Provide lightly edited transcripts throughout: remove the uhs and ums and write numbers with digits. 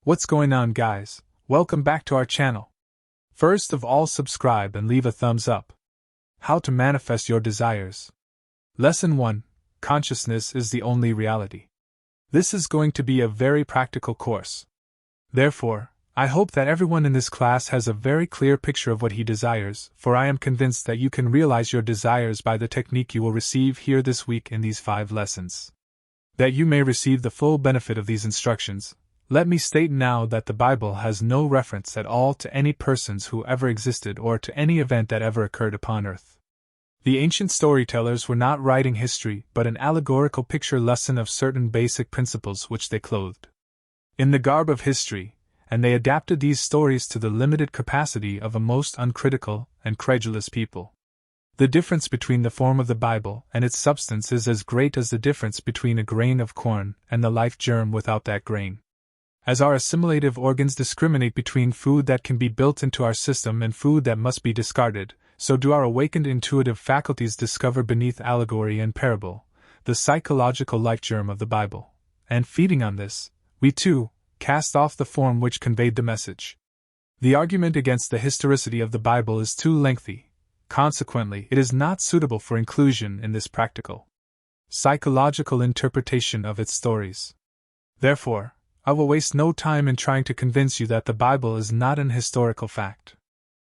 What's going on, guys? Welcome back to our channel. First of all, subscribe and leave a thumbs up. How to manifest your desires. Lesson 1. Consciousness is the only reality. This is going to be a very practical course. Therefore, I hope that everyone in this class has a very clear picture of what he desires, for I am convinced that you can realize your desires by the technique you will receive here this week in these 5 lessons. That you may receive the full benefit of these instructions, let me state now that the Bible has no reference at all to any persons who ever existed or to any event that ever occurred upon earth. The ancient storytellers were not writing history but an allegorical picture lesson of certain basic principles which they clothed in the garb of history, and they adapted these stories to the limited capacity of a most uncritical and credulous people. The difference between the form of the Bible and its substance is as great as the difference between a grain of corn and the life germ without that grain. As our assimilative organs discriminate between food that can be built into our system and food that must be discarded, so do our awakened intuitive faculties discover beneath allegory and parable the psychological life germ of the Bible, and feeding on this, we too cast off the form which conveyed the message. The argument against the historicity of the Bible is too lengthy, consequently, it is not suitable for inclusion in this practical, psychological interpretation of its stories. Therefore, I will waste no time in trying to convince you that the Bible is not an historical fact.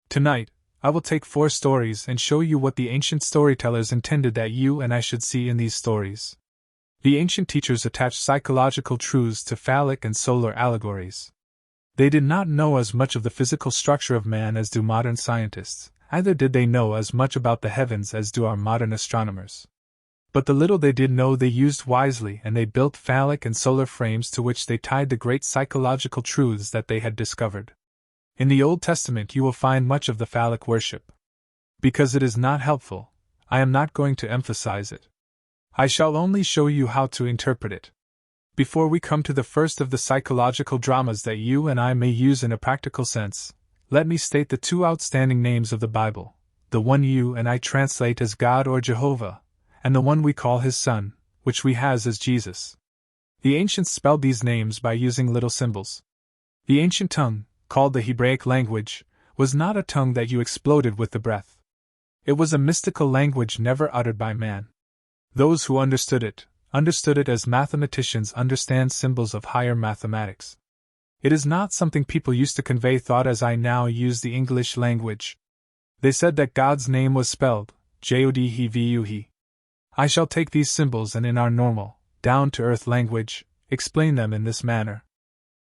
Tonight, I will take 4 stories and show you what the ancient storytellers intended that you and I should see in these stories. The ancient teachers attached psychological truths to phallic and solar allegories. They did not know as much of the physical structure of man as do modern scientists, either did they know as much about the heavens as do our modern astronomers. But the little they did know they used wisely, and they built phallic and solar frames to which they tied the great psychological truths that they had discovered. In the Old Testament you will find much of the phallic worship. Because it is not helpful, I am not going to emphasize it. I shall only show you how to interpret it. Before we come to the first of the psychological dramas that you and I may use in a practical sense, let me state the 2 outstanding names of the Bible, the one you and I translate as God or Jehovah, and the one we call His Son, which we has as Jesus. The ancients spelled these names by using little symbols. The ancient tongue, called the Hebraic language, was not a tongue that you exploded with the breath. It was a mystical language never uttered by man. Those who understood it as mathematicians understand symbols of higher mathematics. It is not something people used to convey thought as I now use the English language. They said that God's name was spelled Jodhe. I shall take these symbols and in our normal, down-to-earth language, explain them in this manner.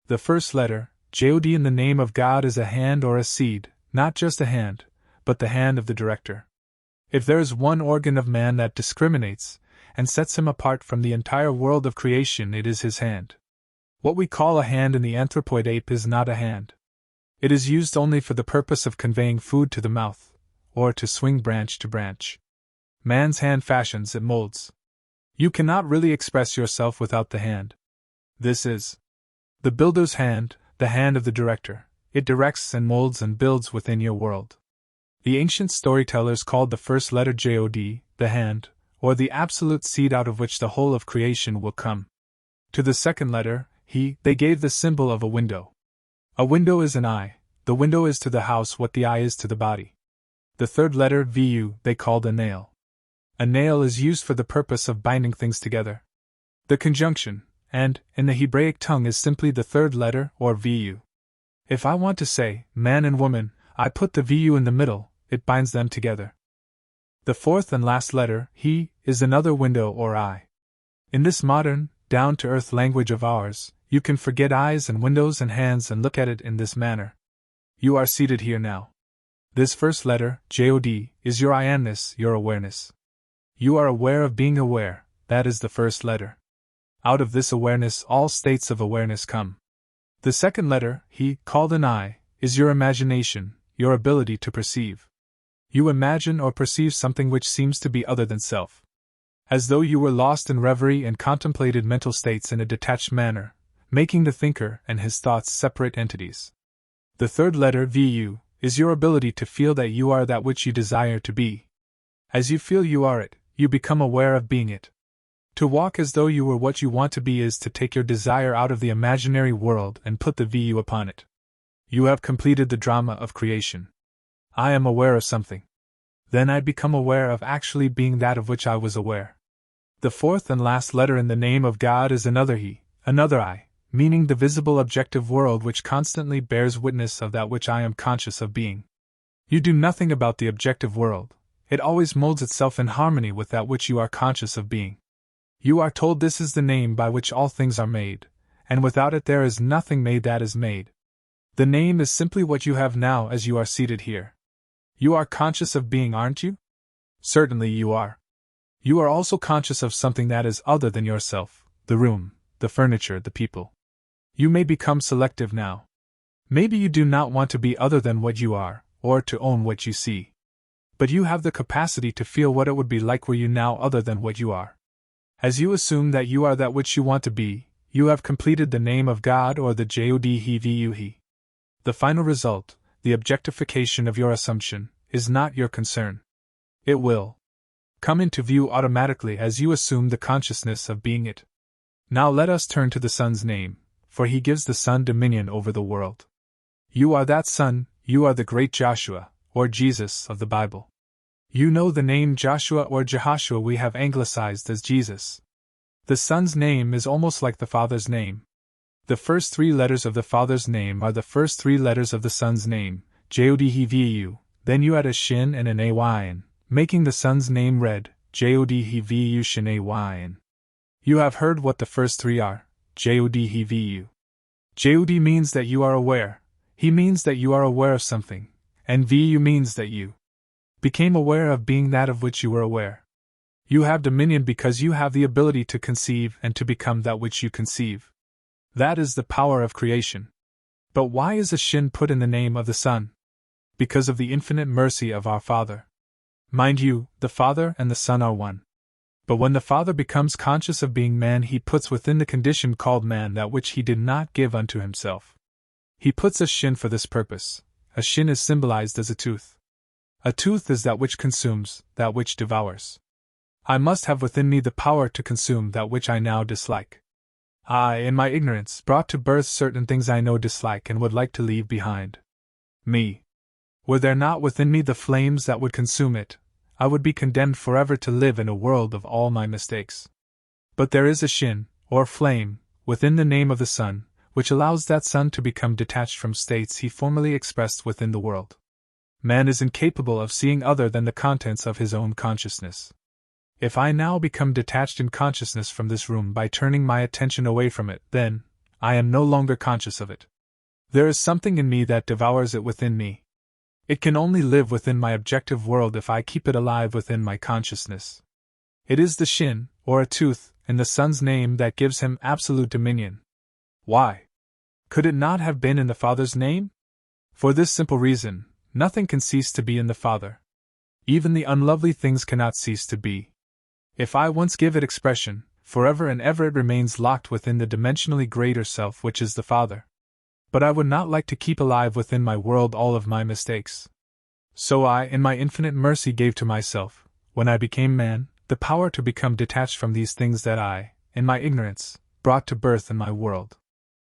The first letter, Jod in the name of God, is a hand or a seed, not just a hand, but the hand of the director. If there is one organ of man that discriminates, and sets him apart from the entire world of creation, it is his hand. What we call a hand in the anthropoid ape is not a hand. It is used only for the purpose of conveying food to the mouth, or to swing branch to branch. Man's hand fashions, it molds. You cannot really express yourself without the hand. This is the builder's hand, the hand of the director. It directs and molds and builds within your world. The ancient storytellers called the first letter Jod, the hand, or the absolute seed out of which the whole of creation will come. To the second letter, they gave the symbol of a window. A window is an eye, the window is to the house what the eye is to the body. The third letter, Vu, they called a nail. A nail is used for the purpose of binding things together. The conjunction, and, in the Hebraic tongue, is simply the third letter, or Vu. If I want to say, man and woman, I put the Vu in the middle, it binds them together. The fourth and last letter, He, is another window or eye. In this modern, down-to-earth language of ours, you can forget eyes and windows and hands and look at it in this manner. You are seated here now. This first letter, Jod, is your I-amness, your awareness. You are aware of being aware, that is the first letter. Out of this awareness all states of awareness come. The second letter, He, called an I, is your imagination, your ability to perceive. You imagine or perceive something which seems to be other than self. As though you were lost in reverie and contemplated mental states in a detached manner, making the thinker and his thoughts separate entities. The third letter, Vu, is your ability to feel that you are that which you desire to be. As you feel you are it, you become aware of being it. To walk as though you were what you want to be is to take your desire out of the imaginary world and put the VU upon it. You have completed the drama of creation. I am aware of something. Then I become aware of actually being that of which I was aware. The fourth and last letter in the name of God is another He, another I, meaning the visible objective world which constantly bears witness of that which I am conscious of being. You do nothing about the objective world, it always molds itself in harmony with that which you are conscious of being. You are told this is the name by which all things are made, and without it there is nothing made that is made. The name is simply what you have now as you are seated here. You are conscious of being, aren't you? Certainly you are. You are also conscious of something that is other than yourself, the room, the furniture, the people. You may become selective now. Maybe you do not want to be other than what you are, or to own what you see. But you have the capacity to feel what it would be like were you now other than what you are. As you assume that you are that which you want to be, you have completed the name of God or the God He Vu He. The final result, the objectification of your assumption, is not your concern. It will come into view automatically as you assume the consciousness of being it. Now let us turn to the Son's name, for He gives the Son dominion over the world. You are that Son, you are the great Joshua, or Jesus, of the Bible. You know the name Joshua or Jehoshua we have anglicized as Jesus. The Son's name is almost like the Father's name. The first three letters of the Father's name are the first three letters of the Son's name, Jodhvu, then you add a shin and an ayn, making the Son's name read, Jodhvu shin ayn. You have heard what the first three are, Jodhvu. Jod means that you are aware, He means that you are aware of something, and Vu means that you became aware of being that of which you were aware. You have dominion because you have the ability to conceive and to become that which you conceive. That is the power of creation. But why is a shin put in the name of the Son? Because of the infinite mercy of our Father. Mind you, the Father and the Son are one. But when the Father becomes conscious of being man, He puts within the condition called man that which He did not give unto Himself. He puts a shin for this purpose. A shin is symbolized as a tooth. A tooth is that which consumes, that which devours. I must have within me the power to consume that which I now dislike. I, in my ignorance, brought to birth certain things I know dislike and would like to leave behind me. Were there not within me the flames that would consume it, I would be condemned forever to live in a world of all my mistakes. But there is a shin, or flame, within the name of the Son, which allows that Son to become detached from states He formerly expressed within the world. Man is incapable of seeing other than the contents of his own consciousness. If I now become detached in consciousness from this room by turning my attention away from it, then I am no longer conscious of it. There is something in me that devours it within me. It can only live within my objective world if I keep it alive within my consciousness. It is the shin, or a tooth, in the Son's name that gives Him absolute dominion. Why? Could it not have been in the Father's name? For this simple reason, nothing can cease to be in the Father. Even the unlovely things cannot cease to be. If I once give it expression, forever and ever it remains locked within the dimensionally greater self which is the Father. But I would not like to keep alive within my world all of my mistakes. So I, in my infinite mercy, gave to myself, when I became man, the power to become detached from these things that I, in my ignorance, brought to birth in my world.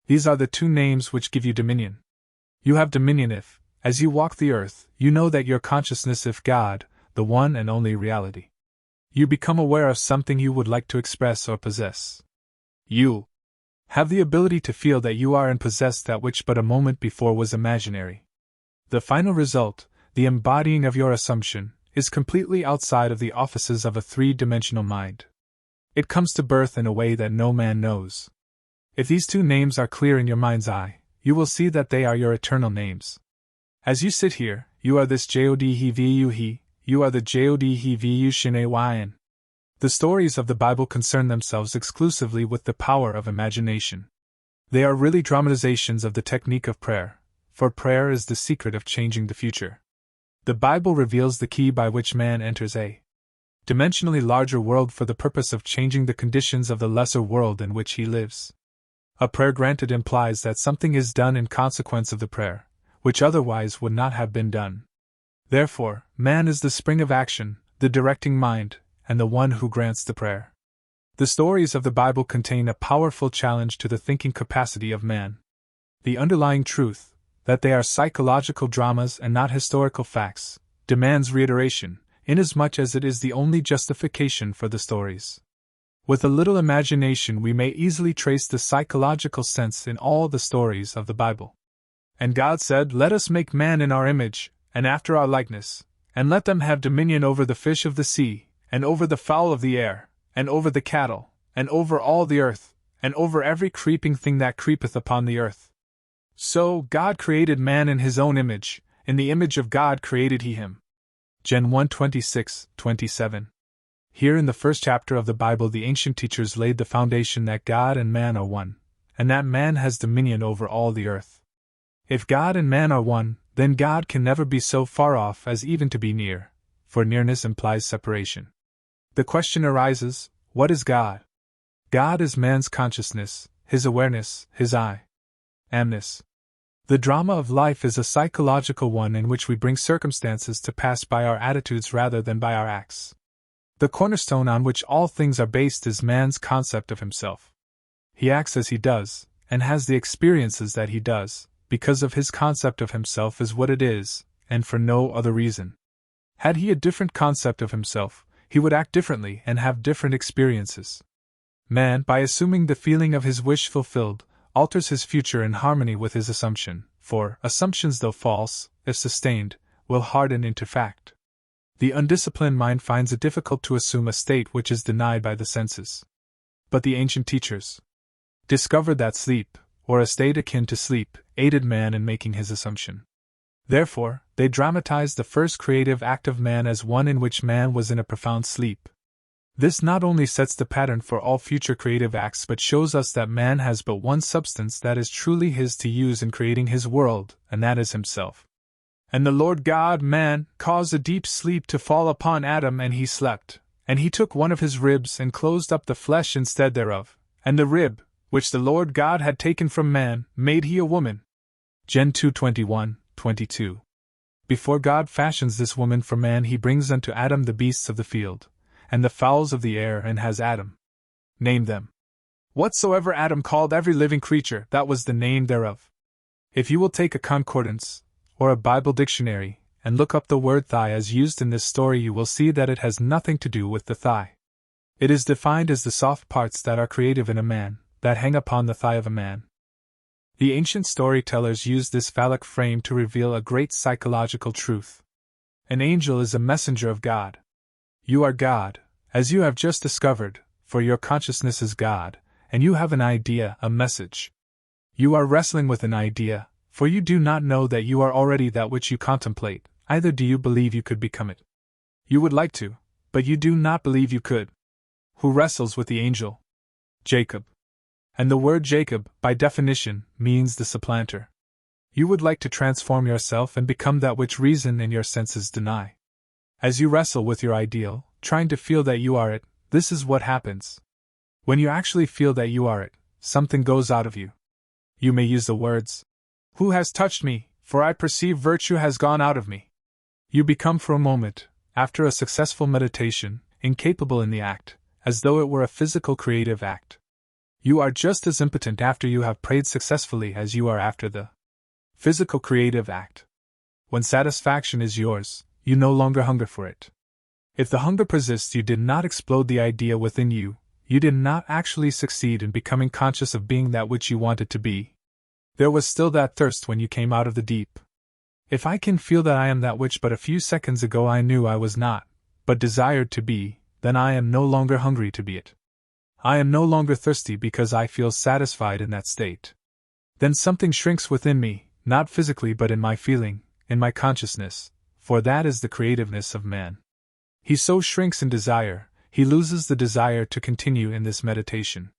These are the two names which give you dominion. You have dominion if, as you walk the earth, you know that your consciousness is God, the one and only reality. You become aware of something you would like to express or possess. You have the ability to feel that you are and possess that which but a moment before was imaginary. The final result, the embodying of your assumption, is completely outside of the offices of a three-dimensional mind. It comes to birth in a way that no man knows. If these two names are clear in your mind's eye, you will see that they are your eternal names. As you sit here, you are this Jodhvu He, you are the Jodhvu shin ayn. The stories of the Bible concern themselves exclusively with the power of imagination. They are really dramatizations of the technique of prayer, for prayer is the secret of changing the future. The Bible reveals the key by which man enters a dimensionally larger world for the purpose of changing the conditions of the lesser world in which he lives. A prayer granted implies that something is done in consequence of the prayer, which otherwise would not have been done. Therefore, man is the spring of action, the directing mind, and the one who grants the prayer. The stories of the Bible contain a powerful challenge to the thinking capacity of man. The underlying truth, that they are psychological dramas and not historical facts, demands reiteration, inasmuch as it is the only justification for the stories. With a little imagination, we may easily trace the psychological sense in all the stories of the Bible. And God said, "Let us make man in our image, and after our likeness, and let them have dominion over the fish of the sea, and over the fowl of the air, and over the cattle, and over all the earth, and over every creeping thing that creepeth upon the earth." So, God created man in his own image, in the image of God created he him. Gen 1:26-27. Here in the first chapter of the Bible, the ancient teachers laid the foundation that God and man are one, and that man has dominion over all the earth. If God and man are one, then God can never be so far off as even to be near, for nearness implies separation. The question arises, what is God? God is man's consciousness, his awareness, his I-amness. The drama of life is a psychological one in which we bring circumstances to pass by our attitudes rather than by our acts. The cornerstone on which all things are based is man's concept of himself. He acts as he does, and has the experiences that he does, because of his concept of himself is what it is, and for no other reason. Had he a different concept of himself, he would act differently and have different experiences. Man, by assuming the feeling of his wish fulfilled, alters his future in harmony with his assumption, for assumptions, though false, if sustained, will harden into fact. The undisciplined mind finds it difficult to assume a state which is denied by the senses. But the ancient teachers discovered that sleep, or a state akin to sleep, aided man in making his assumption. Therefore, they dramatized the first creative act of man as one in which man was in a profound sleep. This not only sets the pattern for all future creative acts but shows us that man has but one substance that is truly his to use in creating his world, and that is himself. "And the Lord God, man, caused a deep sleep to fall upon Adam, and he slept. And he took one of his ribs and closed up the flesh instead thereof. And the rib, which the Lord God had taken from man, made he a woman." Gen 2:21-22. Before God fashions this woman for man, he brings unto Adam the beasts of the field, and the fowls of the air, and has Adam name them. Whatsoever Adam called every living creature, that was the name thereof. If you will take a concordance, or a Bible dictionary, and look up the word thigh as used in this story, you will see that it has nothing to do with the thigh. It is defined as the soft parts that are creative in a man, that hang upon the thigh of a man. The ancient storytellers used this phallic frame to reveal a great psychological truth. An angel is a messenger of God. You are God, as you have just discovered, for your consciousness is God, and you have an idea, a message. You are wrestling with an idea, for you do not know that you are already that which you contemplate, either do you believe you could become it. You would like to, but you do not believe you could. Who wrestles with the angel? Jacob. And the word Jacob, by definition, means the supplanter. You would like to transform yourself and become that which reason and your senses deny. As you wrestle with your ideal, trying to feel that you are it, this is what happens. When you actually feel that you are it, something goes out of you. You may use the words, "Who has touched me, for I perceive virtue has gone out of me." You become for a moment, after a successful meditation, incapable in the act, as though it were a physical creative act. You are just as impotent after you have prayed successfully as you are after the physical creative act. When satisfaction is yours, you no longer hunger for it. If the hunger persists, you did not explode the idea within you, you did not actually succeed in becoming conscious of being that which you wanted to be. There was still that thirst when you came out of the deep. If I can feel that I am that which but a few seconds ago I knew I was not, but desired to be, then I am no longer hungry to be it. I am no longer thirsty because I feel satisfied in that state. Then something shrinks within me, not physically but in my feeling, in my consciousness, for that is the creativeness of man. He so shrinks in desire, he loses the desire to continue in this meditation.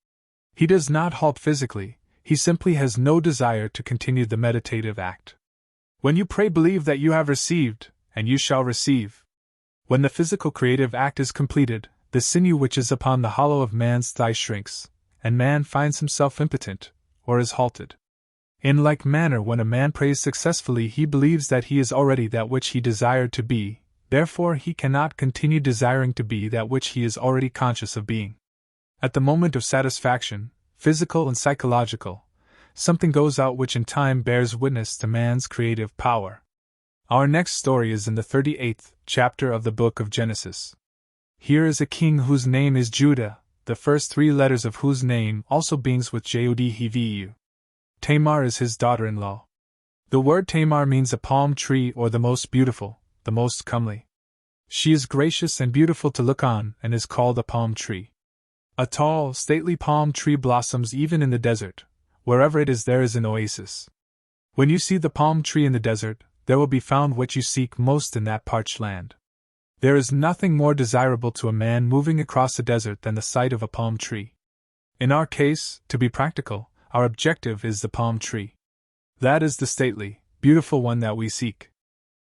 He does not halt physically, he simply has no desire to continue the meditative act. When you pray, believe that you have received, and you shall receive. When the physical creative act is completed, the sinew which is upon the hollow of man's thigh shrinks, and man finds himself impotent, or is halted. In like manner, when a man prays successfully, he believes that he is already that which he desired to be, therefore he cannot continue desiring to be that which he is already conscious of being. At the moment of satisfaction, physical and psychological, something goes out which in time bears witness to man's creative power. Our next story is in the 38th chapter of the book of Genesis. Here is a king whose name is Judah, the first 3 letters of whose name also begins with Jodhvu. Tamar is his daughter-in-law. The word Tamar means a palm tree or the most beautiful, the most comely. She is gracious and beautiful to look on and is called a palm tree. A tall, stately palm tree blossoms even in the desert. Wherever it is, there is an oasis. When you see the palm tree in the desert, there will be found what you seek most in that parched land. There is nothing more desirable to a man moving across a desert than the sight of a palm tree. In our case, to be practical, our objective is the palm tree. That is the stately, beautiful one that we seek.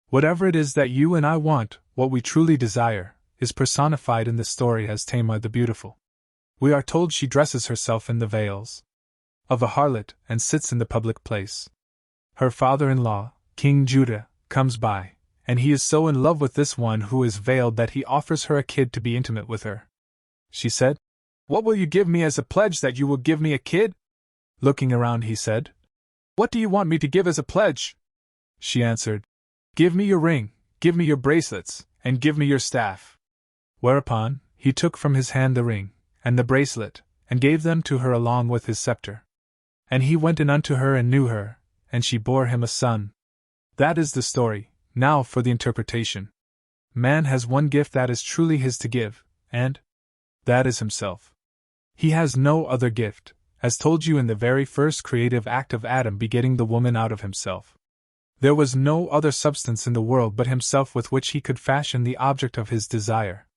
Whatever it is that you and I want, what we truly desire, is personified in the story as Tamar the Beautiful. We are told she dresses herself in the veils of a harlot and sits in the public place. Her father-in-law, King Judah, comes by, and he is so in love with this one who is veiled that he offers her a kid to be intimate with her. She said, "What will you give me as a pledge that you will give me a kid?" Looking around, he said, "What do you want me to give as a pledge?" She answered, "Give me your ring, give me your bracelets, and give me your staff." Whereupon, he took from his hand the ring and the bracelet, and gave them to her along with his scepter. And he went in unto her and knew her, and she bore him a son. That is the story. Now for the interpretation. Man has one gift that is truly his to give, and that is himself. He has no other gift, as told you in the very first creative act of Adam begetting the woman out of himself. There was no other substance in the world but himself with which he could fashion the object of his desire.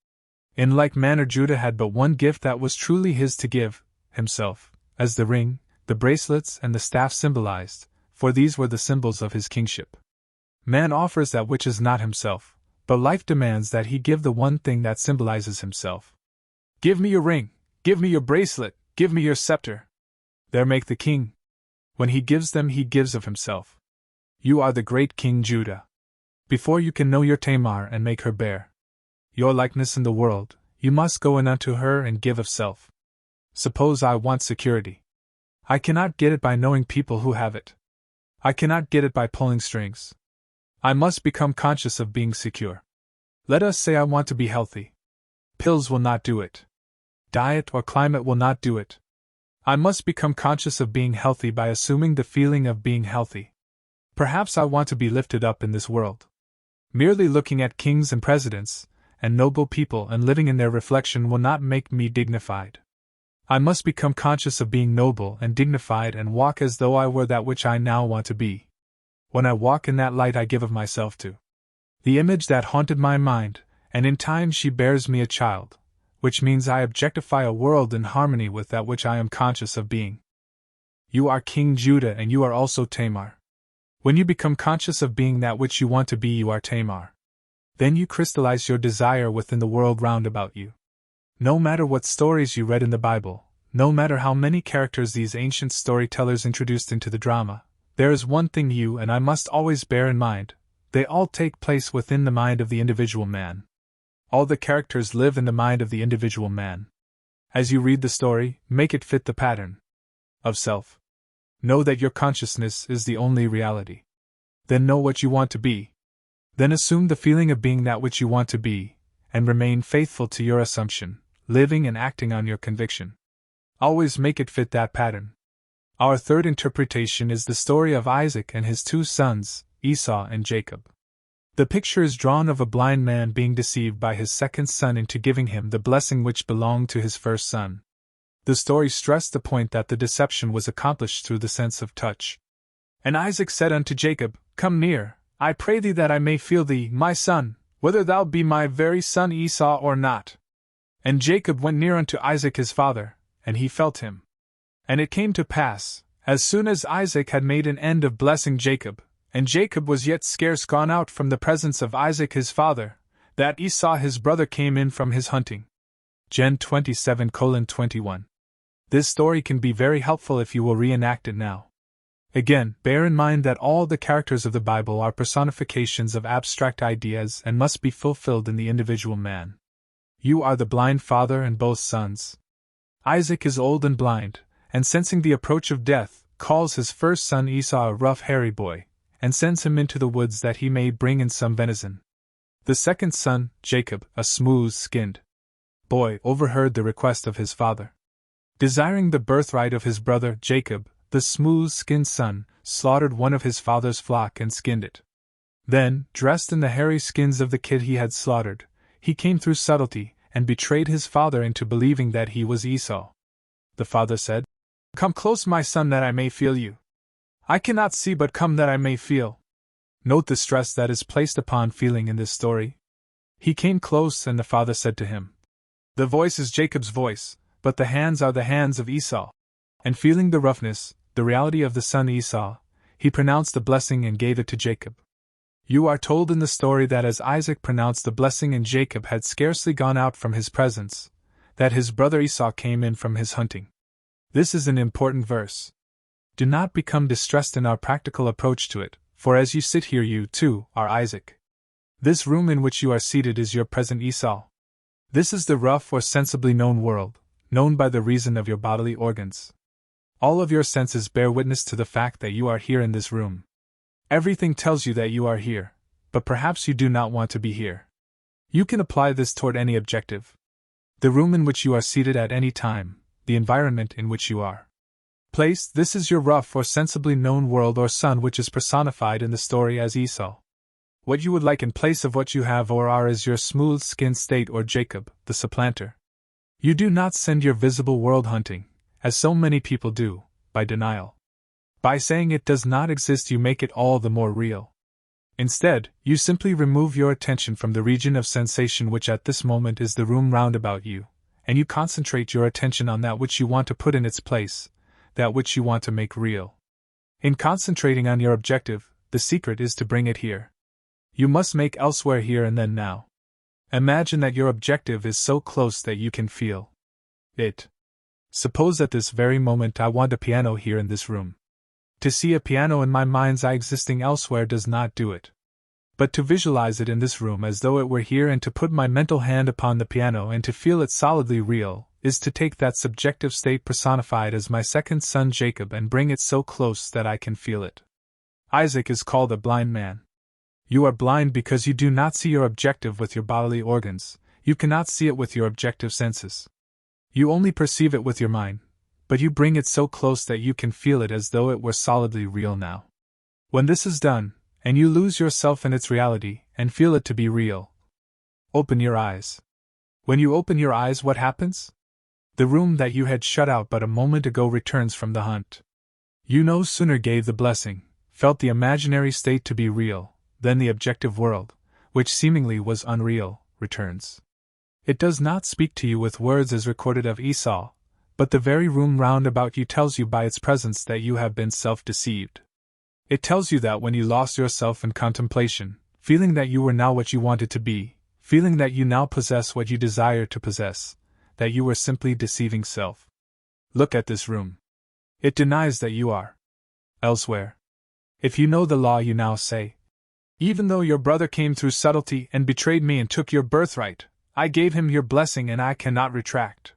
In like manner Judah had but one gift that was truly his to give, himself, as the ring, the bracelets, and the staff symbolized, for these were the symbols of his kingship. Man offers that which is not himself, but life demands that he give the one thing that symbolizes himself. "Give me your ring, give me your bracelet, give me your scepter." There make the king. When he gives them, he gives of himself. You are the great King Judah. Before you can know your Tamar and make her bear your likeness in the world, you must go in unto her and give of self. Suppose I want security. I cannot get it by knowing people who have it. I cannot get it by pulling strings. I must become conscious of being secure. Let us say I want to be healthy. Pills will not do it. Diet or climate will not do it. I must become conscious of being healthy by assuming the feeling of being healthy. Perhaps I want to be lifted up in this world. Merely looking at kings and presidents, and noble people and living in their reflection will not make me dignified. I must become conscious of being noble and dignified and walk as though I were that which I now want to be. When I walk in that light, I give of myself to the image that haunted my mind, and in time she bears me a child, which means I objectify a world in harmony with that which I am conscious of being. You are King Judah and you are also Tamar. When you become conscious of being that which you want to be, you are Tamar. Then you crystallize your desire within the world round about you. No matter what stories you read in the Bible, no matter how many characters these ancient storytellers introduced into the drama, there is one thing you and I must always bear in mind: they all take place within the mind of the individual man. All the characters live in the mind of the individual man. As you read the story, make it fit the pattern of self. Know that your consciousness is the only reality. Then know what you want to be. Then assume the feeling of being that which you want to be, and remain faithful to your assumption, living and acting on your conviction. Always make it fit that pattern. Our third interpretation is the story of Isaac and his 2 sons, Esau and Jacob. The picture is drawn of a blind man being deceived by his second son into giving him the blessing which belonged to his first son. The story stressed the point that the deception was accomplished through the sense of touch. And Isaac said unto Jacob, Come near, I pray thee, that I may feel thee, my son, whether thou be my very son Esau or not. And Jacob went near unto Isaac his father, and he felt him. And it came to pass, as soon as Isaac had made an end of blessing Jacob, and Jacob was yet scarce gone out from the presence of Isaac his father, that Esau his brother came in from his hunting. Gen 27:21. This story can be very helpful if you will reenact it now. Again, bear in mind that all the characters of the Bible are personifications of abstract ideas and must be fulfilled in the individual man. You are the blind father and both sons. Isaac is old and blind, and sensing the approach of death, calls his first son Esau a rough, hairy boy, and sends him into the woods that he may bring in some venison. The second son, Jacob, a smooth-skinned boy, overheard the request of his father. Desiring the birthright of his brother Jacob, the smooth-skinned son slaughtered one of his father's flock and skinned it. Then, dressed in the hairy skins of the kid he had slaughtered, he came through subtlety and betrayed his father into believing that he was Esau. The father said, "Come close, my son, that I may feel you. I cannot see, but come that I may feel." Note the stress that is placed upon feeling in this story. He came close, and the father said to him, "The voice is Jacob's voice, but the hands are the hands of Esau." And feeling the roughness, the reality of the son Esau, he pronounced a blessing and gave it to Jacob. You are told in the story that as Isaac pronounced the blessing and Jacob had scarcely gone out from his presence, that his brother Esau came in from his hunting. This is an important verse. Do not become distressed in our practical approach to it, for as you sit here you, too, are Isaac. This room in which you are seated is your present Esau. This is the rough or sensibly known world, known by the reason of your bodily organs. All of your senses bear witness to the fact that you are here in this room. Everything tells you that you are here, but perhaps you do not want to be here. You can apply this toward any objective. The room in which you are seated at any time, the environment in which you are placed, this is your rough or sensibly known world or sun, which is personified in the story as Esau. What you would like in place of what you have or are is your smooth-skinned state, or Jacob, the supplanter. You do not send your visible world hunting, as so many people do, by denial. By saying it does not exist, you make it all the more real. Instead, you simply remove your attention from the region of sensation which at this moment is the room round about you, and you concentrate your attention on that which you want to put in its place, that which you want to make real. In concentrating on your objective, the secret is to bring it here. You must make elsewhere here and then now. Imagine that your objective is so close that you can feel it. Suppose at this very moment I want a piano here in this room. To see a piano in my mind's eye existing elsewhere does not do it. But to visualize it in this room as though it were here and to put my mental hand upon the piano and to feel it solidly real, is to take that subjective state personified as my second son Jacob and bring it so close that I can feel it. Isaac is called a blind man. You are blind because you do not see your objective with your bodily organs, you cannot see it with your objective senses. You only perceive it with your mind, but you bring it so close that you can feel it as though it were solidly real now. When this is done, and you lose yourself in its reality, and feel it to be real, open your eyes. When you open your eyes, what happens? The room that you had shut out but a moment ago returns from the hunt. You no sooner gave the blessing, felt the imaginary state to be real, than the objective world, which seemingly was unreal, returns. It does not speak to you with words as recorded of Esau, but the very room round about you tells you by its presence that you have been self-deceived. It tells you that when you lost yourself in contemplation, feeling that you were now what you wanted to be, feeling that you now possess what you desire to possess, that you were simply deceiving self. Look at this room. It denies that you are elsewhere. If you know the law, you now say, "Even though your brother came through subtlety and betrayed me and took your birthright, I gave him your blessing and I cannot retract."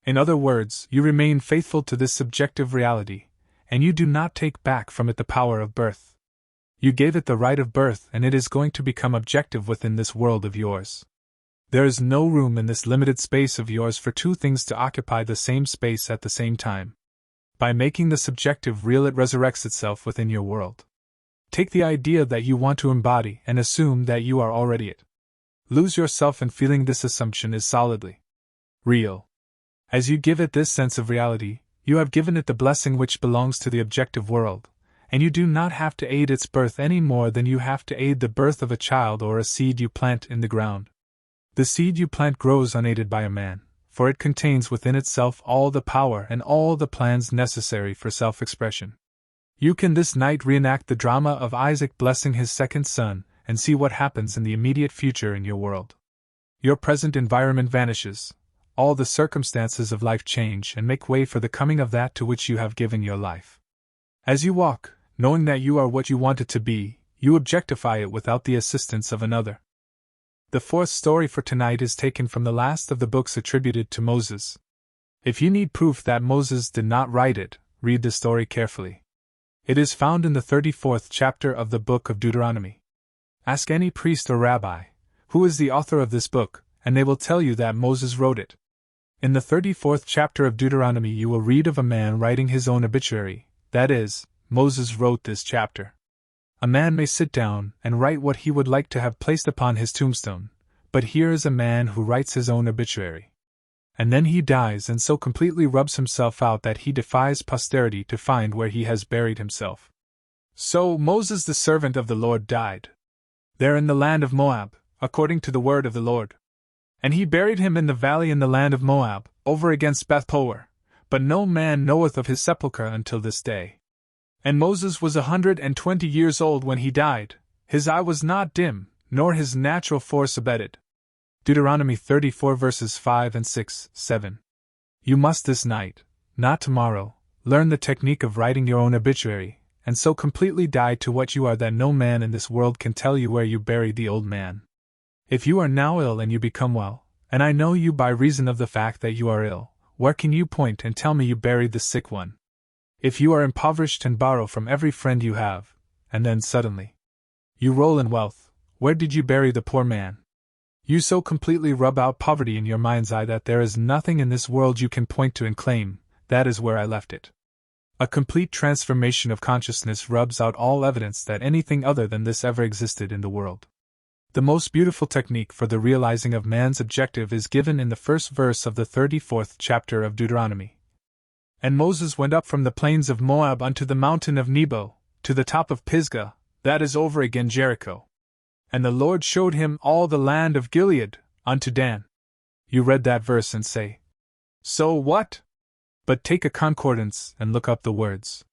In other words, you remain faithful to this subjective reality, and you do not take back from it the power of birth. You gave it the right of birth, and it is going to become objective within this world of yours. There is no room in this limited space of yours for two things to occupy the same space at the same time. By making the subjective real, it resurrects itself within your world. Take the idea that you want to embody and assume that you are already it. Lose yourself in feeling this assumption is solidly real. As you give it this sense of reality, you have given it the blessing which belongs to the objective world, and you do not have to aid its birth any more than you have to aid the birth of a child or a seed you plant in the ground. The seed you plant grows unaided by a man, for it contains within itself all the power and all the plans necessary for self-expression. You can this night reenact the drama of Isaac blessing his second son, and see what happens in the immediate future in your world. Your present environment vanishes, all the circumstances of life change and make way for the coming of that to which you have given your life. As you walk, knowing that you are what you want it to be, you objectify it without the assistance of another. The fourth story for tonight is taken from the last of the books attributed to Moses. If you need proof that Moses did not write it, read the story carefully. It is found in the 34th chapter of the book of Deuteronomy. Ask any priest or rabbi, who is the author of this book, and they will tell you that Moses wrote it. In the 34th chapter of Deuteronomy you will read of a man writing his own obituary, that is, Moses wrote this chapter. A man may sit down and write what he would like to have placed upon his tombstone, but here is a man who writes his own obituary. And then he dies and so completely rubs himself out that he defies posterity to find where he has buried himself. So Moses the servant of the Lord died there in the land of Moab, according to the word of the Lord. And he buried him in the valley in the land of Moab, over against Beth-peor, but no man knoweth of his sepulchre until this day. And Moses was 120 years old when he died, his eye was not dim, nor his natural force abated. Deuteronomy 34 verses 5 and 6, 7. You must this night, not tomorrow, learn the technique of writing your own obituary, and so completely die to what you are that no man in this world can tell you where you buried the old man. If you are now ill and you become well, and I know you by reason of the fact that you are ill, where can you point and tell me you buried the sick one? If you are impoverished and borrow from every friend you have, and then suddenly you roll in wealth, where did you bury the poor man? You so completely rub out poverty in your mind's eye that there is nothing in this world you can point to and claim, that is where I left it. A complete transformation of consciousness rubs out all evidence that anything other than this ever existed in the world. The most beautiful technique for the realizing of man's objective is given in the first verse of the 34th chapter of Deuteronomy. And Moses went up from the plains of Moab unto the mountain of Nebo, to the top of Pisgah, that is over again Jericho. And the Lord showed him all the land of Gilead, unto Dan. You read that verse and say, so what? But take a concordance and look up the words.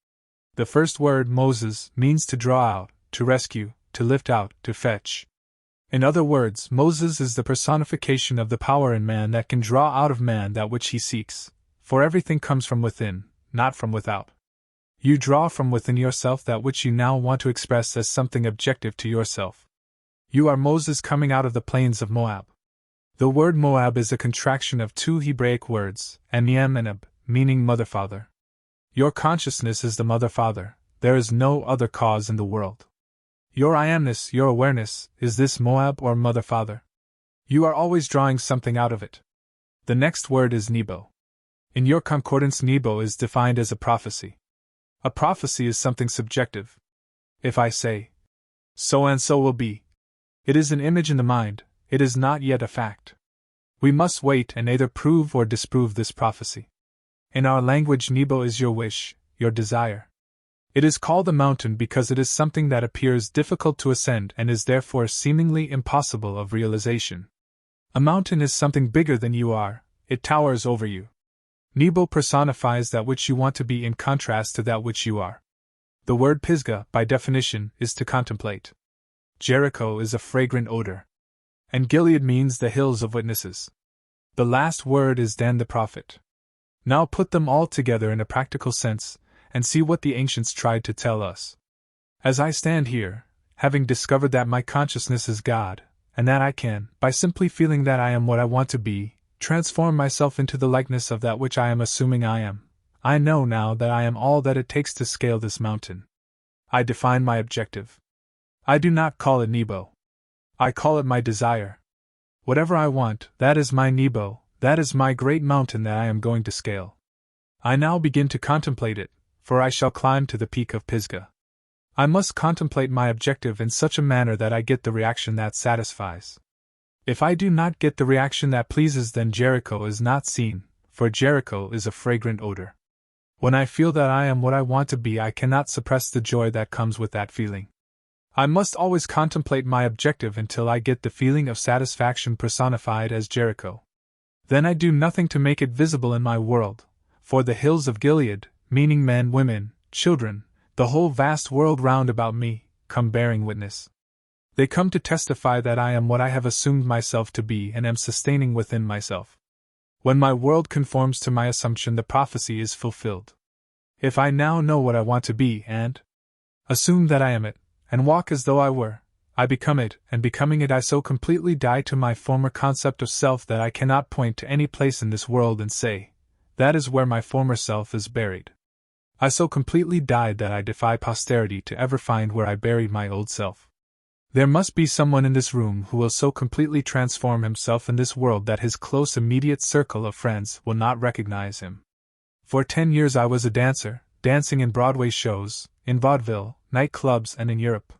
The first word, Moses, means to draw out, to rescue, to lift out, to fetch. In other words, Moses is the personification of the power in man that can draw out of man that which he seeks, for everything comes from within, not from without. You draw from within yourself that which you now want to express as something objective to yourself. You are Moses coming out of the plains of Moab. The word Moab is a contraction of two Hebraic words, Amiem and Ab, meaning mother-father. Your consciousness is the mother-father, there is no other cause in the world. Your I amness, your awareness, is this Moab or mother-father. You are always drawing something out of it. The next word is Nebo. In your concordance, Nebo is defined as a prophecy. A prophecy is something subjective. If I say, so and so will be, it is an image in the mind, it is not yet a fact. We must wait and either prove or disprove this prophecy. In our language, Nebo is your wish, your desire. It is called a mountain because it is something that appears difficult to ascend and is therefore seemingly impossible of realization. A mountain is something bigger than you are, it towers over you. Nebo personifies that which you want to be in contrast to that which you are. The word Pisgah, by definition, is to contemplate. Jericho is a fragrant odor. And Gilead means the hills of witnesses. The last word is Dan the prophet. Now put them all together in a practical sense, and see what the ancients tried to tell us. As I stand here, having discovered that my consciousness is God, and that I can, by simply feeling that I am what I want to be, transform myself into the likeness of that which I am assuming I am, I know now that I am all that it takes to scale this mountain. I define my objective. I do not call it Nebo. I call it my desire. Whatever I want, that is my Nebo, that is my great mountain that I am going to scale. I now begin to contemplate it, for I shall climb to the peak of Pisgah. I must contemplate my objective in such a manner that I get the reaction that satisfies. If I do not get the reaction that pleases, then Jericho is not seen, for Jericho is a fragrant odor. When I feel that I am what I want to be, I cannot suppress the joy that comes with that feeling. I must always contemplate my objective until I get the feeling of satisfaction personified as Jericho. Then I do nothing to make it visible in my world, for the hills of Gilead, meaning men, women, children, the whole vast world round about me, come bearing witness. They come to testify that I am what I have assumed myself to be and am sustaining within myself. When my world conforms to my assumption, the prophecy is fulfilled. If I now know what I want to be and assume that I am it, and walk as though I were, I become it, and becoming it I so completely die to my former concept of self that I cannot point to any place in this world and say, That is where my former self is buried. I so completely died that I defy posterity to ever find where I buried my old self. There must be someone in this room who will so completely transform himself in this world that his close immediate circle of friends will not recognize him. For 10 years I was a dancer, dancing in Broadway shows, in vaudeville, nightclubs, and in Europe.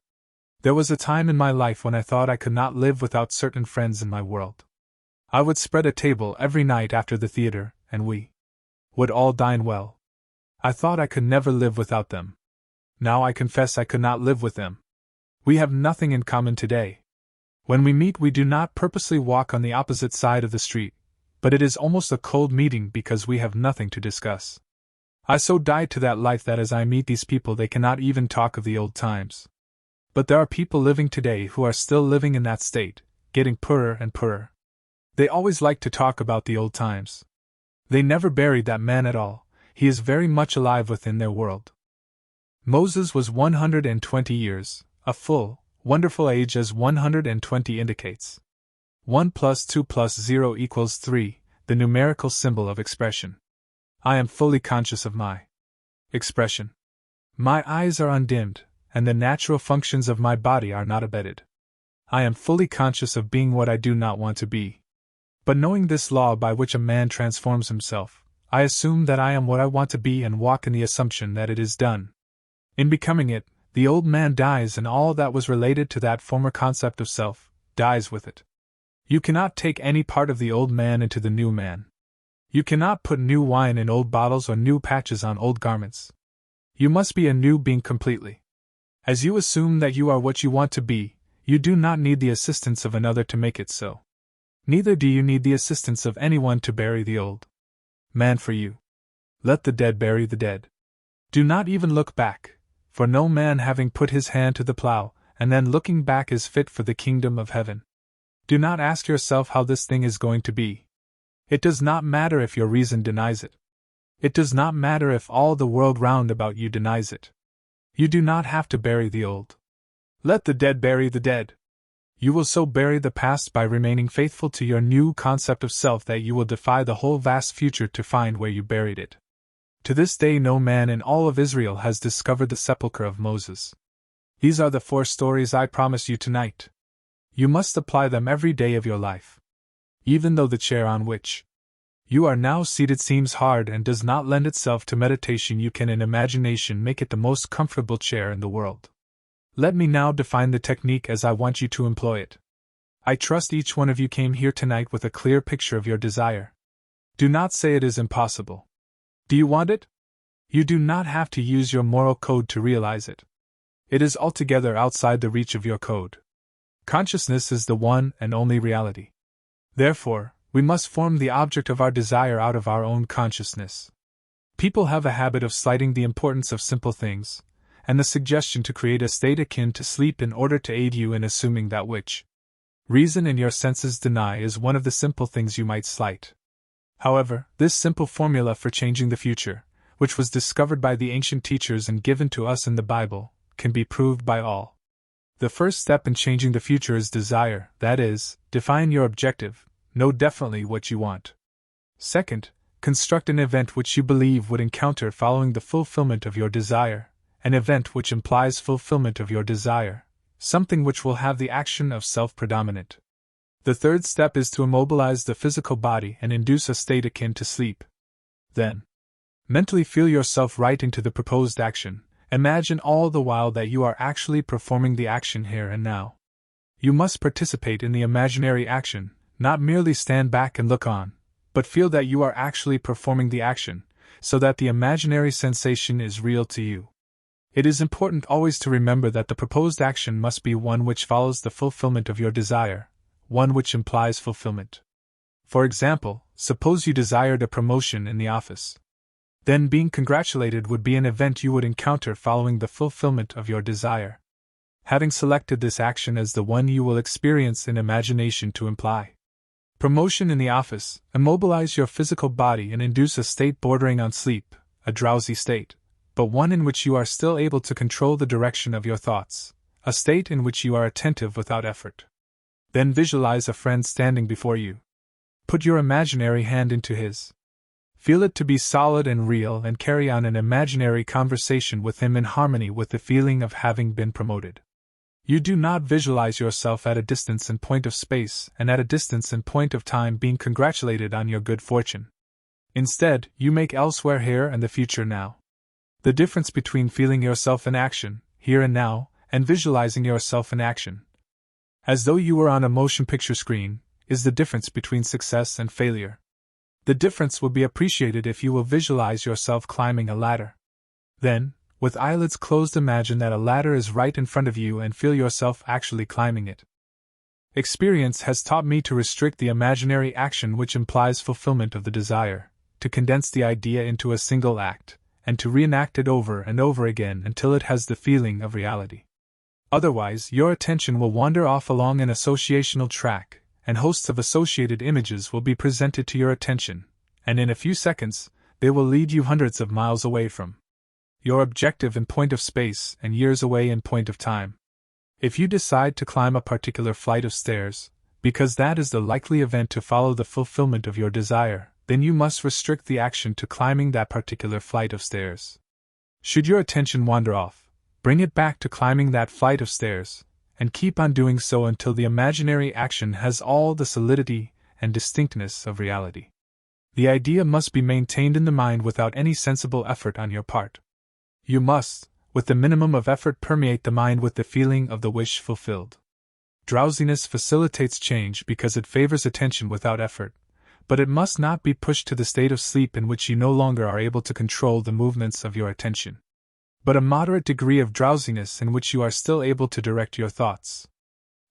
There was a time in my life when I thought I could not live without certain friends in my world. I would spread a table every night after the theater, and we would all dine well. I thought I could never live without them. Now I confess I could not live with them. We have nothing in common today. When we meet, we do not purposely walk on the opposite side of the street, but it is almost a cold meeting because we have nothing to discuss. I so died to that life that as I meet these people, they cannot even talk of the old times. But there are people living today who are still living in that state, getting poorer and poorer. They always like to talk about the old times. They never buried that man at all. He is very much alive within their world. Moses was 120 years, a full, wonderful age as 120 indicates. 1 plus 2 plus 0 equals 3, the numerical symbol of expression. I am fully conscious of my expression. My eyes are undimmed, and the natural functions of my body are not abated. I am fully conscious of being what I do not want to be. But knowing this law by which a man transforms himself, I assume that I am what I want to be and walk in the assumption that it is done. In becoming it, the old man dies and all that was related to that former concept of self dies with it. You cannot take any part of the old man into the new man. You cannot put new wine in old bottles or new patches on old garments. You must be a new being completely. As you assume that you are what you want to be, you do not need the assistance of another to make it so. Neither do you need the assistance of anyone to bury the old man for you. Let the dead bury the dead. Do not even look back, for no man having put his hand to the plow, and then looking back is fit for the kingdom of heaven. Do not ask yourself how this thing is going to be. It does not matter if your reason denies it. It does not matter if all the world round about you denies it. You do not have to bury the old. Let the dead bury the dead. You will so bury the past by remaining faithful to your new concept of self that you will defy the whole vast future to find where you buried it. To this day no man in all of Israel has discovered the sepulchre of Moses. These are the 4 stories I promise you tonight. You must apply them every day of your life. Even though the chair on which you are now seated seems hard and does not lend itself to meditation, you can in imagination make it the most comfortable chair in the world. Let me now define the technique as I want you to employ it. I trust each one of you came here tonight with a clear picture of your desire. Do not say it is impossible. Do you want it? You do not have to use your moral code to realize it. It is altogether outside the reach of your code. Consciousness is the one and only reality. Therefore, we must form the object of our desire out of our own consciousness. People have a habit of slighting the importance of simple things, and the suggestion to create a state akin to sleep in order to aid you in assuming that which reason and your senses deny is one of the simple things you might slight. However, this simple formula for changing the future, which was discovered by the ancient teachers and given to us in the Bible, can be proved by all. The first step in changing the future is desire, that is, define your objective, know definitely what you want. Second, construct an event which you believe would encounter following the fulfillment of your desire, an event which implies fulfillment of your desire, something which will have the action of self predominant. The third step is to immobilize the physical body and induce a state akin to sleep. Then, mentally feel yourself right into the proposed action. Imagine all the while that you are actually performing the action here and now. You must participate in the imaginary action, not merely stand back and look on, but feel that you are actually performing the action, so that the imaginary sensation is real to you. It is important always to remember that the proposed action must be one which follows the fulfillment of your desire, one which implies fulfillment. For example, suppose you desired a promotion in the office. Then being congratulated would be an event you would encounter following the fulfillment of your desire. Having selected this action as the one you will experience in imagination to imply promotion in the office, immobilize your physical body and induce a state bordering on sleep, a drowsy state, but one in which you are still able to control the direction of your thoughts, a state in which you are attentive without effort. Then visualize a friend standing before you. Put your imaginary hand into his. Feel it to be solid and real and carry on an imaginary conversation with him in harmony with the feeling of having been promoted. You do not visualize yourself at a distance in point of space and at a distance in point of time being congratulated on your good fortune. Instead, you make elsewhere here and the future now. The difference between feeling yourself in action, here and now, and visualizing yourself in action, as though you were on a motion picture screen, is the difference between success and failure. The difference will be appreciated if you will visualize yourself climbing a ladder. Then, with eyelids closed, imagine that a ladder is right in front of you and feel yourself actually climbing it. Experience has taught me to restrict the imaginary action which implies fulfillment of the desire, to condense the idea into a single act, and to reenact it over and over again until it has the feeling of reality. Otherwise, your attention will wander off along an associational track, and hosts of associated images will be presented to your attention, and in a few seconds, they will lead you hundreds of miles away from your objective in point of space and years away in point of time. If you decide to climb a particular flight of stairs, because that is the likely event to follow the fulfillment of your desire, then you must restrict the action to climbing that particular flight of stairs. Should your attention wander off, bring it back to climbing that flight of stairs, and keep on doing so until the imaginary action has all the solidity and distinctness of reality. The idea must be maintained in the mind without any sensible effort on your part. You must, with the minimum of effort, permeate the mind with the feeling of the wish fulfilled. Drowsiness facilitates change because it favors attention without effort, but it must not be pushed to the state of sleep in which you no longer are able to control the movements of your attention, but a moderate degree of drowsiness in which you are still able to direct your thoughts.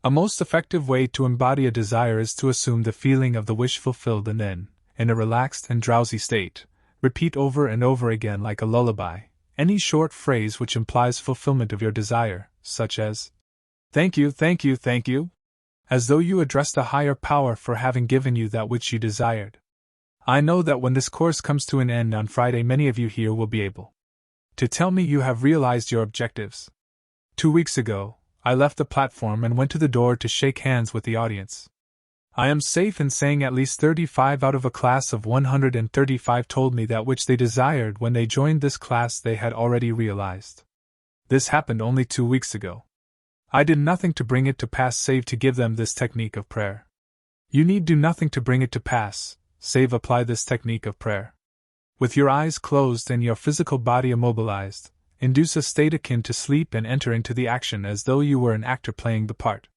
A most effective way to embody a desire is to assume the feeling of the wish fulfilled and then, in a relaxed and drowsy state, repeat over and over again like a lullaby any short phrase which implies fulfillment of your desire, such as, "Thank you, thank you, thank you," as though you addressed a higher power for having given you that which you desired. I know that when this course comes to an end on Friday, many of you here will be able to tell me you have realized your objectives. 2 weeks ago, I left the platform and went to the door to shake hands with the audience. I am safe in saying at least 35 out of a class of 135 told me that which they desired when they joined this class they had already realized. This happened only 2 weeks ago. I did nothing to bring it to pass save to give them this technique of prayer. You need do nothing to bring it to pass, save apply this technique of prayer. With your eyes closed and your physical body immobilized, induce a state akin to sleep and enter into the action as though you were an actor playing the part.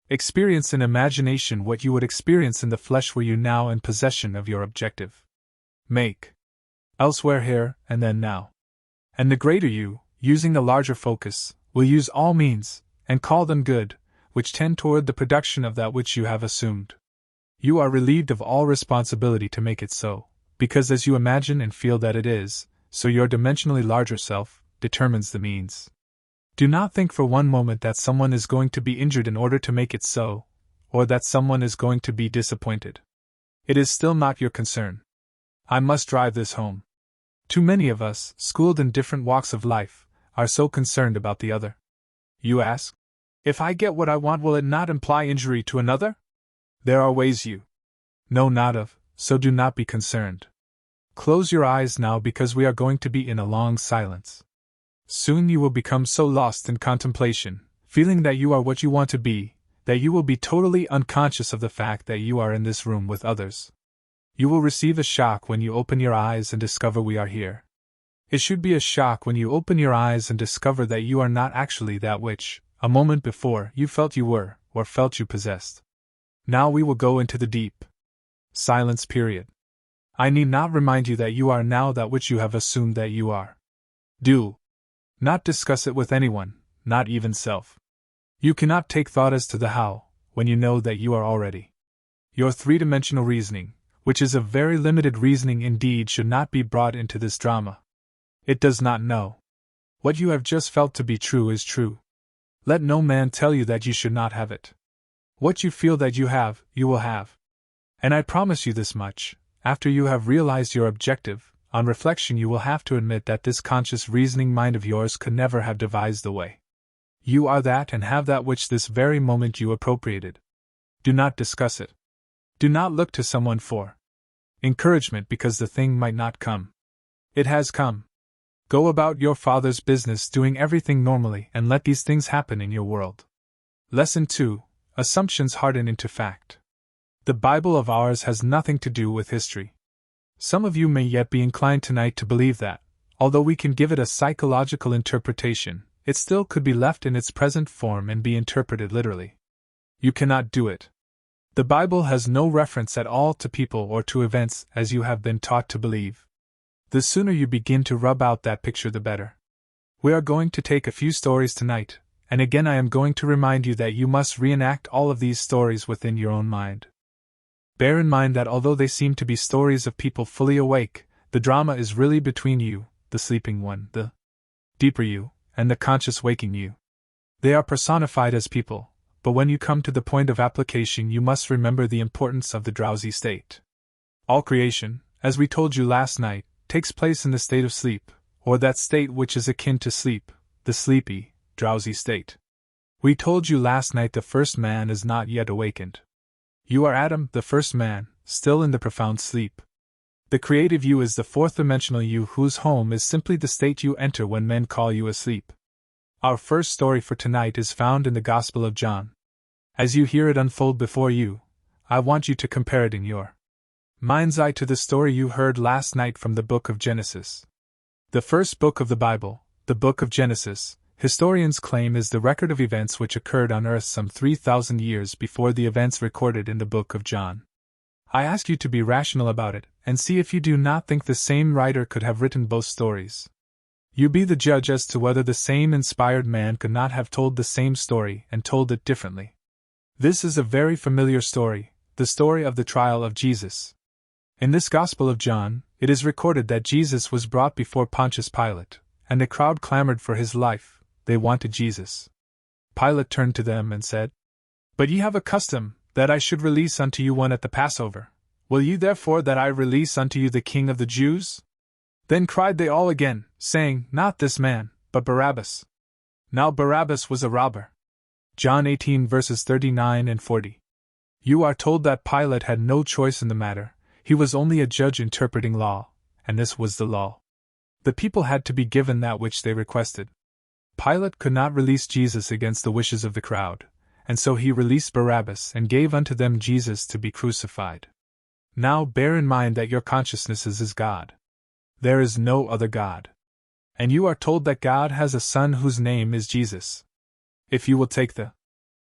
Experience in imagination what you would experience in the flesh were you now in possession of your objective. Make elsewhere here and then now. And the greater you, using the larger focus, will use all means, and call them good, which tend toward the production of that which you have assumed. You are relieved of all responsibility to make it so, because as you imagine and feel that it is, so your dimensionally larger self determines the means. Do not think for one moment that someone is going to be injured in order to make it so, or that someone is going to be disappointed. It is still not your concern. I must drive this home. Too many of us, schooled in different walks of life, are so concerned about the other. You ask, if I get what I want, will it not imply injury to another? There are ways you know not of, so do not be concerned. Close your eyes now because we are going to be in a long silence. Soon you will become so lost in contemplation, feeling that you are what you want to be, that you will be totally unconscious of the fact that you are in this room with others. You will receive a shock when you open your eyes and discover we are here. It should be a shock when you open your eyes and discover that you are not actually that which, a moment before, you felt you were, or felt you possessed. Now we will go into the deep silence period. I need not remind you that you are now that which you have assumed that you are. Do not discuss it with anyone, not even self. You cannot take thought as to the how, when you know that you are already. Your three-dimensional reasoning, which is a very limited reasoning indeed, should not be brought into this drama. It does not know. What you have just felt to be true is true. Let no man tell you that you should not have it. What you feel that you have, you will have. And I promise you this much, after you have realized your objective, on reflection you will have to admit that this conscious reasoning mind of yours could never have devised the way. You are that and have that which this very moment you appropriated. Do not discuss it. Do not look to someone for Encouragement because the thing might not come. It has come. Go about your Father's business doing everything normally and let these things happen in your world. Lesson 2. Assumptions harden into fact. The Bible of ours has nothing to do with history. Some of you may yet be inclined tonight to believe that, although we can give it a psychological interpretation, it still could be left in its present form and be interpreted literally. You cannot do it. The Bible has no reference at all to people or to events as you have been taught to believe. The sooner you begin to rub out that picture, the better. We are going to take a few stories tonight, and again I am going to remind you that you must reenact all of these stories within your own mind. Bear in mind that although they seem to be stories of people fully awake, the drama is really between you, the sleeping one, the deeper you, and the conscious waking you. They are personified as people, but when you come to the point of application you must remember the importance of the drowsy state. All creation, as we told you last night, takes place in the state of sleep, or that state which is akin to sleep, the sleepy, drowsy state. We told you last night the first man is not yet awakened. You are Adam, the first man, still in the profound sleep. The creative you is the fourth-dimensional you whose home is simply the state you enter when men call you asleep. Our first story for tonight is found in the Gospel of John. As you hear it unfold before you, I want you to compare it in your mind's eye to the story you heard last night from the book of Genesis. The first book of the Bible, the book of Genesis, historians claim is the record of events which occurred on earth some 3,000 years before the events recorded in the book of John. I ask you to be rational about it, and see if you do not think the same writer could have written both stories. You be the judge as to whether the same inspired man could not have told the same story and told it differently. This is a very familiar story, the story of the trial of Jesus. In this Gospel of John, it is recorded that Jesus was brought before Pontius Pilate, and the crowd clamored for his life. They wanted Jesus. Pilate turned to them and said, "But ye have a custom, that I should release unto you one at the Passover. Will ye therefore that I release unto you the King of the Jews?" Then cried they all again, saying, "Not this man, but Barabbas." Now Barabbas was a robber. John 18 verses 39 and 40. You are told that Pilate had no choice in the matter, he was only a judge interpreting law, and this was the law. The people had to be given that which they requested. Pilate could not release Jesus against the wishes of the crowd, and so he released Barabbas and gave unto them Jesus to be crucified. Now bear in mind that your consciousness is God. There is no other God. And you are told that God has a Son whose name is Jesus. If you will take the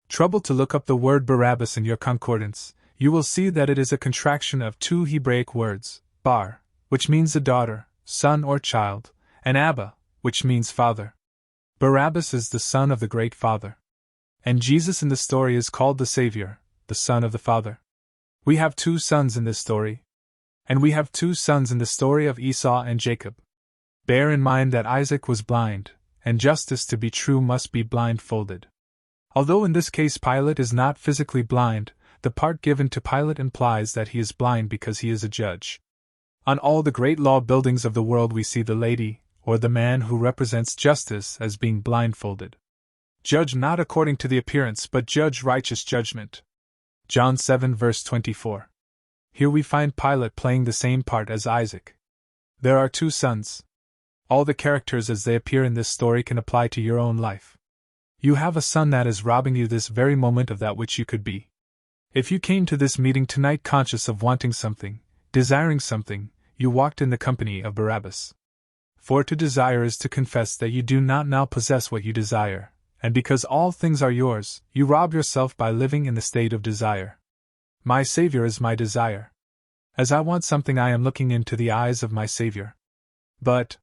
trouble to look up the word Barabbas in your concordance, you will see that it is a contraction of two Hebraic words, bar, which means a daughter, son or child, and Abba, which means father. Barabbas is the son of the great Father. And Jesus in the story is called the Savior, the Son of the Father. We have two sons in this story. And we have two sons in the story of Esau and Jacob. Bear in mind that Isaac was blind, and justice to be true must be blindfolded. Although in this case Pilate is not physically blind, the part given to Pilate implies that he is blind because he is a judge. On all the great law buildings of the world we see the lady, or the man who represents justice, as being blindfolded. Judge not according to the appearance, but judge righteous judgment. John 7 verse 24. Here we find Pilate playing the same part as Isaac. There are two sons. All the characters as they appear in this story can apply to your own life. You have a son that is robbing you this very moment of that which you could be. If you came to this meeting tonight conscious of wanting something, desiring something, you walked in the company of Barabbas. For to desire is to confess that you do not now possess what you desire, and because all things are yours, you rob yourself by living in the state of desire. My Savior is my desire. As I want something, I am looking into the eyes of my Savior. But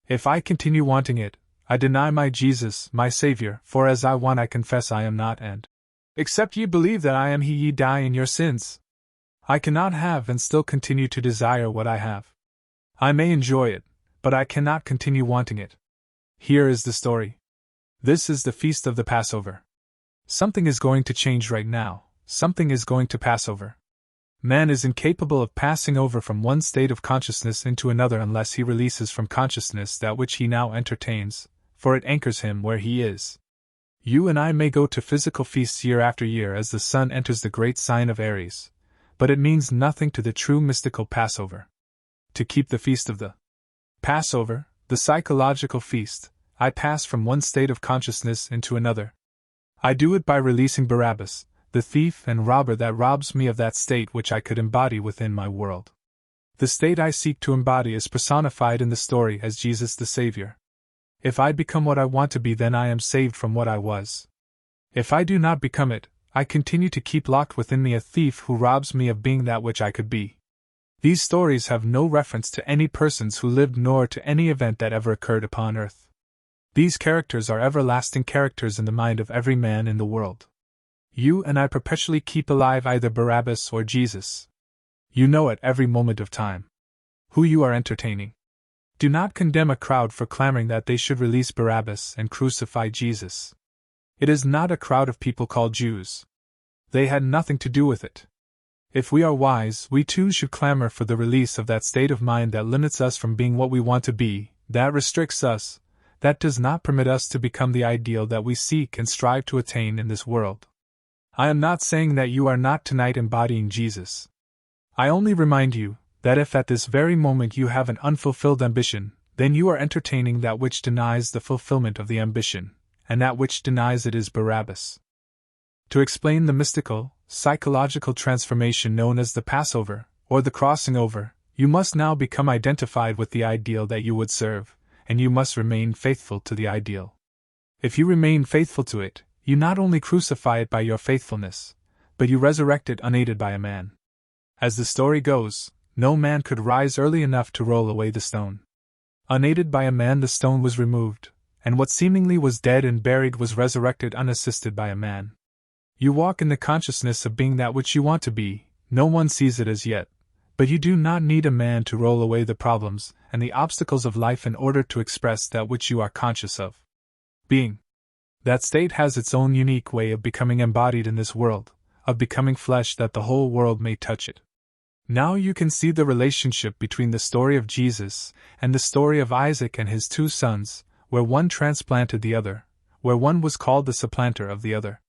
if I continue wanting it, I deny my Jesus, my Savior, for as I want I confess I am not, and except ye believe that I am he, ye die in your sins. I cannot have and still continue to desire what I have. I may enjoy it, but I cannot continue wanting it. Here is the story. This is the feast of the Passover. Something is going to change right now, something is going to pass over. Man is incapable of passing over from one state of consciousness into another unless he releases from consciousness that which he now entertains, for it anchors him where he is. You and I may go to physical feasts year after year as the sun enters the great sign of Aries, but it means nothing to the true mystical Passover. To keep the feast of the Passover, the psychological feast, I pass from one state of consciousness into another. I do it by releasing Barabbas, the thief and robber that robs me of that state which I could embody within my world. The state I seek to embody is personified in the story as Jesus the Savior. If I become what I want to be, then I am saved from what I was. If I do not become it, I continue to keep locked within me a thief who robs me of being that which I could be. These stories have no reference to any persons who lived nor to any event that ever occurred upon earth. These characters are everlasting characters in the mind of every man in the world. You and I perpetually keep alive either Barabbas or Jesus. You know at every moment of time who you are entertaining. Do not condemn a crowd for clamoring that they should release Barabbas and crucify Jesus. It is not a crowd of people called Jews. They had nothing to do with it. If we are wise, we too should clamor for the release of that state of mind that limits us from being what we want to be, that restricts us, that does not permit us to become the ideal that we seek and strive to attain in this world. I am not saying that you are not tonight embodying Jesus. I only remind you that if at this very moment you have an unfulfilled ambition, then you are entertaining that which denies the fulfillment of the ambition, and that which denies it is Barabbas. To explain the mystical, psychological transformation known as the Passover, or the crossing over, you must now become identified with the ideal that you would serve, and you must remain faithful to the ideal. If you remain faithful to it, you not only crucify it by your faithfulness, but you resurrect it unaided by a man. As the story goes, no man could rise early enough to roll away the stone. Unaided by a man, the stone was removed, and what seemingly was dead and buried was resurrected unassisted by a man. You walk in the consciousness of being that which you want to be. No one sees it as yet, but you do not need a man to roll away the problems and the obstacles of life in order to express that which you are conscious of being. That state has its own unique way of becoming embodied in this world, of becoming flesh that the whole world may touch it. Now you can see the relationship between the story of Jesus and the story of Isaac and his two sons, where one transplanted the other, where one was called the supplanter of the other.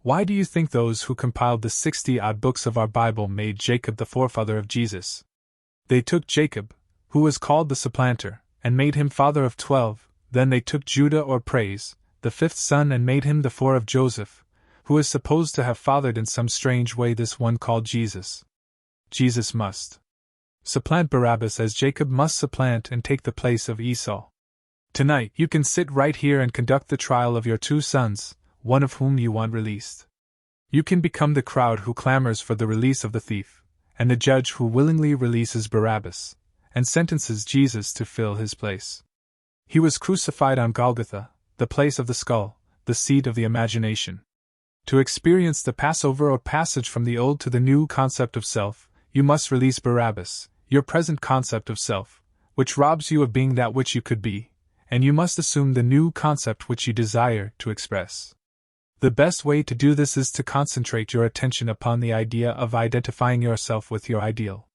Why do you think those who compiled the 60-odd books of our Bible made Jacob the forefather of Jesus? They took Jacob, who was called the supplanter, and made him father of 12, then they took Judah or Praise, the fifth son, and made him the fourth of Joseph, who is supposed to have fathered in some strange way this one called Jesus. Jesus must supplant Barabbas as Jacob must supplant and take the place of Esau. Tonight you can sit right here and conduct the trial of your two sons, one of whom you want released. You can become the crowd who clamors for the release of the thief, and the judge who willingly releases Barabbas, and sentences Jesus to fill his place. He was crucified on Golgotha, the place of the skull, the seat of the imagination. To experience the Passover or passage from the old to the new concept of self, you must release Barabbas, your present concept of self, which robs you of being that which you could be, and you must assume the new concept which you desire to express. The best way to do this is to concentrate your attention upon the idea of identifying yourself with your ideal.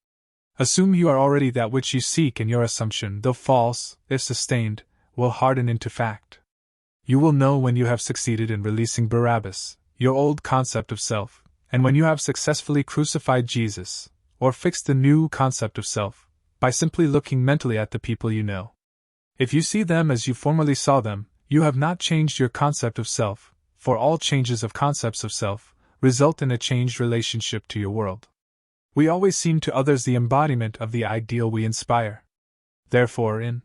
Assume you are already that which you seek, and your assumption, though false, if sustained, will harden into fact. You will know when you have succeeded in releasing Barabbas, your old concept of self, and when you have successfully crucified Jesus, or fixed the new concept of self, by simply looking mentally at the people you know. If you see them as you formerly saw them, you have not changed your concept of self, for all changes of concepts of self result in a changed relationship to your world. We always seem to others the embodiment of the ideal we inspire. Therefore, in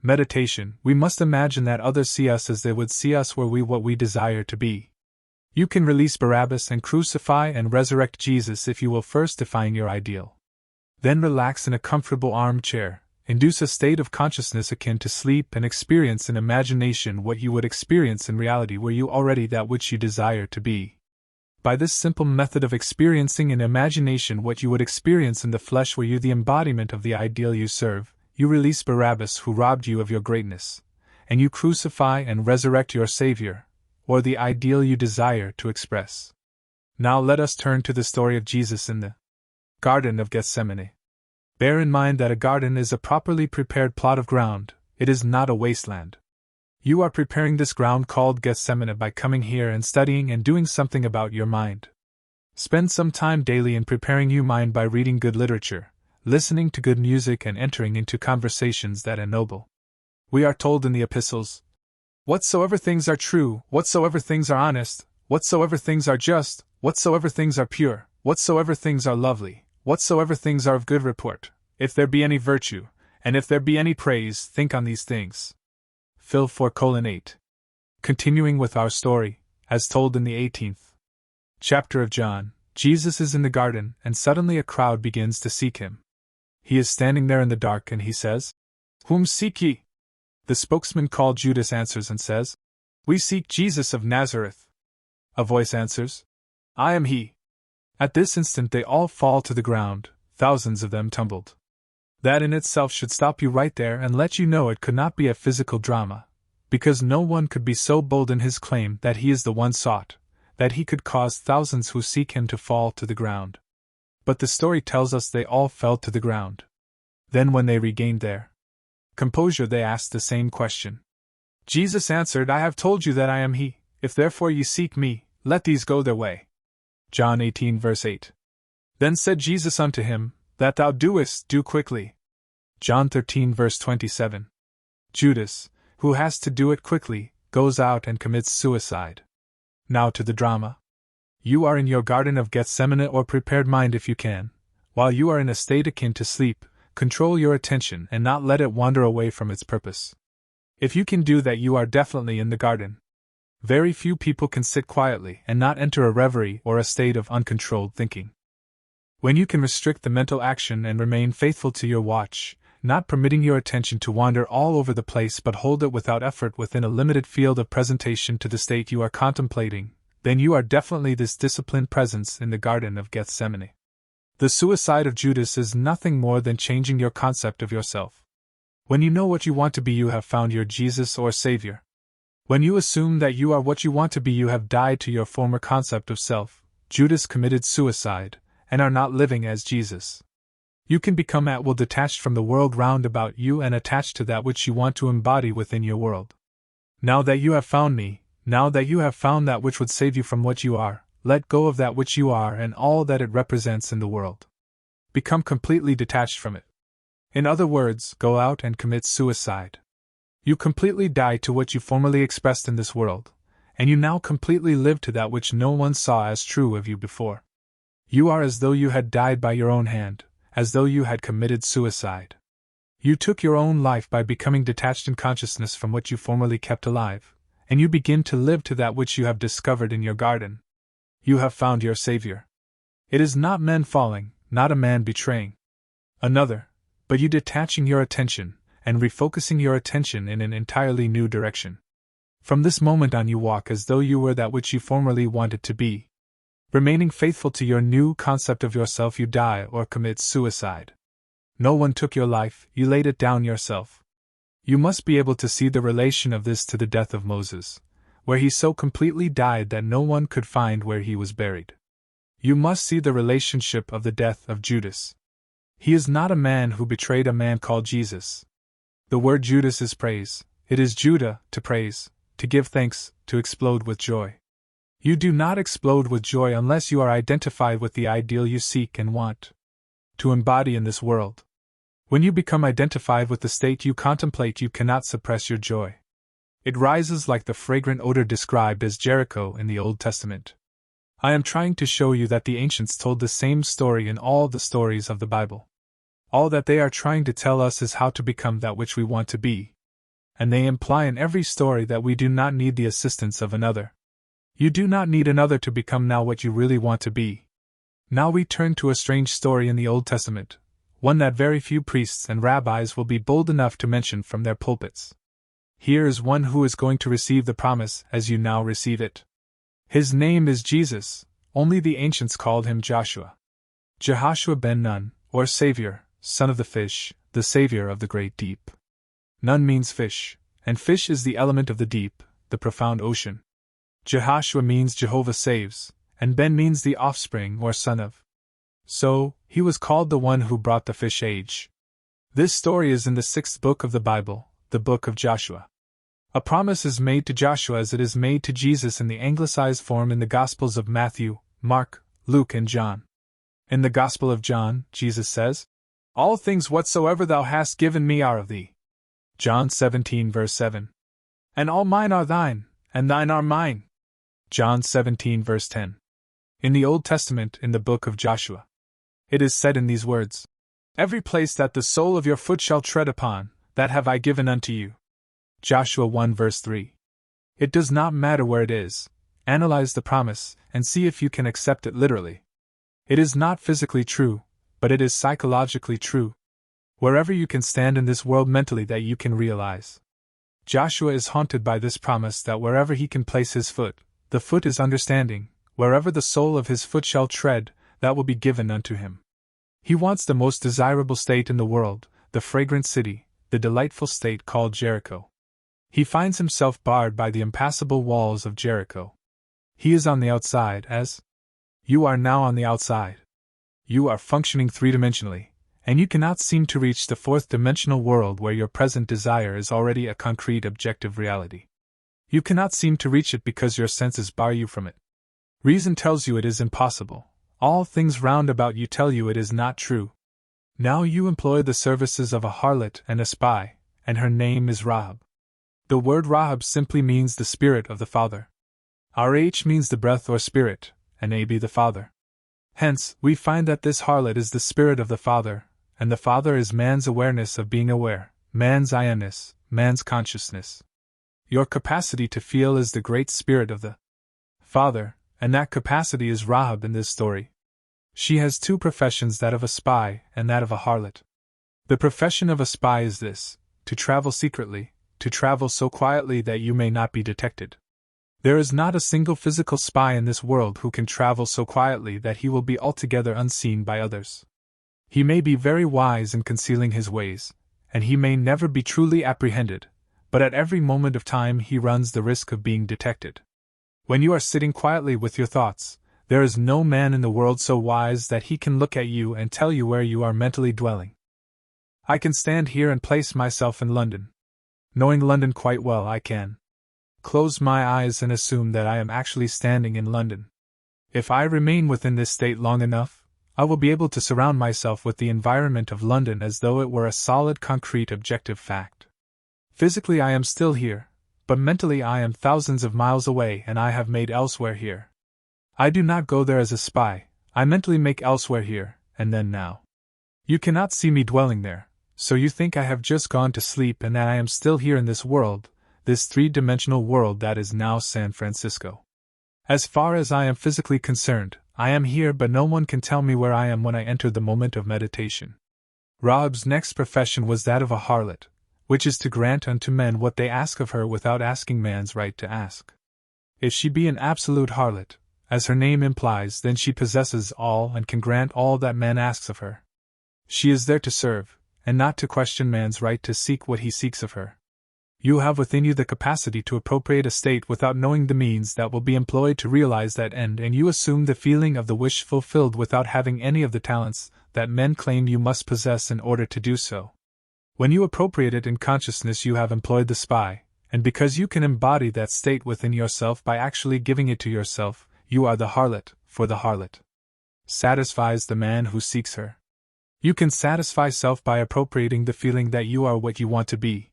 meditation, we must imagine that others see us as they would see us were we what we desire to be. You can release Barabbas and crucify and resurrect Jesus if you will first define your ideal. Then relax in a comfortable armchair, induce a state of consciousness akin to sleep, and experience in imagination what you would experience in reality were you already that which you desire to be. By this simple method of experiencing in imagination what you would experience in the flesh were you the embodiment of the ideal you serve, you release Barabbas who robbed you of your greatness, and you crucify and resurrect your Savior, or the ideal you desire to express. Now let us turn to the story of Jesus in the Garden of Gethsemane. Bear in mind that a garden is a properly prepared plot of ground, it is not a wasteland. You are preparing this ground called Gethsemane by coming here and studying and doing something about your mind. Spend some time daily in preparing your mind by reading good literature, listening to good music, and entering into conversations that ennoble. We are told in the epistles, "Whatsoever things are true, whatsoever things are honest, whatsoever things are just, whatsoever things are pure, whatsoever things are lovely, whatsoever things are of good report, if there be any virtue, and if there be any praise, think on these things." Phil 4:8. Continuing with our story, as told in the 18th chapter of John, Jesus is in the garden, and suddenly a crowd begins to seek him. He is standing there in the dark, and he says, "Whom seek ye?" The spokesman called Judas answers and says, "We seek Jesus of Nazareth." A voice answers, "I am he." At this instant they all fall to the ground, thousands of them tumbled. That in itself should stop you right there and let you know it could not be a physical drama, because no one could be so bold in his claim that he is the one sought, that he could cause thousands who seek him to fall to the ground. But the story tells us they all fell to the ground. Then when they regained their composure they asked the same question. Jesus answered, "I have told you that I am he. If therefore ye seek me, let these go their way." John 18:8. Then said Jesus unto him, "That thou doest, do quickly." John 13:27. Judas, who has to do it quickly, goes out and commits suicide. Now to the drama. You are in your Garden of Gethsemane or prepared mind if you can. While you are in a state akin to sleep, control your attention and not let it wander away from its purpose. If you can do that, you are definitely in the garden. Very few people can sit quietly and not enter a reverie or a state of uncontrolled thinking. When you can restrict the mental action and remain faithful to your watch, not permitting your attention to wander all over the place but hold it without effort within a limited field of presentation to the state you are contemplating, then you are definitely this disciplined presence in the Garden of Gethsemane. The suicide of Judas is nothing more than changing your concept of yourself. When you know what you want to be, you have found your Jesus or Savior. When you assume that you are what you want to be, you have died to your former concept of self. Judas committed suicide, and are not living as Jesus. You can become at will detached from the world round about you and attached to that which you want to embody within your world. Now that you have found me, now that you have found that which would save you from what you are, let go of that which you are and all that it represents in the world. Become completely detached from it. In other words, go out and commit suicide. You completely die to what you formerly expressed in this world, and you now completely live to that which no one saw as true of you before. You are as though you had died by your own hand, as though you had committed suicide. You took your own life by becoming detached in consciousness from what you formerly kept alive, and you begin to live to that which you have discovered in your garden. You have found your Savior. It is not men falling, not a man betraying another, but you detaching your attention and refocusing your attention in an entirely new direction. From this moment on, you walk as though you were that which you formerly wanted to be. Remaining faithful to your new concept of yourself, you die or commit suicide. No one took your life, you laid it down yourself. You must be able to see the relation of this to the death of Moses, where he so completely died that no one could find where he was buried. You must see the relationship of the death of Judas. He is not a man who betrayed a man called Jesus. The word Judas is praise. It is Judah, to praise, to give thanks, to explode with joy. You do not explode with joy unless you are identified with the ideal you seek and want to embody in this world. When you become identified with the state you contemplate, you cannot suppress your joy. It rises like the fragrant odor described as Jericho in the Old Testament. I am trying to show you that the ancients told the same story in all the stories of the Bible. All that they are trying to tell us is how to become that which we want to be. And they imply in every story that we do not need the assistance of another. You do not need another to become now what you really want to be. Now we turn to a strange story in the Old Testament, one that very few priests and rabbis will be bold enough to mention from their pulpits. Here is one who is going to receive the promise as you now receive it. His name is Jesus, only the ancients called him Joshua. Jehoshua ben Nun, or Savior, son of the fish, the Savior of the great deep. Nun means fish, and fish is the element of the deep, the profound ocean. Jehoshua means Jehovah saves, and Ben means the offspring or son of. So, he was called the one who brought the fish age. This story is in the 6th book of the Bible, the book of Joshua. A promise is made to Joshua as it is made to Jesus in the anglicized form in the Gospels of Matthew, Mark, Luke and John. In the Gospel of John, Jesus says, "All things whatsoever thou hast given me are of thee." John 17 verse 7. "And all mine are thine, and thine are mine." John 17 verse 10. In the Old Testament, in the book of Joshua, it is said in these words, "Every place that the sole of your foot shall tread upon, that have I given unto you." Joshua 1 verse 3. It does not matter where it is, analyze the promise, and see if you can accept it literally. It is not physically true, but it is psychologically true. Wherever you can stand in this world mentally that you can realize. Joshua is haunted by this promise that wherever he can place his foot, the foot is understanding, wherever the sole of his foot shall tread, that will be given unto him. He wants the most desirable state in the world, the fragrant city, the delightful state called Jericho. He finds himself barred by the impassable walls of Jericho. He is on the outside as you are now on the outside. You are functioning three-dimensionally, and you cannot seem to reach the fourth-dimensional world where your present desire is already a concrete objective reality. You cannot seem to reach it because your senses bar you from it. Reason tells you it is impossible. All things round about you tell you it is not true. Now you employ the services of a harlot and a spy, and her name is Rahab. The word Rahab simply means the spirit of the Father. Rh means the breath or spirit, and Ab the Father. Hence, we find that this harlot is the spirit of the Father, and the Father is man's awareness of being aware, man's I-ness, man's consciousness. Your capacity to feel is the great spirit of the Father, and that capacity is Rahab in this story. She has two professions, that of a spy and that of a harlot. The profession of a spy is this: to travel secretly, to travel so quietly that you may not be detected. There is not a single physical spy in this world who can travel so quietly that he will be altogether unseen by others. He may be very wise in concealing his ways, and he may never be truly apprehended, but at every moment of time he runs the risk of being detected. When you are sitting quietly with your thoughts, there is no man in the world so wise that he can look at you and tell you where you are mentally dwelling. I can stand here and place myself in London. Knowing London quite well, I can close my eyes and assume that I am actually standing in London. If I remain within this state long enough, I will be able to surround myself with the environment of London as though it were a solid, concrete, objective fact. Physically I am still here, but mentally I am thousands of miles away and I have made elsewhere here. I do not go there as a spy, I mentally make elsewhere here, and then now. You cannot see me dwelling there, so you think I have just gone to sleep and that I am still here in this world, this three-dimensional world that is now San Francisco. As far as I am physically concerned, I am here, but no one can tell me where I am when I enter the moment of meditation. Rahab's next profession was that of a harlot, which is to grant unto men what they ask of her without asking man's right to ask. If she be an absolute harlot, as her name implies, then she possesses all and can grant all that man asks of her. She is there to serve, and not to question man's right to seek what he seeks of her. You have within you the capacity to appropriate a state without knowing the means that will be employed to realize that end, and you assume the feeling of the wish fulfilled without having any of the talents that men claim you must possess in order to do so. When you appropriate it in consciousness, you have employed the spy, and because you can embody that state within yourself by actually giving it to yourself, you are the harlot, for the harlot satisfies the man who seeks her. You can satisfy self by appropriating the feeling that you are what you want to be.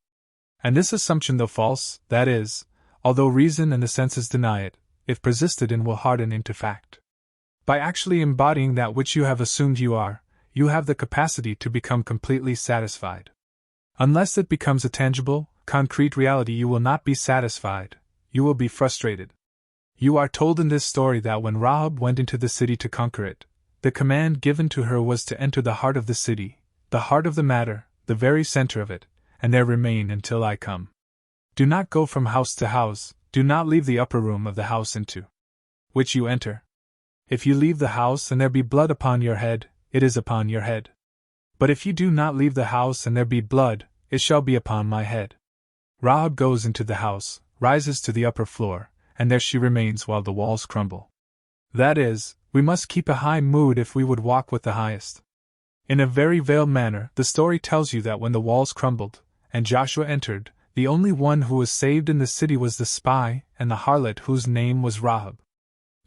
And this assumption, though false, that is, although reason and the senses deny it, if persisted in, will harden into fact. By actually embodying that which you have assumed you are, you have the capacity to become completely satisfied. Unless it becomes a tangible, concrete reality, you will not be satisfied, you will be frustrated. You are told in this story that when Rahab went into the city to conquer it, the command given to her was to enter the heart of the city, the heart of the matter, the very center of it, and there remain until I come. Do not go from house to house, do not leave the upper room of the house into which you enter. If you leave the house and there be blood upon your head, it is upon your head. But if you do not leave the house and there be blood, it shall be upon my head. Rahab goes into the house, rises to the upper floor, and there she remains while the walls crumble. That is, we must keep a high mood if we would walk with the highest. In a very veiled manner, the story tells you that when the walls crumbled, and Joshua entered, the only one who was saved in the city was the spy and the harlot whose name was Rahab.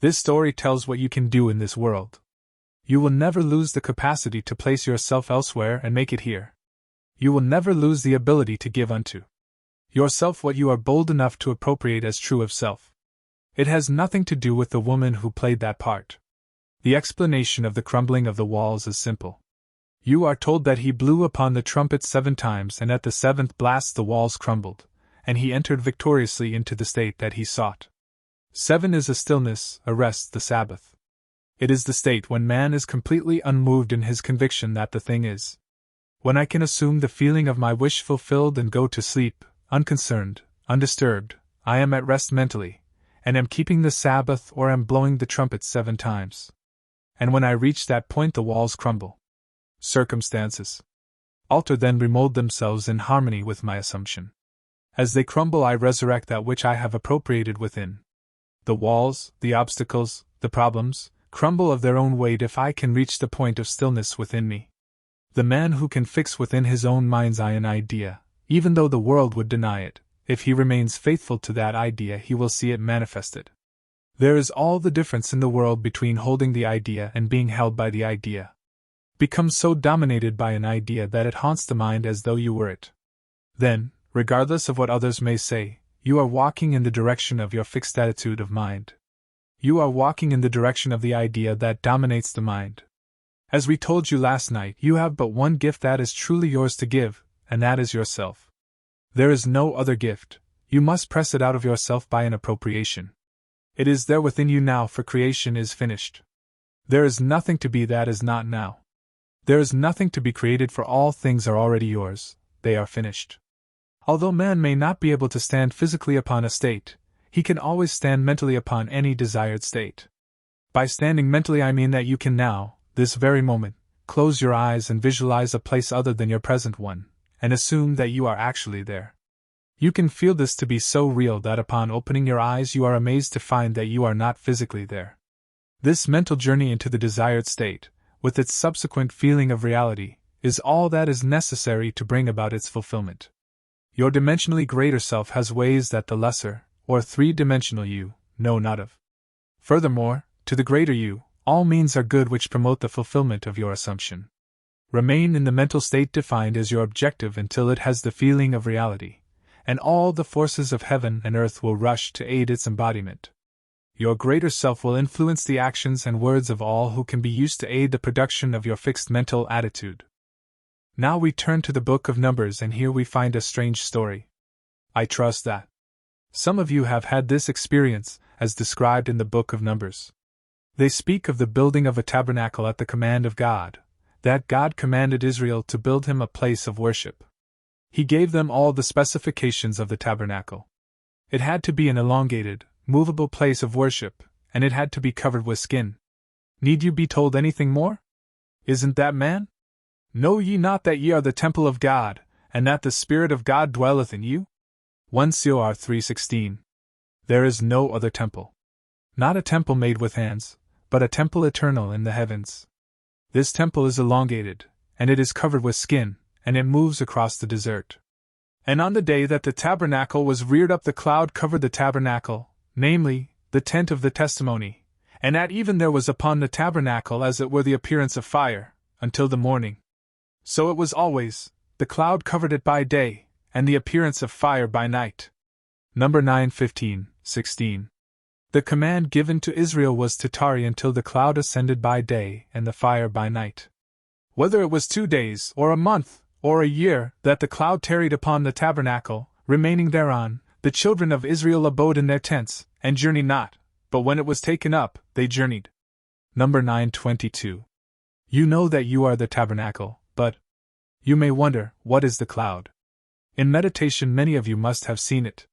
This story tells what you can do in this world. You will never lose the capacity to place yourself elsewhere and make it here. You will never lose the ability to give unto yourself what you are bold enough to appropriate as true of self. It has nothing to do with the woman who played that part. The explanation of the crumbling of the walls is simple. You are told that he blew upon the trumpet 7 times, and at the 7th blast the walls crumbled, and he entered victoriously into the state that he sought. 7 is a stillness, a rest, the Sabbath. It is the state when man is completely unmoved in his conviction that the thing is. When I can assume the feeling of my wish fulfilled and go to sleep, unconcerned, undisturbed, I am at rest mentally, and am keeping the Sabbath or am blowing the trumpet 7 times. And when I reach that point the walls crumble. Circumstances alter then remold themselves in harmony with my assumption. As they crumble I resurrect that which I have appropriated within. The walls, the obstacles, the problems, crumble of their own weight if I can reach the point of stillness within me. The man who can fix within his own mind's eye an idea, even though the world would deny it, if he remains faithful to that idea he will see it manifested. There is all the difference in the world between holding the idea and being held by the idea. Become so dominated by an idea that it haunts the mind as though you were it. Then, regardless of what others may say, you are walking in the direction of your fixed attitude of mind. You are walking in the direction of the idea that dominates the mind. As we told you last night, you have but one gift that is truly yours to give, and that is yourself. There is no other gift. You must press it out of yourself by an appropriation. It is there within you now, for creation is finished. There is nothing to be that is not now. There is nothing to be created, for all things are already yours, they are finished. Although man may not be able to stand physically upon a state, he can always stand mentally upon any desired state. By standing mentally I mean that you can now, this very moment, close your eyes and visualize a place other than your present one, and assume that you are actually there. You can feel this to be so real that upon opening your eyes you are amazed to find that you are not physically there. This mental journey into the desired state, with its subsequent feeling of reality, is all that is necessary to bring about its fulfillment. Your dimensionally greater self has ways that the lesser, or three-dimensional you, know not of. Furthermore, to the greater you, all means are good which promote the fulfillment of your assumption. Remain in the mental state defined as your objective until it has the feeling of reality, and all the forces of heaven and earth will rush to aid its embodiment. Your greater self will influence the actions and words of all who can be used to aid the production of your fixed mental attitude. Now we turn to the book of Numbers, and here we find a strange story. I trust that some of you have had this experience, as described in the book of Numbers. They speak of the building of a tabernacle at the command of God, that God commanded Israel to build him a place of worship. He gave them all the specifications of the tabernacle. It had to be an elongated, movable place of worship, and it had to be covered with skin. Need you be told anything more? Isn't that man? Know ye not that ye are the temple of God, and that the Spirit of God dwelleth in you? 1 Cor 3:16. There is no other temple. Not a temple made with hands, but a temple eternal in the heavens. This temple is elongated, and it is covered with skin, and it moves across the desert. And on the day that the tabernacle was reared up, the cloud covered the tabernacle, namely, the tent of the testimony, and at even there was upon the tabernacle as it were the appearance of fire, until the morning. So it was always, the cloud covered it by day, and the appearance of fire by night. Number 9:15-16. The command given to Israel was to tarry until the cloud ascended by day and the fire by night. Whether it was 2 days, or a month, or a year, that the cloud tarried upon the tabernacle, remaining thereon, the children of Israel abode in their tents, and journeyed not, but when it was taken up, they journeyed. Number 9:22. You know that you are the tabernacle, but you may wonder, what is the cloud? In meditation many of you must have seen it.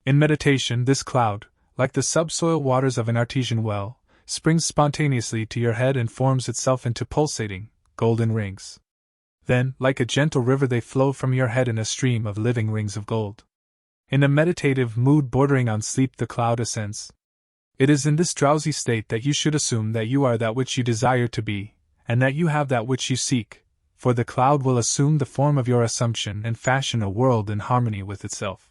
In meditation this cloud, like the subsoil waters of an artesian well, springs spontaneously to your head and forms itself into pulsating, golden rings. Then, like a gentle river, they flow from your head in a stream of living rings of gold. In a meditative mood bordering on sleep, the cloud ascends. It is in this drowsy state that you should assume that you are that which you desire to be, and that you have that which you seek, for the cloud will assume the form of your assumption and fashion a world in harmony with itself.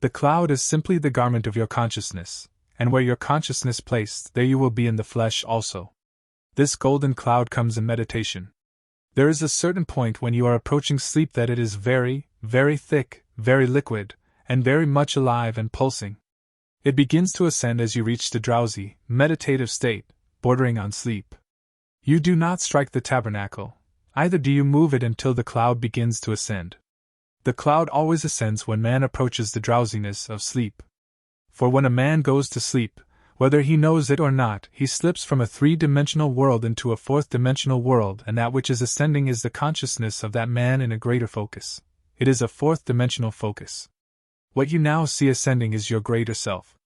The cloud is simply the garment of your consciousness, and where your consciousness placed, there you will be in the flesh also. This golden cloud comes in meditation. There is a certain point when you are approaching sleep that it is very, very thick, very liquid, and very much alive and pulsing. It begins to ascend as you reach the drowsy, meditative state, bordering on sleep. You do not strike the tabernacle, either do you move it until the cloud begins to ascend. The cloud always ascends when man approaches the drowsiness of sleep. For when a man goes to sleep, whether he knows it or not, he slips from a three-dimensional world into a fourth-dimensional world, and that which is ascending is the consciousness of that man in a greater focus. It is a fourth-dimensional focus. What you now see ascending is your greater self.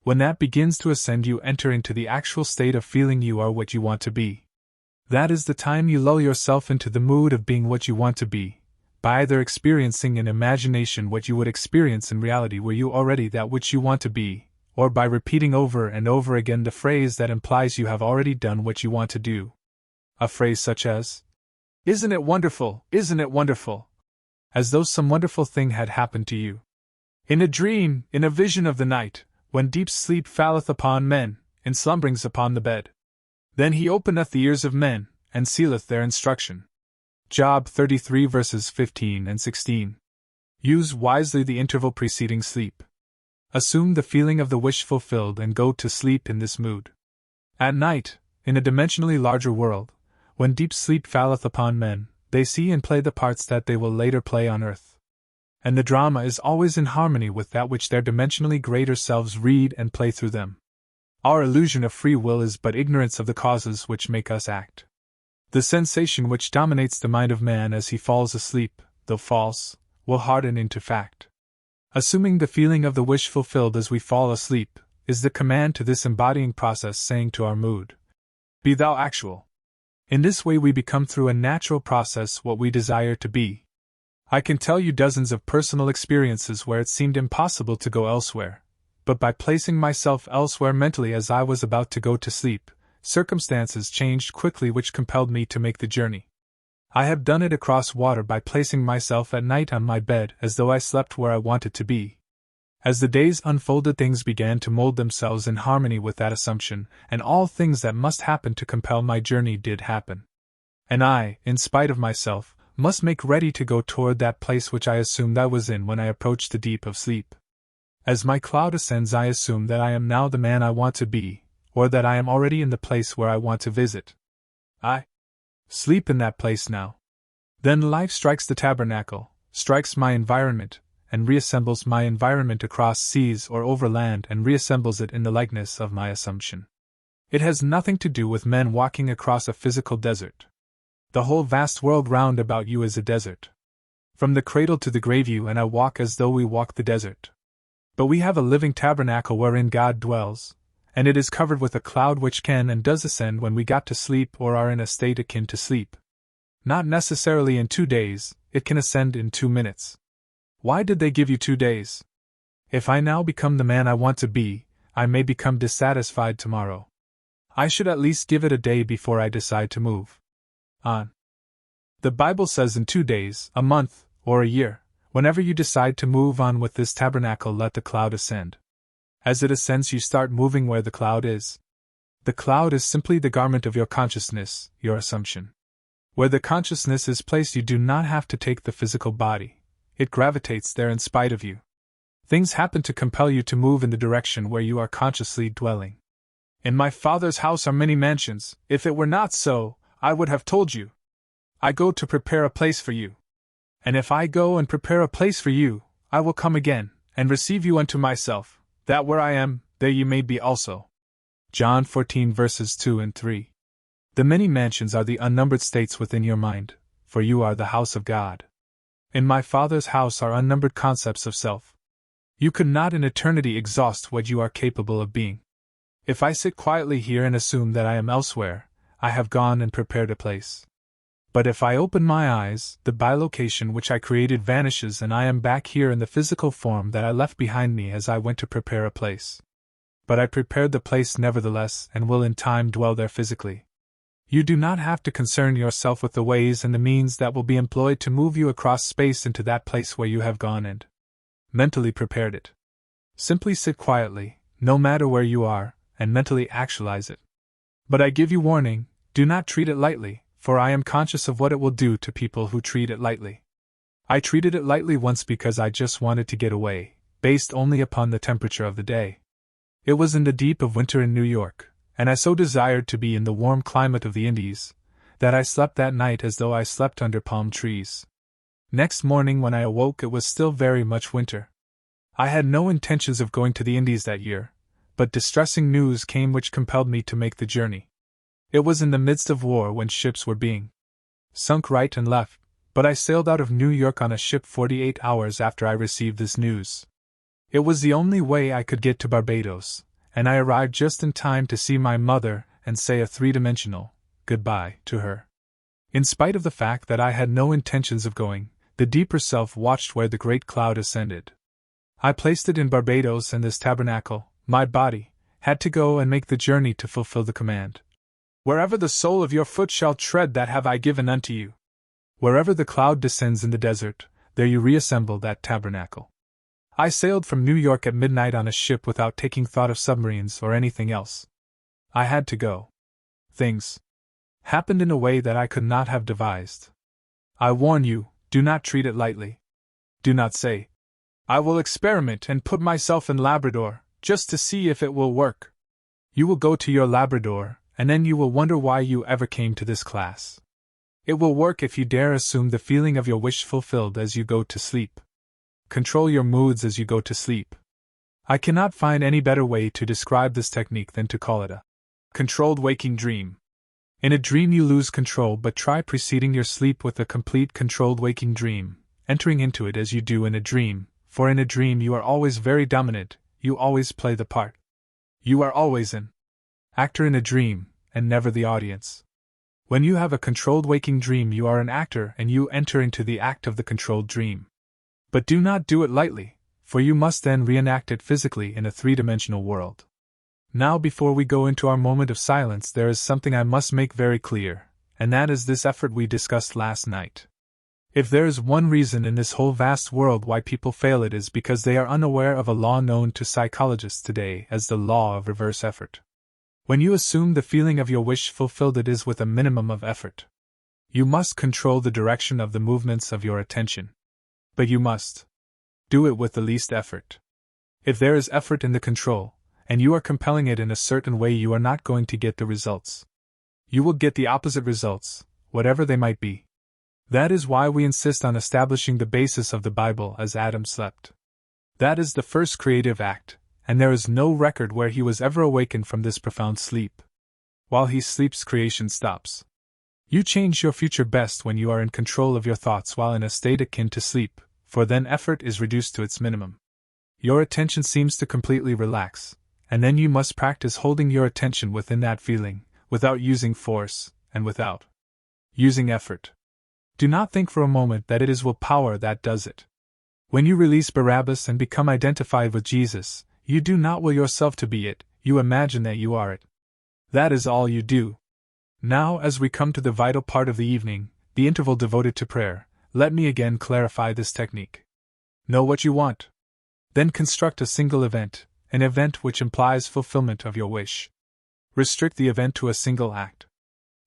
When that begins to ascend, you enter into the actual state of feeling you are what you want to be. That is the time you lull yourself into the mood of being what you want to be, by either experiencing in imagination what you would experience in reality were you already that which you want to be, or by repeating over and over again the phrase that implies you have already done what you want to do. A phrase such as, "Isn't it wonderful, isn't it wonderful?" As though some wonderful thing had happened to you. In a dream, in a vision of the night, when deep sleep falleth upon men, in slumberings upon the bed. Then he openeth the ears of men, and sealeth their instruction. Job 33 verses 15 and 16. Use wisely the interval preceding sleep. Assume the feeling of the wish fulfilled and go to sleep in this mood. At night, in a dimensionally larger world, when deep sleep falleth upon men, they see and play the parts that they will later play on earth. And the drama is always in harmony with that which their dimensionally greater selves read and play through them. Our illusion of free will is but ignorance of the causes which make us act. The sensation which dominates the mind of man as he falls asleep, though false, will harden into fact. Assuming the feeling of the wish fulfilled as we fall asleep, is the command to this embodying process, saying to our mood, "Be thou actual." In this way we become through a natural process what we desire to be. I can tell you dozens of personal experiences where it seemed impossible to go elsewhere, but by placing myself elsewhere mentally as I was about to go to sleep, circumstances changed quickly which compelled me to make the journey. I have done it across water by placing myself at night on my bed as though I slept where I wanted to be. As the days unfolded, things began to mold themselves in harmony with that assumption, and all things that must happen to compel my journey did happen. And I, in spite of myself, must make ready to go toward that place which I assumed I was in when I approached the deep of sleep. As my cloud ascends, I assume that I am now the man I want to be, or that I am already in the place where I want to visit. I sleep in that place now. Then life strikes the tabernacle, strikes my environment, and reassembles my environment across seas or over land and reassembles it in the likeness of my assumption. It has nothing to do with men walking across a physical desert. The whole vast world round about you is a desert. From the cradle to the grave you and I walk as though we walk the desert. But we have a living tabernacle wherein God dwells, and it is covered with a cloud which can and does ascend when we got to sleep or are in a state akin to sleep. Not necessarily in 2 days, it can ascend in 2 minutes. Why did they give you 2 days? If I now become the man I want to be, I may become dissatisfied tomorrow. I should at least give it a day before I decide to move on. The Bible says in 2 days, a month, or a year, whenever you decide to move on with this tabernacle, let the cloud ascend. As it ascends, you start moving where the cloud is. The cloud is simply the garment of your consciousness, your assumption. Where the consciousness is placed, you do not have to take the physical body. It gravitates there in spite of you. Things happen to compel you to move in the direction where you are consciously dwelling. In my Father's house are many mansions. If it were not so, I would have told you. I go to prepare a place for you. And if I go and prepare a place for you, I will come again, and receive you unto myself, that where I am, there ye may be also. John 14 verses 2 and 3. The many mansions are the unnumbered states within your mind, for you are the house of God. In my Father's house are unnumbered concepts of self. You could not in eternity exhaust what you are capable of being. If I sit quietly here and assume that I am elsewhere, I have gone and prepared a place. But if I open my eyes, the bilocation which I created vanishes and I am back here in the physical form that I left behind me as I went to prepare a place. But I prepared the place nevertheless and will in time dwell there physically. You do not have to concern yourself with the ways and the means that will be employed to move you across space into that place where you have gone and mentally prepared it. Simply sit quietly, no matter where you are, and mentally actualize it. But I give you warning, do not treat it lightly, for I am conscious of what it will do to people who treat it lightly. I treated it lightly once because I just wanted to get away, based only upon the temperature of the day. It was in the deep of winter in New York, and I so desired to be in the warm climate of the Indies, that I slept that night as though I slept under palm trees. Next morning when I awoke it was still very much winter. I had no intentions of going to the Indies that year, but distressing news came which compelled me to make the journey. It was in the midst of war when ships were being sunk right and left, but I sailed out of New York on a ship 48 hours after I received this news. It was the only way I could get to Barbados, and I arrived just in time to see my mother and say a three-dimensional goodbye to her. In spite of the fact that I had no intentions of going, the deeper self watched where the great cloud ascended. I placed it in Barbados, and this tabernacle, my body, had to go and make the journey to fulfill the command. Wherever the sole of your foot shall tread, that have I given unto you. Wherever the cloud descends in the desert, there you reassemble that tabernacle. I sailed from New York at midnight on a ship without taking thought of submarines or anything else. I had to go. Things happened in a way that I could not have devised. I warn you, do not treat it lightly. Do not say, I will experiment and put myself in Labrador, just to see if it will work. You will go to your Labrador, and then you will wonder why you ever came to this class. It will work if you dare assume the feeling of your wish fulfilled as you go to sleep. Control your moods as you go to sleep. I cannot find any better way to describe this technique than to call it a controlled waking dream. In a dream you lose control, but try preceding your sleep with a complete controlled waking dream, entering into it as you do in a dream, for in a dream you are always very dominant, you always play the part. You are always an actor in a dream, and never the audience. When you have a controlled waking dream you are an actor and you enter into the act of the controlled dream. But do not do it lightly, for you must then reenact it physically in a three-dimensional world. Now before we go into our moment of silence there is something I must make very clear, and that is this effort we discussed last night. If there is one reason in this whole vast world why people fail, it is because they are unaware of a law known to psychologists today as the law of reverse effort. When you assume the feeling of your wish fulfilled, it is with a minimum of effort. You must control the direction of the movements of your attention. But you must do it with the least effort. If there is effort in the control, and you are compelling it in a certain way, you are not going to get the results. You will get the opposite results, whatever they might be. That is why we insist on establishing the basis of the Bible as Adam slept. That is the first creative act, and there is no record where he was ever awakened from this profound sleep. While he sleeps, creation stops. You change your future best when you are in control of your thoughts while in a state akin to sleep, for then effort is reduced to its minimum. Your attention seems to completely relax, and then you must practice holding your attention within that feeling, without using force, and without using effort. Do not think for a moment that it is willpower that does it. When you release Barabbas and become identified with Jesus, you do not will yourself to be it, you imagine that you are it. That is all you do. Now, as we come to the vital part of the evening, the interval devoted to prayer, let me again clarify this technique. Know what you want. Then construct a single event, an event which implies fulfillment of your wish. Restrict the event to a single act.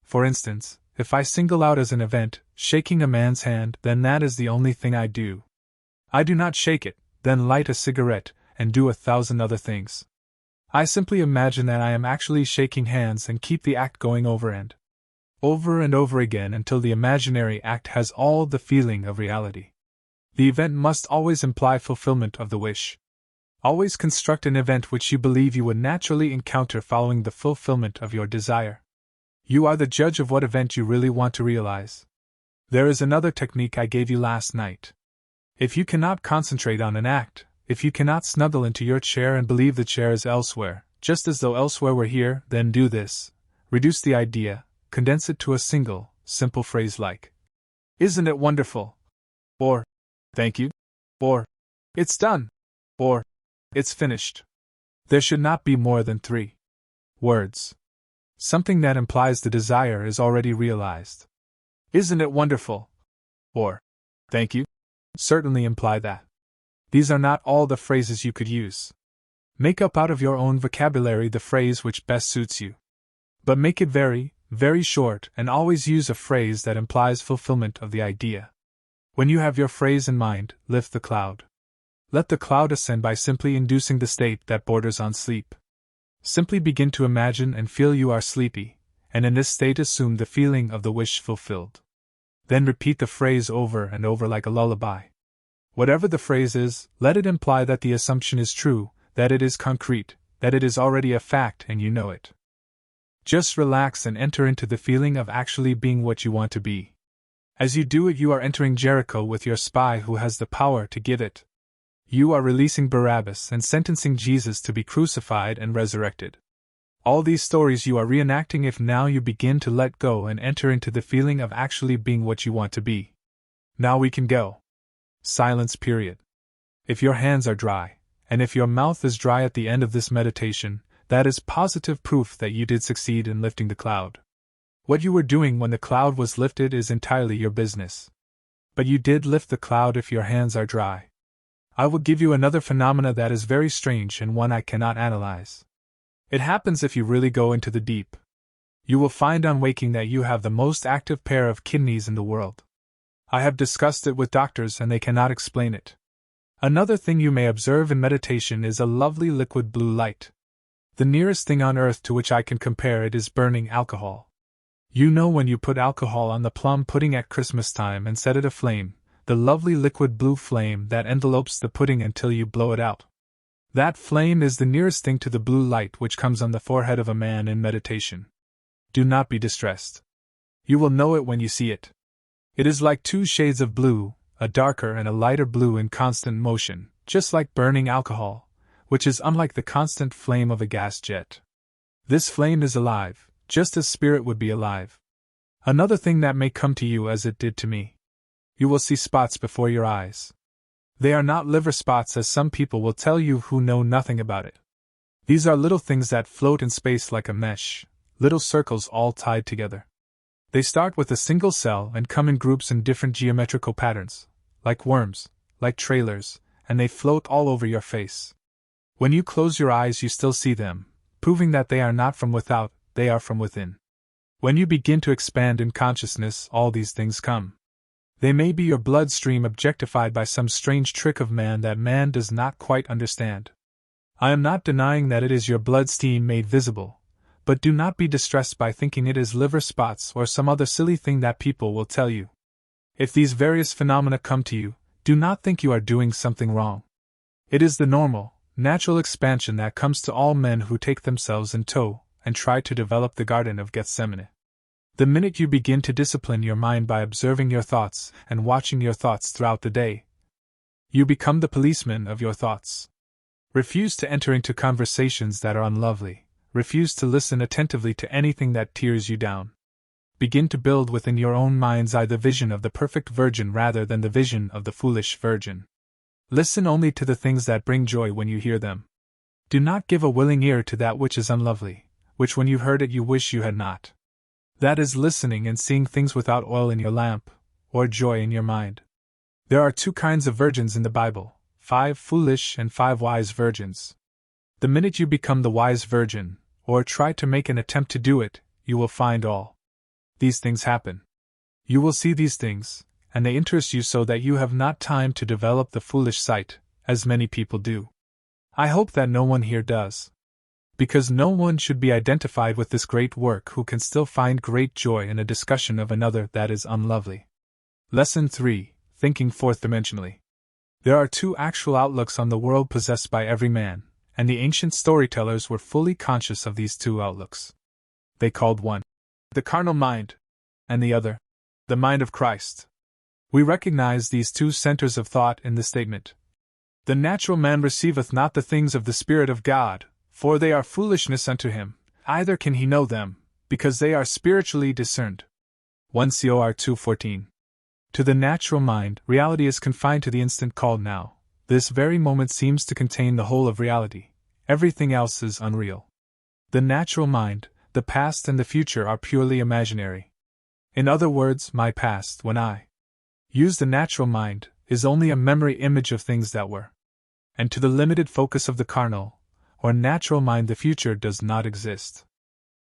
For instance, if I single out as an event, shaking a man's hand, then that is the only thing I do. I do not shake it, then light a cigarette, and do 1,000 other things. I simply imagine that I am actually shaking hands and keep the act going over and over again until the imaginary act has all the feeling of reality. The event must always imply fulfillment of the wish. Always construct an event which you believe you would naturally encounter following the fulfillment of your desire. You are the judge of what event you really want to realize. There is another technique I gave you last night. If you cannot concentrate on an act, if you cannot snuggle into your chair and believe the chair is elsewhere, just as though elsewhere were here, then do this. Reduce the idea, condense it to a single, simple phrase like, "Isn't it wonderful?" Or, "Thank you?" Or, "It's done." Or, "It's finished." There should not be more than 3 words. Something that implies the desire is already realized. "Isn't it wonderful?" Or, "Thank you?" certainly imply that. These are not all the phrases you could use. Make up out of your own vocabulary the phrase which best suits you. But make it very, very short, and always use a phrase that implies fulfillment of the idea. When you have your phrase in mind, lift the cloud. Let the cloud ascend by simply inducing the state that borders on sleep. Simply begin to imagine and feel you are sleepy, and in this state assume the feeling of the wish fulfilled. Then repeat the phrase over and over like a lullaby. Whatever the phrase is, let it imply that the assumption is true, that it is concrete, that it is already a fact and you know it. Just relax and enter into the feeling of actually being what you want to be. As you do it, you are entering Jericho with your spy who has the power to give it. You are releasing Barabbas and sentencing Jesus to be crucified and resurrected. All these stories you are reenacting if now you begin to let go and enter into the feeling of actually being what you want to be. Now we can go. Silence period. If your hands are dry, and if your mouth is dry at the end of this meditation, that is positive proof that you did succeed in lifting the cloud. What you were doing when the cloud was lifted is entirely your business. But you did lift the cloud if your hands are dry. I will give you another phenomena that is very strange and one I cannot analyze. It happens if you really go into the deep. You will find on waking that you have the most active pair of kidneys in the world. I have discussed it with doctors and they cannot explain it. Another thing you may observe in meditation is a lovely liquid blue light. The nearest thing on earth to which I can compare it is burning alcohol. You know when you put alcohol on the plum pudding at Christmas time and set it aflame, the lovely liquid blue flame that envelopes the pudding until you blow it out. That flame is the nearest thing to the blue light which comes on the forehead of a man in meditation. Do not be distressed. You will know it when you see it. It is like two shades of blue, a darker and a lighter blue in constant motion, just like burning alcohol, which is unlike the constant flame of a gas jet. This flame is alive, just as spirit would be alive. Another thing that may come to you as it did to me. You will see spots before your eyes. They are not liver spots as some people will tell you who know nothing about it. These are little things that float in space like a mesh, little circles all tied together. They start with a single cell and come in groups in different geometrical patterns, like worms, like trailers, and they float all over your face. When you close your eyes you still see them, proving that they are not from without, they are from within. When you begin to expand in consciousness, all these things come. They may be your bloodstream objectified by some strange trick of man that man does not quite understand. I am not denying that it is your bloodstream made visible, but do not be distressed by thinking it is liver spots or some other silly thing that people will tell you. If these various phenomena come to you, do not think you are doing something wrong. It is the normal, natural expansion that comes to all men who take themselves in tow and try to develop the Garden of Gethsemane. The minute you begin to discipline your mind by observing your thoughts and watching your thoughts throughout the day, you become the policeman of your thoughts. Refuse to enter into conversations that are unlovely. Refuse to listen attentively to anything that tears you down. Begin to build within your own mind's eye the vision of the perfect virgin rather than the vision of the foolish virgin. Listen only to the things that bring joy when you hear them. Do not give a willing ear to that which is unlovely, which when you heard it you wish you had not. That is listening and seeing things without oil in your lamp, or joy in your mind. There are 2 kinds of virgins in the Bible, 5 foolish and 5 wise virgins. The minute you become the wise virgin, or try to make an attempt to do it, you will find all these things happen. You will see these things, and they interest you so that you have not time to develop the foolish sight, as many people do. I hope that no one here does. Because no one should be identified with this great work who can still find great joy in a discussion of another that is unlovely. Lesson 3. Thinking Fourth Dimensionally. There are 2 actual outlooks on the world possessed by every man, and the ancient storytellers were fully conscious of these 2 outlooks. They called one the carnal mind, and the other the mind of Christ. We recognize these 2 centers of thought in the statement, "The natural man receiveth not the things of the Spirit of God, for they are foolishness unto him, either can he know them, because they are spiritually discerned." 1 Cor 2:14. To the natural mind, reality is confined to the instant called now. This very moment seems to contain the whole of reality. Everything else is unreal. The natural mind, the past and the future are purely imaginary. In other words, my past, when I use the natural mind, is only a memory image of things that were. And to the limited focus of the carnal, or natural mind, the future does not exist.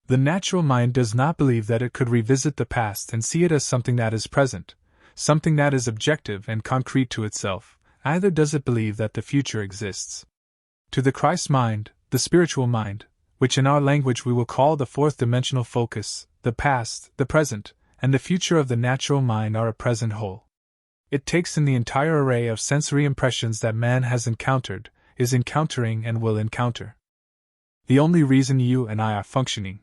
The natural mind does not believe that it could revisit the past and see it as something that is present, something that is objective and concrete to itself, either does it believe that the future exists. To the Christ mind, the spiritual mind, which in our language we will call the fourth dimensional focus, the past, the present, and the future of the natural mind are a present whole. It takes in the entire array of sensory impressions that man has encountered, is encountering, and will encounter. The only reason you and I are functioning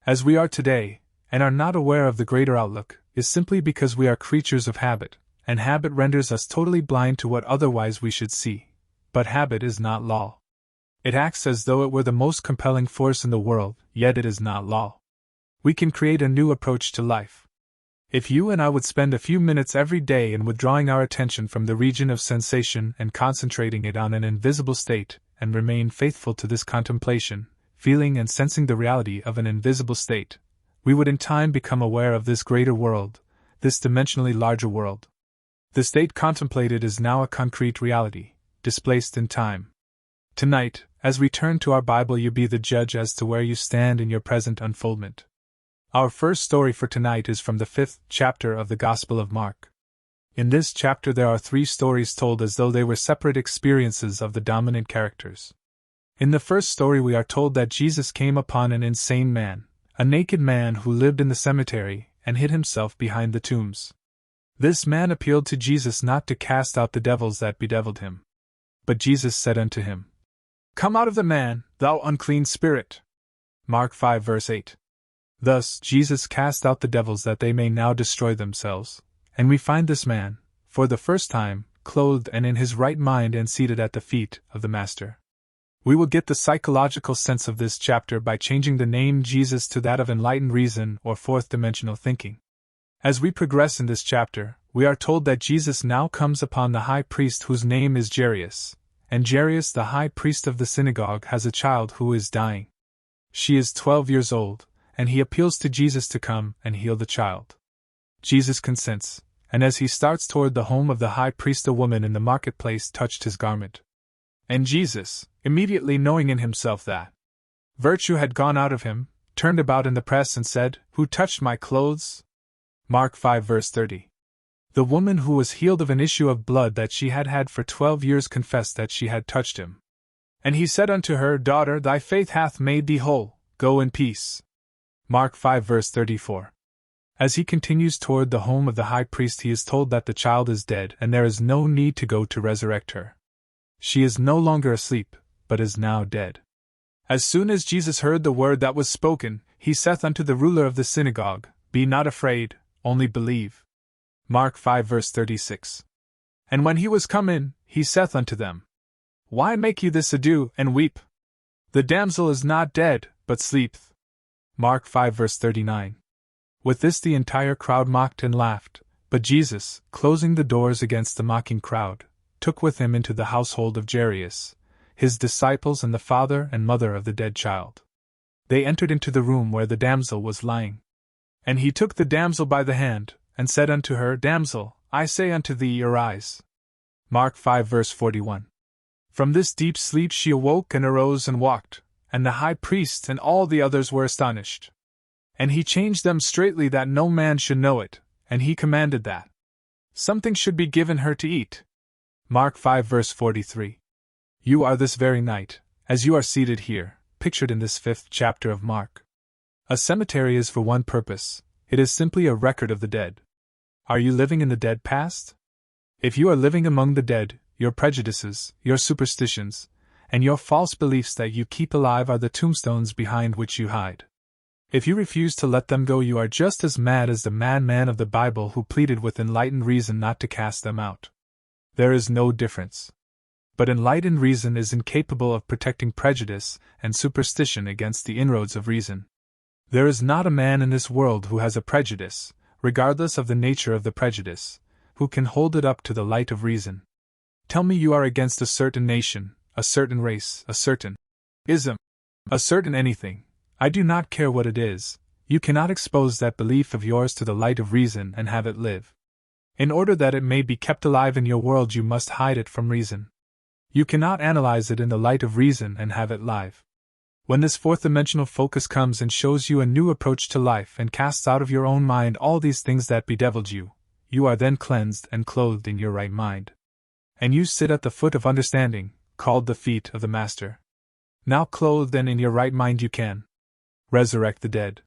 as we are today, and are not aware of the greater outlook, is simply because we are creatures of habit, and habit renders us totally blind to what otherwise we should see. But habit is not law. It acts as though it were the most compelling force in the world, yet it is not law. We can create a new approach to life. If you and I would spend a few minutes every day in withdrawing our attention from the region of sensation and concentrating it on an invisible state, and remain faithful to this contemplation, feeling and sensing the reality of an invisible state, we would in time become aware of this greater world, this dimensionally larger world. The state contemplated is now a concrete reality, displaced in time. Tonight, as we turn to our Bible, you be the judge as to where you stand in your present unfoldment. Our first story for tonight is from the 5th chapter of the Gospel of Mark. In this chapter there are 3 stories told as though they were separate experiences of the dominant characters. In the first story we are told that Jesus came upon an insane man, a naked man who lived in the cemetery, and hid himself behind the tombs. This man appealed to Jesus not to cast out the devils that bedeviled him. But Jesus said unto him, "Come out of the man, thou unclean spirit." Mark 5 verse 8. Thus, Jesus cast out the devils that they may now destroy themselves, and we find this man, for the first time, clothed and in his right mind and seated at the feet of the Master. We will get the psychological sense of this chapter by changing the name Jesus to that of enlightened reason or fourth-dimensional thinking. As we progress in this chapter, we are told that Jesus now comes upon the high priest whose name is Jairus, and Jairus, the high priest of the synagogue, has a child who is dying. She is 12 years old, and he appeals to Jesus to come and heal the child. Jesus consents, and as he starts toward the home of the high priest, a woman in the marketplace touched his garment. And Jesus, immediately knowing in himself that virtue had gone out of him, turned about in the press and said, "Who touched my clothes?" Mark 5 verse 30. The woman who was healed of an issue of blood that she had had for 12 years confessed that she had touched him. And he said unto her, "Daughter, thy faith hath made thee whole, go in peace." Mark 5 verse 34. As he continues toward the home of the high priest, he is told that the child is dead and there is no need to go to resurrect her. She is no longer asleep, but is now dead. As soon as Jesus heard the word that was spoken, he saith unto the ruler of the synagogue, "Be not afraid, only believe." Mark 5 verse 36. And when he was come in, he saith unto them, "Why make ye this ado, and weep? The damsel is not dead, but sleepeth." Mark 5 verse 39. With this the entire crowd mocked and laughed, but Jesus, closing the doors against the mocking crowd, took with him into the household of Jairus his disciples and the father and mother of the dead child. They entered into the room where the damsel was lying. And he took the damsel by the hand, and said unto her, "Damsel, I say unto thee, arise." Mark 5 verse 41. From this deep sleep she awoke and arose and walked, and the high priest and all the others were astonished. And he changed them straitly that no man should know it, and he commanded that something should be given her to eat. Mark 5 verse 43. You are this very night, as you are seated here, pictured in this 5th chapter of Mark. A cemetery is for one purpose: it is simply a record of the dead. Are you living in the dead past? If you are living among the dead, your prejudices, your superstitions, and your false beliefs that you keep alive are the tombstones behind which you hide. If you refuse to let them go, you are just as mad as the madman of the Bible who pleaded with enlightened reason not to cast them out. There is no difference. But enlightened reason is incapable of protecting prejudice and superstition against the inroads of reason. There is not a man in this world who has a prejudice, regardless of the nature of the prejudice, who can hold it up to the light of reason. Tell me you are against a certain nation, a certain race, a certain ism, a certain anything. I do not care what it is. You cannot expose that belief of yours to the light of reason and have it live. In order that it may be kept alive in your world, you must hide it from reason. You cannot analyze it in the light of reason and have it live. When this fourth-dimensional focus comes and shows you a new approach to life and casts out of your own mind all these things that bedeviled you, you are then cleansed and clothed in your right mind. And you sit at the foot of understanding, called the feet of the Master. Now clothed and in your right mind you can resurrect the dead.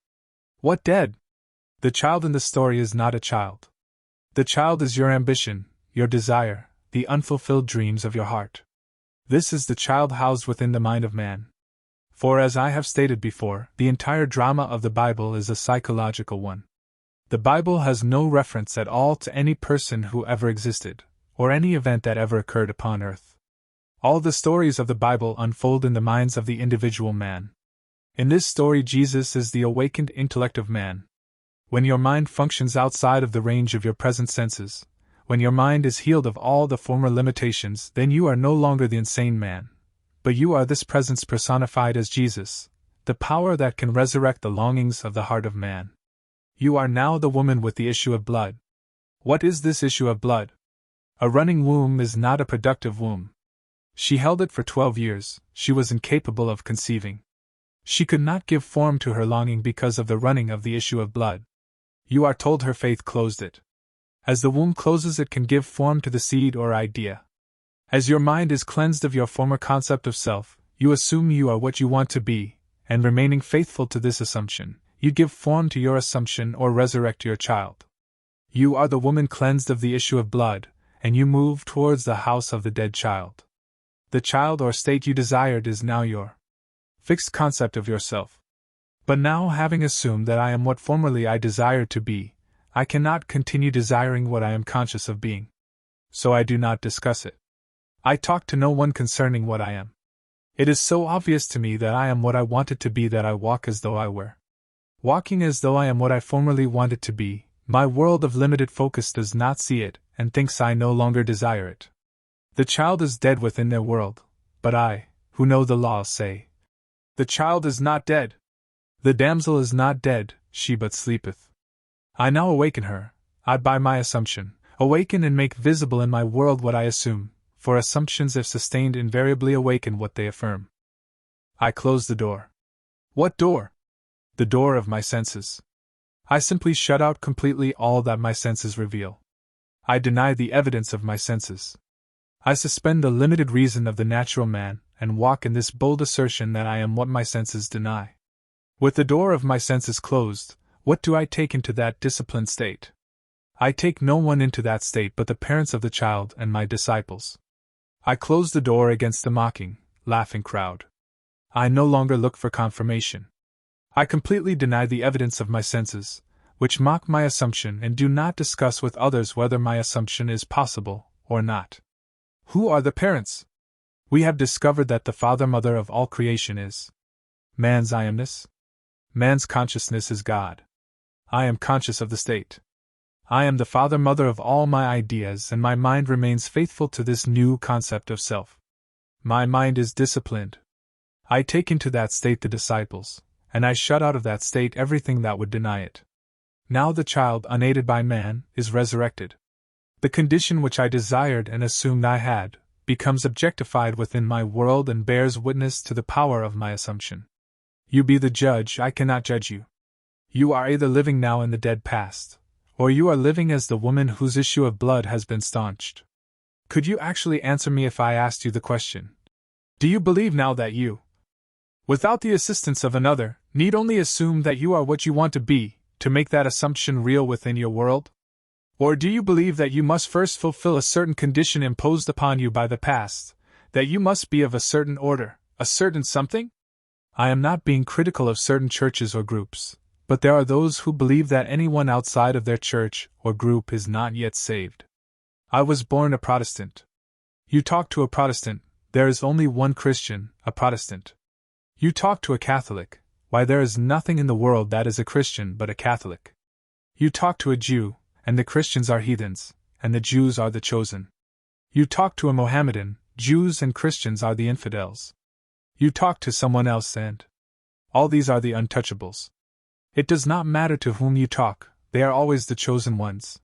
What dead? The child in the story is not a child. The child is your ambition, your desire, the unfulfilled dreams of your heart. This is the child housed within the mind of man. For as I have stated before, the entire drama of the Bible is a psychological one. The Bible has no reference at all to any person who ever existed, or any event that ever occurred upon earth. All the stories of the Bible unfold in the minds of the individual man. In this story, Jesus is the awakened intellect of man. When your mind functions outside of the range of your present senses, when your mind is healed of all the former limitations, then you are no longer the insane man, but you are this presence personified as Jesus, the power that can resurrect the longings of the heart of man. You are now the woman with the issue of blood. What is this issue of blood? A running womb is not a productive womb. She held it for 12 years, she was incapable of conceiving. She could not give form to her longing because of the running of the issue of blood. You are told her faith closed it. As the womb closes, it can give form to the seed or idea. As your mind is cleansed of your former concept of self, you assume you are what you want to be, and remaining faithful to this assumption, you give form to your assumption or resurrect your child. You are the woman cleansed of the issue of blood, and you move towards the house of the dead child. The child or state you desired is now your fixed concept of yourself. But now, having assumed that I am what formerly I desired to be, I cannot continue desiring what I am conscious of being. So I do not discuss it. I talk to no one concerning what I am. It is so obvious to me that I am what I wanted to be that I walk as though I were. Walking as though I am what I formerly wanted to be, my world of limited focus does not see it and thinks I no longer desire it. The child is dead within their world, but I, who know the law, say, the child is not dead. The damsel is not dead, she but sleepeth. I now awaken her, I by my assumption, awaken and make visible in my world what I assume, for assumptions if sustained invariably awaken what they affirm. I close the door. What door? The door of my senses. I simply shut out completely all that my senses reveal. I deny the evidence of my senses. I suspend the limited reason of the natural man, and walk in this bold assertion that I am what my senses deny. With the door of my senses closed, what do I take into that disciplined state? I take no one into that state but the parents of the child and my disciples. I close the door against the mocking, laughing crowd. I no longer look for confirmation. I completely deny the evidence of my senses, which mock my assumption, and do not discuss with others whether my assumption is possible or not. Who are the parents? We have discovered that the father-mother of all creation is man's I amness. Man's consciousness is God. I am conscious of the state. I am the father-mother of all my ideas, and my mind remains faithful to this new concept of self. My mind is disciplined. I take into that state the disciples, and I shut out of that state everything that would deny it. Now the child, unaided by man, is resurrected. The condition which I desired and assumed I had, becomes objectified within my world and bears witness to the power of my assumption. You be the judge, I cannot judge you. You are either living now in the dead past, or you are living as the woman whose issue of blood has been staunched. Could you actually answer me if I asked you the question? Do you believe now that you, without the assistance of another, need only assume that you are what you want to be, to make that assumption real within your world? Or do you believe that you must first fulfill a certain condition imposed upon you by the past, that you must be of a certain order, a certain something? I am not being critical of certain churches or groups, but there are those who believe that anyone outside of their church or group is not yet saved. I was born a Protestant. You talk to a Protestant, there is only one Christian, a Protestant. You talk to a Catholic, why there is nothing in the world that is a Christian but a Catholic. You talk to a Jew, and the Christians are heathens, and the Jews are the chosen. You talk to a Mohammedan, Jews and Christians are the infidels. You talk to someone else and all these are the untouchables. It does not matter to whom you talk, they are always the chosen ones.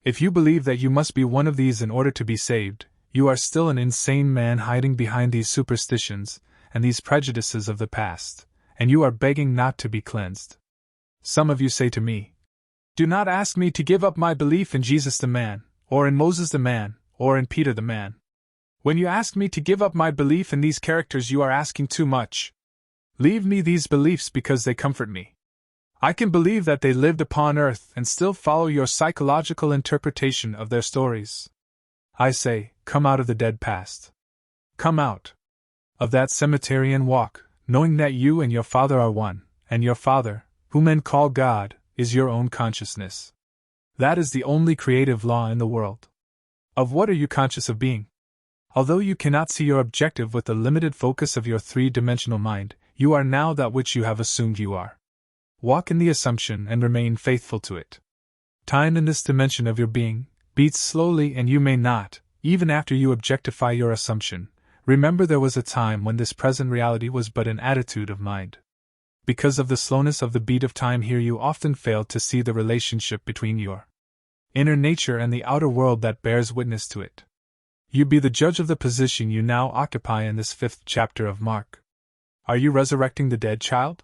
If you believe that you must be one of these in order to be saved, you are still an insane man hiding behind these superstitions and these prejudices of the past, and you are begging not to be cleansed. Some of you say to me, "Do not ask me to give up my belief in Jesus the man, or in Moses the man, or in Peter the man. When you ask me to give up my belief in these characters, you are asking too much. Leave me these beliefs because they comfort me. I can believe that they lived upon earth and still follow your psychological interpretation of their stories. I say, come out of the dead past. Come out of that cemetery and walk, knowing that you and your Father are one, and your Father, whom men call God, is your own consciousness. That is the only creative law in the world. Of what are you conscious of being? Although you cannot see your objective with the limited focus of your three-dimensional mind, you are now that which you have assumed you are. Walk in the assumption and remain faithful to it. Time in this dimension of your being beats slowly, and you may not, even after you objectify your assumption, remember there was a time when this present reality was but an attitude of mind. Because of the slowness of the beat of time here, you often fail to see the relationship between your inner nature and the outer world that bears witness to it. You be the judge of the position you now occupy in this 5th chapter of Mark. Are you resurrecting the dead, child?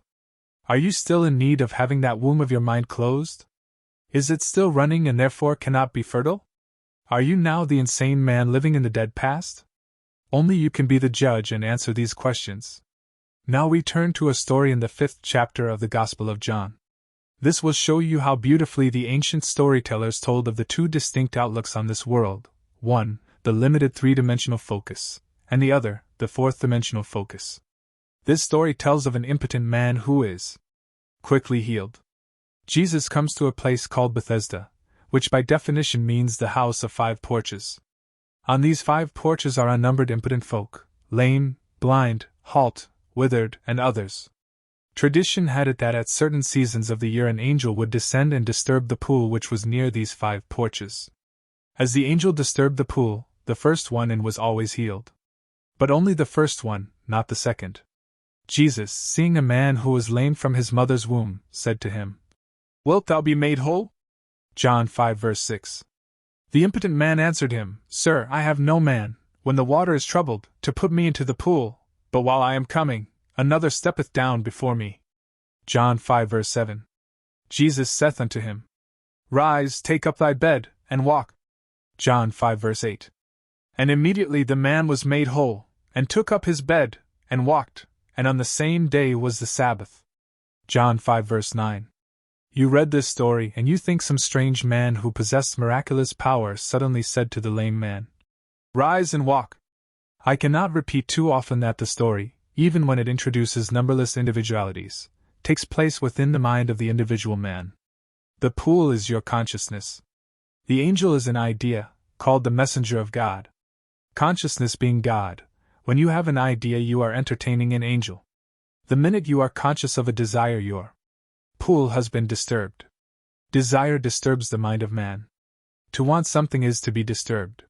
Are you still in need of having that womb of your mind closed? Is it still running and therefore cannot be fertile? Are you now the insane man living in the dead past? Only you can be the judge and answer these questions. Now we turn to a story in the 5th chapter of the Gospel of John. This will show you how beautifully the ancient storytellers told of the two distinct outlooks on this world, one, the limited three-dimensional focus, and the other, the fourth-dimensional focus. This story tells of an impotent man who is quickly healed. Jesus comes to a place called Bethesda, which by definition means the house of 5 porches. On these 5 porches are unnumbered impotent folk, lame, blind, halt, withered, and others. Tradition had it that at certain seasons of the year an angel would descend and disturb the pool which was near these 5 porches. As the angel disturbed the pool, the first one in was always healed. But only the first one, not the second. Jesus, seeing a man who was lame from his mother's womb, said to him, "Wilt thou be made whole?" John 5 verse 6. The impotent man answered him, "Sir, I have no man, when the water is troubled, to put me into the pool, but while I am coming, another steppeth down before me." John 5 verse 7. Jesus saith unto him, "Rise, take up thy bed, and walk." John 5 verse 8. And immediately the man was made whole, and took up his bed, and walked, and on the same day was the Sabbath. John 5 verse 9. You read this story and you think some strange man who possessed miraculous power suddenly said to the lame man, "Rise and walk." I cannot repeat too often that the story, even when it introduces numberless individualities, takes place within the mind of the individual man. The pool is your consciousness. The angel is an idea, called the messenger of God. Consciousness being God, when you have an idea you are entertaining an angel. The minute you are conscious of a desire, your pool has been disturbed. Desire disturbs the mind of man. To want something is to be disturbed.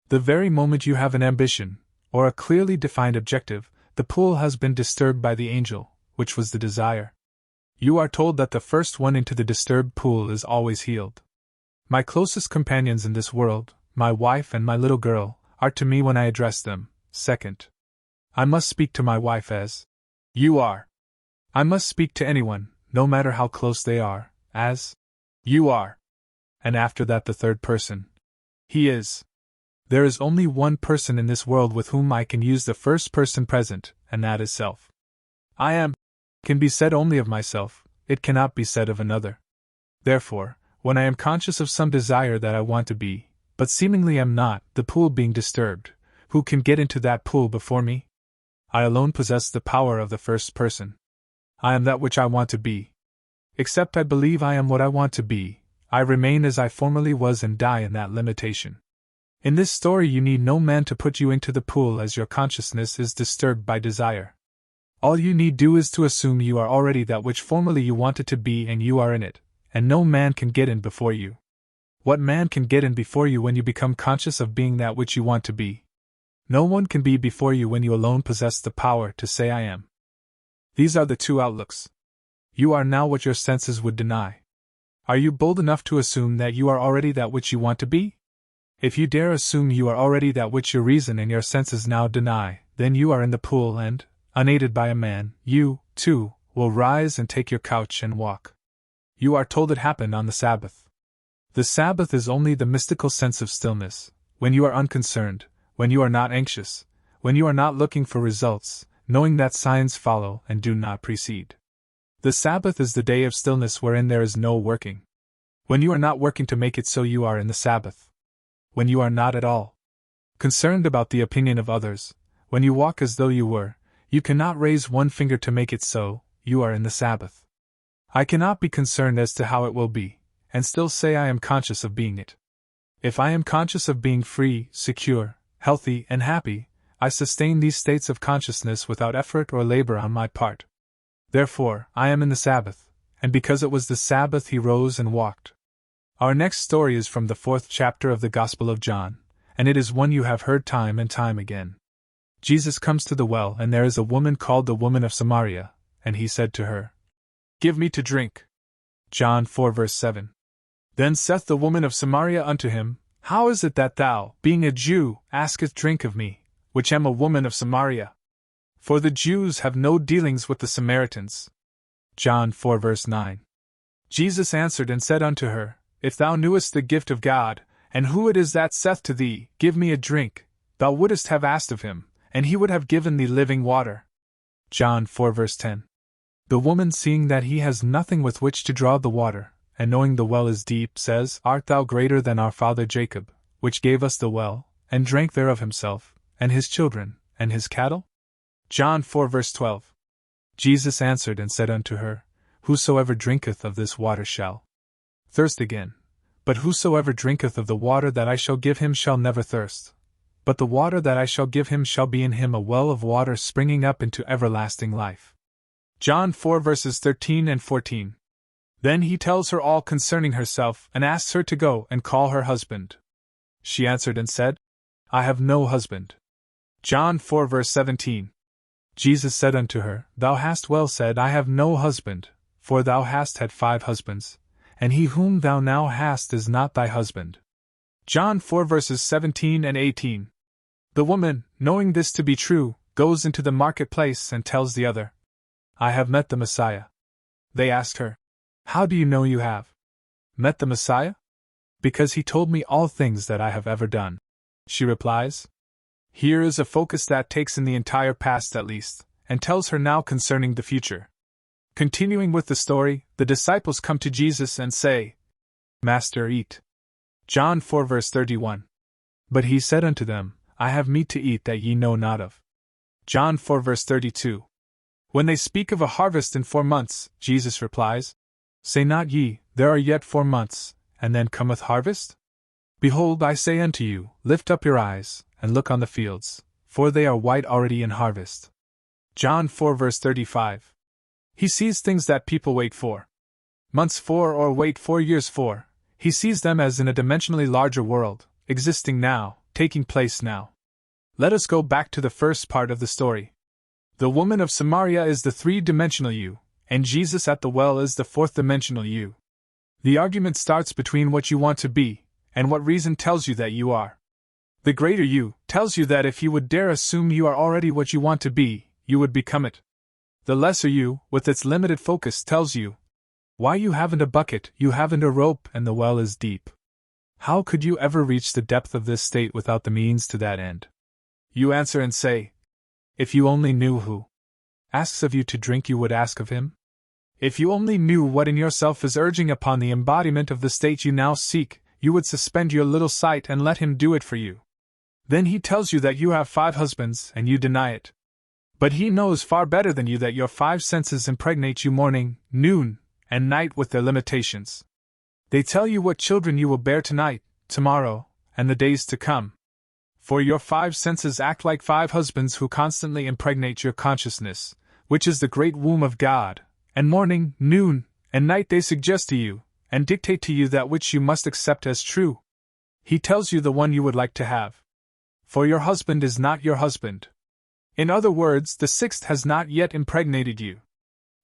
The very moment you have an ambition, or a clearly defined objective, the pool has been disturbed by the angel, which was the desire. You are told that the first one into the disturbed pool is always healed. My closest companions in this world, my wife and my little girl, are to me when I address them, second. I must speak to my wife as you are. I must speak to anyone, no matter how close they are, as you are. And after that the third person. He is. There is only one person in this world with whom I can use the first person present, and that is self. I am can be said only of myself, it cannot be said of another. Therefore, when I am conscious of some desire that I want to be, but seemingly am not, the pool being disturbed, who can get into that pool before me? I alone possess the power of the first person. I am that which I want to be. Except I believe I am what I want to be, I remain as I formerly was and die in that limitation. In this story you need no man to put you into the pool as your consciousness is disturbed by desire. All you need do is to assume you are already that which formerly you wanted to be and you are in it, and no man can get in before you. What man can get in before you when you become conscious of being that which you want to be? No one can be before you when you alone possess the power to say I am. These are the two outlooks. You are now what your senses would deny. Are you bold enough to assume that you are already that which you want to be? If you dare assume you are already that which your reason and your senses now deny, then you are in the pool and, unaided by a man, you, too, will rise and take your couch and walk. You are told it happened on the Sabbath. The Sabbath is only the mystical sense of stillness, when you are unconcerned, when you are not anxious, when you are not looking for results, knowing that signs follow and do not precede. The Sabbath is the day of stillness wherein there is no working. When you are not working to make it so, you are in the Sabbath. When you are not at all concerned about the opinion of others, when you walk as though you were, you cannot raise one finger to make it so, you are in the Sabbath. I cannot be concerned as to how it will be, and still say I am conscious of being it. If I am conscious of being free, secure, healthy, and happy, I sustain these states of consciousness without effort or labor on my part. Therefore, I am in the Sabbath, and because it was the Sabbath he rose and walked. Our next story is from the 4th chapter of the Gospel of John, and it is one you have heard time and time again. Jesus comes to the well, and there is a woman called the woman of Samaria, and he said to her, "Give me to drink." John 4 verse 7. Then saith the woman of Samaria unto him, How is it that thou, being a Jew, askest drink of me, which am a woman of Samaria? For the Jews have no dealings with the Samaritans. John 4 verse 9. Jesus answered and said unto her, If thou knewest the gift of God, and who it is that saith to thee, Give me a drink, thou wouldest have asked of him, and he would have given thee living water. John 4 verse 10. The woman, seeing that he has nothing with which to draw the water, and knowing the well is deep, says, Art thou greater than our father Jacob, which gave us the well, and drank thereof himself, and his children, and his cattle? John 4 verse 12. Jesus answered and said unto her, Whosoever drinketh of this water shall thirst again. But whosoever drinketh of the water that I shall give him shall never thirst. But the water that I shall give him shall be in him a well of water springing up into everlasting life. John 4 verses 13 and 14. Then he tells her all concerning herself, and asks her to go and call her husband. She answered and said, I have no husband. John 4 verse 17. Jesus said unto her, Thou hast well said, I have no husband, for thou hast had 5 husbands, and he whom thou now hast is not thy husband. John 4 verses 17 and 18. The woman, knowing this to be true, goes into the marketplace and tells the other, I have met the Messiah. They asked her, How do you know you have met the Messiah? Because he told me all things that I have ever done. She replies. Here is a focus that takes in the entire past at least, and tells her now concerning the future. Continuing with the story, the disciples come to Jesus and say, Master, eat. John 4 verse 31. But he said unto them, I have meat to eat that ye know not of. John 4 verse 32. When they speak of a harvest in 4 months, Jesus replies, Say not ye, there are yet 4 months, and then cometh harvest? Behold, I say unto you, lift up your eyes, and look on the fields, for they are white already in harvest. John 4 verse 35. He sees things that people wait for months for or wait 4 years for. He sees them as in a dimensionally larger world, existing now, taking place now. Let us go back to the first part of the story. The woman of Samaria is the 3-dimensional you, and Jesus at the well is the 4th-dimensional you. The argument starts between what you want to be, and what reason tells you that you are. The greater you tells you that if you would dare assume you are already what you want to be, you would become it. The lesser you, with its limited focus, tells you, why you haven't a bucket, you haven't a rope, and the well is deep. How could you ever reach the depth of this state without the means to that end? You answer and say, if you only knew who asks of you to drink, you would ask of him. If you only knew what in yourself is urging upon the embodiment of the state you now seek, you would suspend your little sight and let him do it for you. Then he tells you that you have 5 husbands, and you deny it. But he knows far better than you that your 5 senses impregnate you morning, noon, and night with their limitations. They tell you what children you will bear tonight, tomorrow, and the days to come. For your 5 senses act like 5 husbands who constantly impregnate your consciousness, which is the great womb of God, and morning, noon, and night they suggest to you, and dictate to you that which you must accept as true. He tells you the one you would like to have. For your husband is not your husband. In other words, the 6th has not yet impregnated you.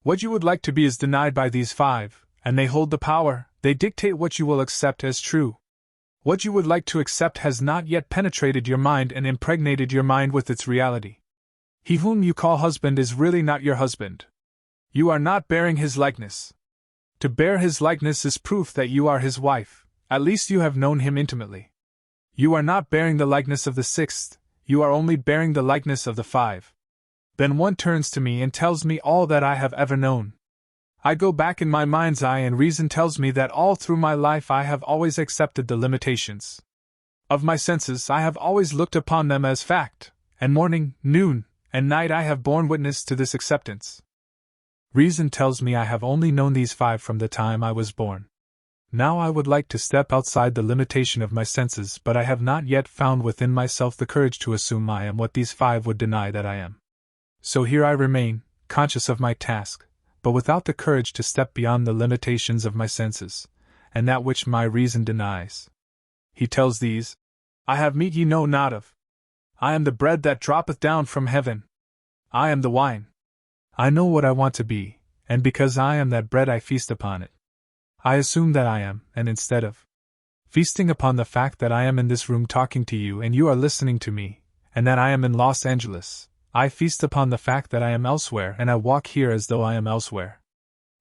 What you would like to be is denied by these 5, and they hold the power, they dictate what you will accept as true. What you would like to accept has not yet penetrated your mind and impregnated your mind with its reality. He whom you call husband is really not your husband. You are not bearing his likeness. To bear his likeness is proof that you are his wife, at least you have known him intimately. You are not bearing the likeness of the sixth, you are only bearing the likeness of the five. Then one turns to me and tells me all that I have ever known. I go back in my mind's eye and reason tells me that all through my life I have always accepted the limitations of my senses. I have always looked upon them as fact, and morning, noon, and night I have borne witness to this acceptance. Reason tells me I have only known these five from the time I was born. Now I would like to step outside the limitation of my senses, but I have not yet found within myself the courage to assume I am what these five would deny that I am. So here I remain, conscious of my task, but without the courage to step beyond the limitations of my senses, and that which my reason denies. He tells these, I have meat ye know not of. I am the bread that droppeth down from heaven. I am the wine. I know what I want to be, and because I am that bread I feast upon it. I assume that I am, and instead of feasting upon the fact that I am in this room talking to you and you are listening to me, and that I am in Los Angeles, I feast upon the fact that I am elsewhere and I walk here as though I am elsewhere.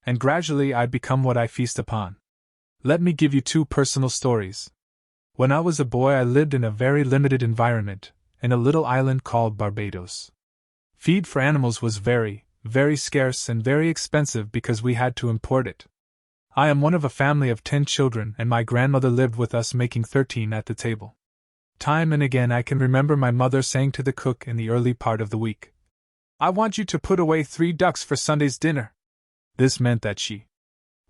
And gradually I become what I feast upon. Let me give you two personal stories. When I was a boy I lived in a very limited environment, in a little island called Barbados. Feed for animals was very, very scarce and very expensive because we had to import it. I am one of a family of 10 children and my grandmother lived with us, making 13 at the table. Time and again I can remember my mother saying to the cook in the early part of the week, I want you to put away 3 ducks for Sunday's dinner. This meant that she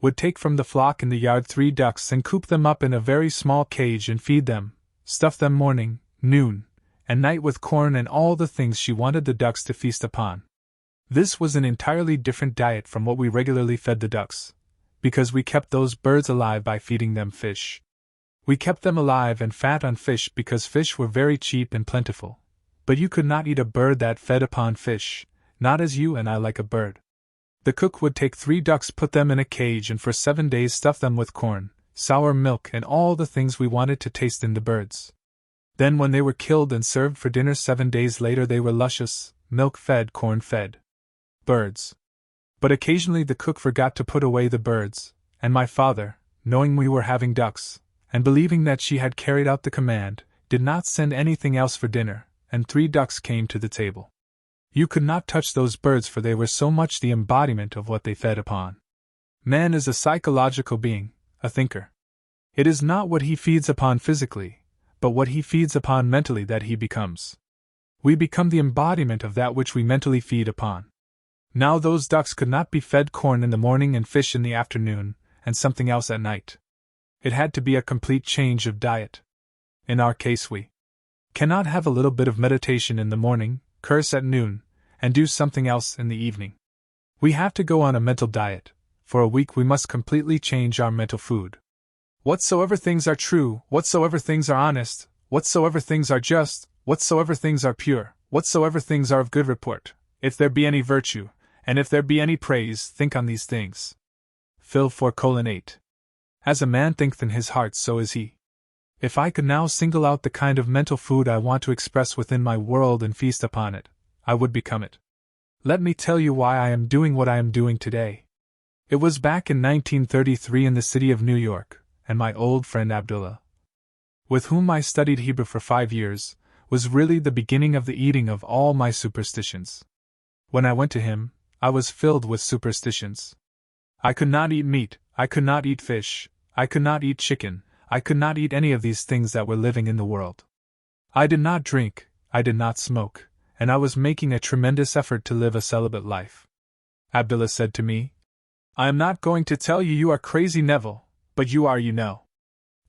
would take from the flock in the yard 3 ducks and coop them up in a very small cage and feed them, stuff them morning, noon, and night with corn and all the things she wanted the ducks to feast upon. This was an entirely different diet from what we regularly fed the ducks, because we kept those birds alive by feeding them fish. We kept them alive and fat on fish because fish were very cheap and plentiful, but you could not eat a bird that fed upon fish, not as you and I like a bird. The cook would take 3 ducks, put them in a cage, and for 7 days stuff them with corn, sour milk, and all the things we wanted to taste in the birds. Then when they were killed and served for dinner 7 days later, they were luscious, milk-fed, corn-fed birds. But occasionally the cook forgot to put away the birds, and my father, knowing we were having ducks, and believing that she had carried out the command, did not send anything else for dinner, and 3 ducks came to the table. You could not touch those birds, for they were so much the embodiment of what they fed upon. Man is a psychological being, a thinker. It is not what he feeds upon physically, but what he feeds upon mentally that he becomes. We become the embodiment of that which we mentally feed upon. Now those ducks could not be fed corn in the morning and fish in the afternoon, and something else at night. It had to be a complete change of diet. In our case we cannot have a little bit of meditation in the morning, curse at noon, and do something else in the evening. We have to go on a mental diet. For a week we must completely change our mental food. Whatsoever things are true, whatsoever things are honest, whatsoever things are just, whatsoever things are pure, whatsoever things are of good report, if there be any virtue, and if there be any praise, think on these things. Phil 4:8. As a man thinketh in his heart, so is he. If I could now single out the kind of mental food I want to express within my world and feast upon it, I would become it. Let me tell you why I am doing what I am doing today. It was back in 1933 in the city of New York, and my old friend Abdullah, with whom I studied Hebrew for 5 years, was really the beginning of the eating of all my superstitions. When I went to him, I was filled with superstitions. I could not eat meat, I could not eat fish, I could not eat chicken, I could not eat any of these things that were living in the world. I did not drink, I did not smoke, and I was making a tremendous effort to live a celibate life. Abdullah said to me, I am not going to tell you you are crazy, Neville, but you are, you know.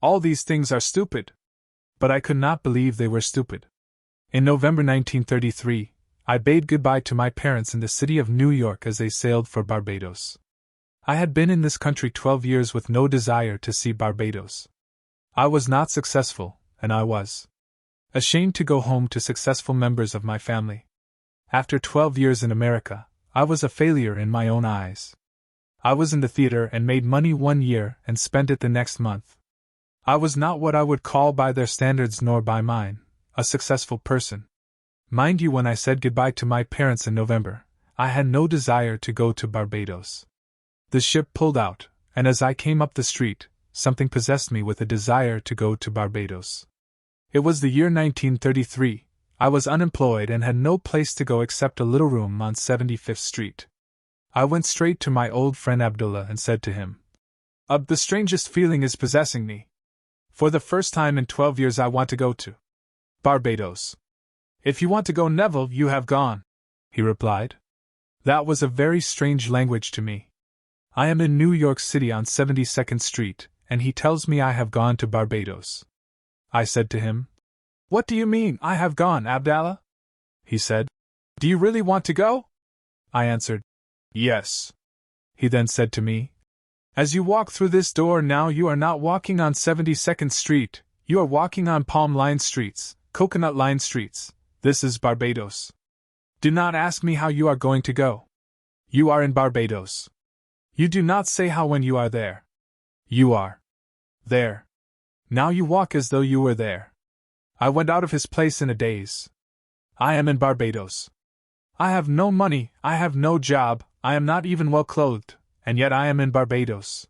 All these things are stupid. But I could not believe they were stupid. In November 1933, I bade goodbye to my parents in the city of New York as they sailed for Barbados. I had been in this country 12 years with no desire to see Barbados. I was not successful, and I was ashamed to go home to successful members of my family. After 12 years in America, I was a failure in my own eyes. I was in the theater and made money 1 year and spent it the next month. I was not what I would call by their standards nor by mine, a successful person. Mind you, when I said goodbye to my parents in November, I had no desire to go to Barbados. The ship pulled out, and as I came up the street, something possessed me with a desire to go to Barbados. It was the year 1933, I was unemployed and had no place to go except a little room on 75th Street. I went straight to my old friend Abdullah and said to him, the strangest feeling is possessing me. For the first time in 12 years I want to go to Barbados. If you want to go, Neville, you have gone, he replied. That was a very strange language to me. I am in New York City on 72nd Street, and he tells me I have gone to Barbados. I said to him, What do you mean, I have gone, Abdallah? He said, Do you really want to go? I answered, Yes. He then said to me, As you walk through this door now, you are not walking on 72nd Street, you are walking on palm-lined streets, coconut-lined streets. This is Barbados. Do not ask me how you are going to go. You are in Barbados. You do not say how when you are there. You are there. Now you walk as though you were there. I went out of his place in a daze. I am in Barbados. I have no money, I have no job, I am not even well clothed, and yet I am in Barbados.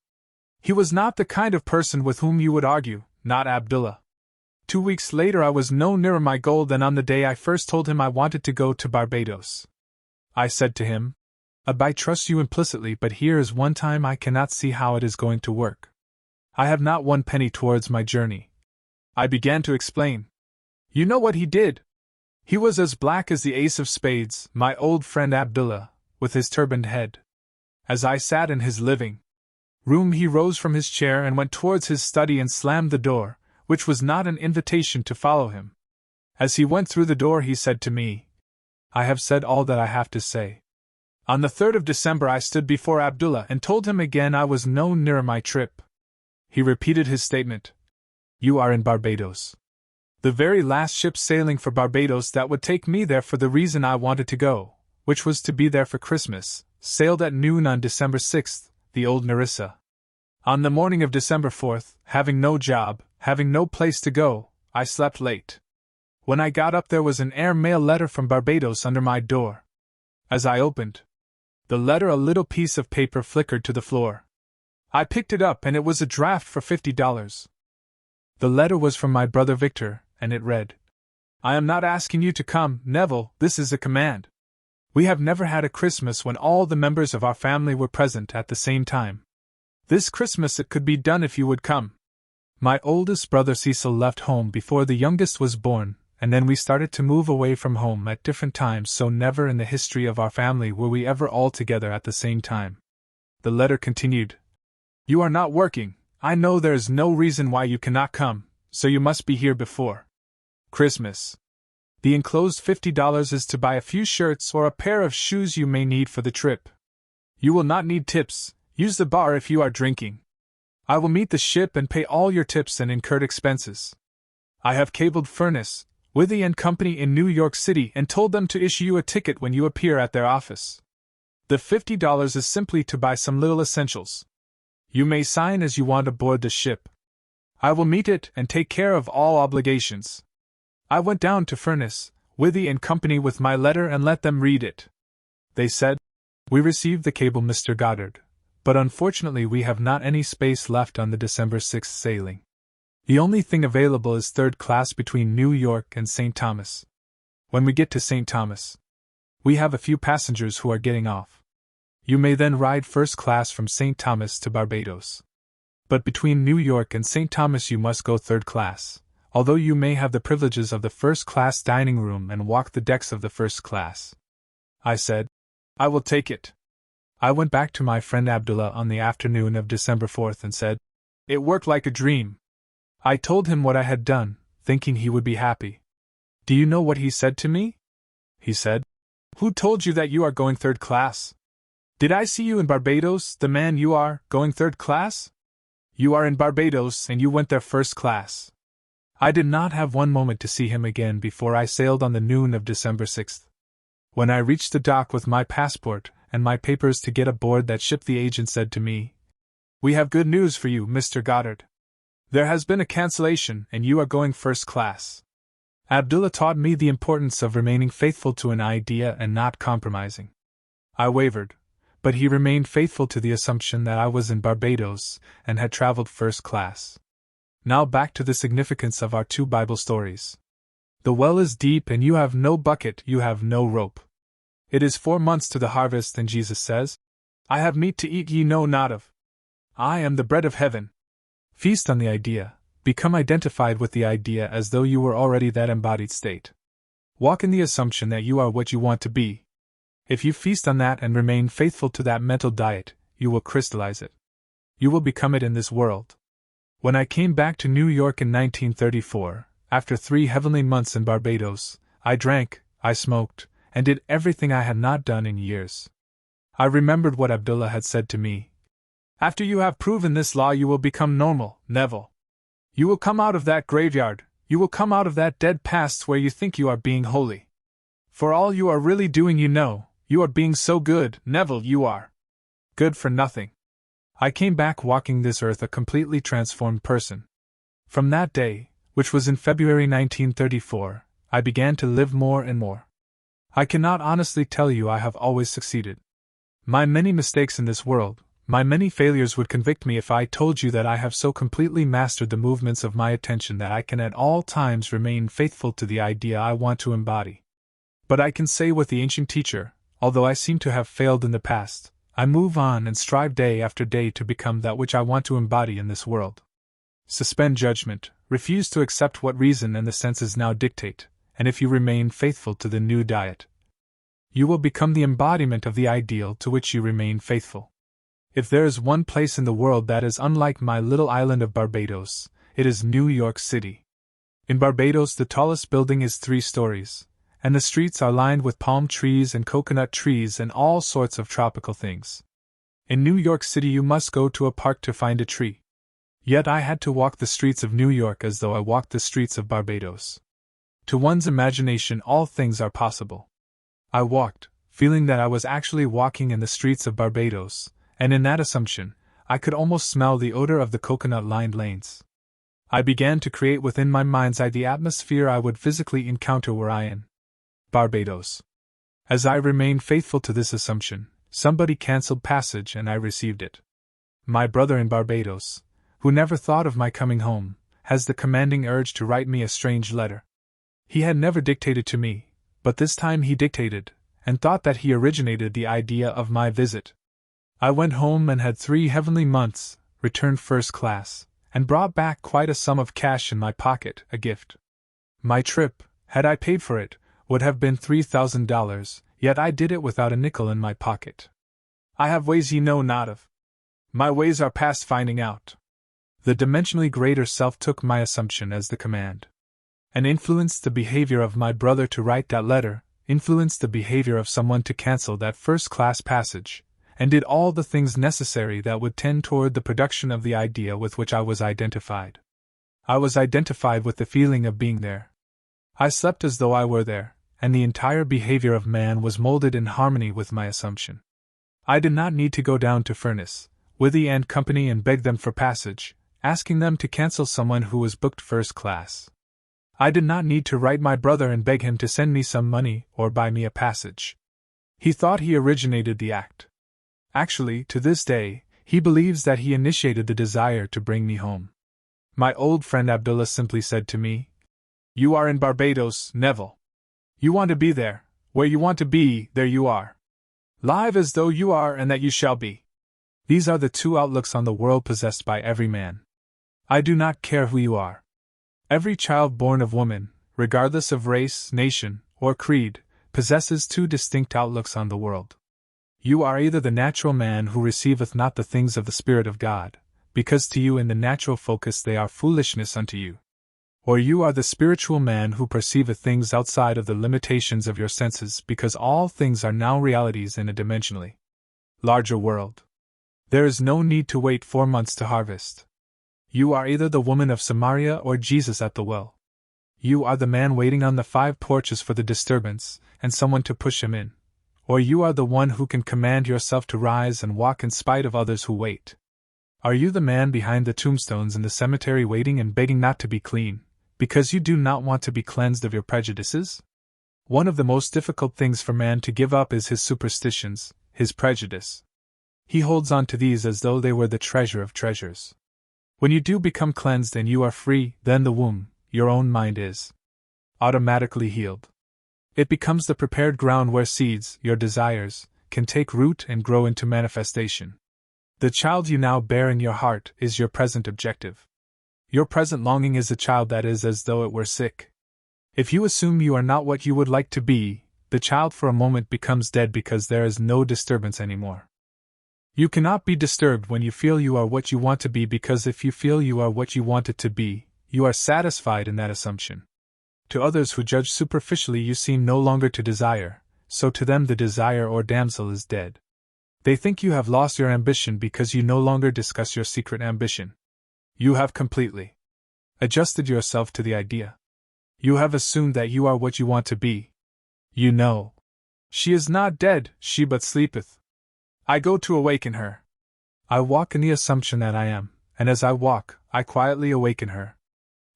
He was not the kind of person with whom you would argue, not Abdullah. 2 weeks later I was no nearer my goal than on the day I first told him I wanted to go to Barbados. I said to him, I trust you implicitly, but here is one time I cannot see how it is going to work. I have not one penny towards my journey. I began to explain. You know what he did? He was as black as the ace of spades, my old friend Abdullah, with his turbaned head. As I sat in his living room, he rose from his chair and went towards his study and slammed the door, which was not an invitation to follow him. As he went through the door, he said to me, I have said all that I have to say. On the 3rd of December I stood before Abdullah and told him again I was no nearer my trip. He repeated his statement. You are in Barbados. The very last ship sailing for Barbados that would take me there for the reason I wanted to go, which was to be there for Christmas, sailed at noon on December 6th, the old Nerissa. On the morning of December 4th, having no job, having no place to go, I slept late. When I got up there was an air mail letter from Barbados under my door. As I opened the letter, a little piece of paper flickered to the floor. I picked it up and it was a draft for $50. The letter was from my brother Victor, and it read, I am not asking you to come, Neville, this is a command. We have never had a Christmas when all the members of our family were present at the same time. This Christmas it could be done if you would come. My oldest brother Cecil left home before the youngest was born, and then we started to move away from home at different times, so never in the history of our family were we ever all together at the same time. The letter continued, You are not working, I know there is no reason why you cannot come, so you must be here before Christmas. The enclosed $50 is to buy a few shirts or a pair of shoes you may need for the trip. You will not need tips, use the bar if you are drinking. I will meet the ship and pay all your tips and incurred expenses. I have cabled Furness, Withy & Company in New York City and told them to issue you a ticket when you appear at their office. The $50 is simply to buy some little essentials. You may sign as you want aboard the ship. I will meet it and take care of all obligations. I went down to Furness, Withy & Company with my letter and let them read it. They said, We received the cable, Mr. Goddard, but unfortunately we have not any space left on the December 6th sailing. The only thing available is third class between New York and St. Thomas. When we get to St. Thomas, we have a few passengers who are getting off. You may then ride first class from St. Thomas to Barbados. But between New York and St. Thomas you must go third class, although you may have the privileges of the first class dining room and walk the decks of the first class. I said, I will take it. I went back to my friend Abdullah on the afternoon of December 4th and said, It worked like a dream. I told him what I had done, thinking he would be happy. Do you know what he said to me? He said, Who told you that you are going third class? Did I see you in Barbados, the man you are, going third class? You are in Barbados and you went there first class. I did not have one moment to see him again before I sailed on the noon of December 6th. When I reached the dock with my passport and my papers to get aboard that ship, the agent said to me, We have good news for you, Mr. Goddard. There has been a cancellation, and you are going first class. Abdullah taught me the importance of remaining faithful to an idea and not compromising. I wavered, but he remained faithful to the assumption that I was in Barbados and had traveled first class. Now back to the significance of our two Bible stories. The well is deep and you have no bucket, you have no rope. It is 4 months to the harvest and Jesus says, I have meat to eat ye know not of. I am the bread of heaven. Feast on the idea, become identified with the idea as though you were already that embodied state. Walk in the assumption that you are what you want to be. If you feast on that and remain faithful to that mental diet, you will crystallize it. You will become it in this world. When I came back to New York in 1934, after 3 heavenly months in Barbados, I drank, I smoked, and did everything I had not done in years. I remembered what Abdullah had said to me. After you have proven this law, you will become normal, Neville. You will come out of that graveyard, you will come out of that dead past where you think you are being holy. For all you are really doing, you are being so good, Neville, you are good for nothing. I came back walking this earth a completely transformed person. From that day, which was in February 1934, I began to live more and more. I cannot honestly tell you I have always succeeded. My many mistakes in this world, my many failures would convict me if I told you that I have so completely mastered the movements of my attention that I can at all times remain faithful to the idea I want to embody. But I can say with the ancient teacher, although I seem to have failed in the past, I move on and strive day after day to become that which I want to embody in this world. Suspend judgment, refuse to accept what reason and the senses now dictate, and if you remain faithful to the new diet, you will become the embodiment of the ideal to which you remain faithful. If there is one place in the world that is unlike my little island of Barbados, it is New York City. In Barbados, the tallest building is 3 stories, and the streets are lined with palm trees and coconut trees and all sorts of tropical things. In New York City, you must go to a park to find a tree. Yet I had to walk the streets of New York as though I walked the streets of Barbados. To one's imagination, all things are possible. I walked, feeling that I was actually walking in the streets of Barbados, and in that assumption, I could almost smell the odor of the coconut-lined lanes. I began to create within my mind's eye the atmosphere I would physically encounter were I in Barbados. As I remained faithful to this assumption, somebody cancelled passage and I received it. My brother in Barbados, who never thought of my coming home, has the commanding urge to write me a strange letter. He had never dictated to me, but this time he dictated, and thought that he originated the idea of my visit. I went home and had 3 heavenly months, returned first class, and brought back quite a sum of cash in my pocket, a gift. My trip, had I paid for it, would have been $3,000, yet I did it without a nickel in my pocket. I have ways ye know not of. My ways are past finding out. The dimensionally greater self took my assumption as the command, and influenced the behavior of my brother to write that letter, influenced the behavior of someone to cancel that first-class passage, and did all the things necessary that would tend toward the production of the idea with which I was identified. I was identified with the feeling of being there. I slept as though I were there, and the entire behavior of man was molded in harmony with my assumption. I did not need to go down to Furness, Withy and Company and beg them for passage, asking them to cancel someone who was booked first class. I did not need to write my brother and beg him to send me some money or buy me a passage. He thought he originated the act. Actually, to this day, he believes that he initiated the desire to bring me home. My old friend Abdullah simply said to me, "You are in Barbados, Neville. You want to be there. Where you want to be, there you are. Live as though you are and that you shall be." These are the 2 outlooks on the world possessed by every man. I do not care who you are. Every child born of woman, regardless of race, nation, or creed, possesses 2 distinct outlooks on the world. You are either the natural man who receiveth not the things of the Spirit of God, because to you in the natural focus they are foolishness unto you. Or you are the spiritual man who perceiveth things outside of the limitations of your senses because all things are now realities in a dimensionally larger world. There is no need to wait 4 months to harvest. You are either the woman of Samaria or Jesus at the well. You are the man waiting on the 5 porches for the disturbance, and someone to push him in. Or you are the one who can command yourself to rise and walk in spite of others who wait. Are you the man behind the tombstones in the cemetery waiting and begging not to be clean, because you do not want to be cleansed of your prejudices? One of the most difficult things for man to give up is his superstitions, his prejudice. He holds on to these as though they were the treasure of treasures. When you do become cleansed and you are free, then the womb, your own mind, is automatically healed. It becomes the prepared ground where seeds, your desires, can take root and grow into manifestation. The child you now bear in your heart is your present objective. Your present longing is a child that is as though it were sick. If you assume you are not what you would like to be, the child for a moment becomes dead because there is no disturbance anymore. You cannot be disturbed when you feel you are what you want to be, because if you feel you are what you want it to be, you are satisfied in that assumption. To others who judge superficially, you seem no longer to desire, so to them the desire or damsel is dead. They think you have lost your ambition because you no longer discuss your secret ambition. You have completely adjusted yourself to the idea. You have assumed that you are what you want to be. You know, she is not dead, she but sleepeth. I go to awaken her. I walk in the assumption that I am, and as I walk, I quietly awaken her.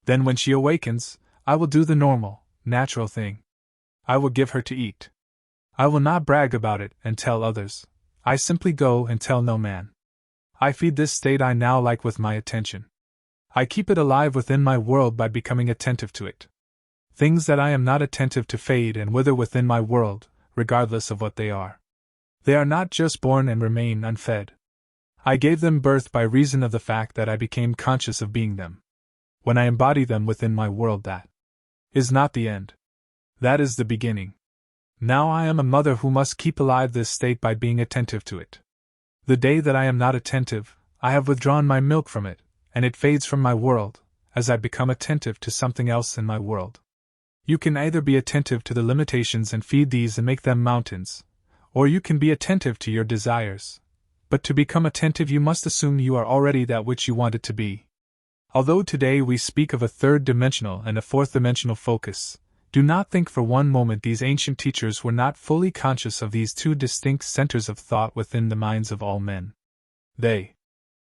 Then when she awakens, I will do the normal, natural thing. I will give her to eat. I will not brag about it and tell others. I simply go and tell no man. I feed this state I now like with my attention. I keep it alive within my world by becoming attentive to it. Things that I am not attentive to fade and wither within my world, regardless of what they are. They are not just born and remain unfed. I gave them birth by reason of the fact that I became conscious of being them. When I embody them within my world, that is not the end. That is the beginning. Now I am a mother who must keep alive this state by being attentive to it. The day that I am not attentive, I have withdrawn my milk from it, and it fades from my world, as I become attentive to something else in my world. You can either be attentive to the limitations and feed these and make them mountains, or you can be attentive to your desires. But to become attentive, you must assume you are already that which you want it to be. Although today we speak of a third-dimensional and a fourth-dimensional focus, do not think for one moment these ancient teachers were not fully conscious of these two distinct centers of thought within the minds of all men. They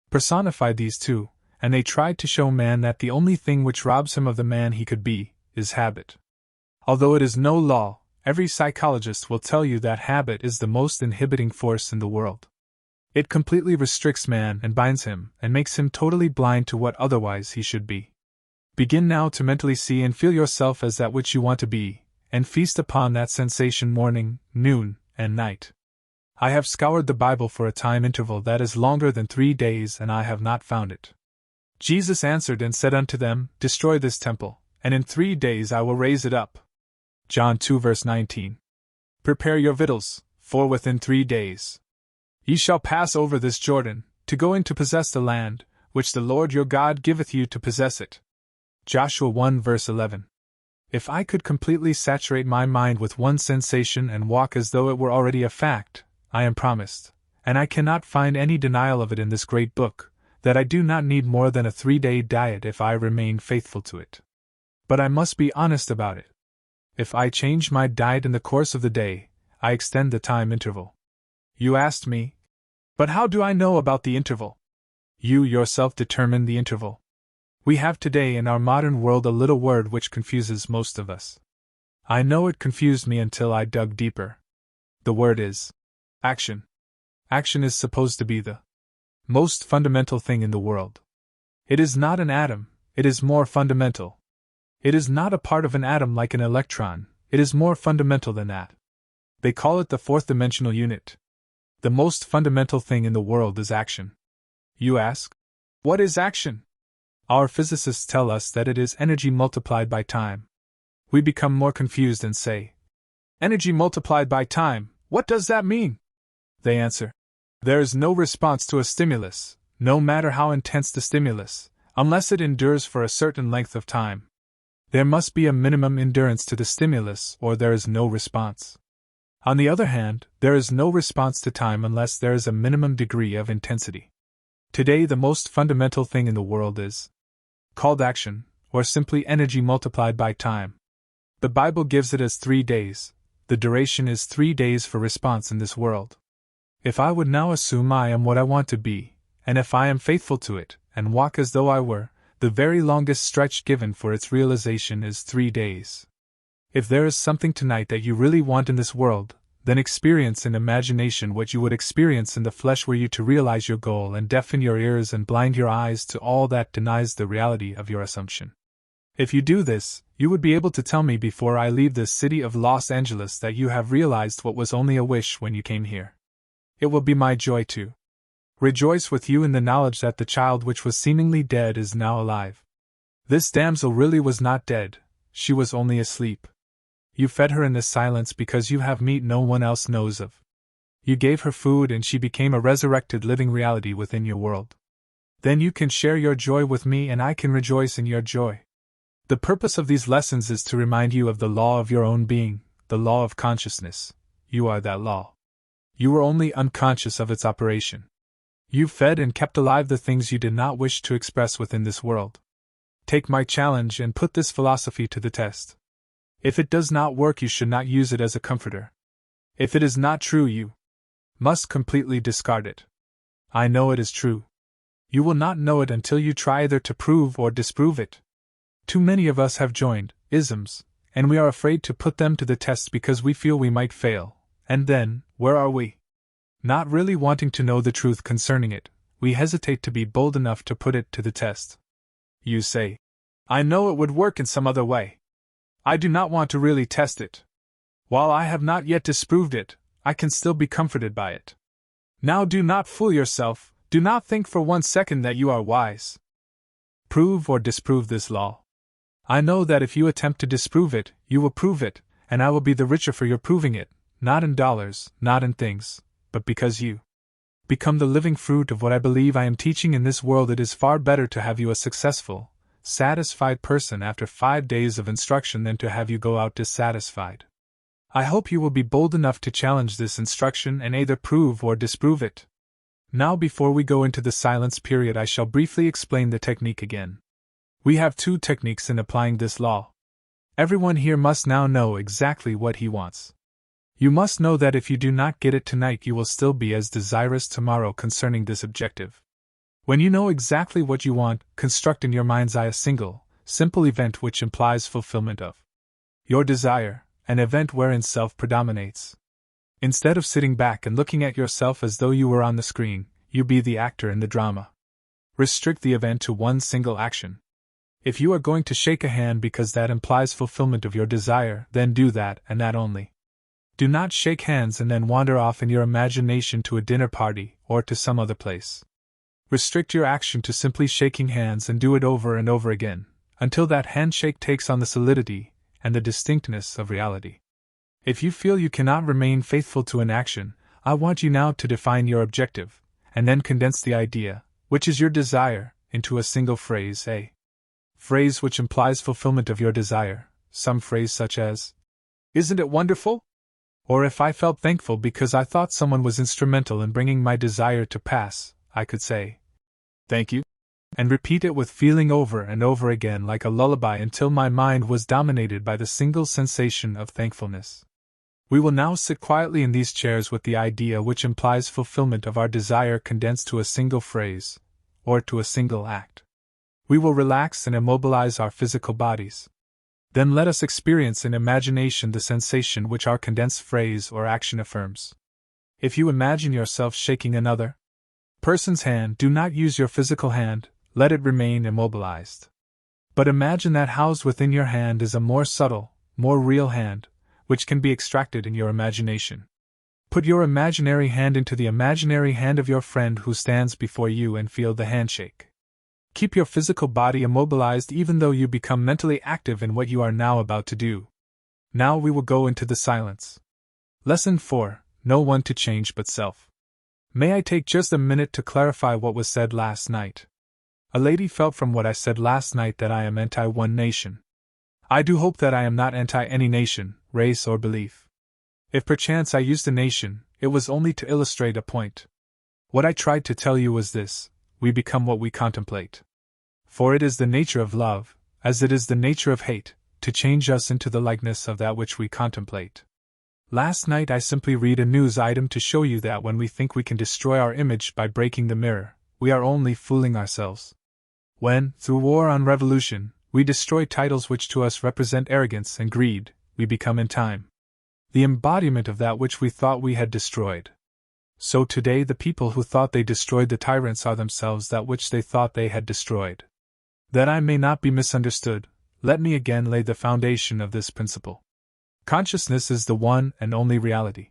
personified these two, and they tried to show man that the only thing which robs him of the man he could be is habit. Although it is no law, every psychologist will tell you that habit is the most inhibiting force in the world. It completely restricts man and binds him and makes him totally blind to what otherwise he should be. Begin now to mentally see and feel yourself as that which you want to be, and feast upon that sensation morning, noon, and night. I have scoured the Bible for a time interval that is longer than 3 days, and I have not found it. Jesus answered and said unto them, Destroy this temple, and in 3 days I will raise it up. John 2 verse 19. Prepare your victuals, for within 3 days ye shall pass over this Jordan, to go in to possess the land, which the Lord your God giveth you to possess it. Joshua 1 verse 11. If I could completely saturate my mind with one sensation and walk as though it were already a fact, I am promised, and I cannot find any denial of it in this great book, that I do not need more than a 3-day diet if I remain faithful to it. But I must be honest about it. If I change my diet in the course of the day, I extend the time interval. You asked me, but how do I know about the interval? You yourself determine the interval. We have today in our modern world a little word which confuses most of us. I know it confused me until I dug deeper. The word is action. Action is supposed to be the most fundamental thing in the world. It is not an atom, it is more fundamental. It is not a part of an atom like an electron, it is more fundamental than that. They call it the fourth-dimensional unit. The most fundamental thing in the world is action. You ask, what is action? Our physicists tell us that it is energy multiplied by time. We become more confused and say, energy multiplied by time, what does that mean? They answer, there is no response to a stimulus, no matter how intense the stimulus, unless it endures for a certain length of time. There must be a minimum endurance to the stimulus or there is no response. On the other hand, there is no response to time unless there is a minimum degree of intensity. Today the most fundamental thing in the world is called action, or simply energy multiplied by time. The Bible gives it as 3 days. The duration is 3 days for response in this world. If I would now assume I am what I want to be, and if I am faithful to it, and walk as though I were, the very longest stretch given for its realization is 3 days. If there is something tonight that you really want in this world, then experience in imagination what you would experience in the flesh were you to realize your goal and deafen your ears and blind your eyes to all that denies the reality of your assumption. If you do this, you would be able to tell me before I leave this city of Los Angeles that you have realized what was only a wish when you came here. It will be my joy to rejoice with you in the knowledge that the child which was seemingly dead is now alive. This damsel really was not dead, she was only asleep. You fed her in this silence because you have meat no one else knows of. You gave her food and she became a resurrected living reality within your world. Then you can share your joy with me and I can rejoice in your joy. The purpose of these lessons is to remind you of the law of your own being, the law of consciousness. You are that law. You were only unconscious of its operation. You fed and kept alive the things you did not wish to express within this world. Take my challenge and put this philosophy to the test. If it does not work, you should not use it as a comforter. If it is not true, you must completely discard it. I know it is true. You will not know it until you try either to prove or disprove it. Too many of us have joined isms, and we are afraid to put them to the test because we feel we might fail, and then, where are we? Not really wanting to know the truth concerning it, we hesitate to be bold enough to put it to the test. You say, I know it would work in some other way. I do not want to really test it. While I have not yet disproved it, I can still be comforted by it. Now do not fool yourself, do not think for 1 second that you are wise. Prove or disprove this law. I know that if you attempt to disprove it, you will prove it, and I will be the richer for your proving it, not in dollars, not in things, but because you become the living fruit of what I believe I am teaching in this world. It is far better to have you a successful, satisfied person after 5 days of instruction than to have you go out dissatisfied. I hope you will be bold enough to challenge this instruction and either prove or disprove it. Now, before we go into the silence period, I shall briefly explain the technique again. We have 2 techniques in applying this law. Everyone here must now know exactly what he wants. You must know that if you do not get it tonight, you will still be as desirous tomorrow concerning this objective. When you know exactly what you want, construct in your mind's eye a single, simple event which implies fulfillment of your desire, an event wherein self predominates. Instead of sitting back and looking at yourself as though you were on the screen, you be the actor in the drama. Restrict the event to one single action. If you are going to shake a hand because that implies fulfillment of your desire, then do that and that only. Do not shake hands and then wander off in your imagination to a dinner party or to some other place. Restrict your action to simply shaking hands and do it over and over again, until that handshake takes on the solidity and the distinctness of reality. If you feel you cannot remain faithful to an action, I want you now to define your objective, and then condense the idea, which is your desire, into a single phrase, a phrase which implies fulfillment of your desire, some phrase such as, "Isn't it wonderful?" Or if I felt thankful because I thought someone was instrumental in bringing my desire to pass, I could say, "Thank you," and repeat it with feeling over and over again like a lullaby until my mind was dominated by the single sensation of thankfulness. We will now sit quietly in these chairs with the idea which implies fulfillment of our desire condensed to a single phrase, or to a single act. We will relax and immobilize our physical bodies. Then let us experience in imagination the sensation which our condensed phrase or action affirms. If you imagine yourself shaking another person's hand, do not use your physical hand, let it remain immobilized. But imagine that housed within your hand is a more subtle, more real hand, which can be extracted in your imagination. Put your imaginary hand into the imaginary hand of your friend who stands before you and feel the handshake. Keep your physical body immobilized even though you become mentally active in what you are now about to do. Now we will go into the silence. Lesson 4. No one to change but self. May I take just a minute to clarify what was said last night? A lady felt from what I said last night that I am anti-one nation. I do hope that I am not anti any nation, race or belief. If perchance I used a nation, it was only to illustrate a point. What I tried to tell you was this: we become what we contemplate. For it is the nature of love, as it is the nature of hate, to change us into the likeness of that which we contemplate. Last night I simply read a news item to show you that when we think we can destroy our image by breaking the mirror, we are only fooling ourselves. When, through war on revolution, we destroy titles which to us represent arrogance and greed, we become in time the embodiment of that which we thought we had destroyed. So today the people who thought they destroyed the tyrants are themselves that which they thought they had destroyed. That I may not be misunderstood, let me again lay the foundation of this principle. Consciousness is the one and only reality.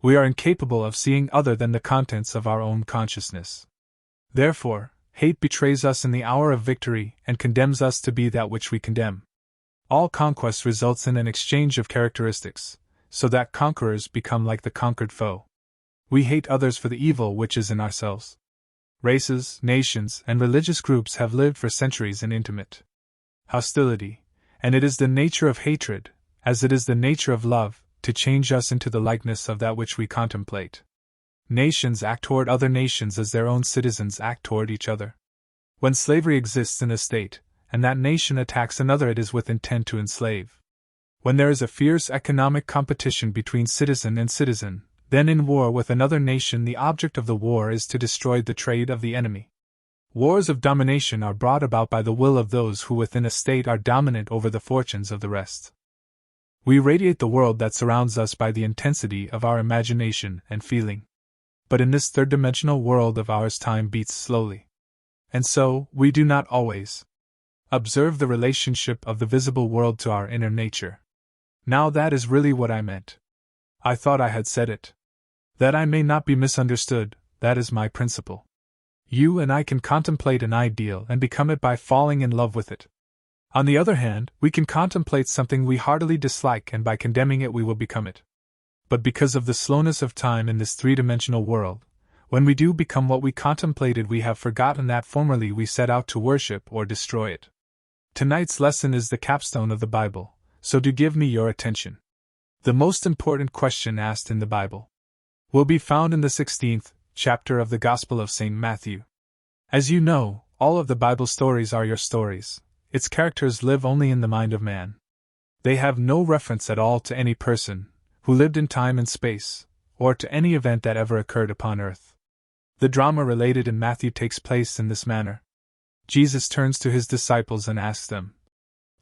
We are incapable of seeing other than the contents of our own consciousness. Therefore, hate betrays us in the hour of victory and condemns us to be that which we condemn. All conquest results in an exchange of characteristics, so that conquerors become like the conquered foe. We hate others for the evil which is in ourselves. Races, nations, and religious groups have lived for centuries in intimate hostility, and it is the nature of hatred, as it is the nature of love, to change us into the likeness of that which we contemplate. Nations act toward other nations as their own citizens act toward each other. When slavery exists in a state, and that nation attacks another, it is with intent to enslave. When there is a fierce economic competition between citizen and citizen, then in war with another nation the object of the war is to destroy the trade of the enemy. Wars of domination are brought about by the will of those who within a state are dominant over the fortunes of the rest. We radiate the world that surrounds us by the intensity of our imagination and feeling. But in this third-dimensional world of ours time beats slowly. And so, we do not always observe the relationship of the visible world to our inner nature. Now that is really what I meant. I thought I had said it. That I may not be misunderstood, that is my principle. You and I can contemplate an ideal and become it by falling in love with it. On the other hand, we can contemplate something we heartily dislike and by condemning it we will become it. But because of the slowness of time in this three-dimensional world, when we do become what we contemplated, we have forgotten that formerly we set out to worship or destroy it. Tonight's lesson is the capstone of the Bible, so do give me your attention. The most important question asked in the Bible will be found in the 16th chapter of the Gospel of St. Matthew. As you know, all of the Bible stories are your stories. Its characters live only in the mind of man. They have no reference at all to any person who lived in time and space, or to any event that ever occurred upon earth. The drama related in Matthew takes place in this manner. Jesus turns to his disciples and asks them,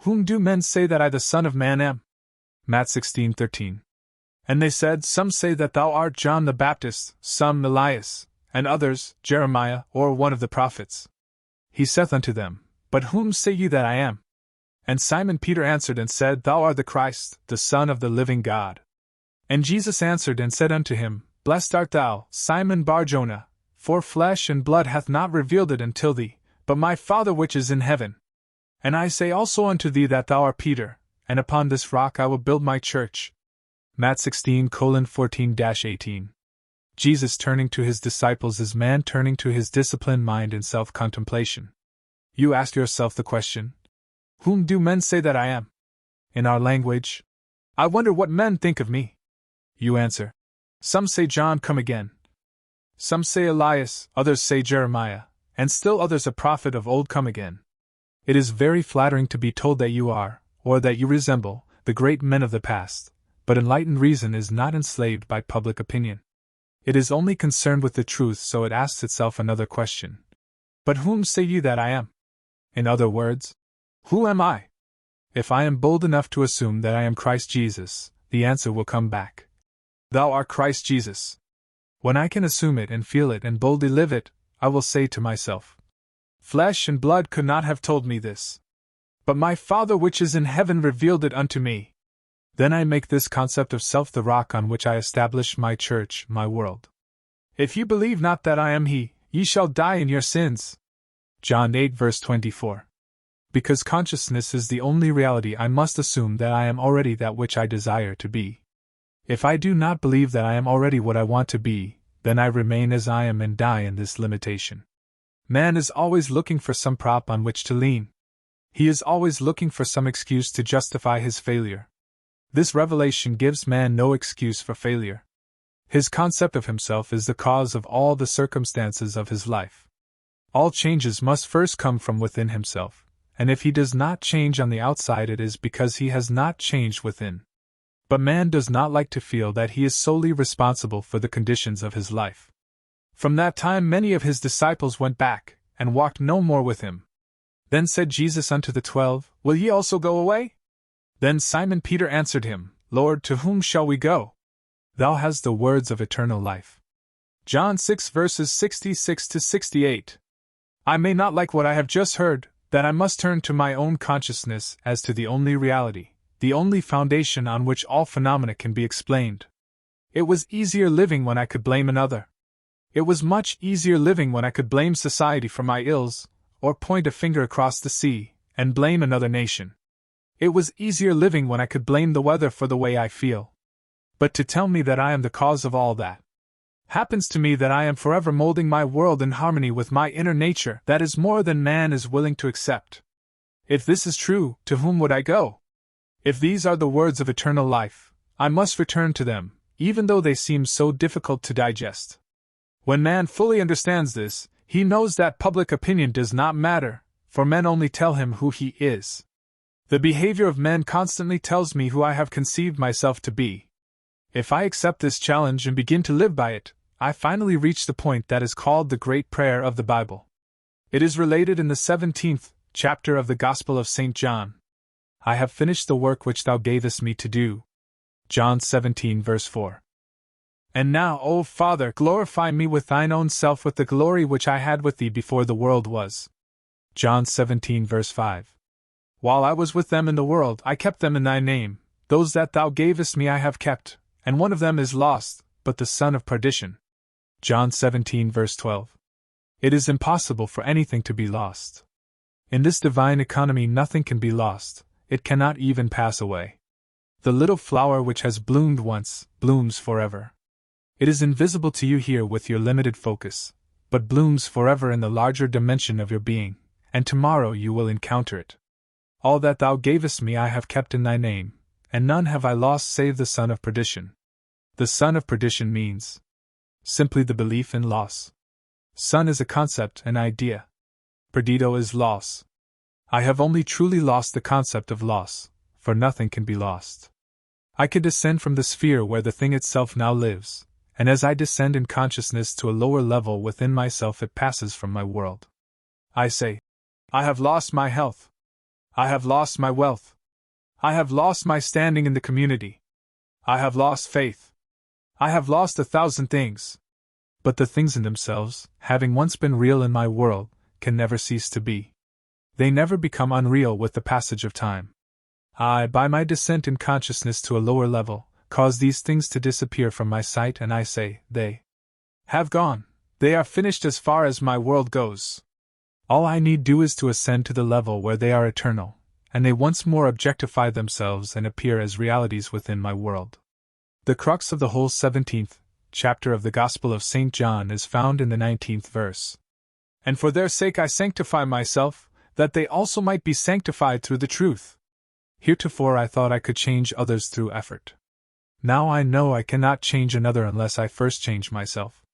"Whom do men say that I the Son of Man am?" Matt 16:13. And they said, "Some say that thou art John the Baptist, some Elias, and others, Jeremiah, or one of the prophets." He saith unto them, "But whom say ye that I am?" And Simon Peter answered and said, "Thou art the Christ, the Son of the living God." And Jesus answered and said unto him, "Blessed art thou, Simon Bar-Jonah, for flesh and blood hath not revealed it until thee, but my Father which is in heaven. And I say also unto thee that thou art Peter, and upon this rock I will build my church." Matt 16:14-18. Jesus turning to his disciples is man turning to his disciplined mind in self-contemplation. You ask yourself the question, "Whom do men say that I am?" In our language, "I wonder what men think of me." You answer, "Some say John come again. Some say Elias, others say Jeremiah, and still others a prophet of old come again." It is very flattering to be told that you are, or that you resemble, the great men of the past, but enlightened reason is not enslaved by public opinion. It is only concerned with the truth, so it asks itself another question. But whom say ye that I am? In other words, who am I? If I am bold enough to assume that I am Christ Jesus, the answer will come back. Thou art Christ Jesus. When I can assume it and feel it and boldly live it, I will say to myself, "Flesh and blood could not have told me this, but my Father which is in heaven revealed it unto me." Then I make this concept of self the rock on which I establish my church, my world. "If you believe not that I am He, ye shall die in your sins." John 8:24. Because consciousness is the only reality, I must assume that I am already that which I desire to be. If I do not believe that I am already what I want to be, then I remain as I am and die in this limitation. Man is always looking for some prop on which to lean. He is always looking for some excuse to justify his failure. This revelation gives man no excuse for failure. His concept of himself is the cause of all the circumstances of his life. All changes must first come from within himself, and if he does not change on the outside, it is because he has not changed within. But man does not like to feel that he is solely responsible for the conditions of his life. From that time many of his disciples went back, and walked no more with him. Then said Jesus unto the 12, Will ye also go away? Then Simon Peter answered him, Lord, to whom shall we go? Thou hast the words of eternal life. John 6 verses 66 to 68. I may not like what I have just heard, that I must turn to my own consciousness as to the only reality, the only foundation on which all phenomena can be explained. It was easier living when I could blame another. It was much easier living when I could blame society for my ills, or point a finger across the sea, and blame another nation. It was easier living when I could blame the weather for the way I feel. But to tell me that I am the cause of all that happens to me, that I am forever molding my world in harmony with my inner nature, that is more than man is willing to accept. If this is true, to whom would I go? If these are the words of eternal life, I must return to them, even though they seem so difficult to digest. When man fully understands this, he knows that public opinion does not matter, for men only tell him who he is. The behavior of men constantly tells me who I have conceived myself to be. If I accept this challenge and begin to live by it, I finally reach the point that is called the Great Prayer of the Bible. It is related in the 17th chapter of the Gospel of St. John. I have finished the work which thou gavest me to do. John 17 verse 4. And now, O Father, glorify me with thine own self with the glory which I had with thee before the world was. John 17 verse 5. While I was with them in the world, I kept them in thy name. Those that thou gavest me I have kept, and one of them is lost, but the son of perdition. John 17 verse 12. It is impossible for anything to be lost. In this divine economy nothing can be lost, it cannot even pass away. The little flower which has bloomed once, blooms forever. It is invisible to you here with your limited focus, but blooms forever in the larger dimension of your being, and tomorrow you will encounter it. All that thou gavest me I have kept in thy name, and none have I lost save the son of perdition. The son of perdition means simply the belief in loss. Son is a concept, an idea. Perdido is loss. I have only truly lost the concept of loss, for nothing can be lost. I can descend from the sphere where the thing itself now lives, and as I descend in consciousness to a lower level within myself it passes from my world. I say, I have lost my health. I have lost my wealth. I have lost my standing in the community. I have lost faith. I have lost 1,000 things. But the things in themselves, having once been real in my world, can never cease to be. They never become unreal with the passage of time. I, by my descent in consciousness to a lower level, cause these things to disappear from my sight, and I say, they have gone. They are finished as far as my world goes. All I need do is to ascend to the level where they are eternal, and they once more objectify themselves and appear as realities within my world. The crux of the whole 17th chapter of the Gospel of St. John is found in the 19th verse. And for their sake I sanctify myself, that they also might be sanctified through the truth. Heretofore I thought I could change others through effort. Now I know I cannot change another unless I first change myself.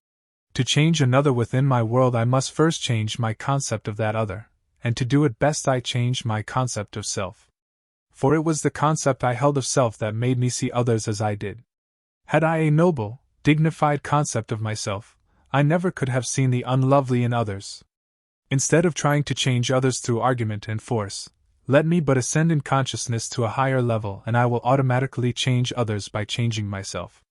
To change another within my world I must first change my concept of that other, and to do it best I changed my concept of self. For it was the concept I held of self that made me see others as I did. Had I a noble, dignified concept of myself, I never could have seen the unlovely in others. Instead of trying to change others through argument and force, let me but ascend in consciousness to a higher level and I will automatically change others by changing myself.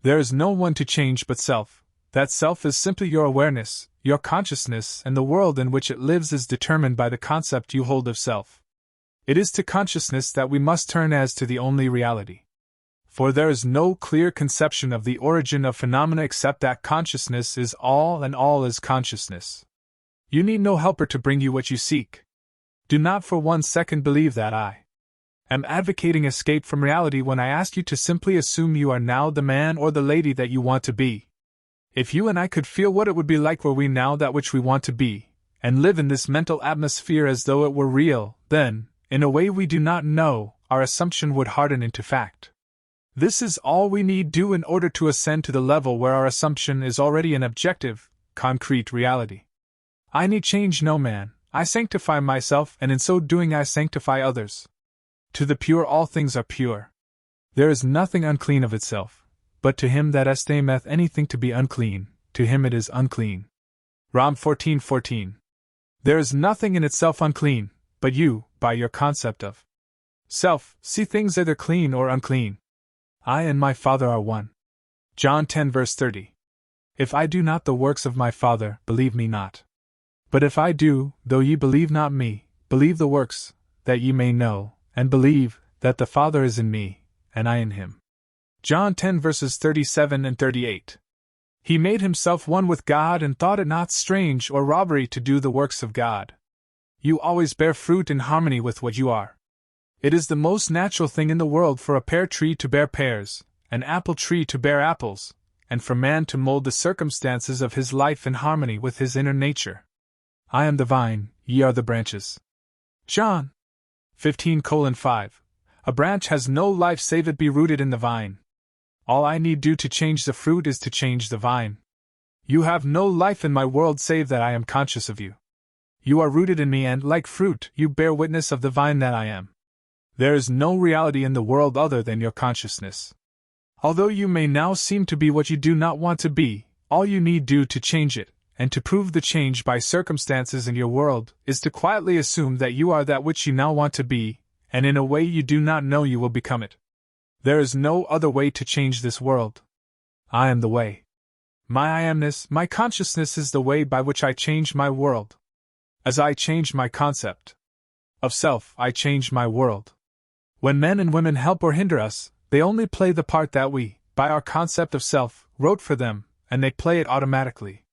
There is no one to change but self. That self is simply your awareness, your consciousness, and the world in which it lives is determined by the concept you hold of self. It is to consciousness that we must turn as to the only reality. For there is no clear conception of the origin of phenomena except that consciousness is all and all is consciousness. You need no helper to bring you what you seek. Do not for 1 second believe that I am advocating escape from reality when I ask you to simply assume you are now the man or the lady that you want to be. If you and I could feel what it would be like were we now that which we want to be, and live in this mental atmosphere as though it were real, then, in a way we do not know, our assumption would harden into fact. This is all we need do in order to ascend to the level where our assumption is already an objective, concrete reality. I need change no man, I sanctify myself, and in so doing I sanctify others. To the pure all things are pure. There is nothing unclean of itself, but to him that esteemeth anything to be unclean, to him it is unclean. Rom 14:14. There is nothing in itself unclean, but you, by your concept of self, see things either clean or unclean. I and my Father are one. John 10 verse 30. If I do not the works of my Father, believe me not. But if I do, though ye believe not me, believe the works, that ye may know, and believe, that the Father is in me, and I in him. John 10 verses 37 and 38. He made himself one with God and thought it not strange or robbery to do the works of God. You always bear fruit in harmony with what you are. It is the most natural thing in the world for a pear tree to bear pears, an apple tree to bear apples, and for man to mold the circumstances of his life in harmony with his inner nature. I am the vine, ye are the branches. John 15:5. A branch has no life save it be rooted in the vine. All I need do to change the fruit is to change the vine. You have no life in my world save that I am conscious of you. You are rooted in me and, like fruit, you bear witness of the vine that I am. There is no reality in the world other than your consciousness. Although you may now seem to be what you do not want to be, all you need do to change it, and to prove the change by circumstances in your world, is to quietly assume that you are that which you now want to be, and in a way you do not know you will become it. There is no other way to change this world. I am the way. My I amness, my consciousness is the way by which I change my world. As I change my concept of self, I change my world. When men and women help or hinder us, they only play the part that we, by our concept of self, wrote for them, and they play it automatically.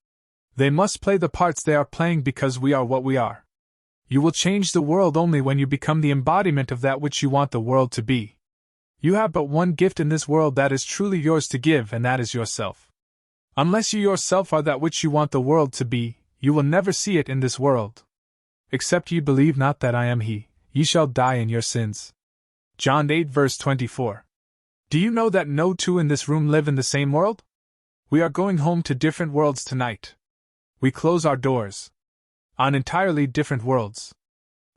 They must play the parts they are playing because we are what we are. You will change the world only when you become the embodiment of that which you want the world to be. You have but one gift in this world that is truly yours to give, and that is yourself. Unless you yourself are that which you want the world to be, you will never see it in this world. Except ye believe not that I am He, ye shall die in your sins. John 8 verse 24. Do you know that no two in this room live in the same world? We are going home to different worlds tonight. We close our doors on entirely different worlds.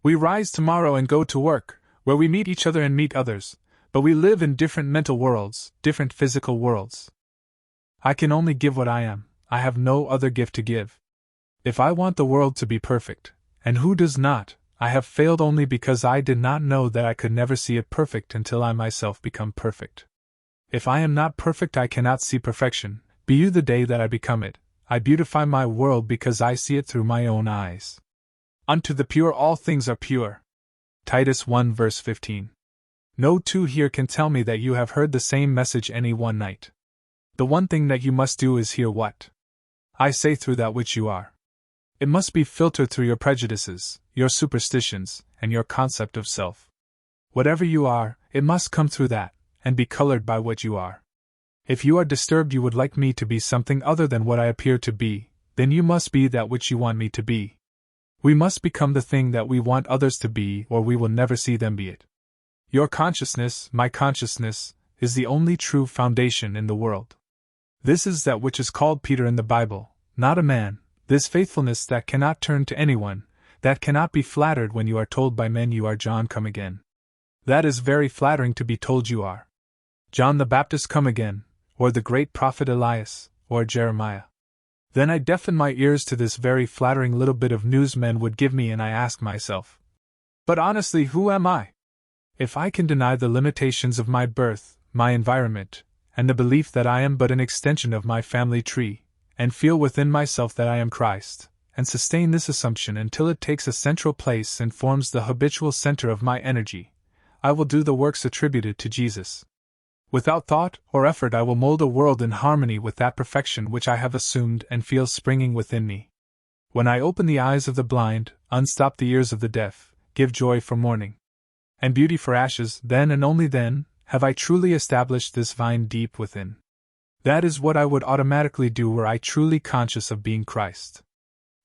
We rise tomorrow and go to work, where we meet each other and meet others, but we live in different mental worlds, different physical worlds. I can only give what I am, I have no other gift to give. If I want the world to be perfect, and who does not, I have failed only because I did not know that I could never see it perfect until I myself become perfect. If I am not perfect, I cannot see perfection, be you the day that I become it. I beautify my world because I see it through my own eyes. Unto the pure all things are pure. Titus 1 verse 15. No two here can tell me that you have heard the same message any one night. The one thing that you must do is hear what I say through that which you are. It must be filtered through your prejudices, your superstitions, and your concept of self. Whatever you are, it must come through that, and be colored by what you are. If you are disturbed you would like me to be something other than what I appear to be, then you must be that which you want me to be. We must become the thing that we want others to be, or we will never see them be it. Your consciousness, my consciousness, is the only true foundation in the world. This is that which is called Peter in the Bible, not a man, this faithfulness that cannot turn to anyone, that cannot be flattered when you are told by men you are John come again. That is very flattering to be told you are John the Baptist come again, or the great prophet Elias, or Jeremiah. Then I deafen my ears to this very flattering little bit of news men would give me, and I ask myself, but honestly, who am I? If I can deny the limitations of my birth, my environment, and the belief that I am but an extension of my family tree, and feel within myself that I am Christ, and sustain this assumption until it takes a central place and forms the habitual center of my energy, I will do the works attributed to Jesus. Without thought or effort I will mold a world in harmony with that perfection which I have assumed and feel springing within me. When I open the eyes of the blind, unstop the ears of the deaf, give joy for mourning, and beauty for ashes, then and only then, have I truly established this vine deep within. That is what I would automatically do were I truly conscious of being Christ.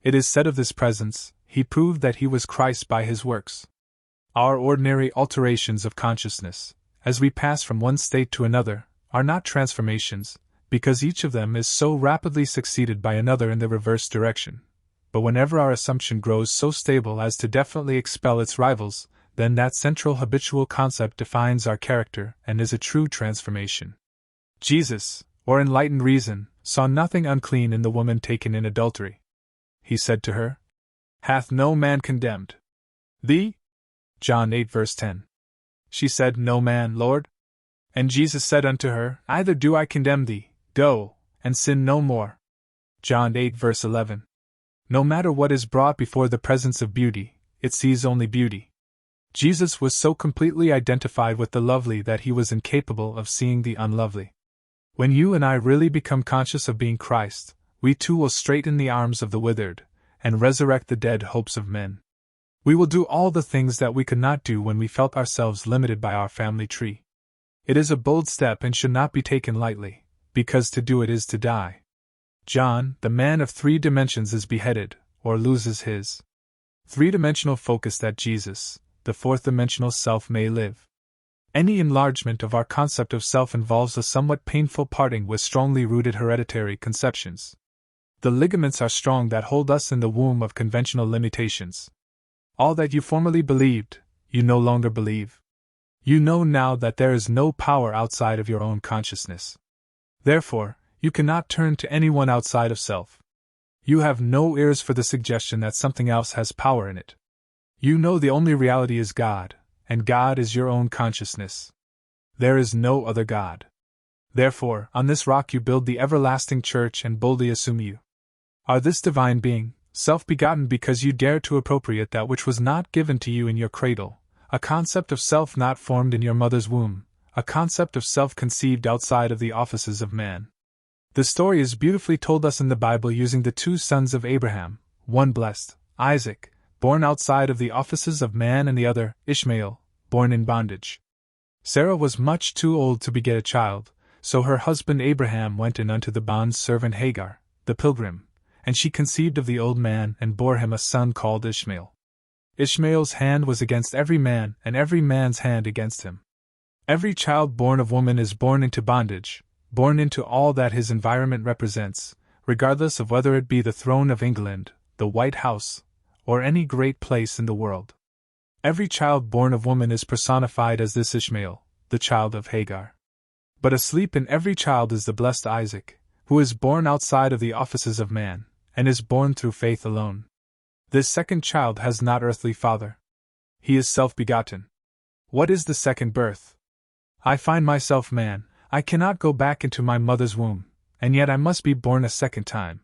It is said of this presence, He proved that He was Christ by His works. Our ordinary alterations of consciousness, as we pass from one state to another, are not transformations, because each of them is so rapidly succeeded by another in the reverse direction. But whenever our assumption grows so stable as to definitely expel its rivals, then that central habitual concept defines our character and is a true transformation. Jesus, or enlightened reason, saw nothing unclean in the woman taken in adultery. He said to her, Hath no man condemned thee? John 8 verse 10. She said, No man, Lord. And Jesus said unto her, Neither do I condemn thee, go, and sin no more. John 8 verse 11. No matter what is brought before the presence of beauty, it sees only beauty. Jesus was so completely identified with the lovely that he was incapable of seeing the unlovely. When you and I really become conscious of being Christ, we too will straighten the arms of the withered, and resurrect the dead hopes of men. We will do all the things that we could not do when we felt ourselves limited by our family tree. It is a bold step and should not be taken lightly, because to do it is to die. John, the man of 3 dimensions, is beheaded, or loses his 3-dimensional focus that Jesus, the 4th-dimensional self, may live. Any enlargement of our concept of self involves a somewhat painful parting with strongly rooted hereditary conceptions. The ligaments are strong that hold us in the womb of conventional limitations. All that you formerly believed, you no longer believe. You know now that there is no power outside of your own consciousness. Therefore, you cannot turn to anyone outside of self. You have no ears for the suggestion that something else has power in it. You know the only reality is God, and God is your own consciousness. There is no other God. Therefore, on this rock you build the everlasting church and boldly assume you are this divine being, self-begotten because you dare to appropriate that which was not given to you in your cradle, a concept of self not formed in your mother's womb, a concept of self conceived outside of the offices of man. The story is beautifully told us in the Bible using the 2 sons of Abraham, one blessed, Isaac, born outside of the offices of man, and the other, Ishmael, born in bondage. Sarah was much too old to beget a child, so her husband Abraham went in unto the bond-servant Hagar, the pilgrim, and she conceived of the old man and bore him a son called Ishmael. Ishmael's hand was against every man, and every man's hand against him. Every child born of woman is born into bondage, born into all that his environment represents, regardless of whether it be the throne of England, the White House, or any great place in the world. Every child born of woman is personified as this Ishmael, the child of Hagar. But asleep in every child is the blessed Isaac, who is born outside of the offices of man, and is born through faith alone. This second child has not earthly father. He is self-begotten. What is the second birth? I find myself man, I cannot go back into my mother's womb, and yet I must be born a second time.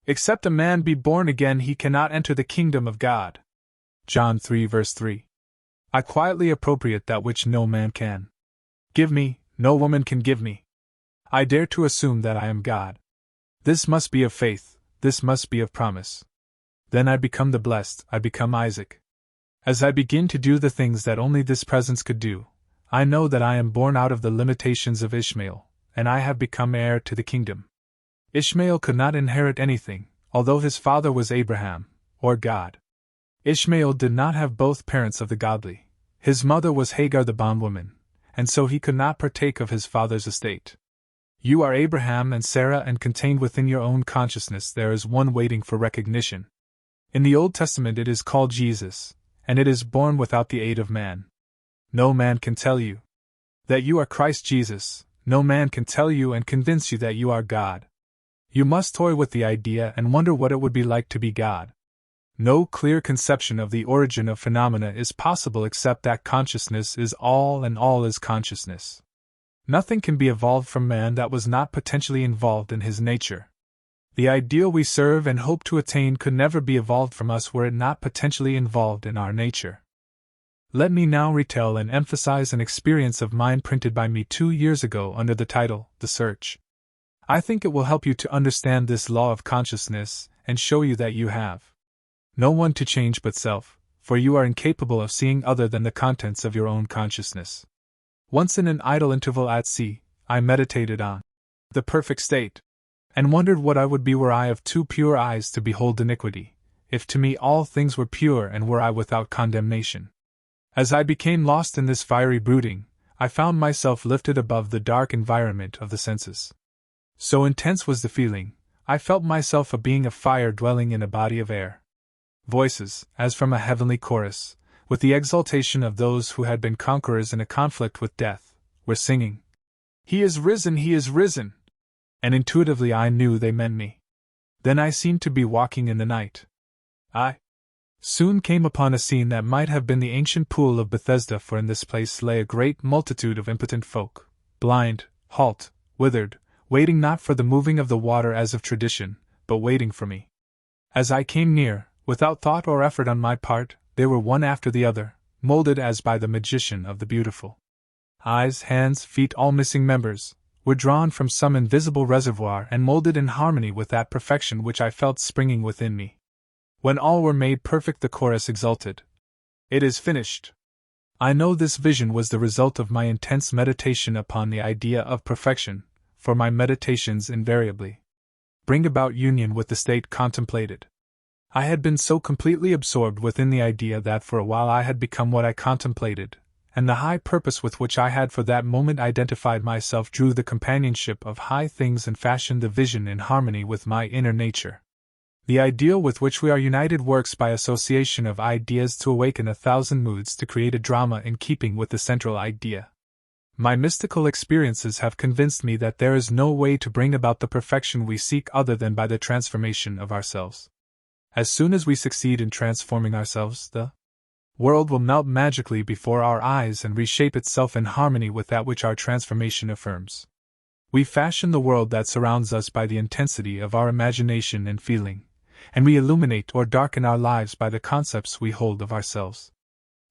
Except a man be born again, he cannot enter the kingdom of God. John 3 verse 3. I quietly appropriate that which no man can give me, no woman can give me. I dare to assume that I am God. This must be of faith, this must be of promise. Then I become the blessed, I become Isaac. As I begin to do the things that only this presence could do, I know that I am born out of the limitations of Ishmael, and I have become heir to the kingdom. Ishmael could not inherit anything, although his father was Abraham, or God. Ishmael did not have both parents of the godly. His mother was Hagar the bondwoman, and so he could not partake of his father's estate. You are Abraham and Sarah, and contained within your own consciousness there is one waiting for recognition. In the Old Testament it is called Jesus, and it is born without the aid of man. No man can tell you that you are Christ Jesus, no man can tell you and convince you that you are God. You must toy with the idea and wonder what it would be like to be God. No clear conception of the origin of phenomena is possible except that consciousness is all and all is consciousness. Nothing can be evolved from man that was not potentially involved in his nature. The ideal we serve and hope to attain could never be evolved from us were it not potentially involved in our nature. Let me now retell and emphasize an experience of mine printed by me 2 years ago under the title, The Search. I think it will help you to understand this law of consciousness and show you that you have no one to change but self, for you are incapable of seeing other than the contents of your own consciousness. Once in an idle interval at sea, I meditated on the perfect state, and wondered what I would be were I of too pure eyes to behold iniquity, if to me all things were pure and were I without condemnation. As I became lost in this fiery brooding, I found myself lifted above the dark environment of the senses. So intense was the feeling, I felt myself a being of fire dwelling in a body of air. Voices, as from a heavenly chorus, with the exultation of those who had been conquerors in a conflict with death, were singing, "He is risen, he is risen! and intuitively I knew they meant me. Then I seemed to be walking in the night. I soon came upon a scene that might have been the ancient pool of Bethesda, for in this place lay a great multitude of impotent folk, blind, halt, withered, waiting not for the moving of the water as of tradition, but waiting for me. As I came near, without thought or effort on my part, they were one after the other, molded as by the magician of the beautiful. Eyes, hands, feet, all missing members, were drawn from some invisible reservoir and molded in harmony with that perfection which I felt springing within me. When all were made perfect, the chorus exulted, "It is finished!" I know this vision was the result of my intense meditation upon the idea of perfection, for my meditations invariably bring about union with the state contemplated. I had been so completely absorbed within the idea that for a while I had become what I contemplated, and the high purpose with which I had for that moment identified myself drew the companionship of high things and fashioned the vision in harmony with my inner nature. The ideal with which we are united works by association of ideas to awaken 1,000 moods to create a drama in keeping with the central idea. My mystical experiences have convinced me that there is no way to bring about the perfection we seek other than by the transformation of ourselves. As soon as we succeed in transforming ourselves, the world will melt magically before our eyes and reshape itself in harmony with that which our transformation affirms. We fashion the world that surrounds us by the intensity of our imagination and feeling, and we illuminate or darken our lives by the concepts we hold of ourselves.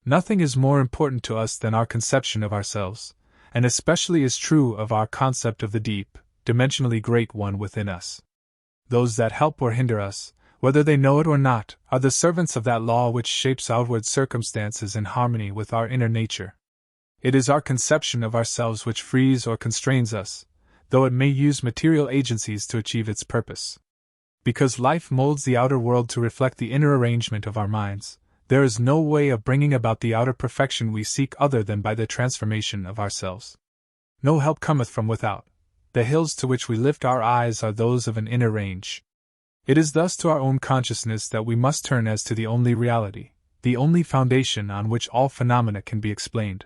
Nothing is more important to us than our conception of ourselves, and especially is true of our concept of the deep, dimensionally great one within us. Those that help or hinder us, whether they know it or not, are the servants of that law which shapes outward circumstances in harmony with our inner nature. It is our conception of ourselves which frees or constrains us, though it may use material agencies to achieve its purpose. Because life molds the outer world to reflect the inner arrangement of our minds, there is no way of bringing about the outer perfection we seek other than by the transformation of ourselves. No help cometh from without. The hills to which we lift our eyes are those of an inner range. It is thus to our own consciousness that we must turn as to the only reality, the only foundation on which all phenomena can be explained.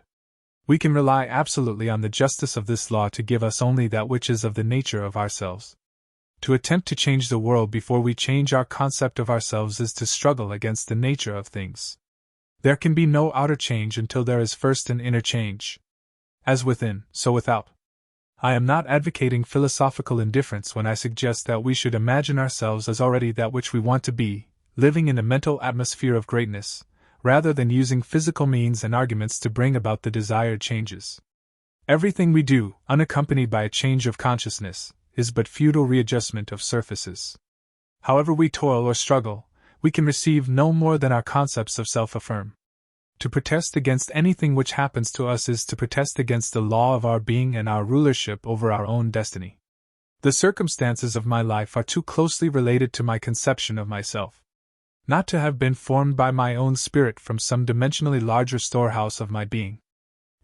We can rely absolutely on the justice of this law to give us only that which is of the nature of ourselves. To attempt to change the world before we change our concept of ourselves is to struggle against the nature of things. There can be no outer change until there is first an inner change. As within, so without. I am not advocating philosophical indifference when I suggest that we should imagine ourselves as already that which we want to be, living in a mental atmosphere of greatness, rather than using physical means and arguments to bring about the desired changes. Everything we do, unaccompanied by a change of consciousness, is but futile readjustment of surfaces. However we toil or struggle, we can receive no more than our concepts of self affirm. To protest against anything which happens to us is to protest against the law of our being and our rulership over our own destiny. The circumstances of my life are too closely related to my conception of myself, not to have been formed by my own spirit from some dimensionally larger storehouse of my being.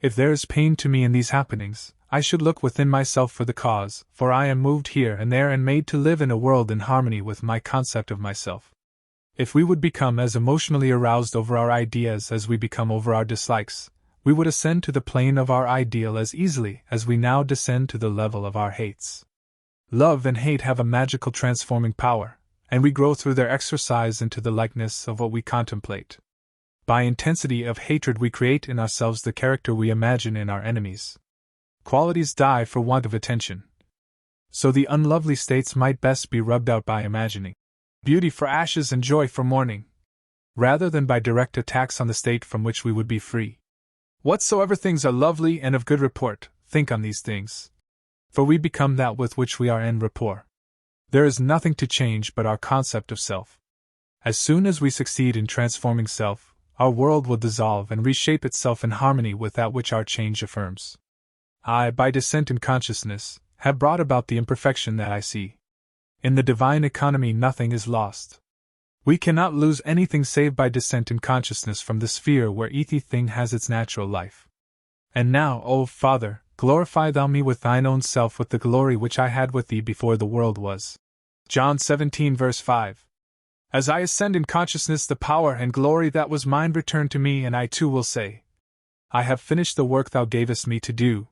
If there is pain to me in these happenings, I should look within myself for the cause, for I am moved here and there and made to live in a world in harmony with my concept of myself. If we would become as emotionally aroused over our ideas as we become over our dislikes, we would ascend to the plane of our ideal as easily as we now descend to the level of our hates. Love and hate have a magical transforming power, and we grow through their exercise into the likeness of what we contemplate. By intensity of hatred we create in ourselves the character we imagine in our enemies. Qualities die for want of attention. So the unlovely states might best be rubbed out by imagining beauty for ashes and joy for mourning, rather than by direct attacks on the state from which we would be free. Whatsoever things are lovely and of good report, think on these things. For we become that with which we are en rapport. There is nothing to change but our concept of self. As soon as we succeed in transforming self, our world will dissolve and reshape itself in harmony with that which our change affirms. I, by descent in consciousness, have brought about the imperfection that I see. In the divine economy nothing is lost. We cannot lose anything save by descent in consciousness from the sphere where each thing has its natural life. And now, O Father, glorify thou me with thine own self with the glory which I had with thee before the world was. John 17 verse 5. As I ascend in consciousness, the power and glory that was mine return to me, and I too will say, I have finished the work thou gavest me to do.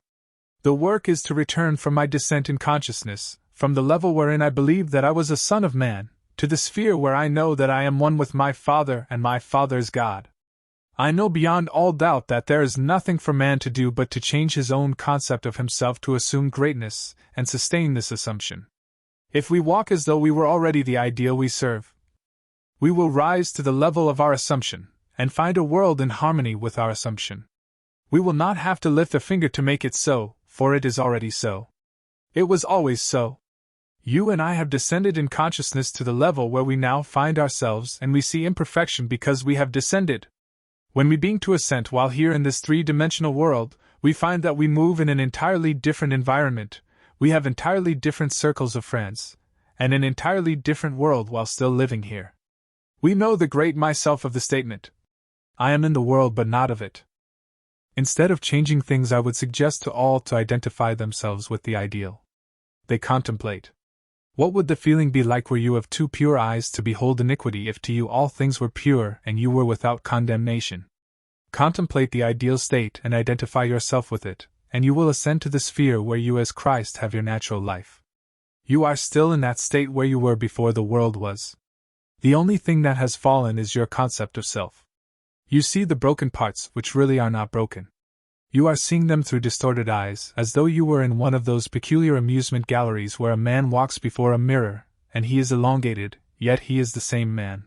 The work is to return from my descent in consciousness, from the level wherein I believed that I was a son of man, to the sphere where I know that I am one with my Father and my Father's God. I know beyond all doubt that there is nothing for man to do but to change his own concept of himself to assume greatness and sustain this assumption. If we walk as though we were already the ideal we serve, we will rise to the level of our assumption and find a world in harmony with our assumption. We will not have to lift a finger to make it so, for it is already so. It was always so. You and I have descended in consciousness to the level where we now find ourselves, and we see imperfection because we have descended. When we being to ascend while here in this three-dimensional world, we find that we move in an entirely different environment, we have entirely different circles of friends, and an entirely different world while still living here. We know the great myself of the statement, I am in the world but not of it. Instead of changing things, I would suggest to all to identify themselves with the ideal. They contemplate. What would the feeling be like were you of too pure eyes to behold iniquity if to you all things were pure and you were without condemnation? Contemplate the ideal state and identify yourself with it, and you will ascend to the sphere where you as Christ have your natural life. You are still in that state where you were before the world was. The only thing that has fallen is your concept of self. You see the broken parts which really are not broken. You are seeing them through distorted eyes, as though you were in one of those peculiar amusement galleries where a man walks before a mirror, and he is elongated, yet he is the same man.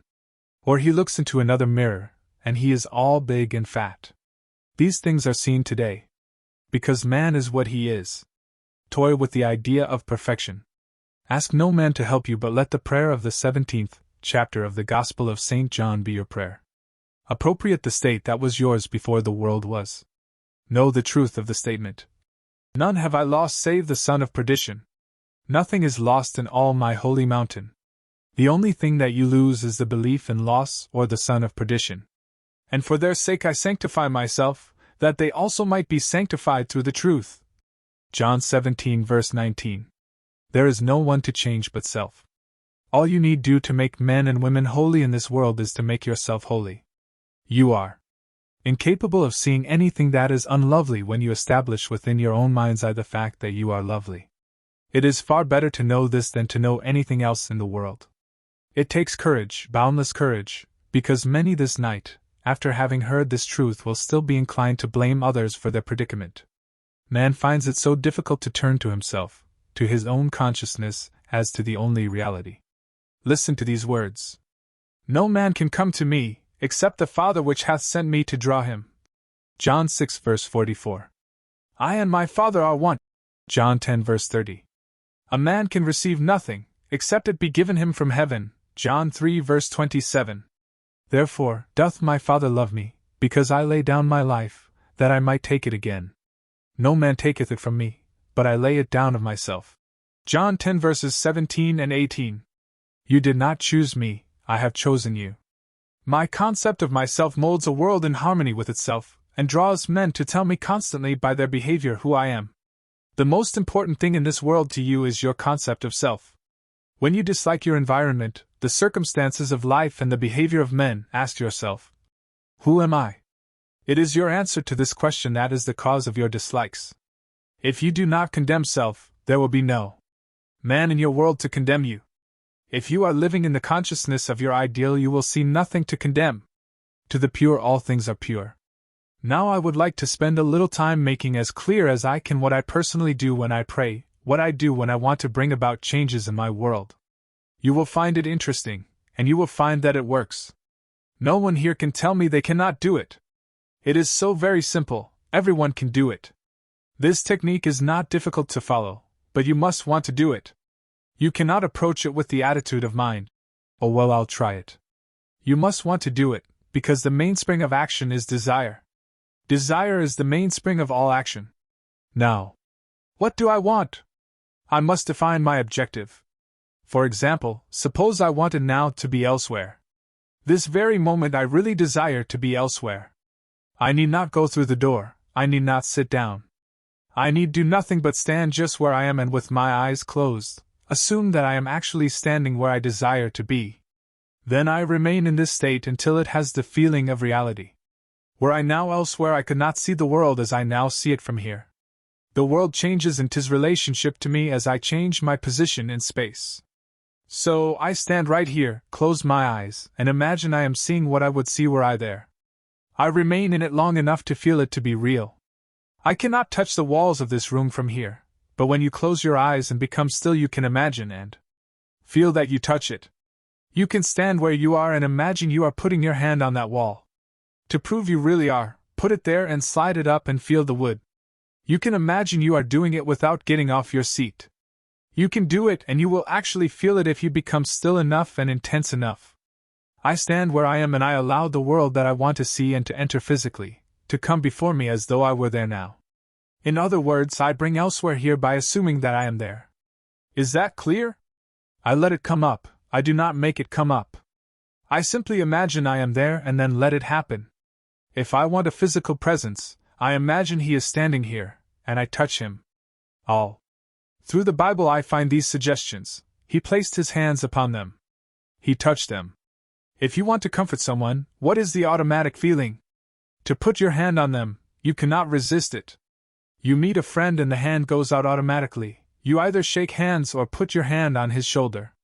Or he looks into another mirror, and he is all big and fat. These things are seen today. Because man is what he is. Toy with the idea of perfection. Ask no man to help you, but let the prayer of the 17th chapter of the Gospel of St. John be your prayer. Appropriate the state that was yours before the world was. Know the truth of the statement. None have I lost save the son of perdition. Nothing is lost in all my holy mountain. The only thing that you lose is the belief in loss or the son of perdition. And for their sake I sanctify myself, that they also might be sanctified through the truth. John 17 verse 19. There is no one to change but self. All you need do to make men and women holy in this world is to make yourself holy. You are incapable of seeing anything that is unlovely when you establish within your own mind's eye the fact that you are lovely. It is far better to know this than to know anything else in the world. It takes courage, boundless courage, because many this night, after having heard this truth, will still be inclined to blame others for their predicament. Man finds it so difficult to turn to himself, to his own consciousness, as to the only reality. Listen to these words. No man can come to me, except the Father which hath sent me to draw him. John 6 verse 44. I and my Father are one. John 10 verse 30. A man can receive nothing, except it be given him from heaven. John 3 verse 27. Therefore doth my Father love me, because I lay down my life, that I might take it again. No man taketh it from me, but I lay it down of myself. John 10 verses 17 and 18. You did not choose me, I have chosen you. My concept of myself molds a world in harmony with itself, and draws men to tell me constantly by their behavior who I am. The most important thing in this world to you is your concept of self. When you dislike your environment, the circumstances of life and the behavior of men, ask yourself, who am I? It is your answer to this question that is the cause of your dislikes. If you do not condemn self, there will be no man in your world to condemn you. If you are living in the consciousness of your ideal, you will see nothing to condemn. To the pure all things are pure. Now I would like to spend a little time making as clear as I can what I personally do when I pray, what I do when I want to bring about changes in my world. You will find it interesting, and you will find that it works. No one here can tell me they cannot do it. It is so very simple, everyone can do it. This technique is not difficult to follow, but you must want to do it. You cannot approach it with the attitude of mind, oh well, I'll try it. You must want to do it, because the mainspring of action is desire. Desire is the mainspring of all action. Now, what do I want? I must define my objective. For example, suppose I wanted now to be elsewhere. This very moment I really desire to be elsewhere. I need not go through the door, I need not sit down. I need do nothing but stand just where I am and with my eyes closed. Assume that I am actually standing where I desire to be. Then I remain in this state until it has the feeling of reality. Were I now elsewhere, I could not see the world as I now see it from here. The world changes in his relationship to me as I change my position in space. So, I stand right here, close my eyes, and imagine I am seeing what I would see were I there. I remain in it long enough to feel it to be real. I cannot touch the walls of this room from here, but when you close your eyes and become still you can imagine and feel that you touch it. You can stand where you are and imagine you are putting your hand on that wall. To prove you really are, put it there and slide it up and feel the wood. You can imagine you are doing it without getting off your seat. You can do it and you will actually feel it if you become still enough and intense enough. I stand where I am and I allow the world that I want to see and to enter physically, to come before me as though I were there now. In other words, I bring elsewhere here by assuming that I am there. Is that clear? I let it come up, I do not make it come up. I simply imagine I am there and then let it happen. If I want a physical presence, I imagine he is standing here, and I touch him. All through the Bible I find these suggestions. He placed his hands upon them. He touched them. If you want to comfort someone, what is the automatic feeling? To put your hand on them, you cannot resist it. You meet a friend and the hand goes out automatically. You either shake hands or put your hand on his shoulder.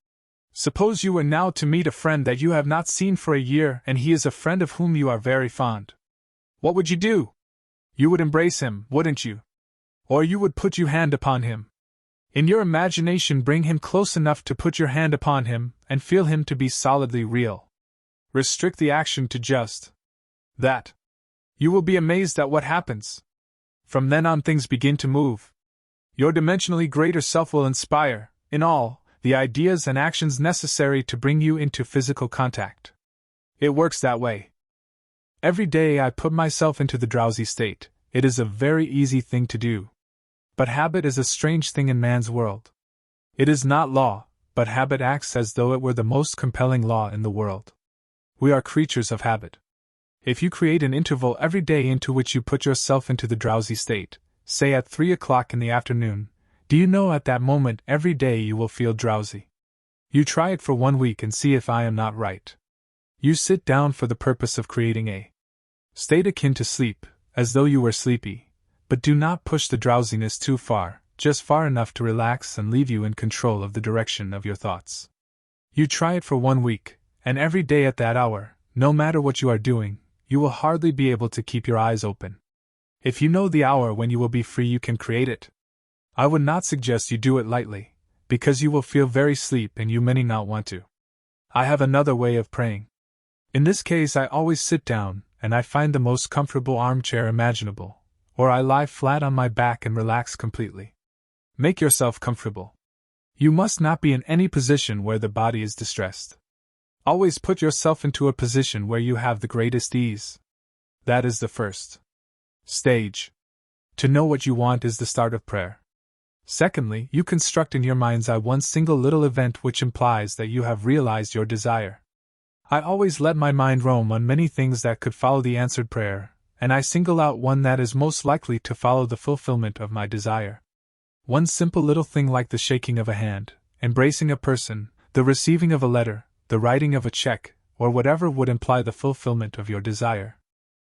Suppose you were now to meet a friend that you have not seen for a year and he is a friend of whom you are very fond. What would you do? You would embrace him, wouldn't you? Or you would put your hand upon him. In your imagination bring him close enough to put your hand upon him and feel him to be solidly real. Restrict the action to just that. You will be amazed at what happens. From then on things begin to move. Your dimensionally greater self will inspire, in all, the ideas and actions necessary to bring you into physical contact. It works that way. Every day I put myself into the drowsy state. It is a very easy thing to do. But habit is a strange thing in man's world. It is not law, but habit acts as though it were the most compelling law in the world. We are creatures of habit. If you create an interval every day into which you put yourself into the drowsy state, say at 3 o'clock in the afternoon, do you know at that moment every day you will feel drowsy? You try it for 1 week and see if I am not right. You sit down for the purpose of creating a state akin to sleep, as though you were sleepy, but do not push the drowsiness too far, just far enough to relax and leave you in control of the direction of your thoughts. You try it for 1 week, and every day at that hour, no matter what you are doing, you will hardly be able to keep your eyes open. If you know the hour when you will be free, you can create it. I would not suggest you do it lightly, because you will feel very sleep and you may not want to. I have another way of praying. In this case I always sit down, and I find the most comfortable armchair imaginable, or I lie flat on my back and relax completely. Make yourself comfortable. You must not be in any position where the body is distressed. Always put yourself into a position where you have the greatest ease. That is the first stage. To know what you want is the start of prayer. Secondly, you construct in your mind's eye one single little event which implies that you have realized your desire. I always let my mind roam on many things that could follow the answered prayer, and I single out one that is most likely to follow the fulfillment of my desire. One simple little thing like the shaking of a hand, embracing a person, the receiving of a letter, the writing of a check, or whatever would imply the fulfillment of your desire.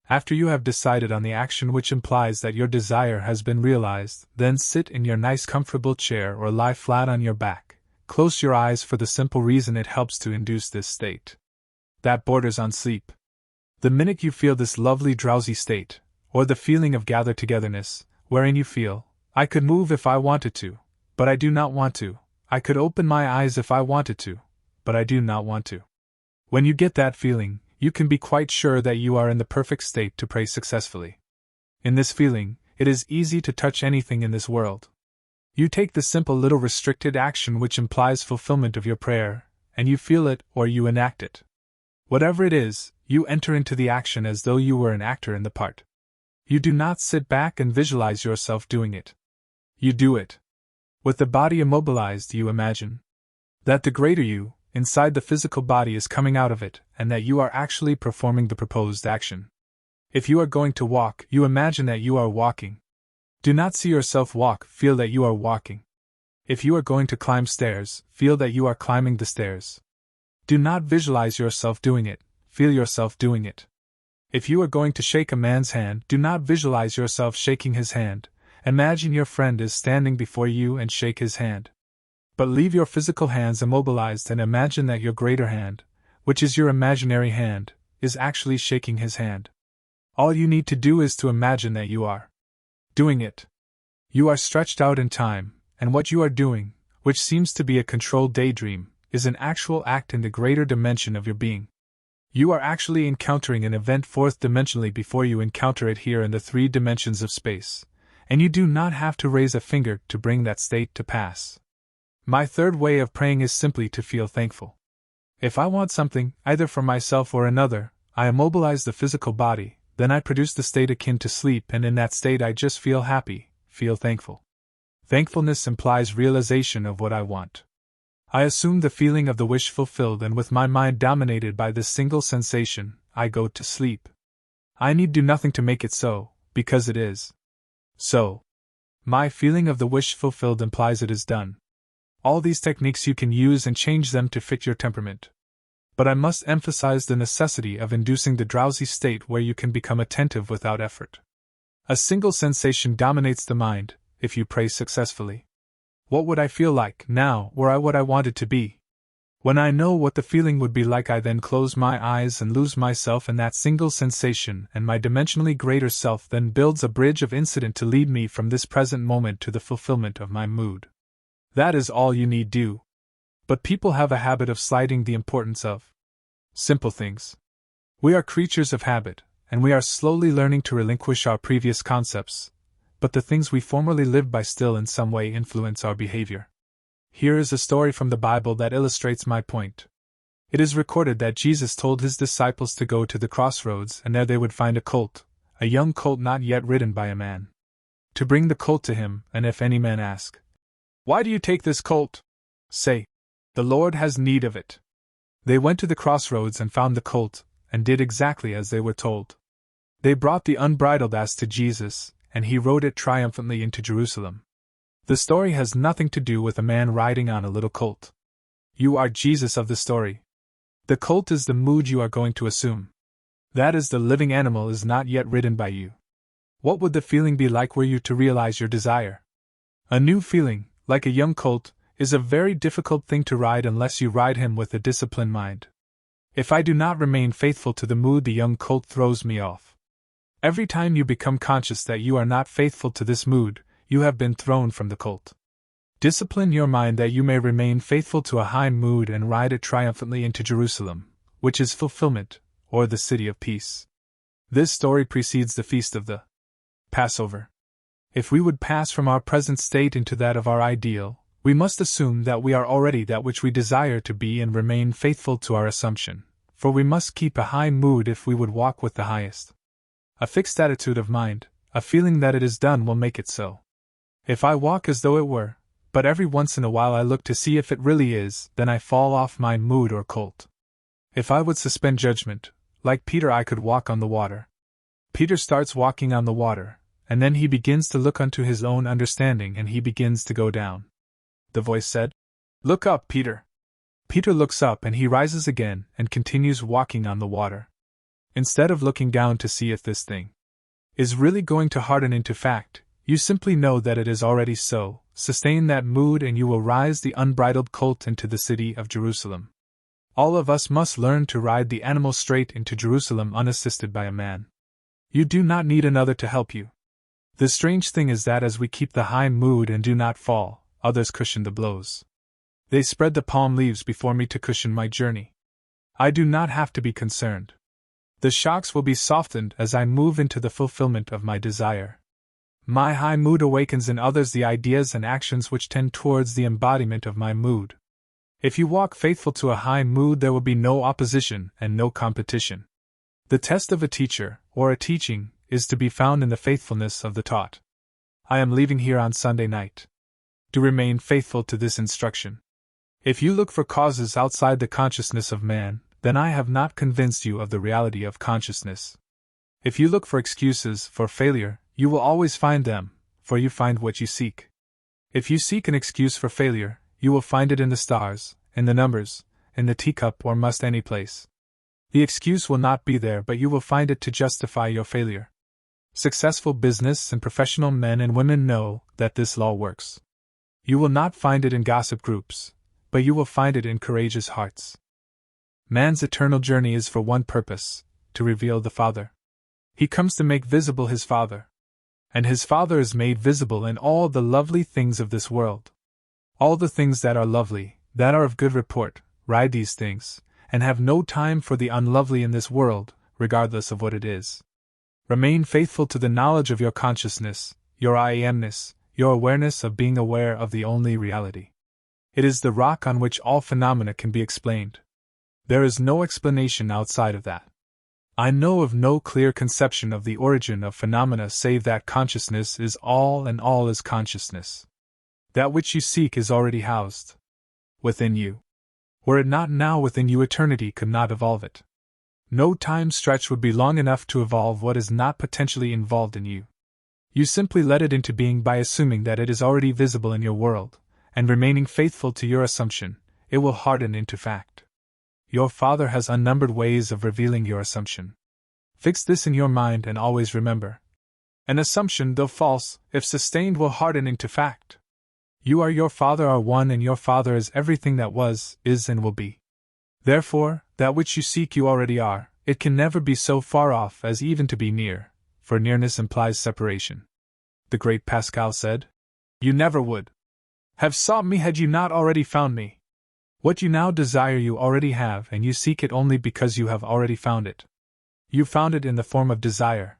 After you have decided on the action which implies that your desire has been realized, then sit in your nice comfortable chair or lie flat on your back. Close your eyes for the simple reason it helps to induce this state that borders on sleep. The minute you feel this lovely drowsy state, or the feeling of gathered togetherness, wherein you feel, I could move if I wanted to, but I do not want to, I could open my eyes if I wanted to, but I do not want to. When you get that feeling, you can be quite sure that you are in the perfect state to pray successfully. In this feeling, it is easy to touch anything in this world. You take the simple little restricted action which implies fulfillment of your prayer, and you feel it or you enact it. Whatever it is, you enter into the action as though you were an actor in the part. You do not sit back and visualize yourself doing it. You do it. With the body immobilized, you imagine that the greater you, inside the physical body, is coming out of it, and that you are actually performing the proposed action. If you are going to walk, you imagine that you are walking. Do not see yourself walk, feel that you are walking. If you are going to climb stairs, feel that you are climbing the stairs. Do not visualize yourself doing it, feel yourself doing it. If you are going to shake a man's hand, do not visualize yourself shaking his hand, Imagine your friend is standing before you and shake his hand. But leave your physical hands immobilized and imagine that your greater hand, which is your imaginary hand, is actually shaking his hand. All you need to do is to imagine that you are doing it. You are stretched out in time, and what you are doing, which seems to be a controlled daydream, is an actual act in the greater dimension of your being. You are actually encountering an event fourth dimensionally before you encounter it here in the 3 dimensions of space, and you do not have to raise a finger to bring that state to pass. My third way of praying is simply to feel thankful. If I want something, either for myself or another, I immobilize the physical body, then I produce the state akin to sleep, and in that state I just feel happy, feel thankful. Thankfulness implies realization of what I want. I assume the feeling of the wish fulfilled, and with my mind dominated by this single sensation, I go to sleep. I need do nothing to make it so, because it is so. My feeling of the wish fulfilled implies it is done. All these techniques you can use and change them to fit your temperament. But I must emphasize the necessity of inducing the drowsy state where you can become attentive without effort. A single sensation dominates the mind, if you pray successfully. What would I feel like, now, were I what I wanted to be? When I know what the feeling would be like, I then close my eyes and lose myself in that single sensation, and my dimensionally greater self then builds a bridge of incident to lead me from this present moment to the fulfillment of my mood. That is all you need do. But people have a habit of slighting the importance of simple things. We are creatures of habit, and we are slowly learning to relinquish our previous concepts, but the things we formerly lived by still in some way influence our behavior. Here is a story from the Bible that illustrates my point. It is recorded that Jesus told his disciples to go to the crossroads, and there they would find a colt, a young colt not yet ridden by a man. To bring the colt to him, and if any man ask, "Why do you take this colt?" say, "The Lord has need of it." They went to the crossroads and found the colt, and did exactly as they were told. They brought the unbridled ass to Jesus, and he rode it triumphantly into Jerusalem. The story has nothing to do with a man riding on a little colt. You are Jesus of the story. The colt is the mood you are going to assume. That is, the living animal is not yet ridden by you. What would the feeling be like were you to realize your desire? A new feeling, like a young colt, is a very difficult thing to ride unless you ride him with a disciplined mind. If I do not remain faithful to the mood, the young colt throws me off. Every time you become conscious that you are not faithful to this mood, you have been thrown from the colt. Discipline your mind that you may remain faithful to a high mood and ride it triumphantly into Jerusalem, which is fulfillment, or the city of peace. This story precedes the feast of the Passover. If we would pass from our present state into that of our ideal, we must assume that we are already that which we desire to be and remain faithful to our assumption, for we must keep a high mood if we would walk with the highest. A fixed attitude of mind, a feeling that it is done, will make it so. If I walk as though it were, but every once in a while I look to see if it really is, then I fall off my mood or colt. If I would suspend judgment, like Peter, I could walk on the water. Peter starts walking on the water, and then he begins to look unto his own understanding, and he begins to go down. The voice said, "Look up, Peter." Peter looks up and he rises again and continues walking on the water. Instead of looking down to see if this thing is really going to harden into fact, you simply know that it is already so. Sustain that mood and you will rise the unbridled colt into the city of Jerusalem. All of us must learn to ride the animal straight into Jerusalem unassisted by a man. You do not need another to help you. The strange thing is that as we keep the high mood and do not fall, others cushion the blows. They spread the palm leaves before me to cushion my journey. I do not have to be concerned. The shocks will be softened as I move into the fulfillment of my desire. My high mood awakens in others the ideas and actions which tend towards the embodiment of my mood. If you walk faithful to a high mood, there will be no opposition and no competition. The test of a teacher, or a teaching, is to be found in the faithfulness of the taught. I am leaving here on Sunday night. To remain faithful to this instruction. If you look for causes outside the consciousness of man, then I have not convinced you of the reality of consciousness. If you look for excuses for failure, you will always find them, for you find what you seek. If you seek an excuse for failure, you will find it in the stars, in the numbers, in the teacup, or must any place. The excuse will not be there, but you will find it to justify your failure. Successful business and professional men and women know that this law works. You will not find it in gossip groups, but you will find it in courageous hearts. Man's eternal journey is for one purpose: to reveal the Father. He comes to make visible his Father. And his Father is made visible in all the lovely things of this world. All the things that are lovely, that are of good report, ride these things, and have no time for the unlovely in this world, regardless of what it is. Remain faithful to the knowledge of your consciousness, your I amness, your awareness of being aware of the only reality. It is the rock on which all phenomena can be explained. There is no explanation outside of that. I know of no clear conception of the origin of phenomena save that consciousness is all and all is consciousness. That which you seek is already housed within you. Were it not now within you, eternity could not evolve it. No time stretch would be long enough to evolve what is not potentially involved in you. You simply let it into being by assuming that it is already visible in your world, and remaining faithful to your assumption, it will harden into fact. Your Father has unnumbered ways of revealing your assumption. Fix this in your mind and always remember: an assumption, though false, if sustained, will harden into fact. You are your Father are one, and your Father is everything that was, is, and will be. Therefore, that which you seek you already are. It can never be so far off as even to be near, for nearness implies separation. The great Pascal said, "You never would have sought me had you not already found me." What you now desire you already have, and you seek it only because you have already found it. You found it in the form of desire.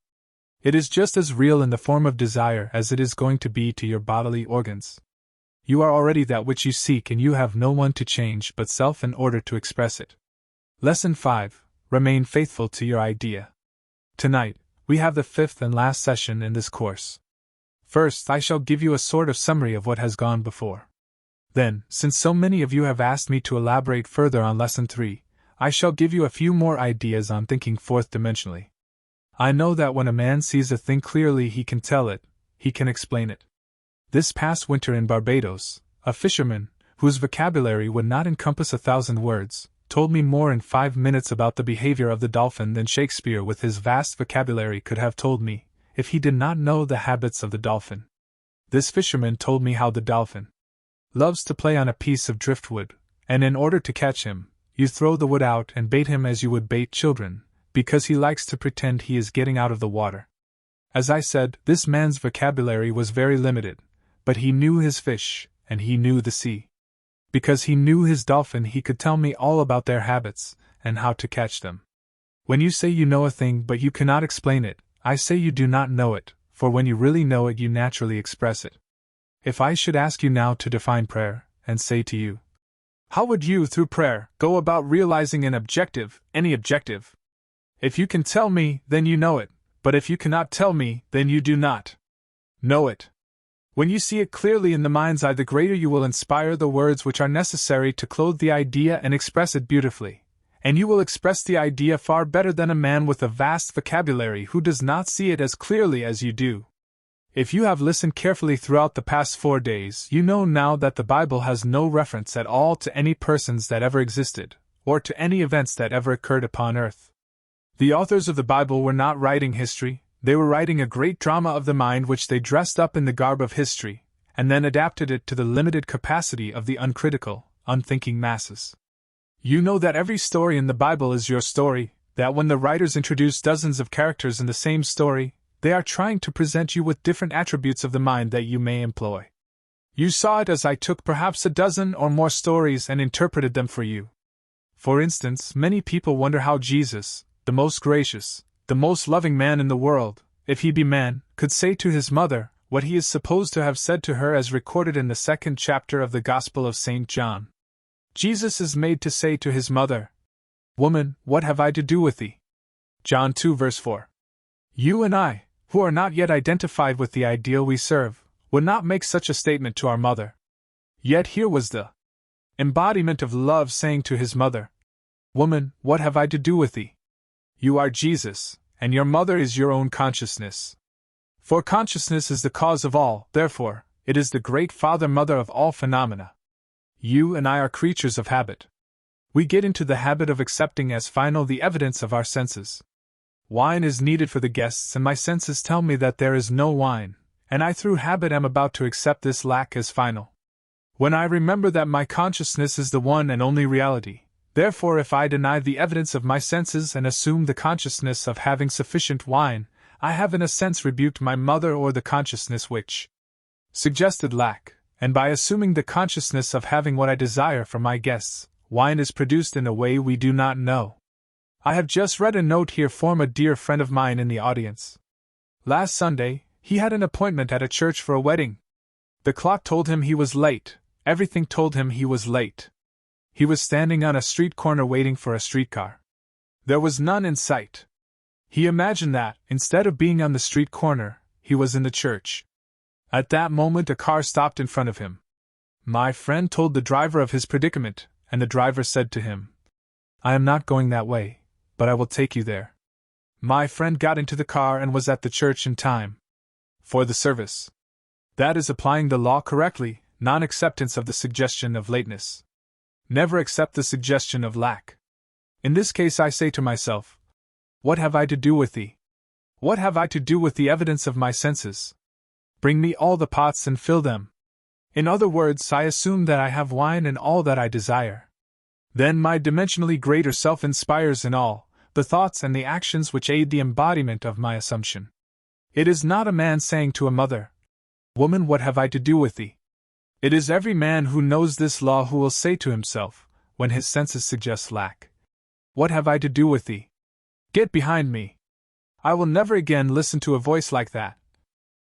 It is just as real in the form of desire as it is going to be to your bodily organs. You are already that which you seek, and you have no one to change but self in order to express it. Lesson 5. Remain faithful to your idea. Tonight, we have the fifth and last session in this course. First, I shall give you a sort of summary of what has gone before. Then, since so many of you have asked me to elaborate further on Lesson 3, I shall give you a few more ideas on thinking fourth-dimensionally. I know that when a man sees a thing clearly, he can tell it, he can explain it. This past winter in Barbados, a fisherman, whose vocabulary would not encompass 1,000 words, told me more in 5 minutes about the behavior of the dolphin than Shakespeare with his vast vocabulary could have told me, if he did not know the habits of the dolphin. This fisherman told me how the dolphin loves to play on a piece of driftwood, and in order to catch him, you throw the wood out and bait him as you would bait children, because he likes to pretend he is getting out of the water. As I said, this man's vocabulary was very limited, but he knew his fish, and he knew the sea. Because he knew his dolphin, he could tell me all about their habits, and how to catch them. When you say you know a thing but you cannot explain it, I say you do not know it, for when you really know it you naturally express it. If I should ask you now to define prayer, and say to you, how would you, through prayer, go about realizing an objective, any objective? If you can tell me, then you know it, but if you cannot tell me, then you do not know it. When you see it clearly in the mind's eye, the greater you will inspire the words which are necessary to clothe the idea and express it beautifully, and you will express the idea far better than a man with a vast vocabulary who does not see it as clearly as you do. If you have listened carefully throughout the past 4 days, you know now that the Bible has no reference at all to any persons that ever existed, or to any events that ever occurred upon earth. The authors of the Bible were not writing history. They were writing a great drama of the mind which they dressed up in the garb of history, and then adapted it to the limited capacity of the uncritical, unthinking masses. You know that every story in the Bible is your story, that when the writers introduce dozens of characters in the same story, they are trying to present you with different attributes of the mind that you may employ. You saw it as I took perhaps a dozen or more stories and interpreted them for you. For instance, many people wonder how Jesus, the most gracious, the most loving man in the world, if he be man, could say to his mother what he is supposed to have said to her as recorded in the 2nd chapter of the Gospel of St. John. Jesus is made to say to his mother, "Woman, what have I to do with thee?" John 2 verse 4. You and I, who are not yet identified with the ideal we serve, would not make such a statement to our mother. Yet here was the embodiment of love saying to his mother, "Woman, what have I to do with thee? You are Jesus, and your mother is your own consciousness. For consciousness is the cause of all, therefore, it is the great father-mother of all phenomena. You and I are creatures of habit. We get into the habit of accepting as final the evidence of our senses. Wine is needed for the guests, and my senses tell me that there is no wine, and I through habit am about to accept this lack as final. When I remember that my consciousness is the one and only reality, therefore if I deny the evidence of my senses and assume the consciousness of having sufficient wine, I have in a sense rebuked my mother or the consciousness which suggested lack, and by assuming the consciousness of having what I desire for my guests, wine is produced in a way we do not know. I have just read a note here from a dear friend of mine in the audience. Last Sunday, he had an appointment at a church for a wedding. The clock told him he was late, everything told him he was late. He was standing on a street corner waiting for a streetcar. There was none in sight. He imagined that, instead of being on the street corner, he was in the church. At that moment a car stopped in front of him. My friend told the driver of his predicament, and the driver said to him, "I am not going that way, but I will take you there." My friend got into the car and was at the church in time for the service. That is applying the law correctly, non-acceptance of the suggestion of lateness. Never accept the suggestion of lack. In this case I say to myself, what have I to do with thee? What have I to do with the evidence of my senses? Bring me all the pots and fill them. In other words, I assume that I have wine and all that I desire. Then my dimensionally greater self inspires in all the thoughts and the actions which aid the embodiment of my assumption. It is not a man saying to a mother, "Woman, what have I to do with thee?" It is every man who knows this law who will say to himself, when his senses suggest lack, "What have I to do with thee? Get behind me." I will never again listen to a voice like that.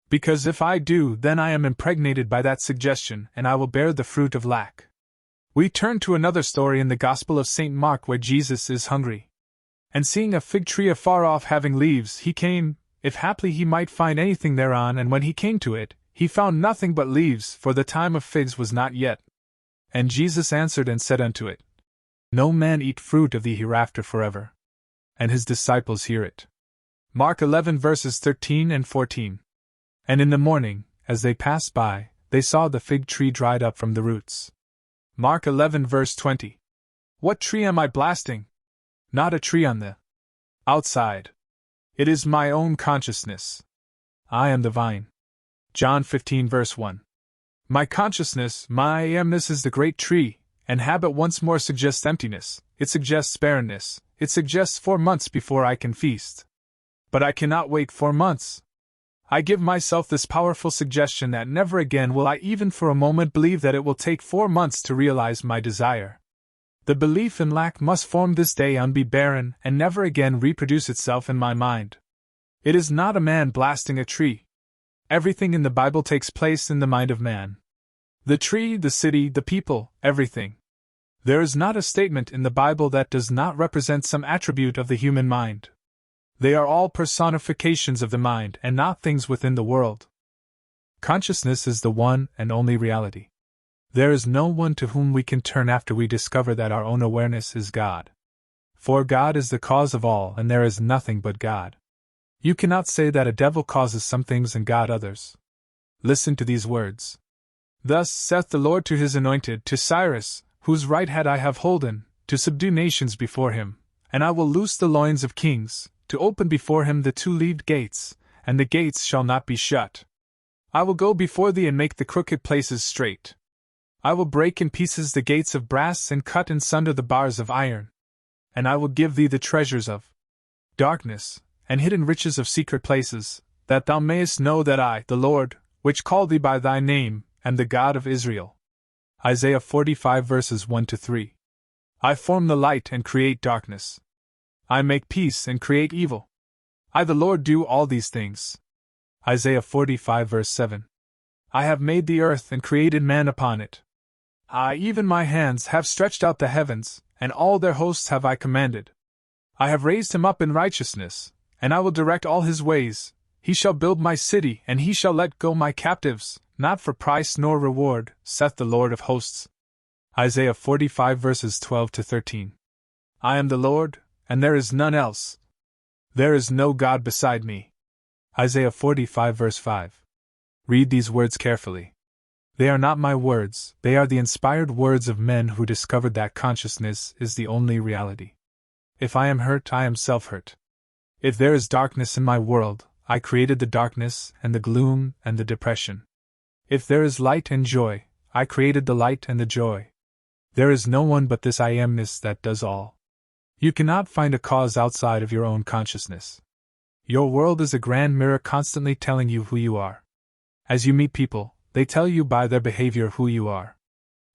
Because if I do, then I am impregnated by that suggestion, and I will bear the fruit of lack. We turn to another story in the Gospel of St. Mark where Jesus is hungry. And seeing a fig tree afar off having leaves, he came, if haply he might find anything thereon, and when he came to it, he found nothing but leaves, for the time of figs was not yet. And Jesus answered and said unto it, No man eat fruit of thee hereafter forever. And his disciples hear it. Mark 11 verses 13 and 14. And in the morning, as they passed by, they saw the fig tree dried up from the roots. Mark 11 verse 20. What tree am I blasting? Not a tree on the outside. It is my own consciousness. I am the vine. John 15 verse 1. My consciousness, my amness is the great tree, and habit once more suggests emptiness, it suggests barrenness, it suggests 4 months before I can feast. But I cannot wait 4 months. I give myself this powerful suggestion that never again will I even for a moment believe that it will take 4 months to realize my desire. The belief in lack must form this day on be barren and never again reproduce itself in my mind. It is not a man blasting a tree. Everything in the Bible takes place in the mind of man. The tree, the city, the people, everything. There is not a statement in the Bible that does not represent some attribute of the human mind. They are all personifications of the mind and not things within the world. Consciousness is the one and only reality. There is no one to whom we can turn after we discover that our own awareness is God. For God is the cause of all, and there is nothing but God. You cannot say that a devil causes some things and God others. Listen to these words. Thus saith the Lord to his anointed, to Cyrus, whose right hand I have holden, to subdue nations before him, and I will loose the loins of kings, to open before him the 2-leaved gates, and the gates shall not be shut. I will go before thee and make the crooked places straight. I will break in pieces the gates of brass and cut in sunder the bars of iron. And I will give thee the treasures of darkness, and hidden riches of secret places, that thou mayest know that I, the Lord, which called thee by thy name, am the God of Israel. Isaiah 45 verses 1-3. I form the light and create darkness. I make peace and create evil. I, the Lord, do all these things. Isaiah 45 verse 7. I have made the earth and created man upon it. I, even my hands, have stretched out the heavens, and all their hosts have I commanded. I have raised him up in righteousness, and I will direct all his ways. He shall build my city, and he shall let go my captives, not for price nor reward, saith the Lord of hosts. Isaiah 45 verses 12-13. I am the Lord, and there is none else. There is no God beside me. Isaiah 45 verse 5. Read these words carefully. They are not my words, they are the inspired words of men who discovered that consciousness is the only reality. If I am hurt, I am self-hurt. If there is darkness in my world, I created the darkness and the gloom and the depression. If there is light and joy, I created the light and the joy. There is no one but this I amness that does all. You cannot find a cause outside of your own consciousness. Your world is a grand mirror constantly telling you who you are. As you meet people, they tell you by their behavior who you are.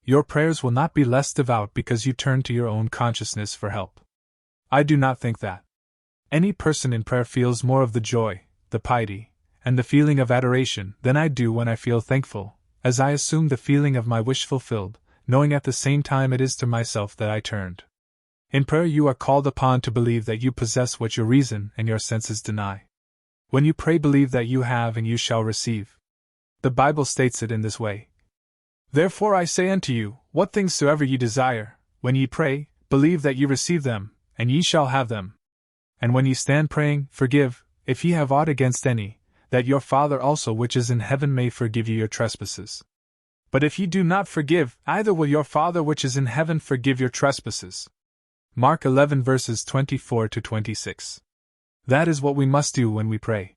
Your prayers will not be less devout because you turn to your own consciousness for help. I do not think that any person in prayer feels more of the joy, the piety, and the feeling of adoration than I do when I feel thankful, as I assume the feeling of my wish fulfilled, knowing at the same time it is to myself that I turned. In prayer you are called upon to believe that you possess what your reason and your senses deny. When you pray, believe that you have and you shall receive. The Bible states it in this way. Therefore I say unto you, what things soever ye desire, when ye pray, believe that ye receive them, and ye shall have them. And when ye stand praying, forgive, if ye have aught against any, that your Father also which is in heaven may forgive you your trespasses. But if ye do not forgive, neither will your Father which is in heaven forgive your trespasses. Mark 11 verses 24 to 26. That is what we must do when we pray.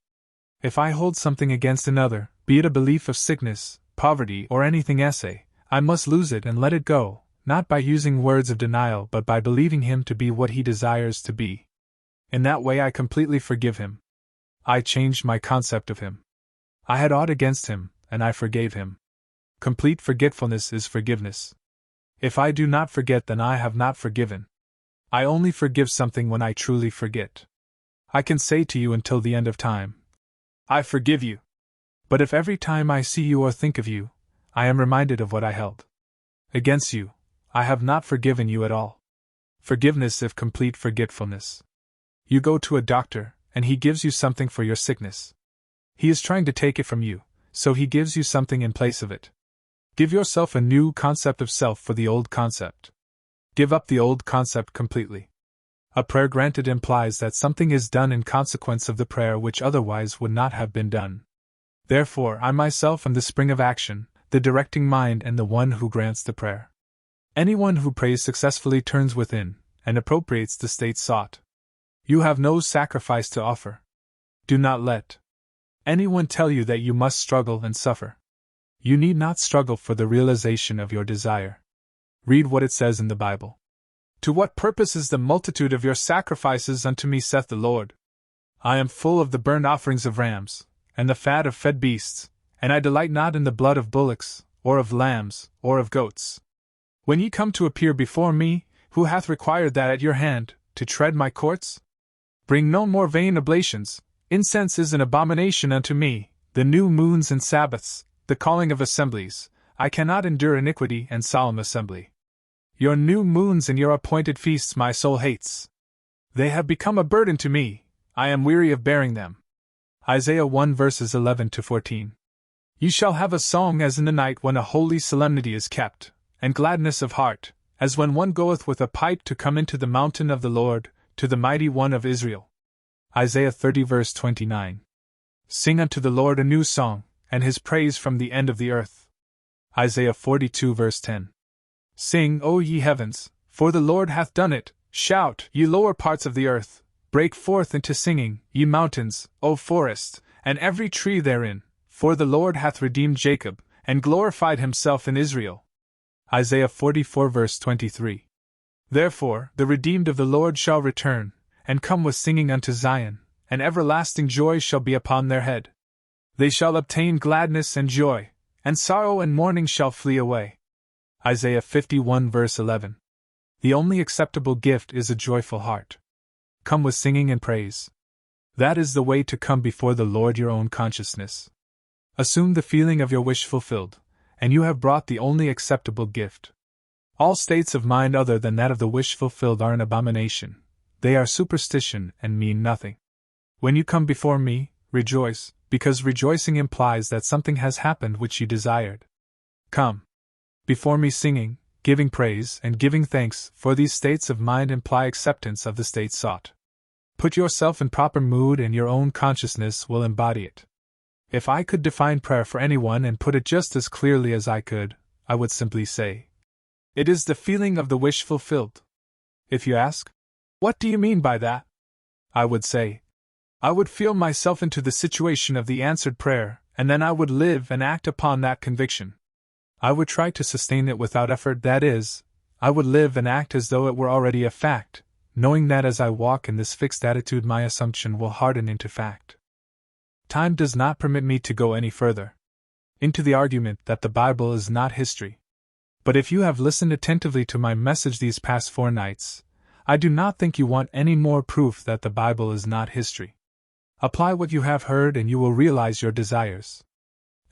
If I hold something against another, be it a belief of sickness, poverty, or anything else, I must lose it and let it go, not by using words of denial but by believing him to be what he desires to be. In that way I completely forgive him. I changed my concept of him. I had aught against him, and I forgave him. Complete forgetfulness is forgiveness. If I do not forget, then I have not forgiven. I only forgive something when I truly forget. I can say to you until the end of time, I forgive you. But if every time I see you or think of you, I am reminded of what I held against you, I have not forgiven you at all. Forgiveness is complete forgetfulness. You go to a doctor, and he gives you something for your sickness. He is trying to take it from you, so he gives you something in place of it. Give yourself a new concept of self for the old concept. Give up the old concept completely. A prayer granted implies that something is done in consequence of the prayer which otherwise would not have been done. Therefore, I myself am the spring of action, the directing mind, and the one who grants the prayer. Anyone who prays successfully turns within, and appropriates the state sought. You have no sacrifice to offer. Do not let anyone tell you that you must struggle and suffer. You need not struggle for the realization of your desire. Read what it says in the Bible. To what purpose is the multitude of your sacrifices unto me, saith the Lord? I am full of the burnt offerings of rams, and the fat of fed beasts, and I delight not in the blood of bullocks, or of lambs, or of goats. When ye come to appear before me, who hath required that at your hand, to tread my courts? Bring no more vain oblations. Incense is an abomination unto me, the new moons and Sabbaths, the calling of assemblies. I cannot endure iniquity and solemn assembly. Your new moons and your appointed feasts my soul hates. They have become a burden to me, I am weary of bearing them. Isaiah 1 verses 11 to 14. You shall have a song as in the night when a holy solemnity is kept, and gladness of heart, as when one goeth with a pipe to come into the mountain of the Lord, to the mighty one of Israel. Isaiah 30 verse 29. Sing unto the Lord a new song, and his praise from the end of the earth. Isaiah 42 verse 10. Sing, O ye heavens, for the Lord hath done it. Shout, ye lower parts of the earth. Break forth into singing, ye mountains, O forest, and every tree therein, for the Lord hath redeemed Jacob, and glorified himself in Israel. Isaiah 44 verse 23. Therefore, the redeemed of the Lord shall return, and come with singing unto Zion, and everlasting joy shall be upon their head. They shall obtain gladness and joy, and sorrow and mourning shall flee away. Isaiah 51 verse 11. The only acceptable gift is a joyful heart. Come with singing and praise. That is the way to come before the Lord your own consciousness. Assume the feeling of your wish fulfilled, and you have brought the only acceptable gift. All states of mind other than that of the wish fulfilled are an abomination. They are superstition and mean nothing. When you come before me, rejoice, because rejoicing implies that something has happened which you desired. Come before me singing, giving praise, and giving thanks, for these states of mind imply acceptance of the state sought. Put yourself in proper mood and your own consciousness will embody it. If I could define prayer for anyone and put it just as clearly as I could, I would simply say, it is the feeling of the wish fulfilled. If you ask, what do you mean by that? I would say, I would feel myself into the situation of the answered prayer, and then I would live and act upon that conviction. I would try to sustain it without effort, that is, I would live and act as though it were already a fact, knowing that as I walk in this fixed attitude my assumption will harden into fact. Time does not permit me to go any further into the argument that the Bible is not history. But if you have listened attentively to my message these past 4 nights, I do not think you want any more proof that the Bible is not history. Apply what you have heard and you will realize your desires.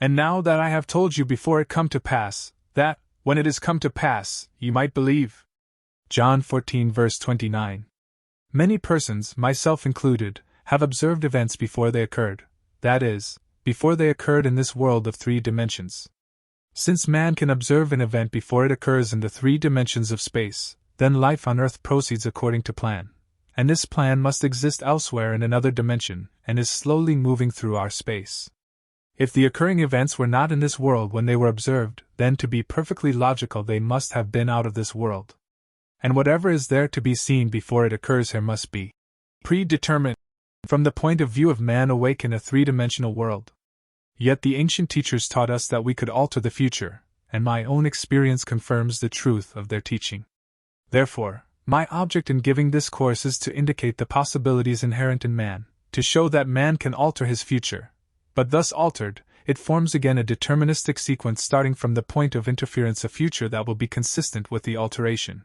And now that I have told you before it come to pass, that, when it is come to pass, ye might believe. John 14 verse 29. Many persons, myself included, have observed events before they occurred, that is, before they occurred in this world of 3 dimensions. Since man can observe an event before it occurs in the 3 dimensions of space, then life on Earth proceeds according to plan, and this plan must exist elsewhere in another dimension, and is slowly moving through our space. If the occurring events were not in this world when they were observed, then to be perfectly logical they must have been out of this world. And whatever is there to be seen before it occurs here must be predetermined from the point of view of man awake in a 3-dimensional world. Yet the ancient teachers taught us that we could alter the future, and my own experience confirms the truth of their teaching. Therefore, my object in giving this course is to indicate the possibilities inherent in man, to show that man can alter his future, but thus altered, it forms again a deterministic sequence starting from the point of interference, a future that will be consistent with the alteration.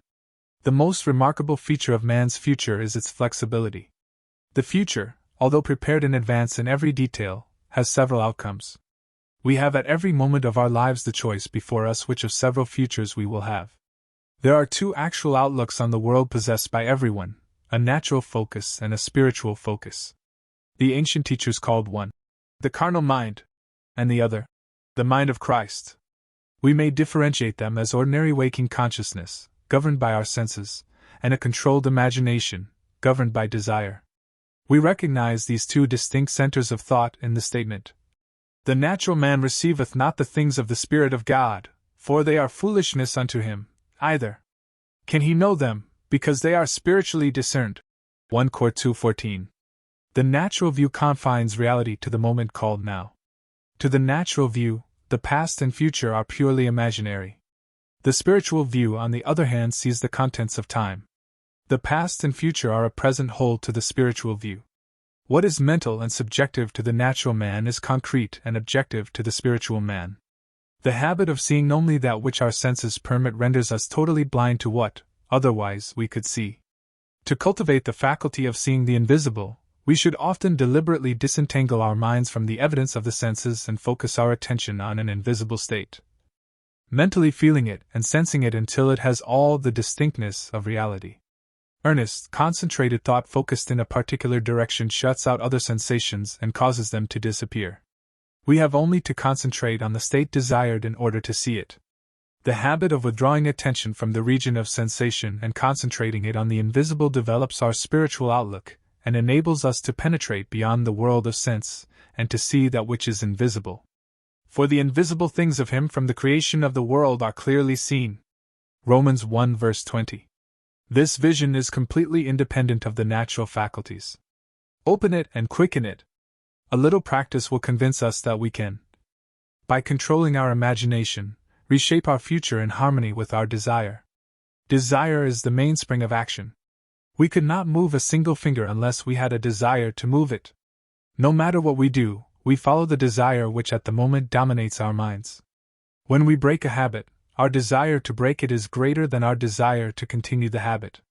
The most remarkable feature of man's future is its flexibility. The future, although prepared in advance in every detail, has several outcomes. We have at every moment of our lives the choice before us which of several futures we will have. There are 2 actual outlooks on the world possessed by everyone, a natural focus and a spiritual focus. The ancient teachers called one the carnal mind, and the other the mind of Christ. We may differentiate them as ordinary waking consciousness, governed by our senses, and a controlled imagination, governed by desire. We recognize these 2 distinct centers of thought in the statement, "The natural man receiveth not the things of the Spirit of God, for they are foolishness unto him, either can he know them, because they are spiritually discerned." 1 Cor 2:14. The natural view confines reality to the moment called now. To the natural view, the past and future are purely imaginary. The spiritual view, on the other hand, sees the contents of time. The past and future are a present whole to the spiritual view. What is mental and subjective to the natural man is concrete and objective to the spiritual man. The habit of seeing only that which our senses permit renders us totally blind to what, otherwise, we could see. To cultivate the faculty of seeing the invisible, we should often deliberately disentangle our minds from the evidence of the senses and focus our attention on an invisible state, mentally feeling it and sensing it until it has all the distinctness of reality. Earnest, concentrated thought focused in a particular direction shuts out other sensations and causes them to disappear. We have only to concentrate on the state desired in order to see it. The habit of withdrawing attention from the region of sensation and concentrating it on the invisible develops our spiritual outlook, and enables us to penetrate beyond the world of sense, and to see that which is invisible. For the invisible things of Him from the creation of the world are clearly seen. Romans 1 verse 20. This vision is completely independent of the natural faculties. Open it and quicken it. A little practice will convince us that we can, by controlling our imagination, reshape our future in harmony with our desire. Desire is the mainspring of action. We could not move a single finger unless we had a desire to move it. No matter what we do, we follow the desire which at the moment dominates our minds. When we break a habit, our desire to break it is greater than our desire to continue the habit.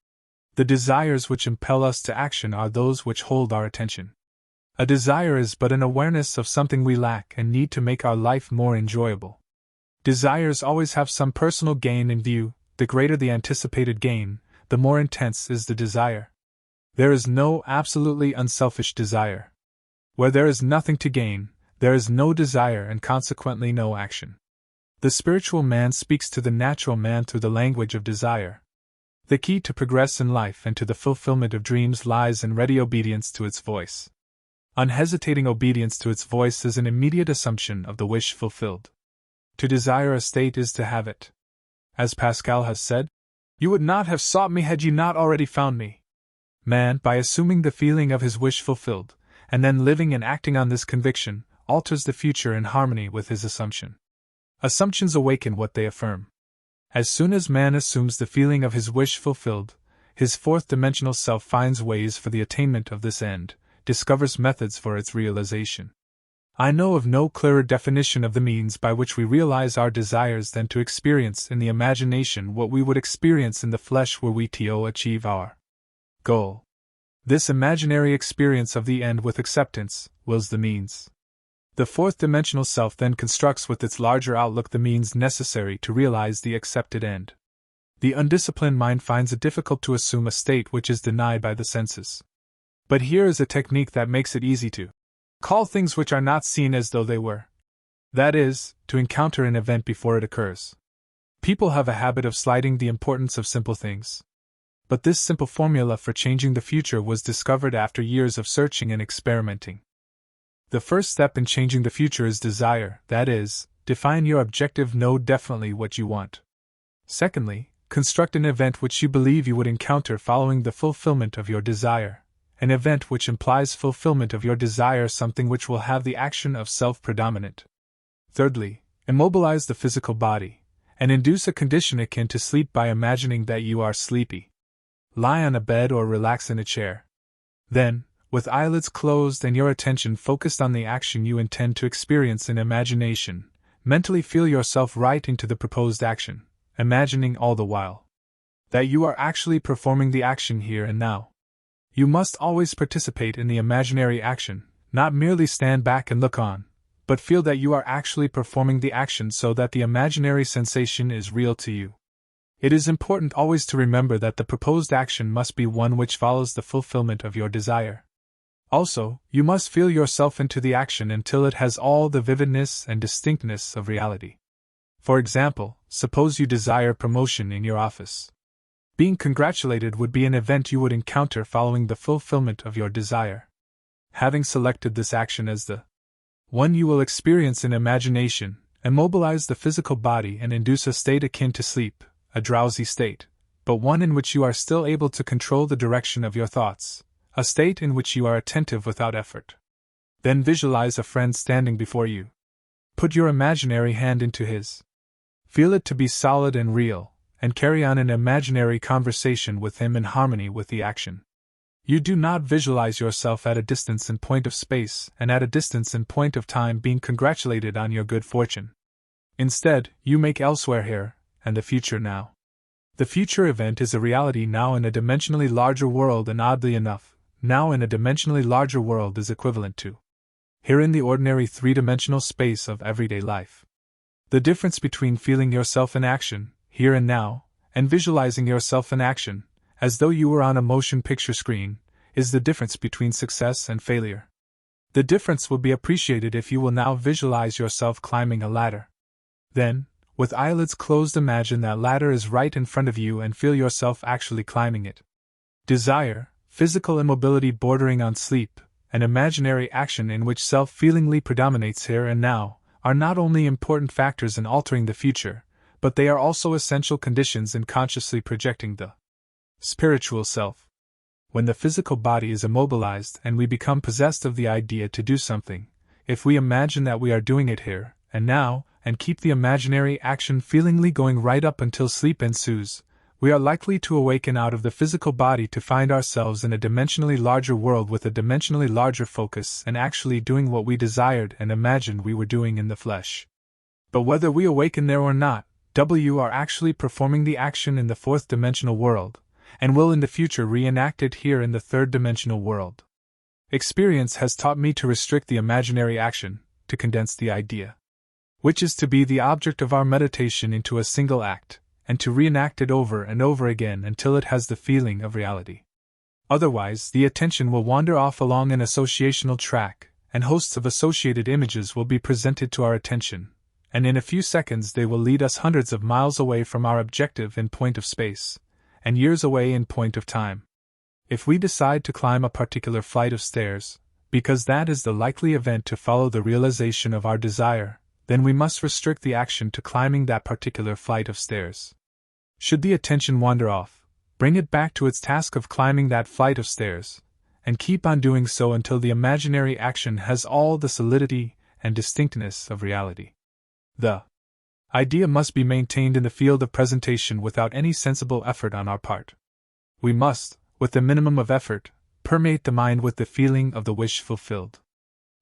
The desires which impel us to action are those which hold our attention. A desire is but an awareness of something we lack and need to make our life more enjoyable. Desires always have some personal gain in view. The greater the anticipated gain, the more intense is the desire. There is no absolutely unselfish desire. Where there is nothing to gain, there is no desire and consequently no action. The spiritual man speaks to the natural man through the language of desire. The key to progress in life and to the fulfillment of dreams lies in ready obedience to its voice. Unhesitating obedience to its voice is an immediate assumption of the wish fulfilled. To desire a state is to have it. As Pascal has said, "You would not have sought me had you not already found me." Man, by assuming the feeling of his wish fulfilled, and then living and acting on this conviction, alters the future in harmony with his assumption. Assumptions awaken what they affirm. As soon as man assumes the feeling of his wish fulfilled, his fourth-dimensional self finds ways for the attainment of this end, discovers methods for its realization. I know of no clearer definition of the means by which we realize our desires than to experience in the imagination what we would experience in the flesh were we to achieve our goal. This imaginary experience of the end with acceptance wills the means. The fourth-dimensional self then constructs with its larger outlook the means necessary to realize the accepted end. The undisciplined mind finds it difficult to assume a state which is denied by the senses. But here is a technique that makes it easy to call things which are not seen as though they were. That is, to encounter an event before it occurs. People have a habit of slighting the importance of simple things. But this simple formula for changing the future was discovered after years of searching and experimenting. The first step in changing the future is desire, that is, define your objective, know definitely what you want. Secondly, construct an event which you believe you would encounter following the fulfillment of your desire. An event which implies fulfillment of your desire, something which will have the action of self predominant. Thirdly, immobilize the physical body, and induce a condition akin to sleep by imagining that you are sleepy. Lie on a bed or relax in a chair. Then, with eyelids closed and your attention focused on the action you intend to experience in imagination, mentally feel yourself right into the proposed action, imagining all the while that you are actually performing the action here and now. You must always participate in the imaginary action, not merely stand back and look on, but feel that you are actually performing the action so that the imaginary sensation is real to you. It is important always to remember that the proposed action must be one which follows the fulfillment of your desire. Also, you must feel yourself into the action until it has all the vividness and distinctness of reality. For example, suppose you desire promotion in your office. Being congratulated would be an event you would encounter following the fulfillment of your desire. Having selected this action as the one you will experience in imagination, immobilize the physical body and induce a state akin to sleep, a drowsy state, but one in which you are still able to control the direction of your thoughts, a state in which you are attentive without effort. Then visualize a friend standing before you. Put your imaginary hand into his. Feel it to be solid and real, and carry on an imaginary conversation with him in harmony with the action. You do not visualize yourself at a distance in point of space and at a distance in point of time being congratulated on your good fortune. Instead, you make elsewhere here, and the future now. The future event is a reality now in a dimensionally larger world, and oddly enough, now in a dimensionally larger world is equivalent to here in the ordinary three-dimensional space of everyday life. The difference between feeling yourself in action, here and now, and visualizing yourself in action, as though you were on a motion picture screen, is the difference between success and failure. The difference will be appreciated if you will now visualize yourself climbing a ladder. Then, with eyelids closed, imagine that ladder is right in front of you and feel yourself actually climbing it. Desire, physical immobility bordering on sleep, and imaginary action in which self feelingly predominates here and now, are not only important factors in altering the future, but they are also essential conditions in consciously projecting the spiritual self. When the physical body is immobilized and we become possessed of the idea to do something, if we imagine that we are doing it here and now, and keep the imaginary action feelingly going right up until sleep ensues, we are likely to awaken out of the physical body to find ourselves in a dimensionally larger world with a dimensionally larger focus and actually doing what we desired and imagined we were doing in the flesh. But whether we awaken there or not, we are actually performing the action in the fourth-dimensional world, and will in the future reenact it here in the third-dimensional world. Experience has taught me to restrict the imaginary action, to condense the idea, which is to be the object of our meditation, into a single act, and to reenact it over and over again until it has the feeling of reality. Otherwise, the attention will wander off along an associational track, and hosts of associated images will be presented to our attention, and in a few seconds they will lead us hundreds of miles away from our objective in point of space, and years away in point of time. If we decide to climb a particular flight of stairs, because that is the likely event to follow the realization of our desire, then we must restrict the action to climbing that particular flight of stairs. Should the attention wander off, bring it back to its task of climbing that flight of stairs, and keep on doing so until the imaginary action has all the solidity and distinctness of reality. The idea must be maintained in the field of presentation without any sensible effort on our part. We must, with the minimum of effort, permeate the mind with the feeling of the wish fulfilled.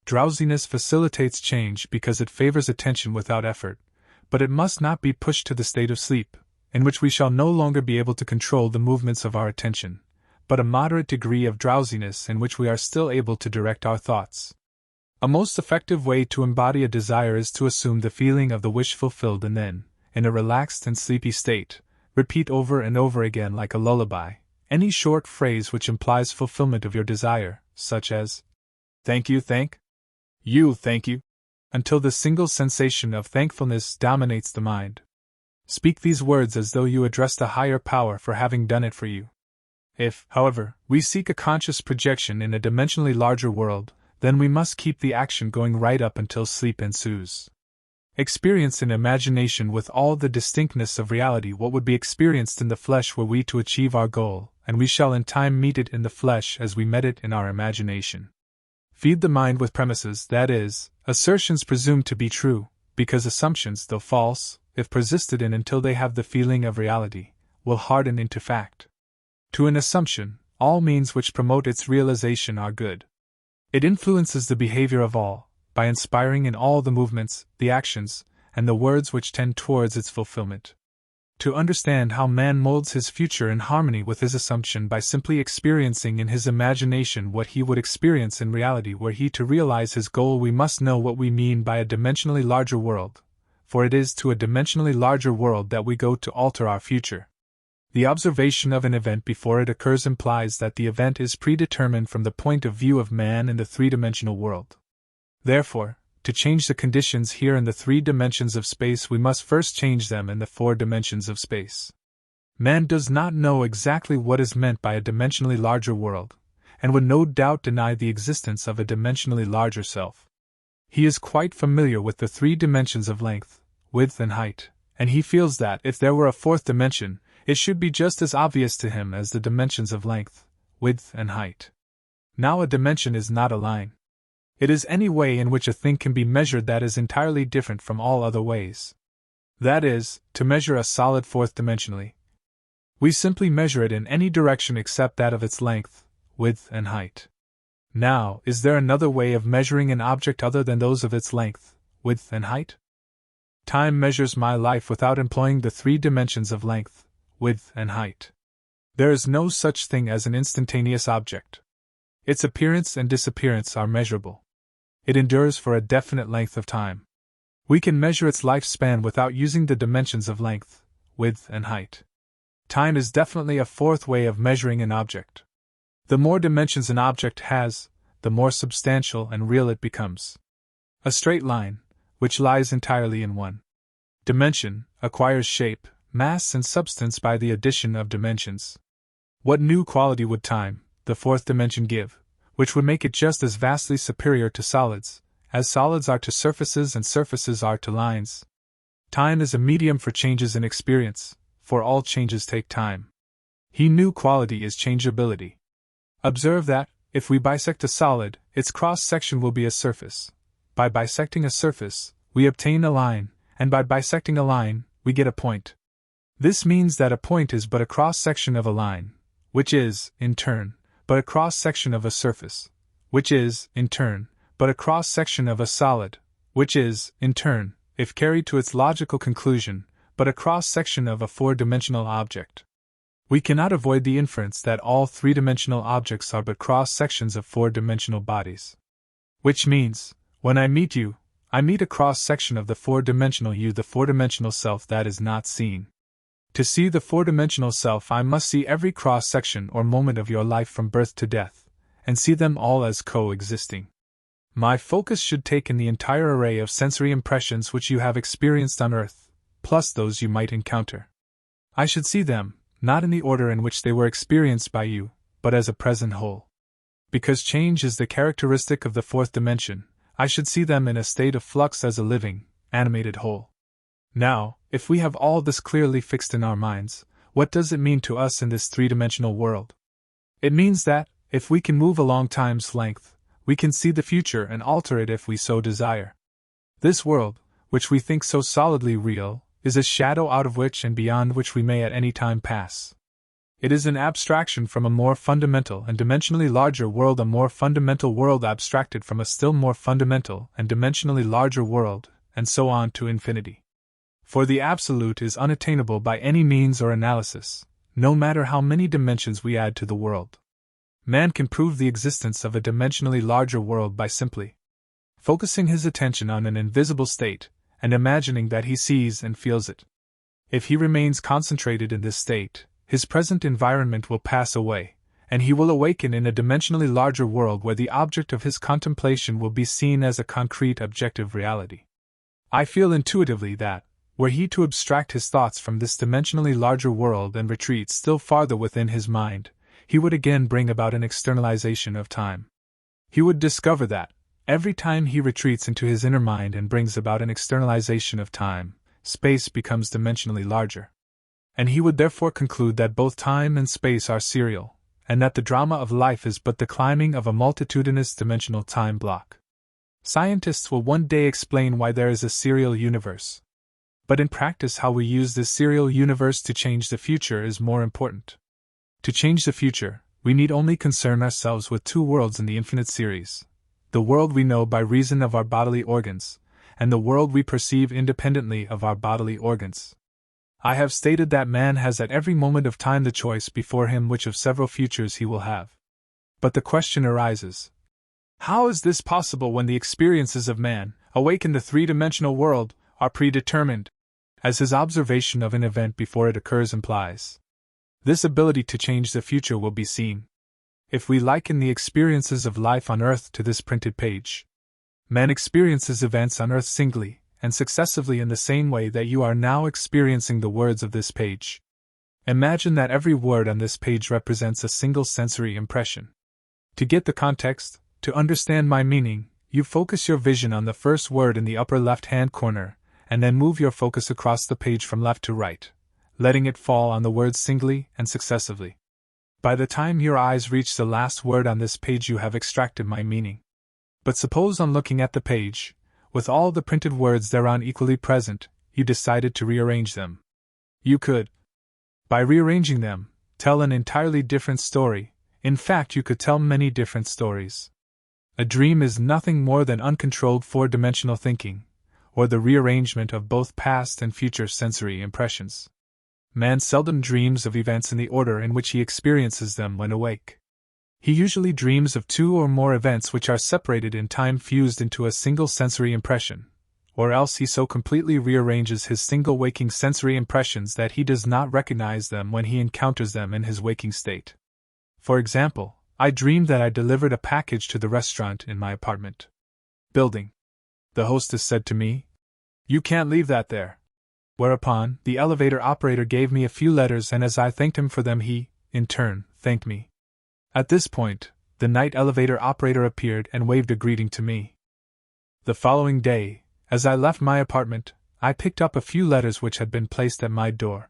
Drowsiness facilitates change because it favors attention without effort, but it must not be pushed to the state of sleep, in which we shall no longer be able to control the movements of our attention, but a moderate degree of drowsiness in which we are still able to direct our thoughts. A most effective way to embody a desire is to assume the feeling of the wish fulfilled and then, in a relaxed and sleepy state, repeat over and over again like a lullaby any short phrase which implies fulfillment of your desire, such as, "Thank you, thank you," until the single sensation of thankfulness dominates the mind. Speak these words as though you addressed a higher power for having done it for you. If, however, we seek a conscious projection in a dimensionally larger world, then we must keep the action going right up until sleep ensues. Experience in imagination with all the distinctness of reality what would be experienced in the flesh were we to achieve our goal, and we shall in time meet it in the flesh as we met it in our imagination. Feed the mind with premises, that is, assertions presumed to be true, because assumptions, though false, if persisted in until they have the feeling of reality, will harden into fact. To an assumption, all means which promote its realization are good. It influences the behavior of all, by inspiring in all the movements, the actions, and the words which tend towards its fulfillment. To understand how man molds his future in harmony with his assumption by simply experiencing in his imagination what he would experience in reality were he to realize his goal, we must know what we mean by a dimensionally larger world, for it is to a dimensionally larger world that we go to alter our future. The observation of an event before it occurs implies that the event is predetermined from the point of view of man in the three-dimensional world. Therefore, to change the conditions here in the 3 dimensions of space, we must first change them in the 4 dimensions of space. Man does not know exactly what is meant by a dimensionally larger world, and would no doubt deny the existence of a dimensionally larger self. He is quite familiar with the 3 dimensions of length, width, and height, and he feels that if there were a 4th dimension, it should be just as obvious to him as the dimensions of length, width, and height. Now, a dimension is not a line. It is any way in which a thing can be measured that is entirely different from all other ways. That is, to measure a solid 4th dimensionally, we simply measure it in any direction except that of its length, width, and height. Now, is there another way of measuring an object other than those of its length, width, and height? Time measures my life without employing the 3 dimensions of length, width, and height. There is no such thing as an instantaneous object. Its appearance and disappearance are measurable. It endures for a definite length of time. We can measure its lifespan without using the dimensions of length, width, and height. Time is definitely a 4th way of measuring an object. The more dimensions an object has, the more substantial and real it becomes. A straight line, which lies entirely in one dimension, acquires shape, mass, and substance by the addition of dimensions. What new quality would time, the 4th dimension, give, which would make it just as vastly superior to solids, as solids are to surfaces and surfaces are to lines? Time is a medium for changes in experience, for all changes take time. His new quality is changeability. Observe that, if we bisect a solid, its cross-section will be a surface. By bisecting a surface, we obtain a line, and by bisecting a line, we get a point. This means that a point is but a cross-section of a line, which is, in turn, but a cross-section of a surface, which is, in turn, but a cross-section of a solid, which is, in turn, if carried to its logical conclusion, but a cross-section of a 4-dimensional object. We cannot avoid the inference that all 3-dimensional objects are but cross-sections of 4-dimensional bodies. Which means, when I meet you, I meet a cross-section of the 4-dimensional you, the 4-dimensional self that is not seen. To see the 4-dimensional self, I must see every cross-section or moment of your life from birth to death, and see them all as coexisting. My focus should take in the entire array of sensory impressions which you have experienced on earth, plus those you might encounter. I should see them, not in the order in which they were experienced by you, but as a present whole. Because change is the characteristic of the 4th dimension, I should see them in a state of flux as a living, animated whole. Now, if we have all this clearly fixed in our minds, what does it mean to us in this 3-dimensional world? It means that, If we can move along time's length, we can see the future and alter it if we so desire. This world, which we think so solidly real, is a shadow out of which and beyond which we may at any time pass. It is an abstraction from a more fundamental and dimensionally larger world, a more fundamental world abstracted from a still more fundamental and dimensionally larger world, and so on to infinity. For the absolute is unattainable by any means or analysis, no matter how many dimensions we add to the world. Man can prove the existence of a dimensionally larger world by simply focusing his attention on an invisible state, and imagining that he sees and feels it. If he remains concentrated in this state, his present environment will pass away, and he will awaken in a dimensionally larger world where the object of his contemplation will be seen as a concrete objective reality. I feel intuitively that, were he to abstract his thoughts from this dimensionally larger world and retreat still farther within his mind, he would again bring about an externalization of time. He would discover that, every time he retreats into his inner mind and brings about an externalization of time, space becomes dimensionally larger. And he would therefore conclude that both time and space are serial, and that the drama of life is but the climbing of a multitudinous dimensional time block. Scientists will one day explain why there is a serial universe. But in practice, how we use this serial universe to change the future is more important. To change the future, we need only concern ourselves with two worlds in the infinite series: the world we know by reason of our bodily organs, and the world we perceive independently of our bodily organs. I have stated that man has at every moment of time the choice before him which of several futures he will have. But the question arises: how is this possible when the experiences of man, awake in the three-dimensional world, are predetermined, as his observation of an event before it occurs implies? This ability to change the future will be seen if we liken the experiences of life on earth to this printed page. Man experiences events on earth singly and successively in the same way that you are now experiencing the words of this page. Imagine that every word on this page represents a single sensory impression. To get the context, to understand my meaning, you focus your vision on the first word in the upper left-hand corner, and then move your focus across the page from left to right, letting it fall on the words singly and successively. By the time your eyes reach the last word on this page, you have extracted my meaning. But suppose on looking at the page, with all the printed words thereon equally present, you decided to rearrange them. You could, by rearranging them, tell an entirely different story. In fact, you could tell many different stories. A dream is nothing more than uncontrolled four-dimensional thinking, or the rearrangement of both past and future sensory impressions. Man seldom dreams of events in the order in which he experiences them when awake. He usually dreams of two or more events which are separated in time, fused into a single sensory impression, or else he so completely rearranges his single waking sensory impressions that he does not recognize them when he encounters them in his waking state. For example, I dreamed that I delivered a package to the restaurant in my apartment building. The hostess said to me, "You can't leave that there." Whereupon, the elevator operator gave me a few letters, and as I thanked him for them, he, in turn, thanked me. At this point, the night elevator operator appeared and waved a greeting to me. The following day, as I left my apartment, I picked up a few letters which had been placed at my door.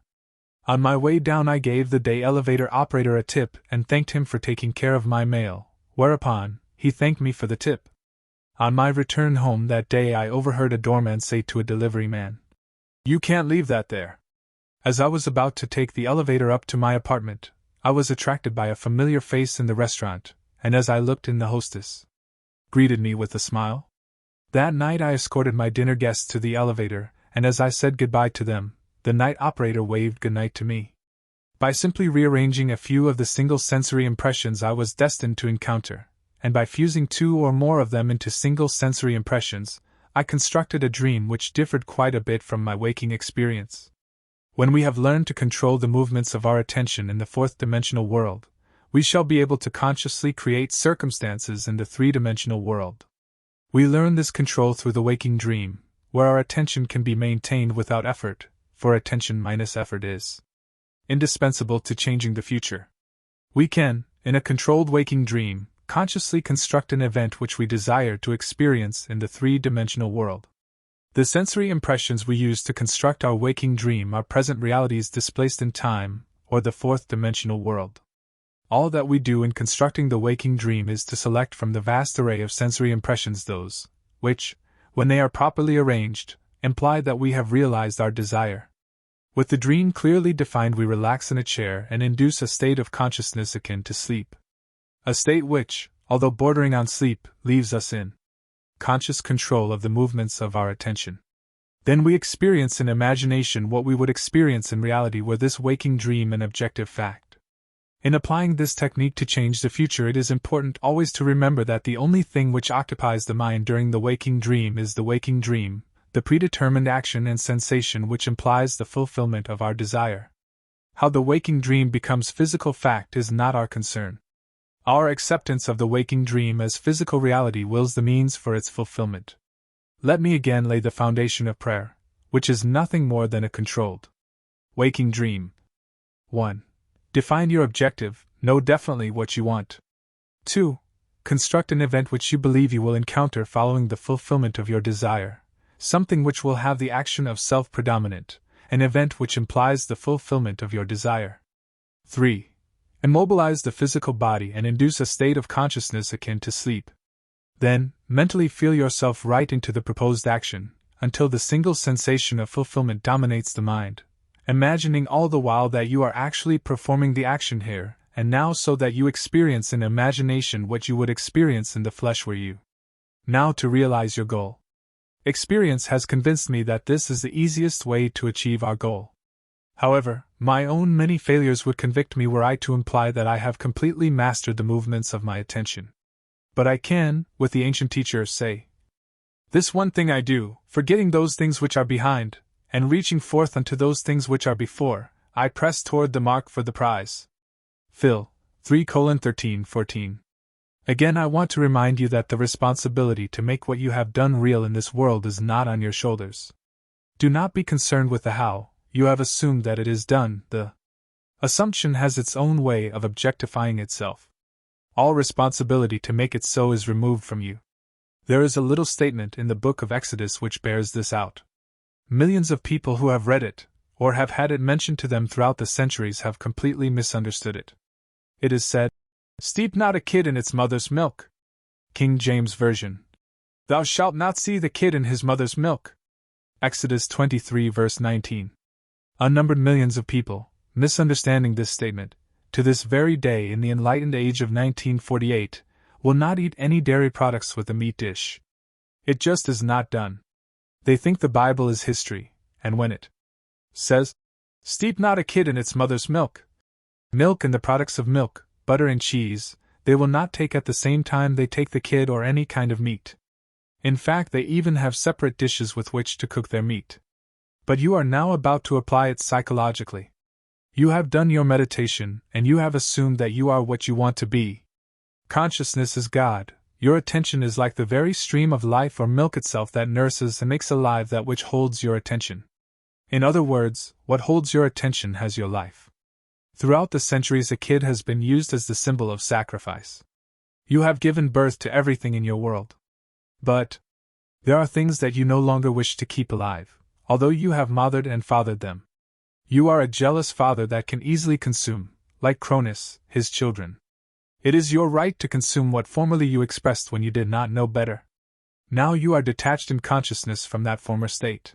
On my way down, I gave the day elevator operator a tip and thanked him for taking care of my mail, whereupon he thanked me for the tip. On my return home that day, I overheard a doorman say to a delivery man, "You can't leave that there." As I was about to take the elevator up to my apartment, I was attracted by a familiar face in the restaurant, and as I looked in, the hostess greeted me with a smile. That night I escorted my dinner guests to the elevator, and as I said goodbye to them, the night operator waved goodnight to me. By simply rearranging a few of the single sensory impressions I was destined to encounter, and by fusing two or more of them into single sensory impressions, I constructed a dream which differed quite a bit from my waking experience. When we have learned to control the movements of our attention in the fourth-dimensional world, we shall be able to consciously create circumstances in the three-dimensional world. We learn this control through the waking dream, where our attention can be maintained without effort, for attention minus effort is indispensable to changing the future. We can, in a controlled waking dream, consciously construct an event which we desire to experience in the three-dimensional world. The sensory impressions we use to construct our waking dream are present realities displaced in time, or the fourth-dimensional world. All that we do in constructing the waking dream is to select from the vast array of sensory impressions those, which, when they are properly arranged, imply that we have realized our desire. With the dream clearly defined, we relax in a chair and induce a state of consciousness akin to sleep. A state which, although bordering on sleep, leaves us in conscious control of the movements of our attention. Then we experience in imagination what we would experience in reality were this waking dream an objective fact. In applying this technique to change the future, it is important always to remember that the only thing which occupies the mind during the waking dream is the waking dream, the predetermined action and sensation which implies the fulfillment of our desire. How the waking dream becomes physical fact is not our concern. Our acceptance of the waking dream as physical reality wills the means for its fulfillment. Let me again lay the foundation of prayer, which is nothing more than a controlled waking dream. 1. Define your objective, know definitely what you want. 2. Construct an event which you believe you will encounter following the fulfillment of your desire, something which will have the action of self predominant, an event which implies the fulfillment of your desire. 3. Immobilize the physical body and induce a state of consciousness akin to sleep. Then, mentally feel yourself right into the proposed action, until the single sensation of fulfillment dominates the mind, imagining all the while that you are actually performing the action here and now, so that you experience in imagination what you would experience in the flesh were you now to realize your goal. Experience has convinced me that this is the easiest way to achieve our goal. However, my own many failures would convict me were I to imply that I have completely mastered the movements of my attention. But I can, with the ancient teacher, say, "This one thing I do, forgetting those things which are behind, and reaching forth unto those things which are before, I press toward the mark for the prize." Phil. 3:13-14. Again, I want to remind you that the responsibility to make what you have done real in this world is not on your shoulders. Do not be concerned with the how. You have assumed that it is done. The assumption has its own way of objectifying itself. All responsibility to make it so is removed from you. There is a little statement in the book of Exodus which bears this out. Millions of people who have read it, or have had it mentioned to them throughout the centuries, have completely misunderstood it. It is said, "Steep not a kid in its mother's milk." King James Version. "Thou shalt not see the kid in his mother's milk." Exodus 23 verse 19. Unnumbered millions of people, misunderstanding this statement, to this very day in the enlightened age of 1948, will not eat any dairy products with a meat dish. It just is not done. They think the Bible is history, and when it says, "Steep not a kid in its mother's milk," milk and the products of milk, butter and cheese, they will not take at the same time they take the kid or any kind of meat. In fact, they even have separate dishes with which to cook their meat. But you are now about to apply it psychologically. You have done your meditation, and you have assumed that you are what you want to be. Consciousness is God. Your attention is like the very stream of life or milk itself that nurses and makes alive that which holds your attention. In other words, what holds your attention has your life. Throughout the centuries, a kid has been used as the symbol of sacrifice. You have given birth to everything in your world. But there are things that you no longer wish to keep alive, although you have mothered and fathered them. You are a jealous father that can easily consume, like Cronus, his children. It is your right to consume what formerly you expressed when you did not know better. Now you are detached in consciousness from that former state.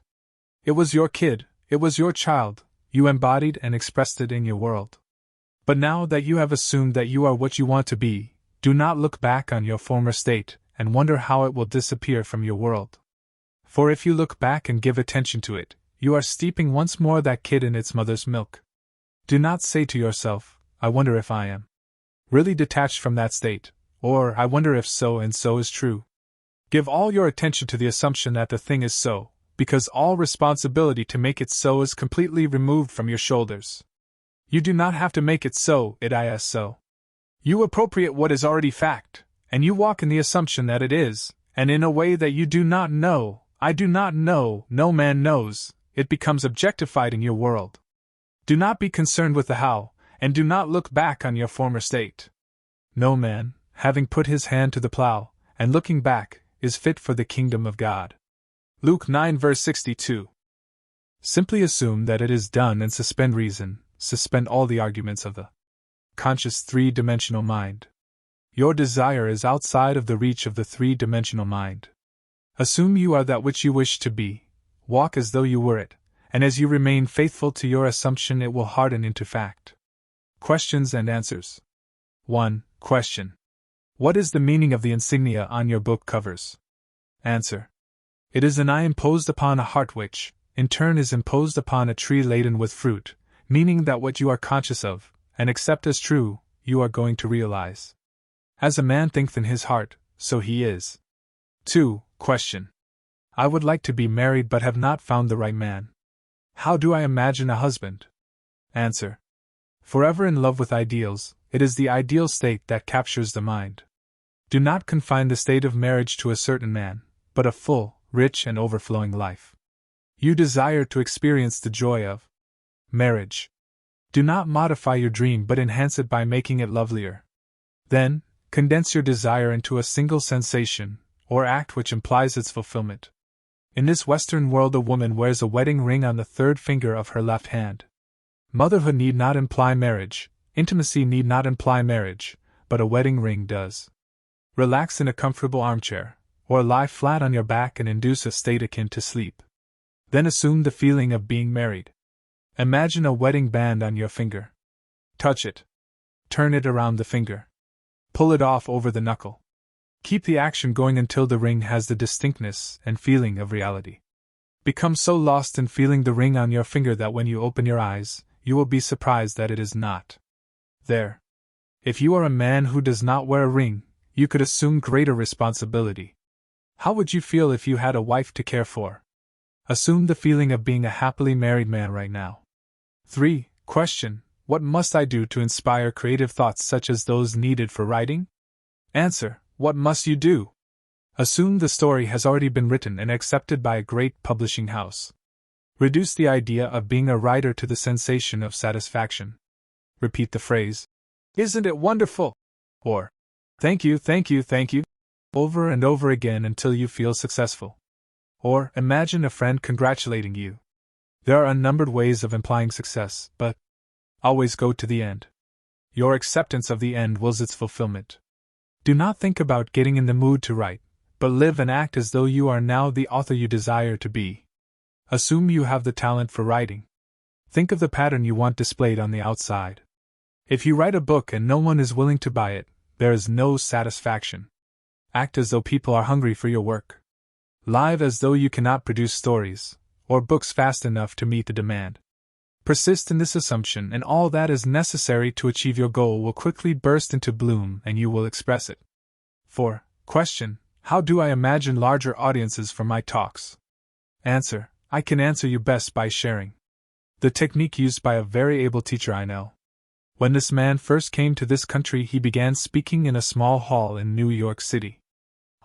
It was your kid, it was your child, you embodied and expressed it in your world. But now that you have assumed that you are what you want to be, do not look back on your former state and wonder how it will disappear from your world. For if you look back and give attention to it, you are steeping once more that kid in its mother's milk. Do not say to yourself, "I wonder if I am really detached from that state," or "I wonder if so and so is true." Give all your attention to the assumption that the thing is so, because all responsibility to make it so is completely removed from your shoulders. You do not have to make it so, it is so. You appropriate what is already fact, and you walk in the assumption that it is, and in a way that you do not know, I do not know, no man knows, it becomes objectified in your world. Do not be concerned with the how, and do not look back on your former state. No man, having put his hand to the plow, and looking back, is fit for the kingdom of God. Luke 9 verse 62. Simply assume that it is done and suspend reason, suspend all the arguments of the conscious three-dimensional mind. Your desire is outside of the reach of the three-dimensional mind. Assume you are that which you wish to be, walk as though you were it, and as you remain faithful to your assumption it will harden into fact. Questions and answers. 1. Question. What is the meaning of the insignia on your book covers? Answer. It is an eye imposed upon a heart which, in turn, is imposed upon a tree laden with fruit, meaning that what you are conscious of, and accept as true, you are going to realize. As a man thinketh in his heart, so he is. 2. Question. I would like to be married but have not found the right man. How do I imagine a husband? Answer. Forever in love with ideals, it is the ideal state that captures the mind. Do not confine the state of marriage to a certain man, but a full, rich, and overflowing life. You desire to experience the joy of marriage. Do not modify your dream but enhance it by making it lovelier. Then, condense your desire into a single sensation, or act which implies its fulfillment. In this Western world, a woman wears a wedding ring on the third finger of her left hand. Motherhood need not imply marriage, intimacy need not imply marriage, but a wedding ring does. Relax in a comfortable armchair, or lie flat on your back and induce a state akin to sleep. Then assume the feeling of being married. Imagine a wedding band on your finger. Touch it. Turn it around the finger. Pull it off over the knuckle. Keep the action going until the ring has the distinctness and feeling of reality. Become so lost in feeling the ring on your finger that when you open your eyes, you will be surprised that it is not there. If you are a man who does not wear a ring, you could assume greater responsibility. How would you feel if you had a wife to care for? Assume the feeling of being a happily married man right now. 3. Question. What must I do to inspire creative thoughts such as those needed for writing? Answer. What must you do? Assume the story has already been written and accepted by a great publishing house. Reduce the idea of being a writer to the sensation of satisfaction. Repeat the phrase, "Isn't it wonderful?" or "Thank you, thank you, thank you," over and over again until you feel successful. Or imagine a friend congratulating you. There are unnumbered ways of implying success, but always go to the end. Your acceptance of the end wills its fulfillment. Do not think about getting in the mood to write, but live and act as though you are now the author you desire to be. Assume you have the talent for writing. Think of the pattern you want displayed on the outside. If you write a book and no one is willing to buy it, there is no satisfaction. Act as though people are hungry for your work. Live as though you cannot produce stories or books fast enough to meet the demand. Persist in this assumption, and all that is necessary to achieve your goal will quickly burst into bloom and you will express it. 4. Question. How do I imagine larger audiences for my talks? Answer. I can answer you best by sharing the technique used by a very able teacher I know. When this man first came to this country, he began speaking in a small hall in New York City.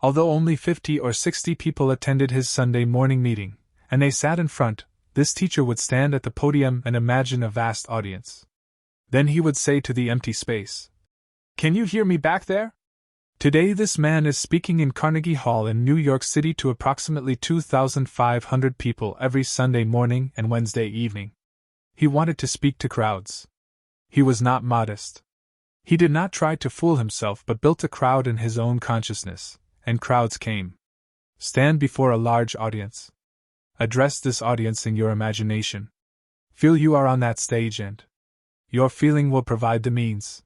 Although only 50 or 60 people attended his Sunday morning meeting, and they sat in front, this teacher would stand at the podium and imagine a vast audience. Then he would say to the empty space, "Can you hear me back there?" Today this man is speaking in Carnegie Hall in New York City to approximately 2,500 people every Sunday morning and Wednesday evening. He wanted to speak to crowds. He was not modest. He did not try to fool himself but built a crowd in his own consciousness, and crowds came. Stand before a large audience. Address this audience in your imagination. Feel you are on that stage and your feeling will provide the means.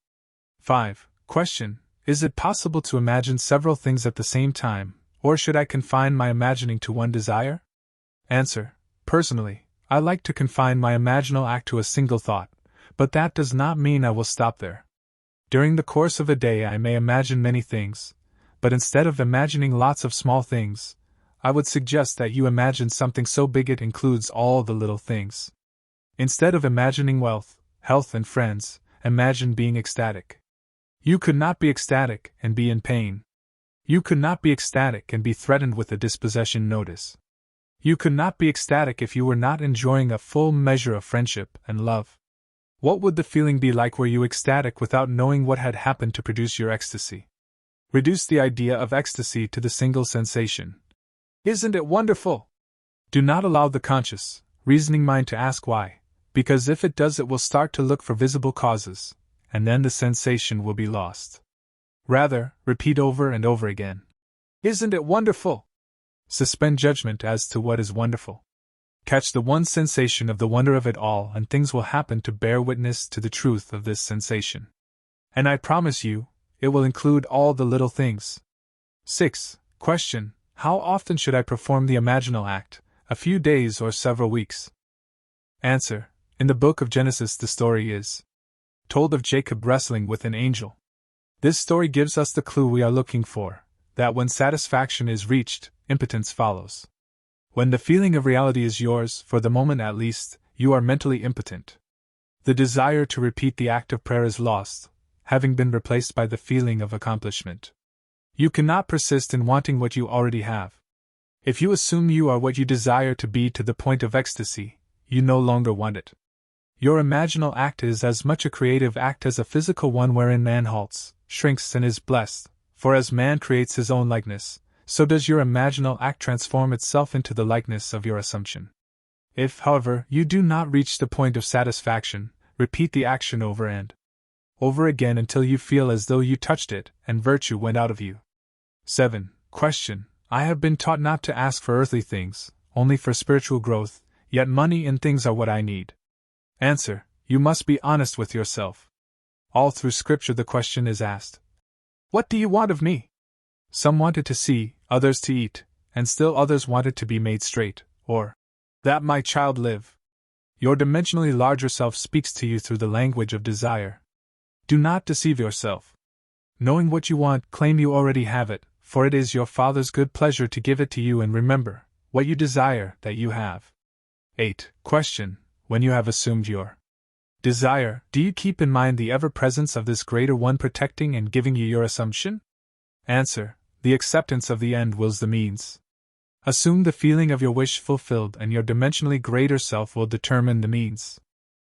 5. Question. Is it possible to imagine several things at the same time, or should I confine my imagining to one desire? Answer. Personally, I like to confine my imaginal act to a single thought, but that does not mean I will stop there. During the course of a day I may imagine many things, but instead of imagining lots of small things, I would suggest that you imagine something so big it includes all the little things. Instead of imagining wealth, health, and friends, imagine being ecstatic. You could not be ecstatic and be in pain. You could not be ecstatic and be threatened with a dispossession notice. You could not be ecstatic if you were not enjoying a full measure of friendship and love. What would the feeling be like were you ecstatic without knowing what had happened to produce your ecstasy? Reduce the idea of ecstasy to the single sensation. Isn't it wonderful? Do not allow the conscious, reasoning mind to ask why, because if it does it will start to look for visible causes, and then the sensation will be lost. Rather, repeat over and over again. Isn't it wonderful? Suspend judgment as to what is wonderful. Catch the one sensation of the wonder of it all, and things will happen to bear witness to the truth of this sensation. And I promise you, it will include all the little things. 6. Question: how often should I perform the imaginal act? A few days or several weeks? Answer: in the book of Genesis the story is told of Jacob wrestling with an angel. This story gives us the clue we are looking for, that when satisfaction is reached, impotence follows. When the feeling of reality is yours, for the moment at least, you are mentally impotent. The desire to repeat the act of prayer is lost, having been replaced by the feeling of accomplishment. You cannot persist in wanting what you already have. If you assume you are what you desire to be to the point of ecstasy, you no longer want it. Your imaginal act is as much a creative act as a physical one wherein man halts, shrinks, and is blessed, for as man creates his own likeness, so does your imaginal act transform itself into the likeness of your assumption. If, however, you do not reach the point of satisfaction, repeat the action over and over again until you feel as though you touched it and virtue went out of you. 7. Question: I have been taught not to ask for earthly things, only for spiritual growth, yet money and things are what I need. Answer: you must be honest with yourself. All through Scripture the question is asked, what do you want of me? Some wanted to see, others to eat, and still others wanted to be made straight, or that my child live. Your dimensionally larger self speaks to you through the language of desire. Do not deceive yourself. Knowing what you want, claim you already have it, for it is your Father's good pleasure to give it to you, and remember, what you desire, that you have. 8. Question: when you have assumed your desire, do you keep in mind the ever-presence of this Greater One protecting and giving you your assumption? Answer: the acceptance of the end wills the means. Assume the feeling of your wish fulfilled, and your dimensionally greater self will determine the means.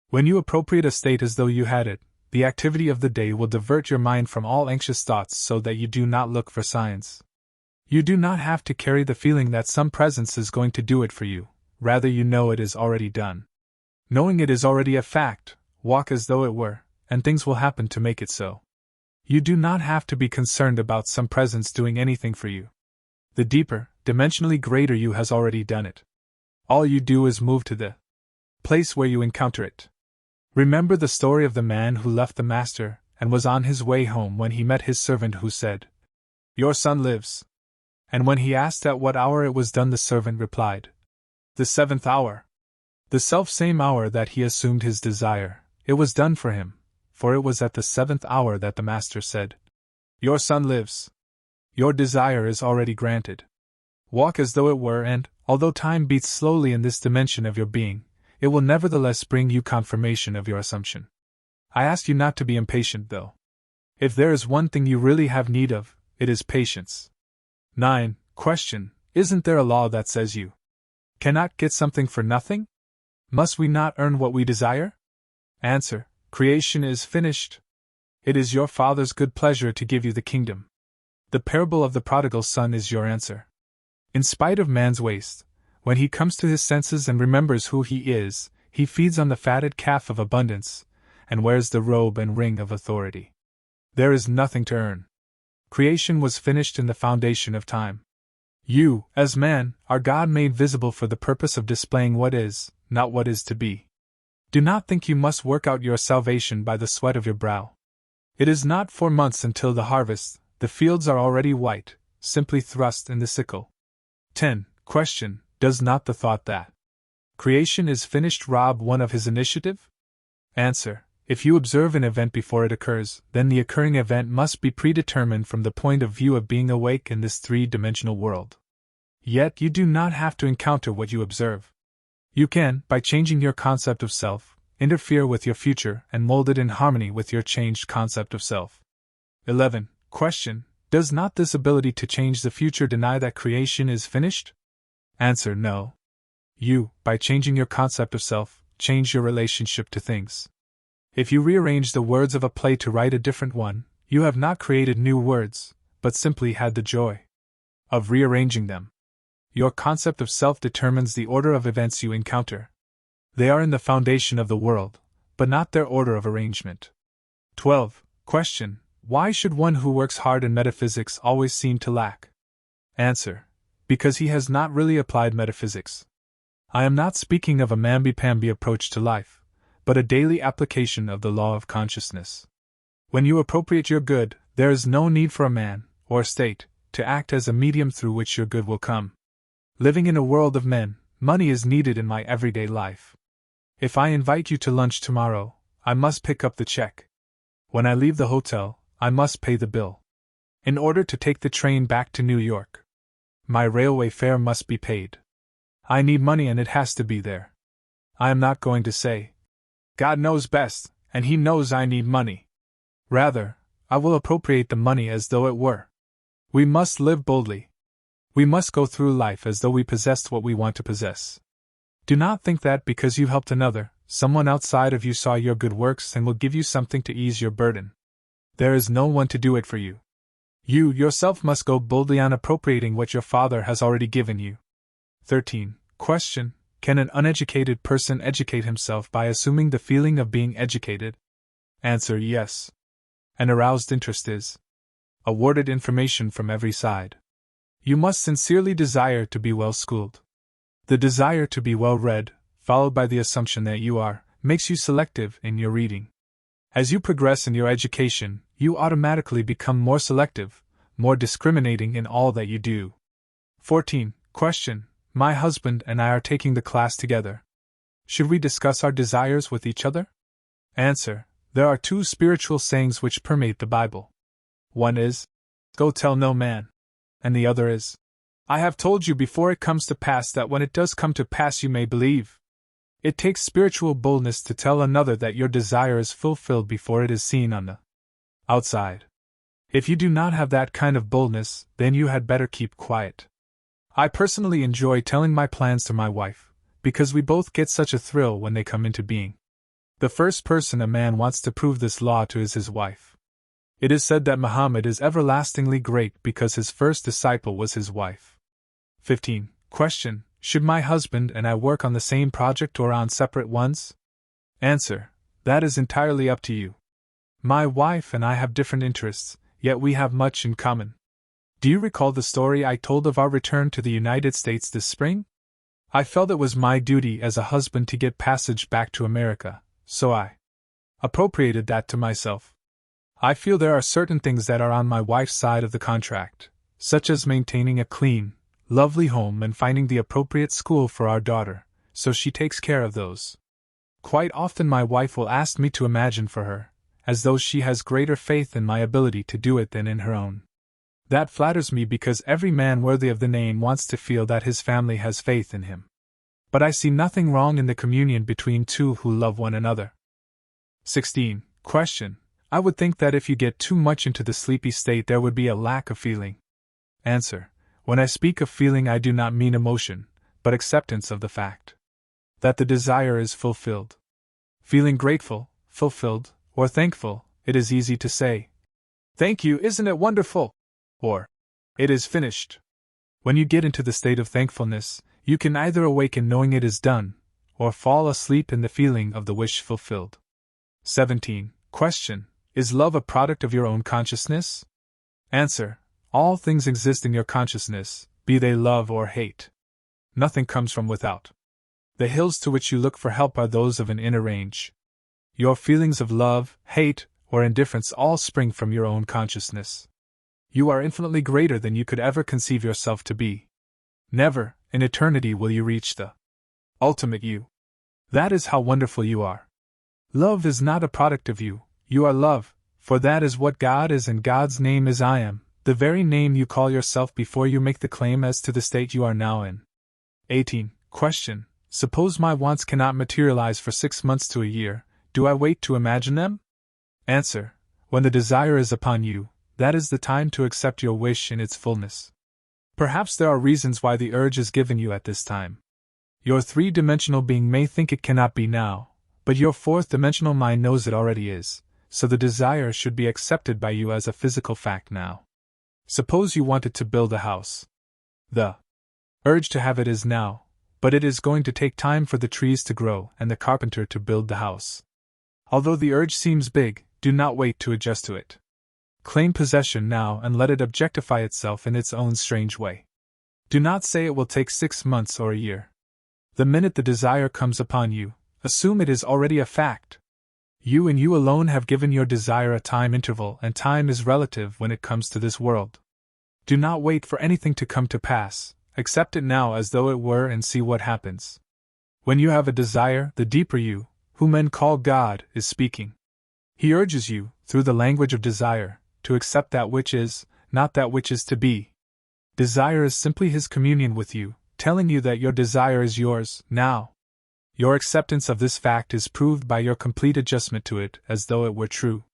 When you appropriate a state as though you had it, the activity of the day will divert your mind from all anxious thoughts so that you do not look for signs. You do not have to carry the feeling that some presence is going to do it for you, rather you know it is already done. Knowing it is already a fact, walk as though it were, and things will happen to make it so. You do not have to be concerned about some presence doing anything for you. The deeper, dimensionally greater you has already done it. All you do is move to the place where you encounter it. Remember the story of the man who left the master and was on his way home when he met his servant who said, "Your son lives." And when he asked at what hour it was done, the servant replied, "The 7th hour." The self-same hour that he assumed his desire, it was done for him, for it was at the 7th hour that the master said, "Your son lives." Your desire is already granted. Walk as though it were, and, although time beats slowly in this dimension of your being, it will nevertheless bring you confirmation of your assumption. I ask you not to be impatient, though. If there is one thing you really have need of, it is patience. 9. Question: isn't there a law that says you cannot get something for nothing? Must we not earn what we desire? Answer: creation is finished. It is your Father's good pleasure to give you the kingdom. The parable of the prodigal son is your answer. In spite of man's waste, when he comes to his senses and remembers who he is, he feeds on the fatted calf of abundance, and wears the robe and ring of authority. There is nothing to earn. Creation was finished in the foundation of time. You, as man, are God made visible for the purpose of displaying what is, not what is to be. Do not think you must work out your salvation by the sweat of your brow. It is not 4 months until the harvest, the fields are already white, simply thrust in the sickle. 10. Question: does not the thought that creation is finished rob one of his initiative? Answer: if you observe an event before it occurs, then the occurring event must be predetermined from the point of view of being awake in this 3-dimensional world. Yet you do not have to encounter what you observe. You can, by changing your concept of self, interfere with your future and mold it in harmony with your changed concept of self. 11. Question: does not this ability to change the future deny that creation is finished? Answer: no. You, by changing your concept of self, change your relationship to things. If you rearrange the words of a play to write a different one, you have not created new words, but simply had the joy of rearranging them. Your concept of self determines the order of events you encounter. They are in the foundation of the world, but not their order of arrangement. 12. Question. Why should one who works hard in metaphysics always seem to lack? Answer. Because he has not really applied metaphysics. I am not speaking of a mamby-pamby approach to life, but a daily application of the law of consciousness. When you appropriate your good, there is no need for a man, or state, to act as a medium through which your good will come. Living in a world of men, money is needed in my everyday life. If I invite you to lunch tomorrow, I must pick up the check. When I leave the hotel, I must pay the bill. In order to take the train back to New York, my railway fare must be paid. I need money and it has to be there. I am not going to say, God knows best, and He knows I need money. Rather, I will appropriate the money as though it were. We must live boldly. We must go through life as though we possessed what we want to possess. Do not think that because you helped another, someone outside of you saw your good works and will give you something to ease your burden. There is no one to do it for you. You yourself must go boldly on appropriating what your Father has already given you. 13. Question. Can an uneducated person educate himself by assuming the feeling of being educated? Answer. Yes. An aroused interest is awarded information from every side. You must sincerely desire to be well schooled. The desire to be well read, followed by the assumption that you are, makes you selective in your reading. As you progress in your education, you automatically become more selective, more discriminating in all that you do. 14. Question. My husband and I are taking the class together. Should we discuss our desires with each other? Answer. There are two spiritual sayings which permeate the Bible. One is, Go tell no man. And the other is, I have told you before it comes to pass that when it does come to pass you may believe. It takes spiritual boldness to tell another that your desire is fulfilled before it is seen on the outside. If you do not have that kind of boldness, then you had better keep quiet. I personally enjoy telling my plans to my wife, because we both get such a thrill when they come into being. The first person a man wants to prove this law to is his wife. It is said that Muhammad is everlastingly great because his first disciple was his wife. 15. Question. Should my husband and I work on the same project or on separate ones? Answer. That is entirely up to you. My wife and I have different interests, yet we have much in common. Do you recall the story I told of our return to the United States this spring? I felt it was my duty as a husband to get passage back to America, so I appropriated that to myself. I feel there are certain things that are on my wife's side of the contract, such as maintaining a clean, lovely home and finding the appropriate school for our daughter, so she takes care of those. Quite often my wife will ask me to imagine for her, as though she has greater faith in my ability to do it than in her own. That flatters me because every man worthy of the name wants to feel that his family has faith in him. But I see nothing wrong in the communion between two who love one another. 16. Question. I would think that if you get too much into the sleepy state there would be a lack of feeling. Answer. When I speak of feeling I do not mean emotion, but acceptance of the fact that the desire is fulfilled. Feeling grateful, fulfilled, or thankful, it is easy to say, "Thank you, isn't it wonderful?" Or, "It is finished." When you get into the state of thankfulness, you can either awaken knowing it is done, or fall asleep in the feeling of the wish fulfilled. 17. Question. Is love a product of your own consciousness? Answer. All things exist in your consciousness, be they love or hate. Nothing comes from without. The hills to which you look for help are those of an inner range. Your feelings of love, hate, or indifference all spring from your own consciousness. You are infinitely greater than you could ever conceive yourself to be. Never, in eternity, will you reach the ultimate you. That is how wonderful you are. Love is not a product of you, you are love, for that is what God is and God's name is I am, the very name you call yourself before you make the claim as to the state you are now in. 18. Question. Suppose my wants cannot materialize for 6 months to a year, do I wait to imagine them? Answer. When the desire is upon you, that is the time to accept your wish in its fullness. Perhaps there are reasons why the urge is given you at this time. Your three-dimensional being may think it cannot be now, but your fourth-dimensional mind knows it already is, so the desire should be accepted by you as a physical fact now. Suppose you wanted to build a house. The urge to have it is now, but it is going to take time for the trees to grow and the carpenter to build the house. Although the urge seems big, do not wait to adjust to it. Claim possession now and let it objectify itself in its own strange way. Do not say it will take 6 months or a year. The minute the desire comes upon you, assume it is already a fact. You and you alone have given your desire a time interval, and time is relative when it comes to this world. Do not wait for anything to come to pass, accept it now as though it were and see what happens. When you have a desire, the deeper you, who men call God, is speaking. He urges you, through the language of desire, to accept that which is, not that which is to be. Desire is simply his communion with you, telling you that your desire is yours, now. Your acceptance of this fact is proved by your complete adjustment to it as though it were true.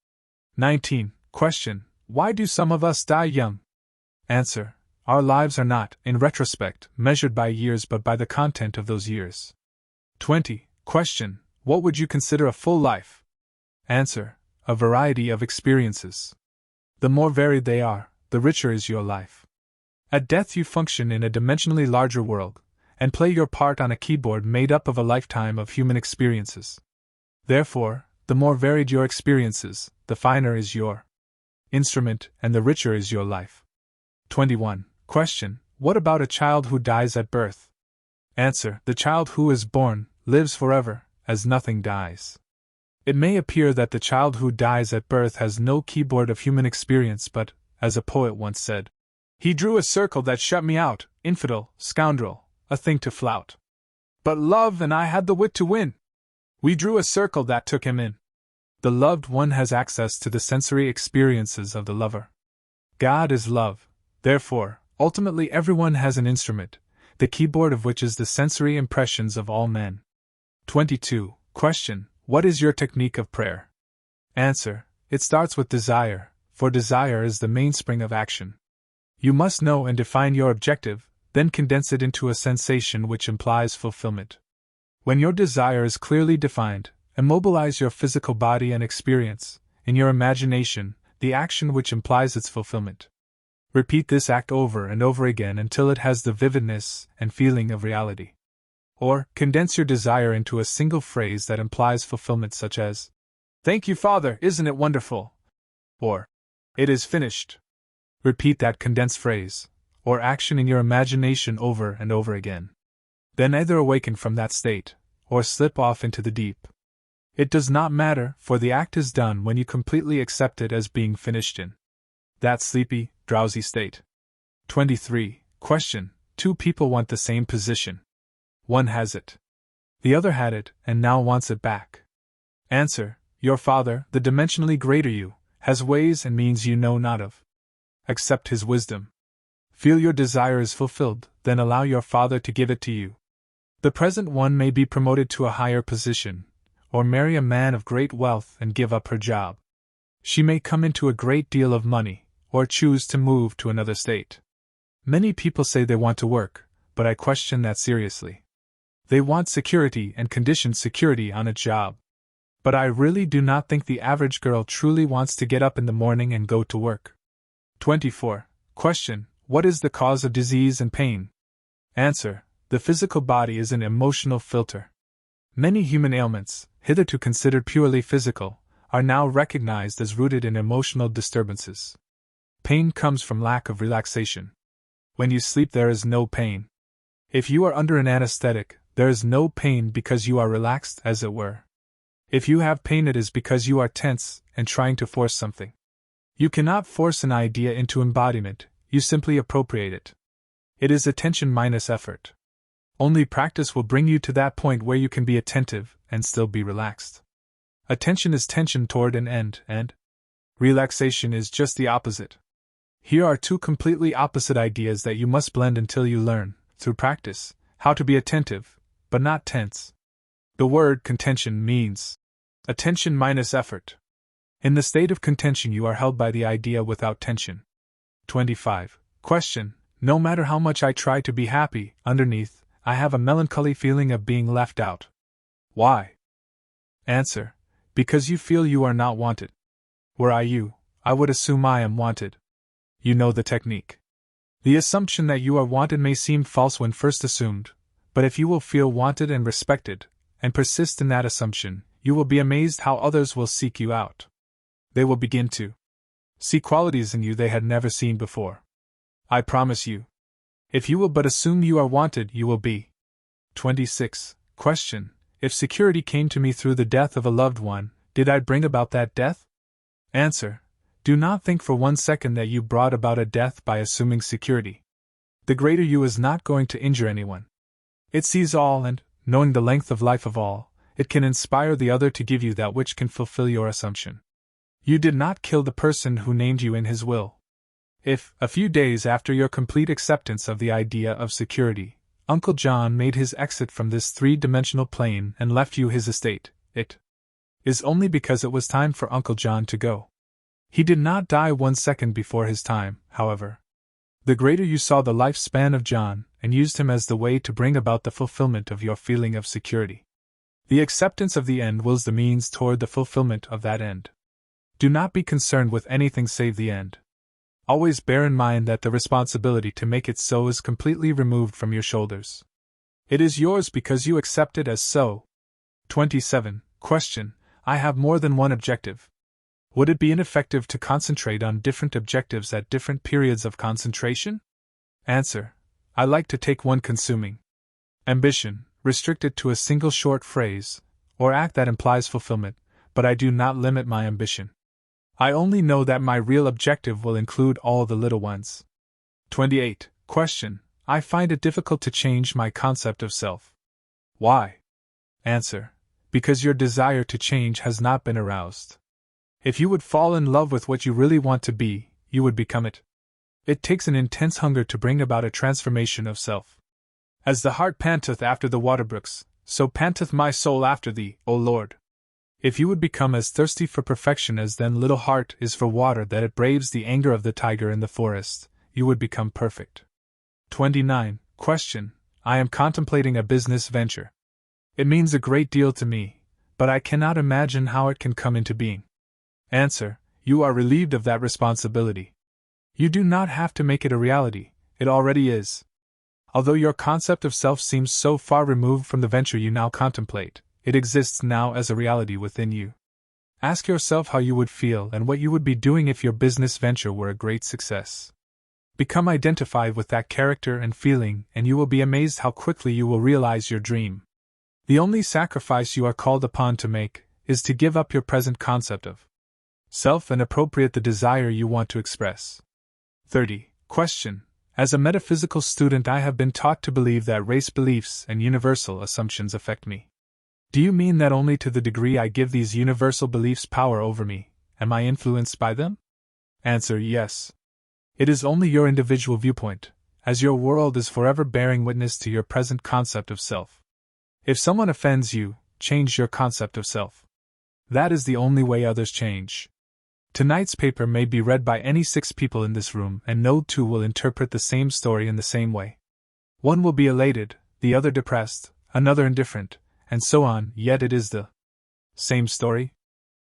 19. Question: why do some of us die young? Answer: our lives are not, in retrospect, measured by years but by the content of those years. 20. Question: what would you consider a full life? Answer: a variety of experiences. The more varied they are, the richer is your life. At death you function in a dimensionally larger world, and play your part on a keyboard made up of a lifetime of human experiences. Therefore, the more varied your experiences, the finer is your instrument, and the richer is your life. 21. Question: what about a child who dies at birth? Answer: the child who is born lives forever, as nothing dies. It may appear that the child who dies at birth has no keyboard of human experience, but, as a poet once said, he drew a circle that shut me out, infidel, scoundrel, a thing to flout. But love and I had the wit to win. We drew a circle that took him in. The loved one has access to the sensory experiences of the lover. God is love, therefore, ultimately everyone has an instrument, the keyboard of which is the sensory impressions of all men. 22. Question: what is your technique of prayer? Answer: it starts with desire, for desire is the mainspring of action. You must know and define your objective, then condense it into a sensation which implies fulfillment. When your desire is clearly defined, immobilize your physical body and experience, in your imagination, the action which implies its fulfillment. Repeat this act over and over again until it has the vividness and feeling of reality. Or, condense your desire into a single phrase that implies fulfillment, such as, "Thank you, Father, isn't it wonderful?" Or, "It is finished." Repeat that condensed phrase, or action in your imagination over and over again. Then either awaken from that state, or slip off into the deep. It does not matter, for the act is done when you completely accept it as being finished in that sleepy, drowsy state. 23. Question: two people want the same position. One has it. The other had it, and now wants it back. Answer: your Father, the dimensionally greater you, has ways and means you know not of. Accept his wisdom. Feel your desire is fulfilled, then allow your Father to give it to you. The present one may be promoted to a higher position, or marry a man of great wealth and give up her job. She may come into a great deal of money, or choose to move to another state. Many people say they want to work, but I question that seriously. They want security and conditioned security on a job. But I really do not think the average girl truly wants to get up in the morning and go to work. 24. Question: what is the cause of disease and pain? Answer: the physical body is an emotional filter. Many human ailments, hitherto considered purely physical, are now recognized as rooted in emotional disturbances. Pain comes from lack of relaxation. When you sleep, there is no pain. If you are under an anesthetic, there is no pain because you are relaxed, as it were. If you have pain, it is because you are tense and trying to force something. You cannot force an idea into embodiment, you simply appropriate it. It is attention minus effort. Only practice will bring you to that point where you can be attentive and still be relaxed. Attention is tension toward an end, and relaxation is just the opposite. Here are two completely opposite ideas that you must blend until you learn, through practice, how to be attentive, but not tense. The word contention means attention minus effort. In the state of contention, you are held by the idea without tension. 25. Question: no matter how much I try to be happy, underneath, I have a melancholy feeling of being left out. Why? Answer: because you feel you are not wanted. Were I you, I would assume I am wanted. You know the technique. The assumption that you are wanted may seem false when first assumed, but if you will feel wanted and respected, and persist in that assumption, you will be amazed how others will seek you out. They will begin to see qualities in you they had never seen before. I promise you. If you will but assume you are wanted, you will be. 26. Question. If security came to me through the death of a loved one, did I bring about that death? Answer. Do not think for 1 second that you brought about a death by assuming security. The greater you is not going to injure anyone. It sees all and, knowing the length of life of all, it can inspire the other to give you that which can fulfill your assumption. You did not kill the person who named you in his will. If, a few days after your complete acceptance of the idea of security, Uncle John made his exit from this three-dimensional plane and left you his estate, it is only because it was time for Uncle John to go. He did not die 1 second before his time, however. The greater you saw the lifespan of John, and used him as the way to bring about the fulfillment of your feeling of security. The acceptance of the end wills the means toward the fulfillment of that end. Do not be concerned with anything save the end. Always bear in mind that the responsibility to make it so is completely removed from your shoulders. It is yours because you accept it as so. 27. Question. I have more than one objective. Would it be ineffective to concentrate on different objectives at different periods of concentration? Answer. I like to take one consuming ambition, restricted to a single short phrase, or act that implies fulfillment, but I do not limit my ambition. I only know that my real objective will include all the little ones. 28. Question. I find it difficult to change my concept of self. Why? Answer. Because your desire to change has not been aroused. If you would fall in love with what you really want to be, you would become it. It takes an intense hunger to bring about a transformation of self. As the hart panteth after the waterbrooks, so panteth my soul after thee, O Lord. If you would become as thirsty for perfection as then little heart is for water that it braves the anger of the tiger in the forest, you would become perfect. 29. Question. I am contemplating a business venture. It means a great deal to me, but I cannot imagine how it can come into being. Answer. You are relieved of that responsibility. You do not have to make it a reality, it already is. Although your concept of self seems so far removed from the venture you now contemplate, it exists now as a reality within you. Ask yourself how you would feel and what you would be doing if your business venture were a great success. Become identified with that character and feeling, and you will be amazed how quickly you will realize your dream. The only sacrifice you are called upon to make is to give up your present concept of self and appropriate the desire you want to express. 30. Question. As a metaphysical student, I have been taught to believe that race beliefs and universal assumptions affect me. Do you mean that only to the degree I give these universal beliefs power over me, am I influenced by them? Answer. Yes. It is only your individual viewpoint, as your world is forever bearing witness to your present concept of self. If someone offends you, change your concept of self. That is the only way others change. Tonight's paper may be read by any 6 people in this room, and no 2 will interpret the same story in the same way. One will be elated, the other depressed, another indifferent, and so on, yet it is the same story.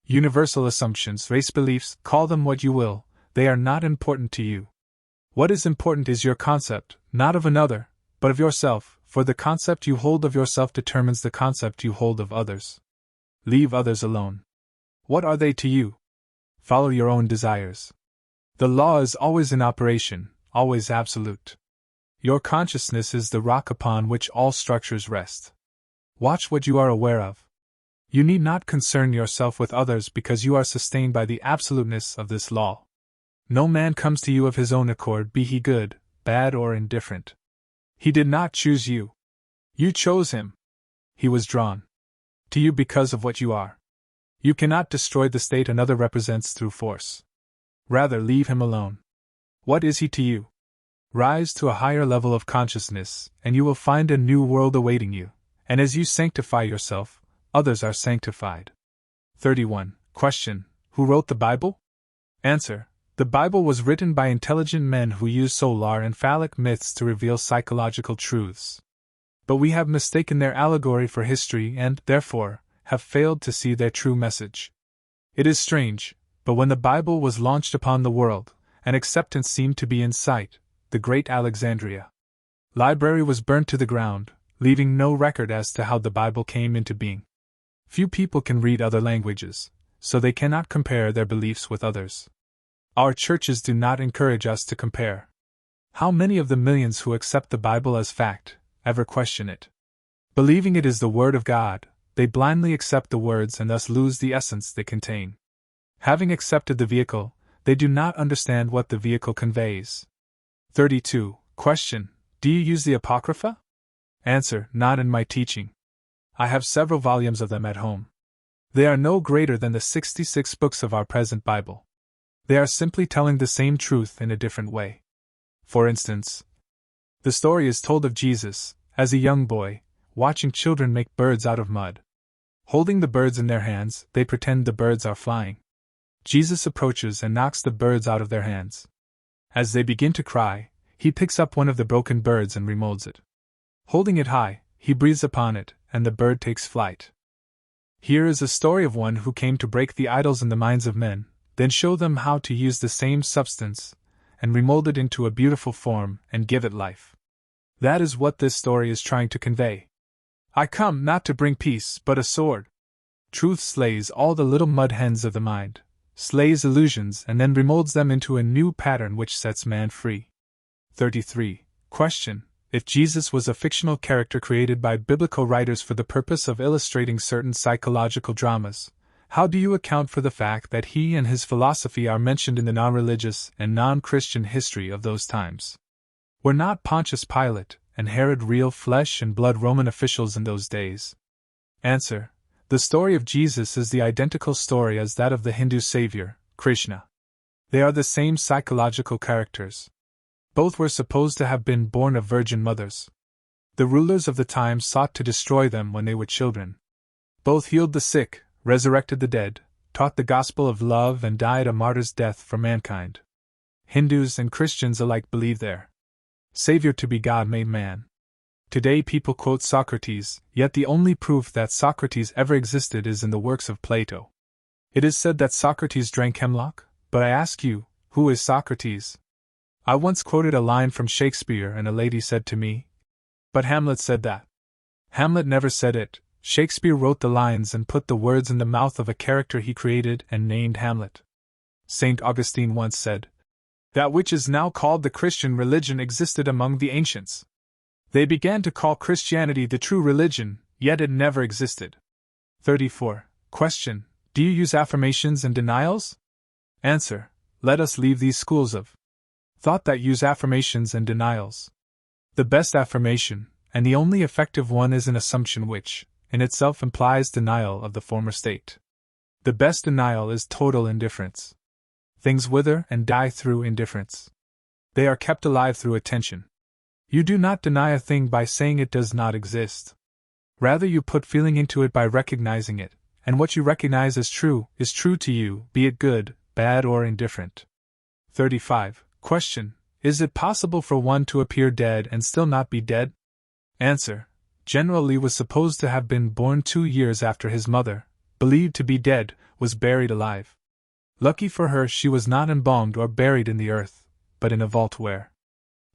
Universal assumptions, race beliefs, call them what you will, they are not important to you. What is important is your concept, not of another, but of yourself, for the concept you hold of yourself determines the concept you hold of others. Leave others alone. What are they to you? Follow your own desires. The law is always in operation, always absolute. Your consciousness is the rock upon which all structures rest. Watch what you are aware of. You need not concern yourself with others because you are sustained by the absoluteness of this law. No man comes to you of his own accord, be he good, bad, or indifferent. He did not choose you. You chose him. He was drawn to you because of what you are. You cannot destroy the state another represents through force. Rather, leave him alone. What is he to you? Rise to a higher level of consciousness, and you will find a new world awaiting you. And as you sanctify yourself, others are sanctified. 31. Question. Who wrote the Bible? Answer. The Bible was written by intelligent men who use solar and phallic myths to reveal psychological truths. But we have mistaken their allegory for history and, therefore, have failed to see their true message. It is strange, but when the Bible was launched upon the world, and acceptance seemed to be in sight, the great Alexandria library was burnt to the ground, leaving no record as to how the Bible came into being. Few people can read other languages, so they cannot compare their beliefs with others. Our churches do not encourage us to compare. How many of the millions who accept the Bible as fact ever question it? Believing it is the Word of God, they blindly accept the words and thus lose the essence they contain. Having accepted the vehicle, they do not understand what the vehicle conveys. 32. Question: do you use the Apocrypha? Answer: not in my teaching. I have several volumes of them at home. They are no greater than the 66 books of our present Bible. They are simply telling the same truth in a different way. For instance, the story is told of Jesus, as a young boy, watching children make birds out of mud. Holding the birds in their hands, they pretend the birds are flying. Jesus approaches and knocks the birds out of their hands. As they begin to cry, he picks up one of the broken birds and remolds it. Holding it high, he breathes upon it, and the bird takes flight. Here is a story of one who came to break the idols in the minds of men, then show them how to use the same substance, and remold it into a beautiful form and give it life. That is what this story is trying to convey. I come not to bring peace but a sword. Truth slays all the little mud hens of the mind, slays illusions and then remolds them into a new pattern which sets man free. 33. Question: if Jesus was a fictional character created by biblical writers for the purpose of illustrating certain psychological dramas, how do you account for the fact that he and his philosophy are mentioned in the non-religious and non-Christian history of those times? Were not Pontius Pilate and Herod real flesh and blood Roman officials in those days? Answer: the story of Jesus is the identical story as that of the Hindu savior, Krishna. They are the same psychological characters. Both were supposed to have been born of virgin mothers. The rulers of the time sought to destroy them when they were children. Both healed the sick, resurrected the dead, taught the gospel of love and died a martyr's death for mankind. Hindus and Christians alike believe their Savior to be God made man. Today people quote Socrates, yet the only proof that Socrates ever existed is in the works of Plato. It is said that Socrates drank hemlock, but I ask you, who is Socrates? I once quoted a line from Shakespeare and a lady said to me, but Hamlet said that. Hamlet never said it. Shakespeare wrote the lines and put the words in the mouth of a character he created and named Hamlet. St. Augustine once said, that which is now called the Christian religion existed among the ancients. They began to call Christianity the true religion, yet it never existed. 34. Question: do you use affirmations and denials? Answer: let us leave these schools of thought that use affirmations and denials. The best affirmation, and the only effective one, is an assumption which, in itself, implies denial of the former state. The best denial is total indifference. Things wither and die through indifference. They are kept alive through attention. You do not deny a thing by saying it does not exist. Rather, you put feeling into it by recognizing it, and what you recognize as true is true to you, be it good, bad, or indifferent. 35. Question: is it possible for one to appear dead and still not be dead? Answer: General Lee was supposed to have been born 2 years after his mother, believed to be dead, was buried alive. Lucky for her, she was not embalmed or buried in the earth, but in a vault where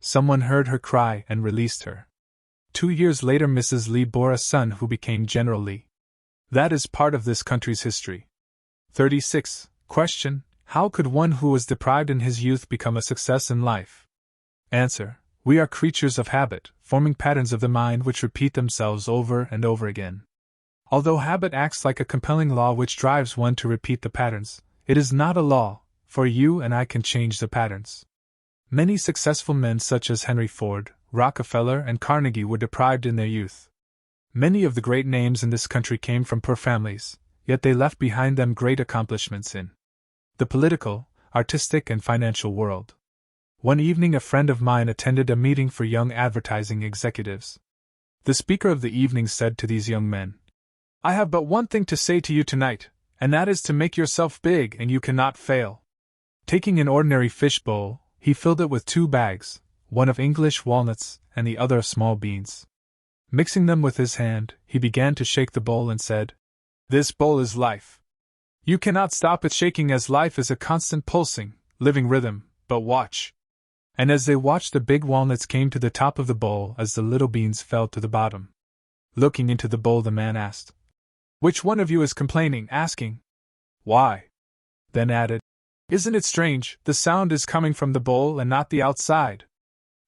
someone heard her cry and released her. 2 years later, Mrs. Lee bore a son who became General Lee. That is part of this country's history. 36. Question: how could one who was deprived in his youth become a success in life? Answer: we are creatures of habit, forming patterns of the mind which repeat themselves over and over again. Although habit acts like a compelling law which drives one to repeat the patterns, it is not a law, for you and I can change the patterns. Many successful men such as Henry Ford, Rockefeller, and Carnegie were deprived in their youth. Many of the great names in this country came from poor families, yet they left behind them great accomplishments in the political, artistic, and financial world. One evening, a friend of mine attended a meeting for young advertising executives. The speaker of the evening said to these young men, I have but one thing to say to you tonight, and that is to make yourself big and you cannot fail. Taking an ordinary fish bowl, he filled it with 2 bags, one of English walnuts and the other of small beans. Mixing them with his hand, he began to shake the bowl and said, This bowl is life. You cannot stop its shaking, as life is a constant pulsing, living rhythm, but watch. And as they watched, the big walnuts came to the top of the bowl as the little beans fell to the bottom. Looking into the bowl, the man asked, Which one of you is complaining, asking, Why? Then added, Isn't it strange, the sound is coming from the bowl and not the outside?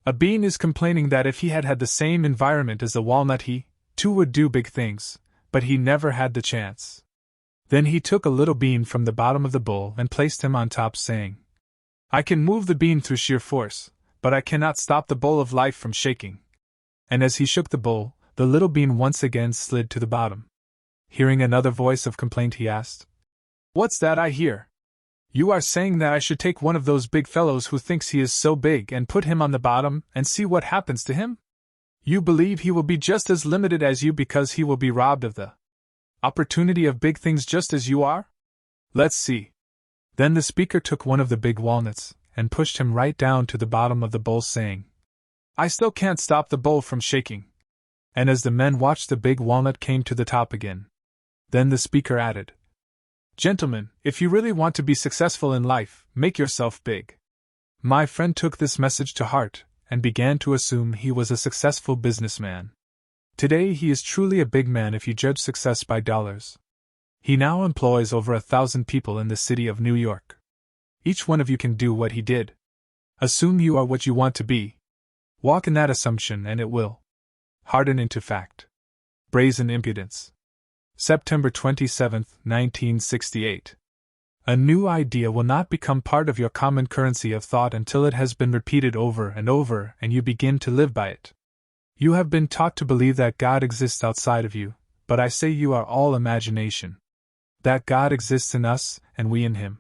A bean is complaining that if he had had the same environment as the walnut he, too, would do big things, but he never had the chance. Then he took a little bean from the bottom of the bowl and placed him on top, saying, I can move the bean through sheer force, but I cannot stop the bowl of life from shaking. And as he shook the bowl, the little bean once again slid to the bottom. Hearing another voice of complaint, he asked, What's that I hear? You are saying that I should take one of those big fellows who thinks he is so big and put him on the bottom and see what happens to him? You believe he will be just as limited as you because he will be robbed of the opportunity of big things just as you are? Let's see. Then the speaker took one of the big walnuts and pushed him right down to the bottom of the bowl, saying, I still can't stop the bowl from shaking. And as the men watched, the big walnut came to the top again. Then the speaker added, Gentlemen, if you really want to be successful in life, make yourself big. My friend took this message to heart and began to assume he was a successful businessman. Today he is truly a big man if you judge success by dollars. He now employs over 1,000 people in the city of New York. Each one of you can do what he did. Assume you are what you want to be. Walk in that assumption and it will harden into fact. Brazen impudence. September 27, 1968. A new idea will not become part of your common currency of thought until it has been repeated over and you begin to live by it. You have been taught to believe that God exists outside of you, but I say you are all imagination. That God exists in us, and we in Him.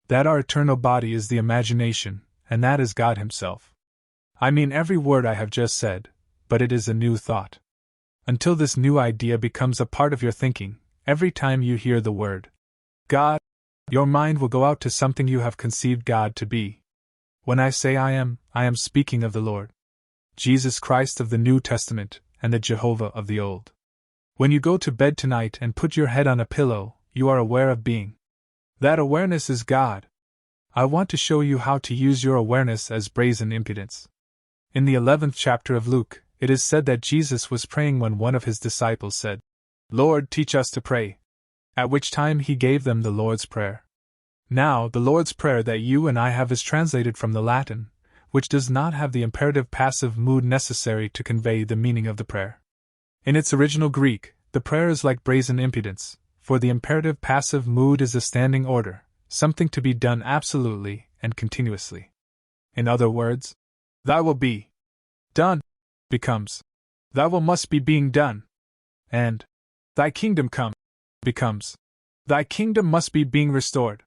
That our eternal body is the imagination, and that is God Himself. I mean every word I have just said, but it is a new thought. Until this new idea becomes a part of your thinking, every time you hear the word God, your mind will go out to something you have conceived God to be. When I say I am speaking of the Lord Jesus Christ of the New Testament and the Jehovah of the Old. When you go to bed tonight and put your head on a pillow, you are aware of being. That awareness is God. I want to show you how to use your awareness as brazen impudence. In the 11th chapter of Luke, it is said that Jesus was praying when one of his disciples said, Lord, teach us to pray. At which time he gave them the Lord's Prayer. Now, the Lord's Prayer that you and I have is translated from the Latin, which does not have the imperative passive mood necessary to convey the meaning of the prayer. In its original Greek, the prayer is like brazen impudence, for the imperative passive mood is a standing order, something to be done absolutely and continuously. In other words, Thy will be done becomes Thy will must be being done, and Thy kingdom come becomes Thy kingdom must be being restored.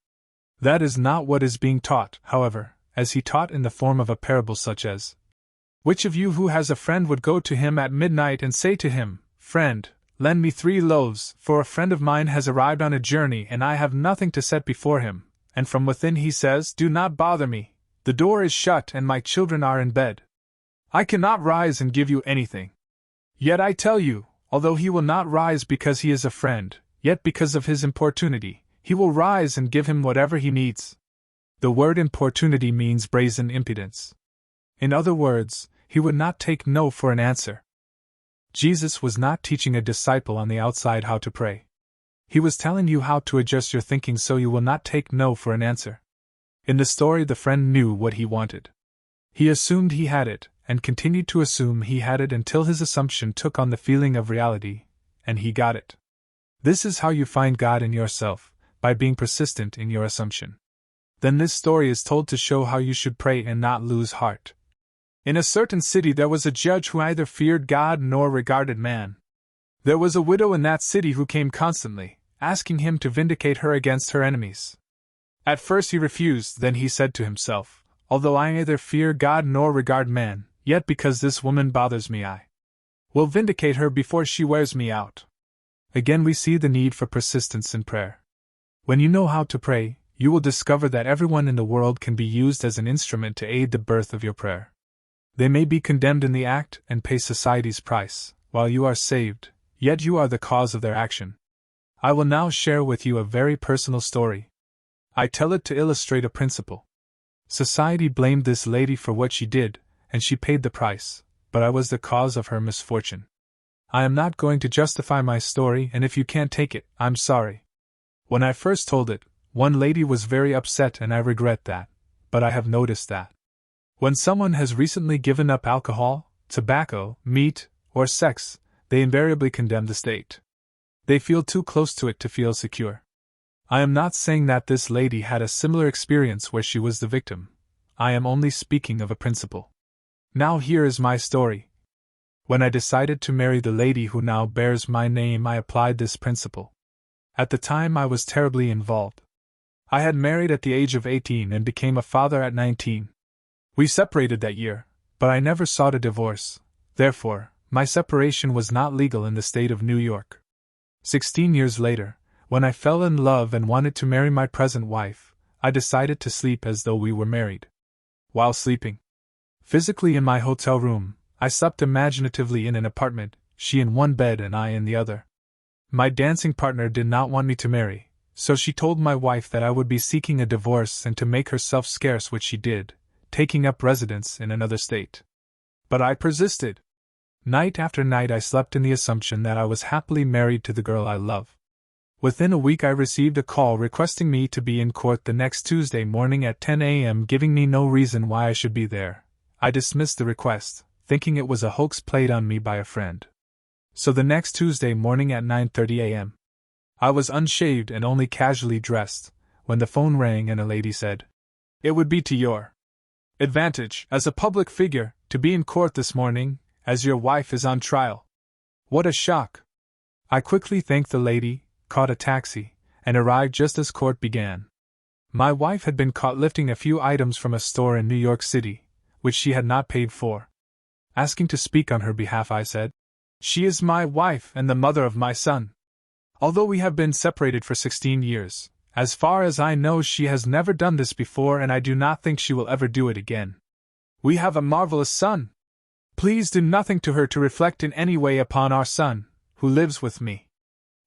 That is not what is being taught, however, as he taught in the form of a parable such as, Which of you who has a friend would go to him at midnight and say to him, Friend, lend me 3 loaves, for a friend of mine has arrived on a journey and I have nothing to set before him, and from within he says, Do not bother me, the door is shut and my children are in bed. I cannot rise and give you anything. Yet I tell you, although he will not rise because he is a friend, yet because of his importunity, he will rise and give him whatever he needs. The word importunity means brazen impudence. In other words, he would not take no for an answer. Jesus was not teaching a disciple on the outside how to pray. He was telling you how to adjust your thinking so you will not take no for an answer. In the story, the friend knew what he wanted. He assumed he had it, and continued to assume he had it until his assumption took on the feeling of reality, and he got it. This is how you find God in yourself, by being persistent in your assumption. Then this story is told to show how you should pray and not lose heart. In a certain city there was a judge who neither feared God nor regarded man. There was a widow in that city who came constantly, asking him to vindicate her against her enemies. At first he refused, then he said to himself, Although I neither fear God nor regard man, yet because this woman bothers me I will vindicate her before she wears me out. Again we see the need for persistence in prayer. When you know how to pray, you will discover that everyone in the world can be used as an instrument to aid the birth of your prayer. They may be condemned in the act and pay society's price, while you are saved, yet you are the cause of their action. I will now share with you a very personal story. I tell it to illustrate a principle. Society blamed this lady for what she did, and she paid the price, but I was the cause of her misfortune. I am not going to justify my story, and if you can't take it, I'm sorry. When I first told it, one lady was very upset, and I regret that, but I have noticed that when someone has recently given up alcohol, tobacco, meat, or sex, they invariably condemn the state. They feel too close to it to feel secure. I am not saying that this lady had a similar experience where she was the victim. I am only speaking of a principle. Now here is my story. When I decided to marry the lady who now bears my name, I applied this principle. At the time I was terribly involved. I had married at the age of 18 and became a father at 19. We separated that year, but I never sought a divorce. Therefore, my separation was not legal in the state of New York. 16 years later, when I fell in love and wanted to marry my present wife, I decided to sleep as though we were married. While sleeping physically in my hotel room, I slept imaginatively in an apartment, she in one bed and I in the other. My dancing partner did not want me to marry, so she told my wife that I would be seeking a divorce and to make herself scarce, which she did, taking up residence in another state. But I persisted. Night after night I slept in the assumption that I was happily married to the girl I love. Within a week I received a call requesting me to be in court the next Tuesday morning at 10 a.m., giving me no reason why I should be there. I dismissed the request, thinking it was a hoax played on me by a friend. So the next Tuesday morning at 9:30 a.m. I was unshaved and only casually dressed, when the phone rang and a lady said, "It would be to your advantage, as a public figure, to be in court this morning, as your wife is on trial." What a shock! I quickly thanked the lady, caught a taxi, and arrived just as court began. My wife had been caught lifting a few items from a store in New York City, which she had not paid for. Asking to speak on her behalf, I said, "She is my wife and the mother of my son. Although we have been separated for 16 years, as far as I know she has never done this before, and I do not think she will ever do it again. We have a marvelous son. Please do nothing to her to reflect in any way upon our son, who lives with me.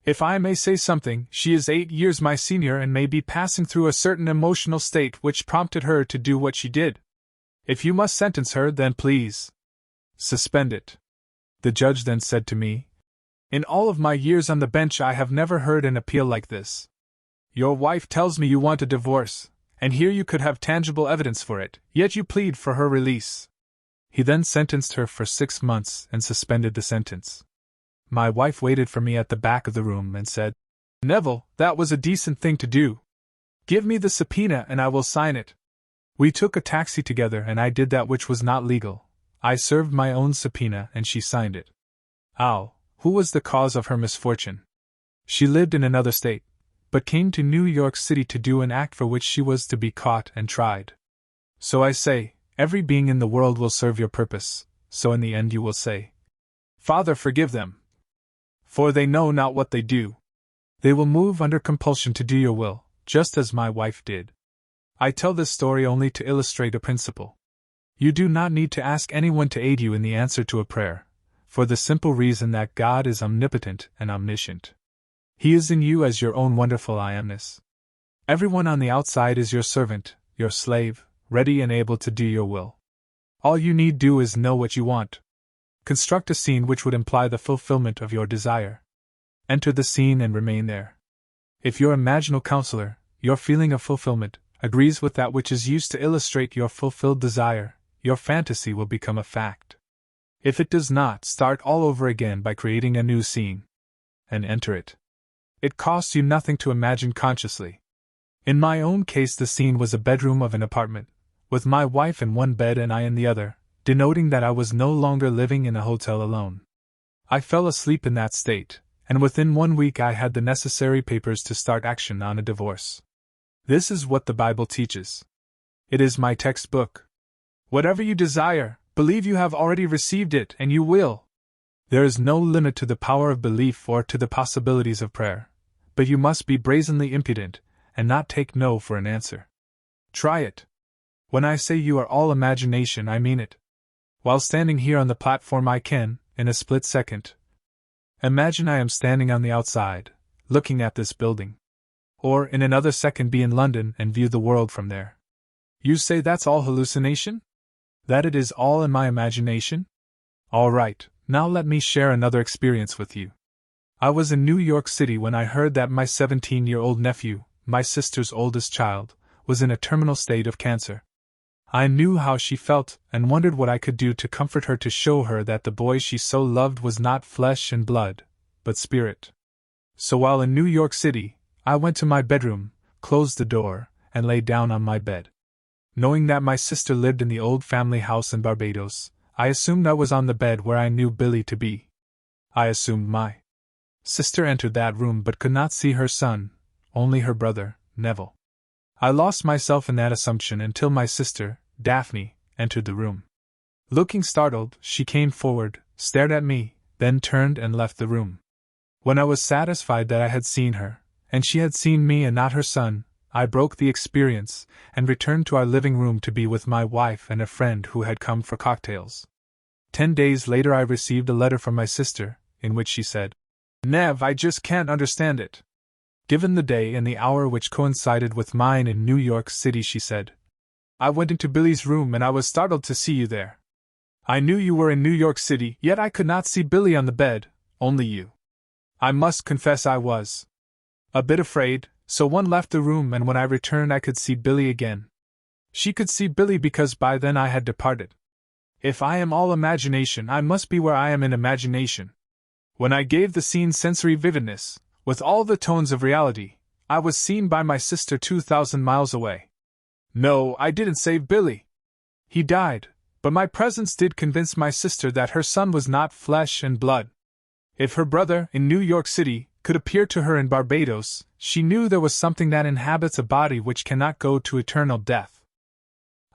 If I may say something, she is 8 years my senior and may be passing through a certain emotional state which prompted her to do what she did. If you must sentence her, then please suspend it." The judge then said to me, "In all of my years on the bench I have never heard an appeal like this. Your wife tells me you want a divorce, and here you could have tangible evidence for it, yet you plead for her release." He then sentenced her for 6 months and suspended the sentence. My wife waited for me at the back of the room and said, "Neville, that was a decent thing to do. Give me the subpoena and I will sign it." We took a taxi together and I did that which was not legal. I served my own subpoena and she signed it. Who was the cause of her misfortune? She lived in another state, but came to New York City to do an act for which she was to be caught and tried. So I say, every being in the world will serve your purpose, so in the end you will say, "Father, forgive them, for they know not what they do." They will move under compulsion to do your will, just as my wife did. I tell this story only to illustrate a principle. You do not need to ask anyone to aid you in the answer to a prayer, for the simple reason that God is omnipotent and omniscient. He is in you as your own wonderful I amness. Everyone on the outside is your servant, your slave, ready and able to do your will. All you need do is know what you want. Construct a scene which would imply the fulfillment of your desire. Enter the scene and remain there. If your imaginal counselor, your feeling of fulfillment, agrees with that which is used to illustrate your fulfilled desire, your fantasy will become a fact. If it does not, start all over again by creating a new scene. And enter it. It costs you nothing to imagine consciously. In my own case, the scene was a bedroom of an apartment, with my wife in one bed and I in the other, denoting that I was no longer living in a hotel alone. I fell asleep in that state, and within 1 week I had the necessary papers to start action on a divorce. This is what the Bible teaches. It is my textbook. Whatever you desire, believe you have already received it, and you will. There is no limit to the power of belief or to the possibilities of prayer, but you must be brazenly impudent, and not take no for an answer. Try it. When I say you are all imagination, I mean it. While standing here on the platform, I can, in a split second, imagine I am standing on the outside, looking at this building. Or, in another second, be in London and view the world from there. You say that's all hallucination? That it is all in my imagination? All right, now let me share another experience with you. I was in New York City when I heard that my 17-year-old nephew, my sister's oldest child, was in a terminal state of cancer. I knew how she felt and wondered what I could do to comfort her, to show her that the boy she so loved was not flesh and blood, but spirit. So while in New York City, I went to my bedroom, closed the door, and lay down on my bed. Knowing that my sister lived in the old family house in Barbados, I assumed I was on the bed where I knew Billy to be. I assumed my sister entered that room but could not see her son, only her brother, Neville. I lost myself in that assumption until my sister, Daphne, entered the room. Looking startled, she came forward, stared at me, then turned and left the room. When I was satisfied that I had seen her, and she had seen me and not her son, I broke the experience and returned to our living room to be with my wife and a friend who had come for cocktails. 10 days later I received a letter from my sister, in which she said, "Nev, I just can't understand it." Given the day and the hour which coincided with mine in New York City, she said, "I went into Billy's room and I was startled to see you there. I knew you were in New York City, yet I could not see Billy on the bed, only you. I must confess I was a bit afraid, so one left the room, and when I returned I could see Billy again." She could see Billy because by then I had departed. If I am all imagination, I must be where I am in imagination. When I gave the scene sensory vividness, with all the tones of reality, I was seen by my sister 2,000 miles away. No, I didn't save Billy. He died, but my presence did convince my sister that her son was not flesh and blood. If her brother, in New York City, could appear to her in Barbados, she knew there was something that inhabits a body which cannot go to eternal death.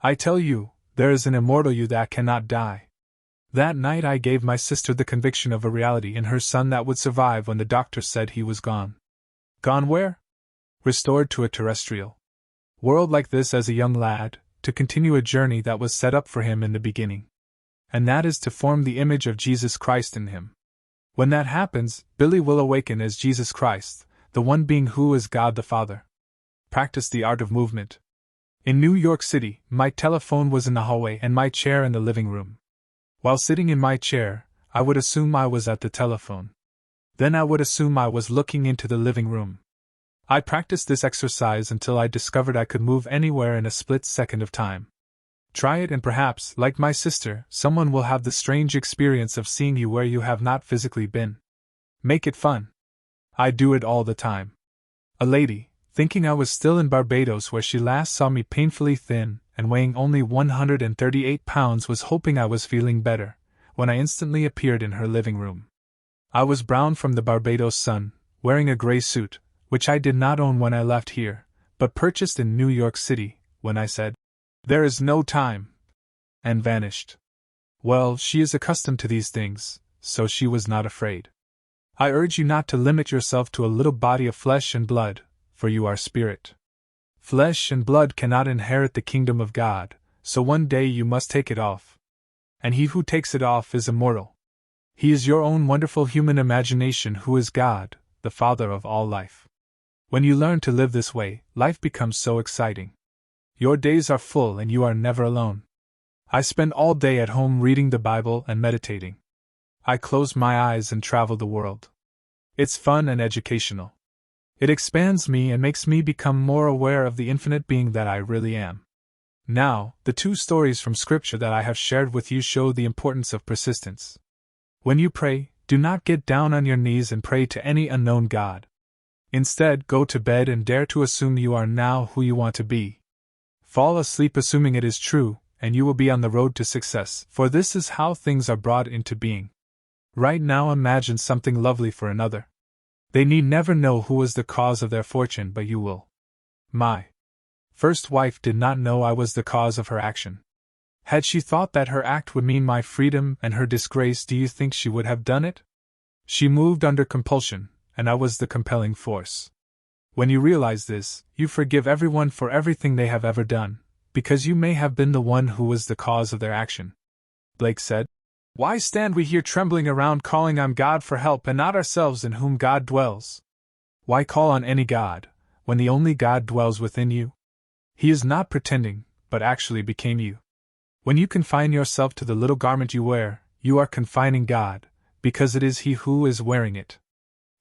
I tell you, there is an immortal you that cannot die. That night I gave my sister the conviction of a reality in her son that would survive when the doctor said he was gone. Gone where? Restored to a terrestrial world like this as a young lad, to continue a journey that was set up for him in the beginning. And that is to form the image of Jesus Christ in him. When that happens, Billy will awaken as Jesus Christ, the one being who is God the Father. Practice the art of movement. In New York City, my telephone was in the hallway and my chair in the living room. While sitting in my chair, I would assume I was at the telephone. Then I would assume I was looking into the living room. I practiced this exercise until I discovered I could move anywhere in a split second of time. Try it and perhaps, like my sister, someone will have the strange experience of seeing you where you have not physically been. Make it fun. I do it all the time. A lady, thinking I was still in Barbados where she last saw me painfully thin and weighing only 138 pounds, was hoping I was feeling better, when I instantly appeared in her living room. I was brown from the Barbados sun, wearing a gray suit, which I did not own when I left here, but purchased in New York City, when I said, "There is no time," and vanished. Well, she is accustomed to these things, so she was not afraid. I urge you not to limit yourself to a little body of flesh and blood, for you are spirit. Flesh and blood cannot inherit the kingdom of God, so one day you must take it off. And he who takes it off is immortal. He is your own wonderful human imagination who is God, the Father of all life. When you learn to live this way, life becomes so exciting. Your days are full and you are never alone. I spend all day at home reading the Bible and meditating. I close my eyes and travel the world. It's fun and educational. It expands me and makes me become more aware of the infinite being that I really am. Now, the 2 stories from Scripture that I have shared with you show the importance of persistence. When you pray, do not get down on your knees and pray to any unknown God. Instead, go to bed and dare to assume you are now who you want to be. Fall asleep assuming it is true, and you will be on the road to success, for this is how things are brought into being. Right now imagine something lovely for another. They need never know who was the cause of their fortune, but you will. My first wife did not know I was the cause of her action. Had she thought that her act would mean my freedom and her disgrace, do you think she would have done it? She moved under compulsion, and I was the compelling force. When you realize this, you forgive everyone for everything they have ever done, because you may have been the one who was the cause of their action. Blake said, "Why stand we here trembling around calling on God for help and not ourselves in whom God dwells? Why call on any God, when the only God dwells within you? He is not pretending, but actually became you. When you confine yourself to the little garment you wear, you are confining God, because it is He who is wearing it.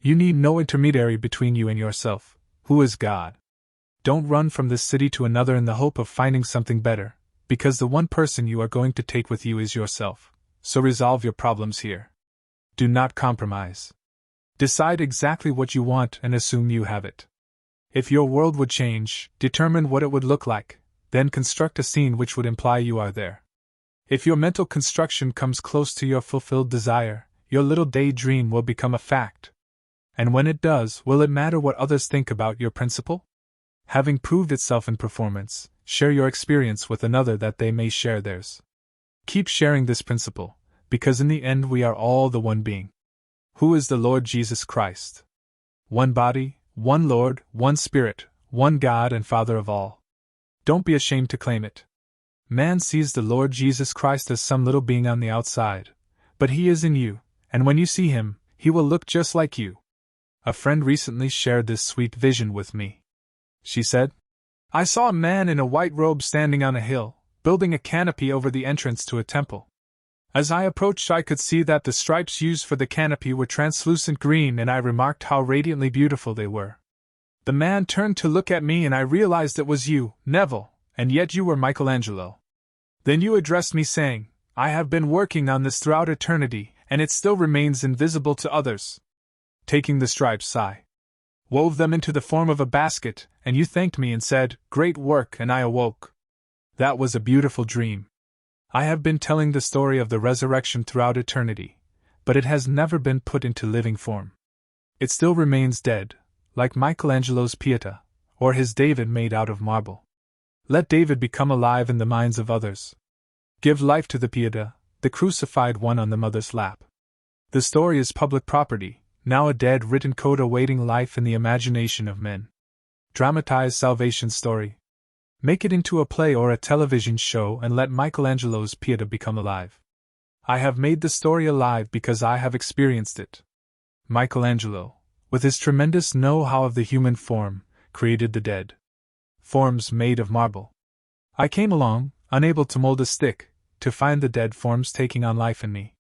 You need no intermediary between you and yourself, who is God. Don't run from this city to another in the hope of finding something better, because the one person you are going to take with you is yourself, so resolve your problems here. Do not compromise. Decide exactly what you want and assume you have it. If your world would change, determine what it would look like, then construct a scene which would imply you are there. If your mental construction comes close to your fulfilled desire, your little daydream will become a fact. And when it does, will it matter what others think about your principle? Having proved itself in performance, share your experience with another that they may share theirs. Keep sharing this principle, because in the end we are all the one being. Who is the Lord Jesus Christ? One body, one Lord, one Spirit, one God and Father of all. Don't be ashamed to claim it. Man sees the Lord Jesus Christ as some little being on the outside, but He is in you, and when you see Him, He will look just like you. A friend recently shared this sweet vision with me. She said, I saw a man in a white robe standing on a hill, building a canopy over the entrance to a temple. As I approached, I could see that the stripes used for the canopy were translucent green, and I remarked how radiantly beautiful they were. The man turned to look at me, and I realized it was you, Neville, and yet you were Michelangelo. Then you addressed me saying, I have been working on this throughout eternity, and it still remains invisible to others. Taking the stripes, I wove them into the form of a basket, and you thanked me and said, Great work, and I awoke. That was a beautiful dream. I have been telling the story of the resurrection throughout eternity, but it has never been put into living form. It still remains dead, like Michelangelo's Pieta, or his David made out of marble. Let David become alive in the minds of others. Give life to the Pieta, the crucified one on the mother's lap. The story is public property, now a dead written code awaiting life in the imagination of men. Dramatize salvation's story. Make it into a play or a television show and let Michelangelo's Pieta become alive. I have made the story alive because I have experienced it. Michelangelo, with his tremendous know-how of the human form, created the dead forms made of marble. I came along, unable to mold a stick, to find the dead forms taking on life in me.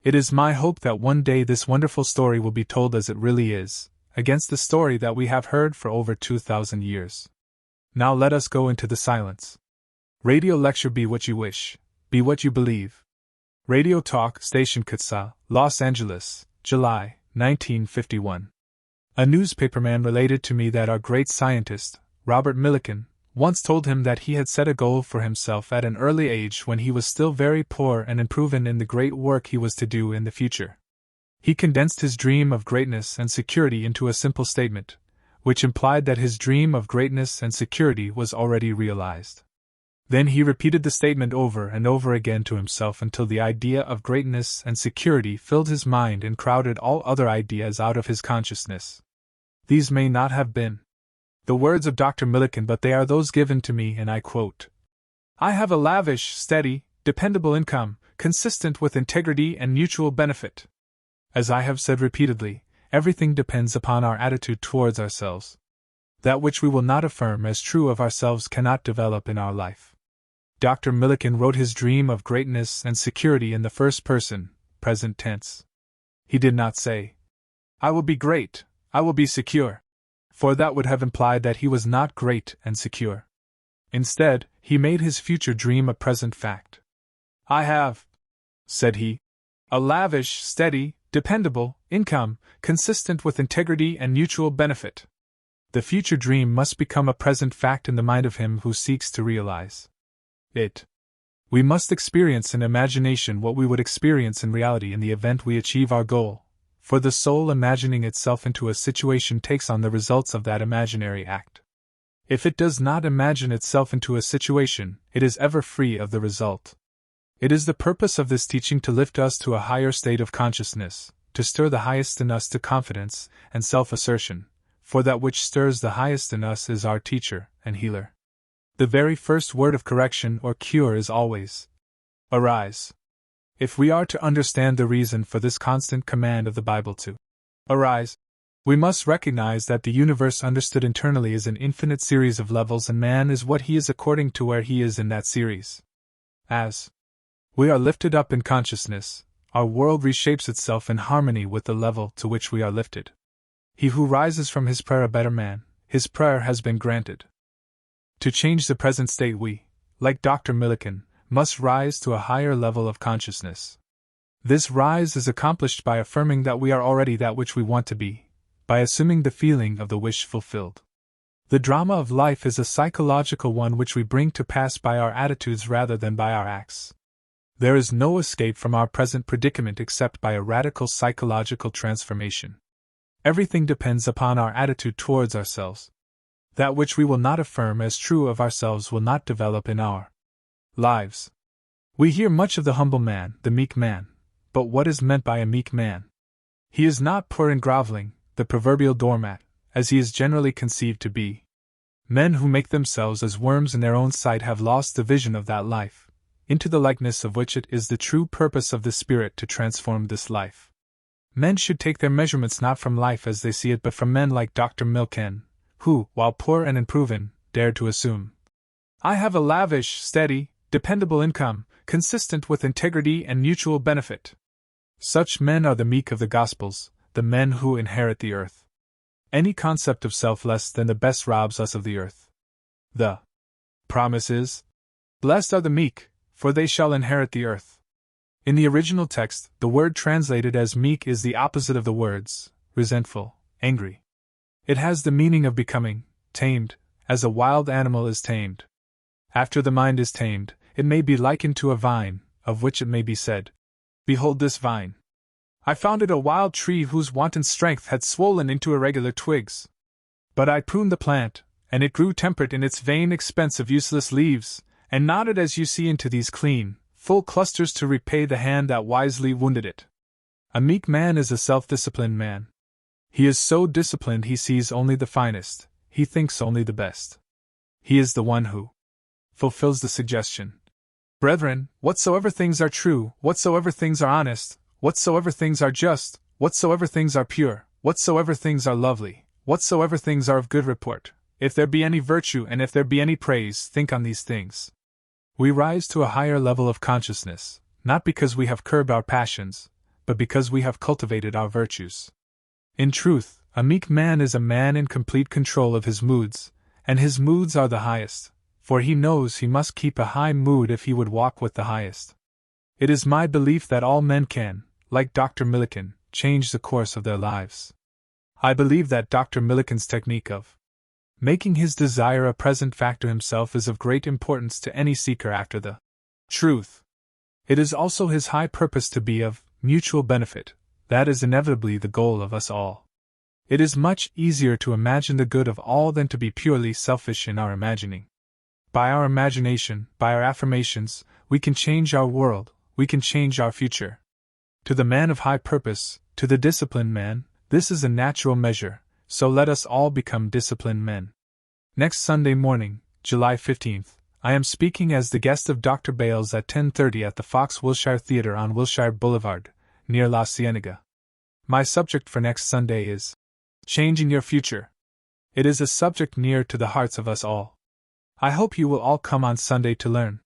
It is my hope that one day this wonderful story will be told as it really is, against the story that we have heard for over 2,000 years. Now let us go into the silence. Radio lecture Be What You Wish, Be What You Believe. Radio Talk Station Kutsa, Los Angeles, July, 1951. A newspaperman related to me that our great scientist, Robert Millikan, once told him that he had set a goal for himself at an early age when he was still very poor and unproven in the great work he was to do in the future. He condensed his dream of greatness and security into a simple statement, which implied that his dream of greatness and security was already realized. Then he repeated the statement over and over again to himself until the idea of greatness and security filled his mind and crowded all other ideas out of his consciousness. These may not have been the words of Dr. Millikan, but they are those given to me, and I quote, I have a lavish, steady, dependable income, consistent with integrity and mutual benefit. As I have said repeatedly, everything depends upon our attitude towards ourselves. That which we will not affirm as true of ourselves cannot develop in our life. Dr. Millikan wrote his dream of greatness and security in the first person, present tense. He did not say, I will be great, I will be secure, for that would have implied that he was not great and secure. Instead, he made his future dream a present fact. I have, said he, a lavish, steady, dependable income, consistent with integrity and mutual benefit. The future dream must become a present fact in the mind of him who seeks to realize it. We must experience in imagination what we would experience in reality in the event we achieve our goal, for the soul imagining itself into a situation takes on the results of that imaginary act. If it does not imagine itself into a situation, it is ever free of the result. It is the purpose of this teaching to lift us to a higher state of consciousness, to stir the highest in us to confidence and self-assertion, for that which stirs the highest in us is our teacher and healer. The very first word of correction or cure is always, arise. If we are to understand the reason for this constant command of the Bible to arise, we must recognize that the universe understood internally is an infinite series of levels, and man is what he is according to where he is in that series. As we are lifted up in consciousness, our world reshapes itself in harmony with the level to which we are lifted. He who rises from his prayer a better man, his prayer has been granted. To change the present state we, like Dr. Millikan, must rise to a higher level of consciousness. This rise is accomplished by affirming that we are already that which we want to be, by assuming the feeling of the wish fulfilled. The drama of life is a psychological one which we bring to pass by our attitudes rather than by our acts. There is no escape from our present predicament except by a radical psychological transformation. Everything depends upon our attitude towards ourselves. That which we will not affirm as true of ourselves will not develop in our lives. We hear much of the humble man, the meek man, but what is meant by a meek man? He is not poor and groveling, the proverbial doormat, as he is generally conceived to be. Men who make themselves as worms in their own sight have lost the vision of that life, into the likeness of which it is the true purpose of the Spirit to transform this life. Men should take their measurements not from life as they see it but from men like Dr. Millikan, who, while poor and unproven, dared to assume, "I have a lavish, steady, dependable income, consistent with integrity and mutual benefit." Such men are the meek of the Gospels, the men who inherit the earth. Any concept of self less than the best robs us of the earth. The promise is, "Blessed are the meek, for they shall inherit the earth." In the original text, the word translated as meek is the opposite of the words resentful, angry. It has the meaning of becoming tamed, as a wild animal is tamed. After the mind is tamed, it may be likened to a vine, of which it may be said, "Behold this vine. I found it a wild tree whose wanton strength had swollen into irregular twigs. But I pruned the plant, and it grew temperate in its vain expense of useless leaves, and nodded as you see into these clean, full clusters to repay the hand that wisely wounded it." A meek man is a self-disciplined man. He is so disciplined he sees only the finest, he thinks only the best. He is the one who fulfills the suggestion, "Brethren, whatsoever things are true, whatsoever things are honest, whatsoever things are just, whatsoever things are pure, whatsoever things are lovely, whatsoever things are of good report, if there be any virtue and if there be any praise, think on these things." We rise to a higher level of consciousness, not because we have curbed our passions, but because we have cultivated our virtues. In truth, a meek man is a man in complete control of his moods, and his moods are the highest, for he knows he must keep a high mood if he would walk with the highest. It is my belief that all men can, like Dr. Millikan, change the course of their lives. I believe that Dr. Millikan's technique of making his desire a present factor himself is of great importance to any seeker after the truth. It is also his high purpose to be of mutual benefit. That is inevitably the goal of us all. It is much easier to imagine the good of all than to be purely selfish in our imagining. By our imagination, by our affirmations, we can change our world, we can change our future. To the man of high purpose, to the disciplined man, this is a natural measure, so let us all become disciplined men. Next Sunday morning, July 15th, I am speaking as the guest of Dr. Bales at 10:30 at the Fox Wilshire Theatre on Wilshire Boulevard, near La Cienega. My subject for next Sunday is Changing Your Future. It is a subject near to the hearts of us all. I hope you will all come on Sunday to learn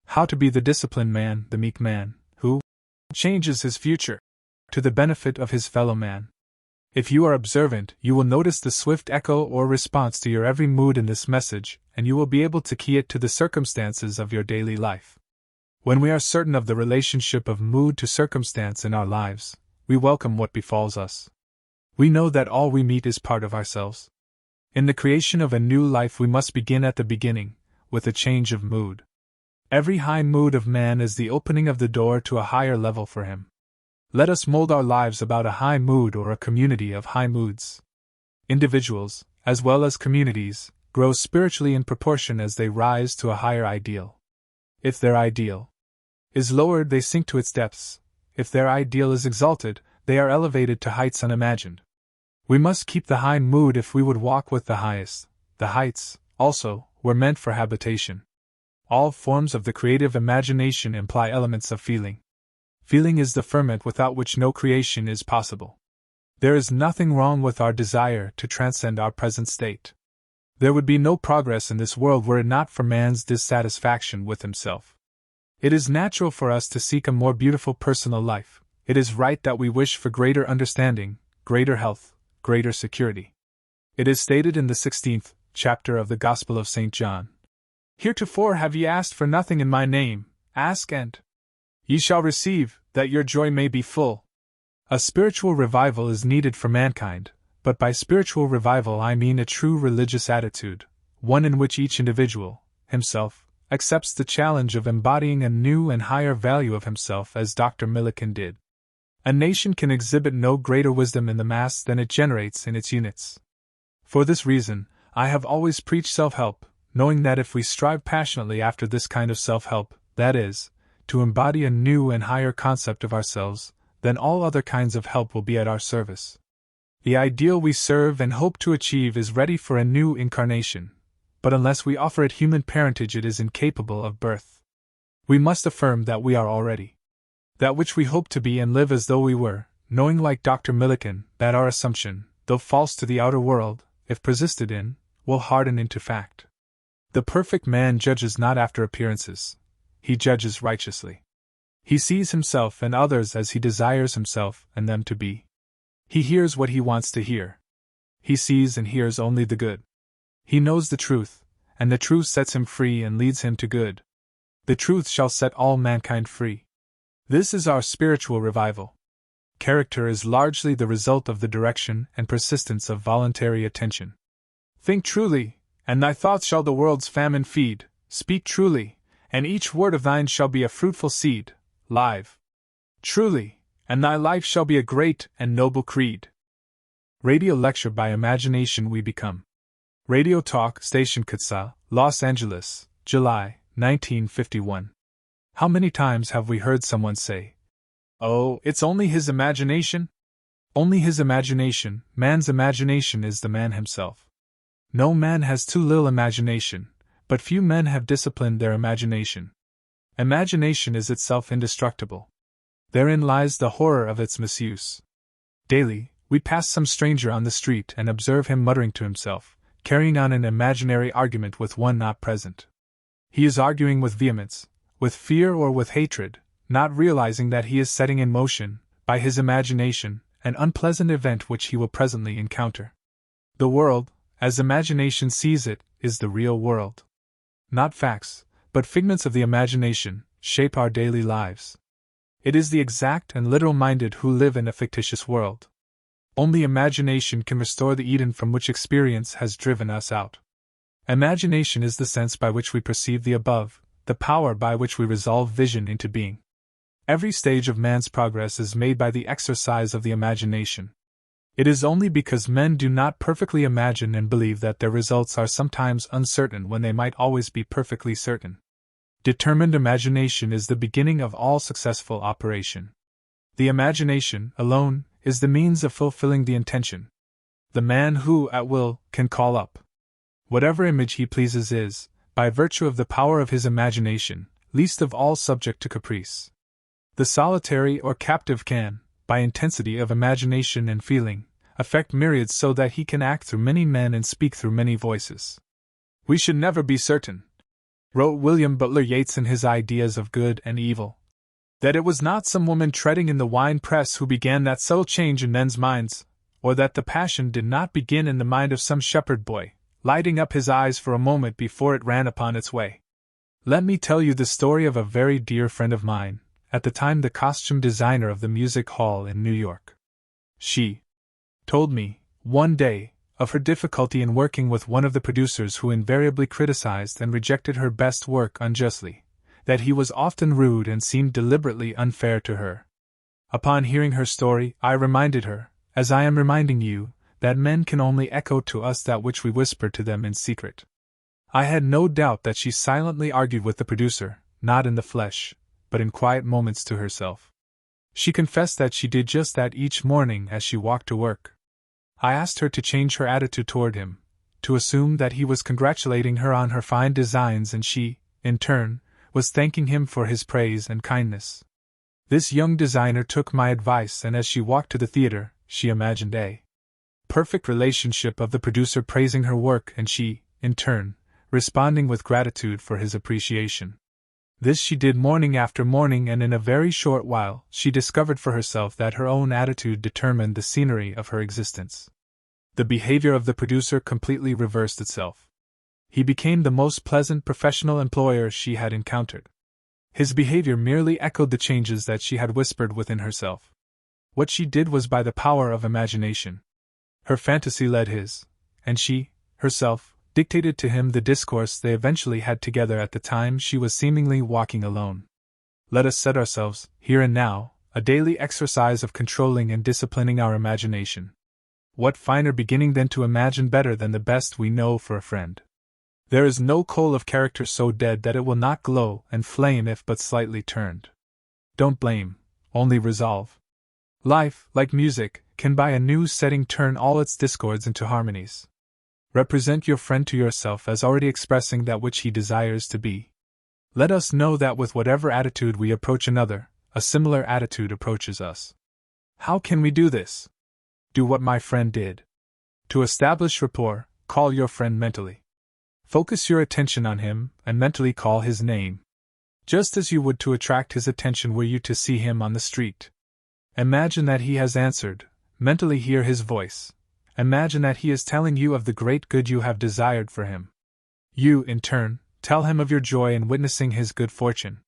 how to be the disciplined man, the meek man, who changes his future to the benefit of his fellow man. If you are observant, you will notice the swift echo or response to your every mood in this message, and you will be able to key it to the circumstances of your daily life. When we are certain of the relationship of mood to circumstance in our lives, we welcome what befalls us. We know that all we meet is part of ourselves. In the creation of a new life, we must begin at the beginning, with a change of mood. Every high mood of man is the opening of the door to a higher level for him. Let us mold our lives about a high mood or a community of high moods. Individuals, as well as communities, grow spiritually in proportion as they rise to a higher ideal. If their ideal is lowered, they sink to its depths. If their ideal is exalted, they are elevated to heights unimagined. We must keep the high mood if we would walk with the highest. The heights, also, were meant for habitation. All forms of the creative imagination imply elements of feeling. Feeling is the ferment without which no creation is possible. There is nothing wrong with our desire to transcend our present state. There would be no progress in this world were it not for man's dissatisfaction with himself. It is natural for us to seek a more beautiful personal life. It is right that we wish for greater understanding, greater health, greater security. It is stated in the 16th chapter of the Gospel of St. John, "Heretofore have ye asked for nothing in my name, ask and ye shall receive, that your joy may be full." A spiritual revival is needed for mankind, but by spiritual revival I mean a true religious attitude, one in which each individual, himself, accepts the challenge of embodying a new and higher value of himself as Dr. Millikan did. A nation can exhibit no greater wisdom in the mass than it generates in its units. For this reason, I have always preached self-help, knowing that if we strive passionately after this kind of self-help, that is, to embody a new and higher concept of ourselves, then all other kinds of help will be at our service. The ideal we serve and hope to achieve is ready for a new incarnation, but unless we offer it human parentage it is incapable of birth. We must affirm that we are already that which we hope to be and live as though we were, knowing like Dr. Millikan that our assumption, though false to the outer world, if persisted in, will harden into fact. The perfect man judges not after appearances, he judges righteously. He sees himself and others as he desires himself and them to be. He hears what he wants to hear. He sees and hears only the good. He knows the truth, and the truth sets him free and leads him to good. The truth shall set all mankind free. This is our spiritual revival. Character is largely the result of the direction and persistence of voluntary attention. Think truly, and thy thoughts shall the world's famine feed. Speak truly, and each word of thine shall be a fruitful seed. Live truly, and thy life shall be a great and noble creed. Radio lecture by imagination we become. Radio Talk Station Kutzal, Los Angeles, July, 1951. How many times have we heard someone say, "Oh, it's only his imagination"? Only his imagination. Man's imagination is the man himself. No man has too little imagination, but few men have disciplined their imagination. Imagination is itself indestructible. Therein lies the horror of its misuse. Daily, we pass some stranger on the street and observe him muttering to himself, carrying on an imaginary argument with one not present. He is arguing with vehemence, with fear or with hatred, not realizing that he is setting in motion, by his imagination, an unpleasant event which he will presently encounter. The world, as imagination sees it, is the real world. Not facts, but figments of the imagination, shape our daily lives. It is the exact and literal-minded who live in a fictitious world. Only imagination can restore the Eden from which experience has driven us out. Imagination is the sense by which we perceive the above, the power by which we resolve vision into being. Every stage of man's progress is made by the exercise of the imagination. It is only because men do not perfectly imagine and believe that their results are sometimes uncertain when they might always be perfectly certain. Determined imagination is the beginning of all successful operation. The imagination, alone, is the means of fulfilling the intention. The man who, at will, can call up whatever image he pleases is, by virtue of the power of his imagination, least of all subject to caprice. The solitary or captive can, by intensity of imagination and feeling, affect myriads so that he can act through many men and speak through many voices. "We should never be certain," wrote William Butler Yeats in his Ideas of Good and Evil, "that it was not some woman treading in the wine press who began that subtle change in men's minds, or that the passion did not begin in the mind of some shepherd boy, lighting up his eyes for a moment before it ran upon its way." Let me tell you the story of a very dear friend of mine, at the time the costume designer of the music hall in New York. She told me, one day, of her difficulty in working with one of the producers who invariably criticized and rejected her best work unjustly, that he was often rude and seemed deliberately unfair to her. Upon hearing her story, I reminded her, as I am reminding you, that men can only echo to us that which we whisper to them in secret. I had no doubt that she silently argued with the producer, not in the flesh, but in quiet moments to herself. She confessed that she did just that each morning as she walked to work. I asked her to change her attitude toward him, to assume that he was congratulating her on her fine designs and she, in turn, was thanking him for his praise and kindness. This young designer took my advice, and as she walked to the theater, she imagined a perfect relationship of the producer praising her work and she, in turn, responding with gratitude for his appreciation. This she did morning after morning, and in a very short while she discovered for herself that her own attitude determined the scenery of her existence. The behavior of the producer completely reversed itself. He became the most pleasant professional employer she had encountered. His behavior merely echoed the changes that she had whispered within herself. What she did was by the power of imagination. Her fantasy led his, and she, herself, dictated to him the discourse they eventually had together at the time she was seemingly walking alone. Let us set ourselves, here and now, a daily exercise of controlling and disciplining our imagination. What finer beginning than to imagine better than the best we know for a friend? There is no coal of character so dead that it will not glow and flame if but slightly turned. Don't blame, only resolve. Life, like music, can by a new setting turn all its discords into harmonies. Represent your friend to yourself as already expressing that which he desires to be. Let us know that with whatever attitude we approach another, a similar attitude approaches us. How can we do this? Do what my friend did. To establish rapport, call your friend mentally. Focus your attention on him and mentally call his name. Just as you would to attract his attention were you to see him on the street. Imagine that he has answered, mentally hear his voice. Imagine that he is telling you of the great good you have desired for him. You, in turn, tell him of your joy in witnessing his good fortune.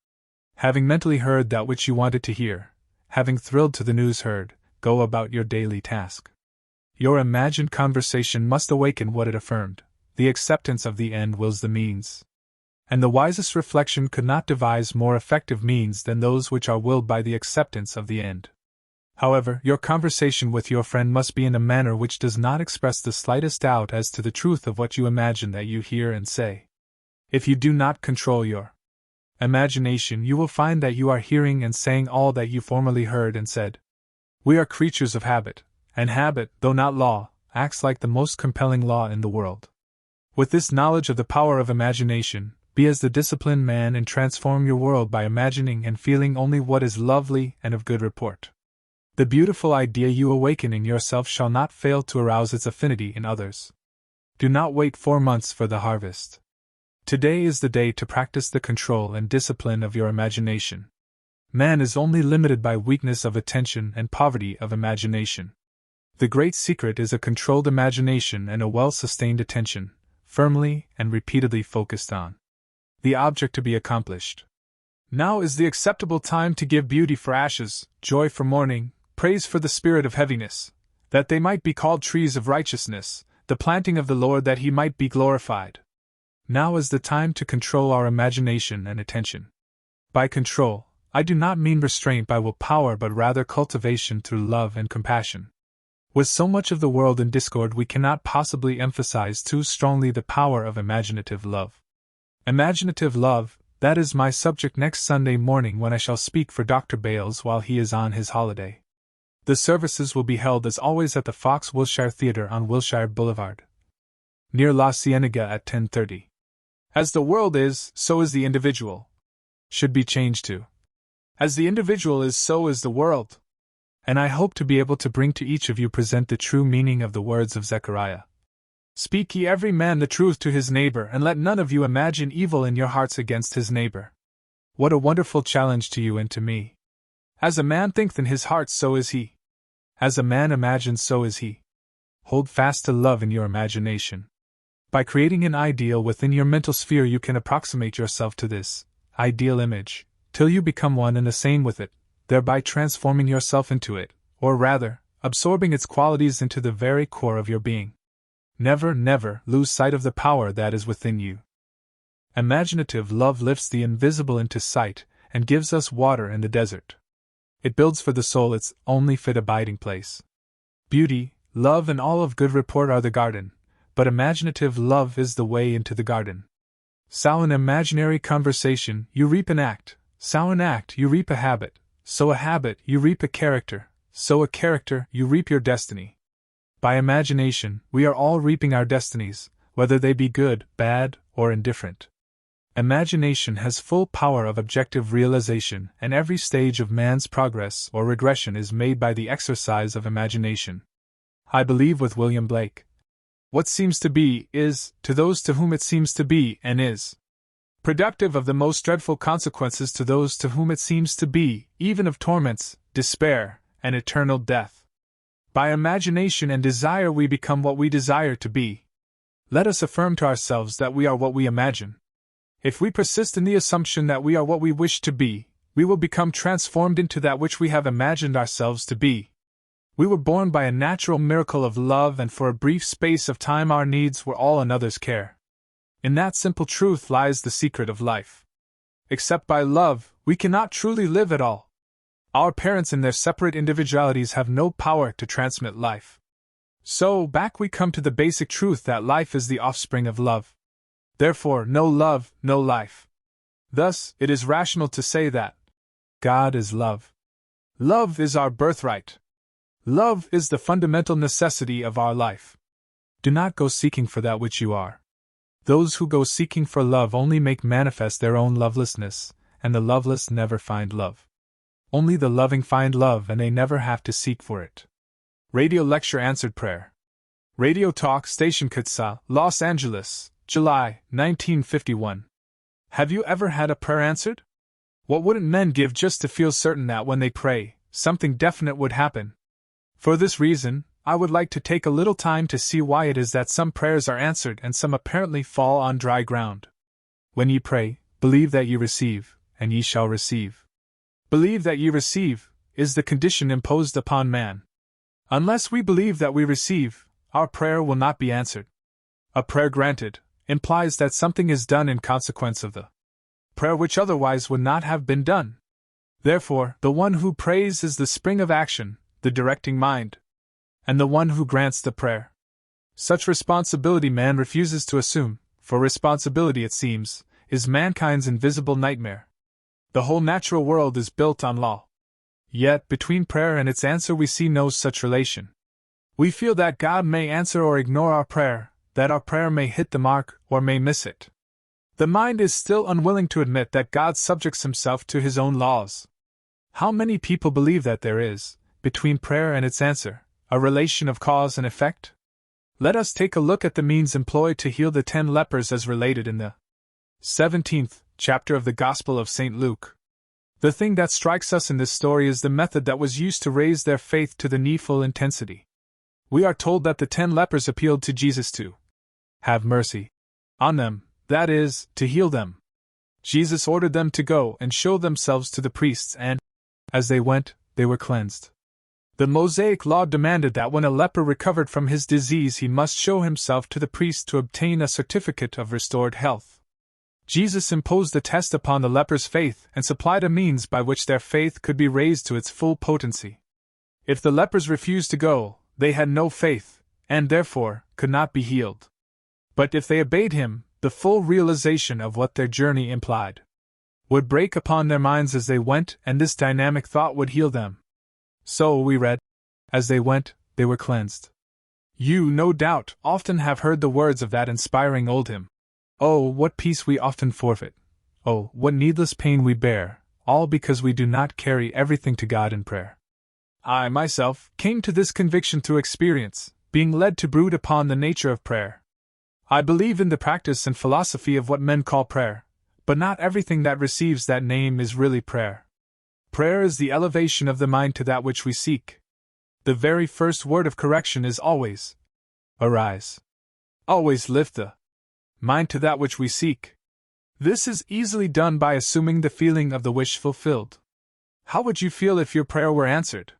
Having mentally heard that which you wanted to hear, having thrilled to the news heard, go about your daily task. Your imagined conversation must awaken what it affirmed. The acceptance of the end wills the means. And the wisest reflection could not devise more effective means than those which are willed by the acceptance of the end. However, your conversation with your friend must be in a manner which does not express the slightest doubt as to the truth of what you imagine that you hear and say. If you do not control your imagination, you will find that you are hearing and saying all that you formerly heard and said. We are creatures of habit, and habit, though not law, acts like the most compelling law in the world. With this knowledge of the power of imagination, be as the disciplined man and transform your world by imagining and feeling only what is lovely and of good report. The beautiful idea you awaken in yourself shall not fail to arouse its affinity in others. Do not wait 4 months for the harvest. Today is the day to practice the control and discipline of your imagination. Man is only limited by weakness of attention and poverty of imagination. The great secret is a controlled imagination and a well-sustained attention, firmly and repeatedly focused on the object to be accomplished. Now is the acceptable time to give beauty for ashes, joy for mourning, praise for the spirit of heaviness, that they might be called trees of righteousness, the planting of the Lord that he might be glorified. Now is the time to control our imagination and attention. By control, I do not mean restraint by willpower but rather cultivation through love and compassion. With so much of the world in discord, we cannot possibly emphasize too strongly the power of imaginative love. Imaginative love, that is my subject next Sunday morning when I shall speak for Dr. Bales while he is on his holiday. The services will be held as always at the Fox Wilshire Theatre on Wilshire Boulevard, near La Cienega at 10:30. As the world is, so is the individual. Should be changed to as the individual is, so is the world. And I hope to be able to bring to each of you present the true meaning of the words of Zechariah. Speak ye every man the truth to his neighbor, and let none of you imagine evil in your hearts against his neighbor. What a wonderful challenge to you and to me. As a man thinketh in his heart, so is he. As a man imagines, so is he. Hold fast to love in your imagination. By creating an ideal within your mental sphere, you can approximate yourself to this ideal image, till you become one and the same with it, thereby transforming yourself into it, or rather, absorbing its qualities into the very core of your being. Never, never lose sight of the power that is within you. Imaginative love lifts the invisible into sight and gives us water in the desert. It builds for the soul its only fit abiding place. Beauty, love, and all of good report are the garden, but imaginative love is the way into the garden. Sow an imaginary conversation, you reap an act. Sow an act, you reap a habit. Sow a habit, you reap a character. Sow a character, you reap your destiny. By imagination, we are all reaping our destinies, whether they be good, bad, or indifferent. Imagination has full power of objective realization, and every stage of man's progress or regression is made by the exercise of imagination. I believe with William Blake, what seems to be, is, to those to whom it seems to be, and is productive of the most dreadful consequences to those to whom it seems to be, even of torments, despair, and eternal death. By imagination and desire we become what we desire to be. Let us affirm to ourselves that we are what we imagine. If we persist in the assumption that we are what we wish to be, we will become transformed into that which we have imagined ourselves to be. We were born by a natural miracle of love, and for a brief space of time our needs were all another's care. In that simple truth lies the secret of life. Except by love, we cannot truly live at all. Our parents in their separate individualities have no power to transmit life. So, back we come to the basic truth that life is the offspring of love. Therefore, no love, no life. Thus, it is rational to say that God is love. Love is our birthright. Love is the fundamental necessity of our life. Do not go seeking for that which you are. Those who go seeking for love only make manifest their own lovelessness, and the loveless never find love. Only the loving find love, and they never have to seek for it. Radio Lecture Answered Prayer. Radio Talk Station Kutsa, Los Angeles, July, 1951. Have you ever had a prayer answered? What wouldn't men give just to feel certain that when they pray, something definite would happen? For this reason, I would like to take a little time to see why it is that some prayers are answered and some apparently fall on dry ground. When ye pray, believe that ye receive, and ye shall receive. Believe that ye receive is the condition imposed upon man. Unless we believe that we receive, our prayer will not be answered. A prayer granted implies that something is done in consequence of the prayer which otherwise would not have been done. Therefore, the one who prays is the spring of action, the directing mind, and the one who grants the prayer. Such responsibility man refuses to assume, for responsibility, it seems, is mankind's invisible nightmare. The whole natural world is built on law. Yet, between prayer and its answer we see no such relation. We feel that God may answer or ignore our prayer, that our prayer may hit the mark or may miss it. The mind is still unwilling to admit that God subjects himself to his own laws. How many people believe that there is, between prayer and its answer, a relation of cause and effect? Let us take a look at the means employed to heal the 10 lepers as related in the 17th chapter of the Gospel of St. Luke. The thing that strikes us in this story is the method that was used to raise their faith to the needful intensity. We are told that the 10 lepers appealed to Jesus to have mercy on them, that is, to heal them. Jesus ordered them to go and show themselves to the priests, and, as they went, they were cleansed. The Mosaic law demanded that when a leper recovered from his disease he must show himself to the priest to obtain a certificate of restored health. Jesus imposed a test upon the lepers' faith and supplied a means by which their faith could be raised to its full potency. If the lepers refused to go, they had no faith, and therefore could not be healed. But if they obeyed him, the full realization of what their journey implied would break upon their minds as they went, and this dynamic thought would heal them. So we read, as they went, they were cleansed. You, no doubt, often have heard the words of that inspiring old hymn. Oh, what peace we often forfeit. Oh, what needless pain we bear, all because we do not carry everything to God in prayer. I, myself, came to this conviction through experience, being led to brood upon the nature of prayer. I believe in the practice and philosophy of what men call prayer, but not everything that receives that name is really prayer. Prayer is the elevation of the mind to that which we seek. The very first word of correction is always, arise. Always lift the mind to that which we seek. This is easily done by assuming the feeling of the wish fulfilled. How would you feel if your prayer were answered?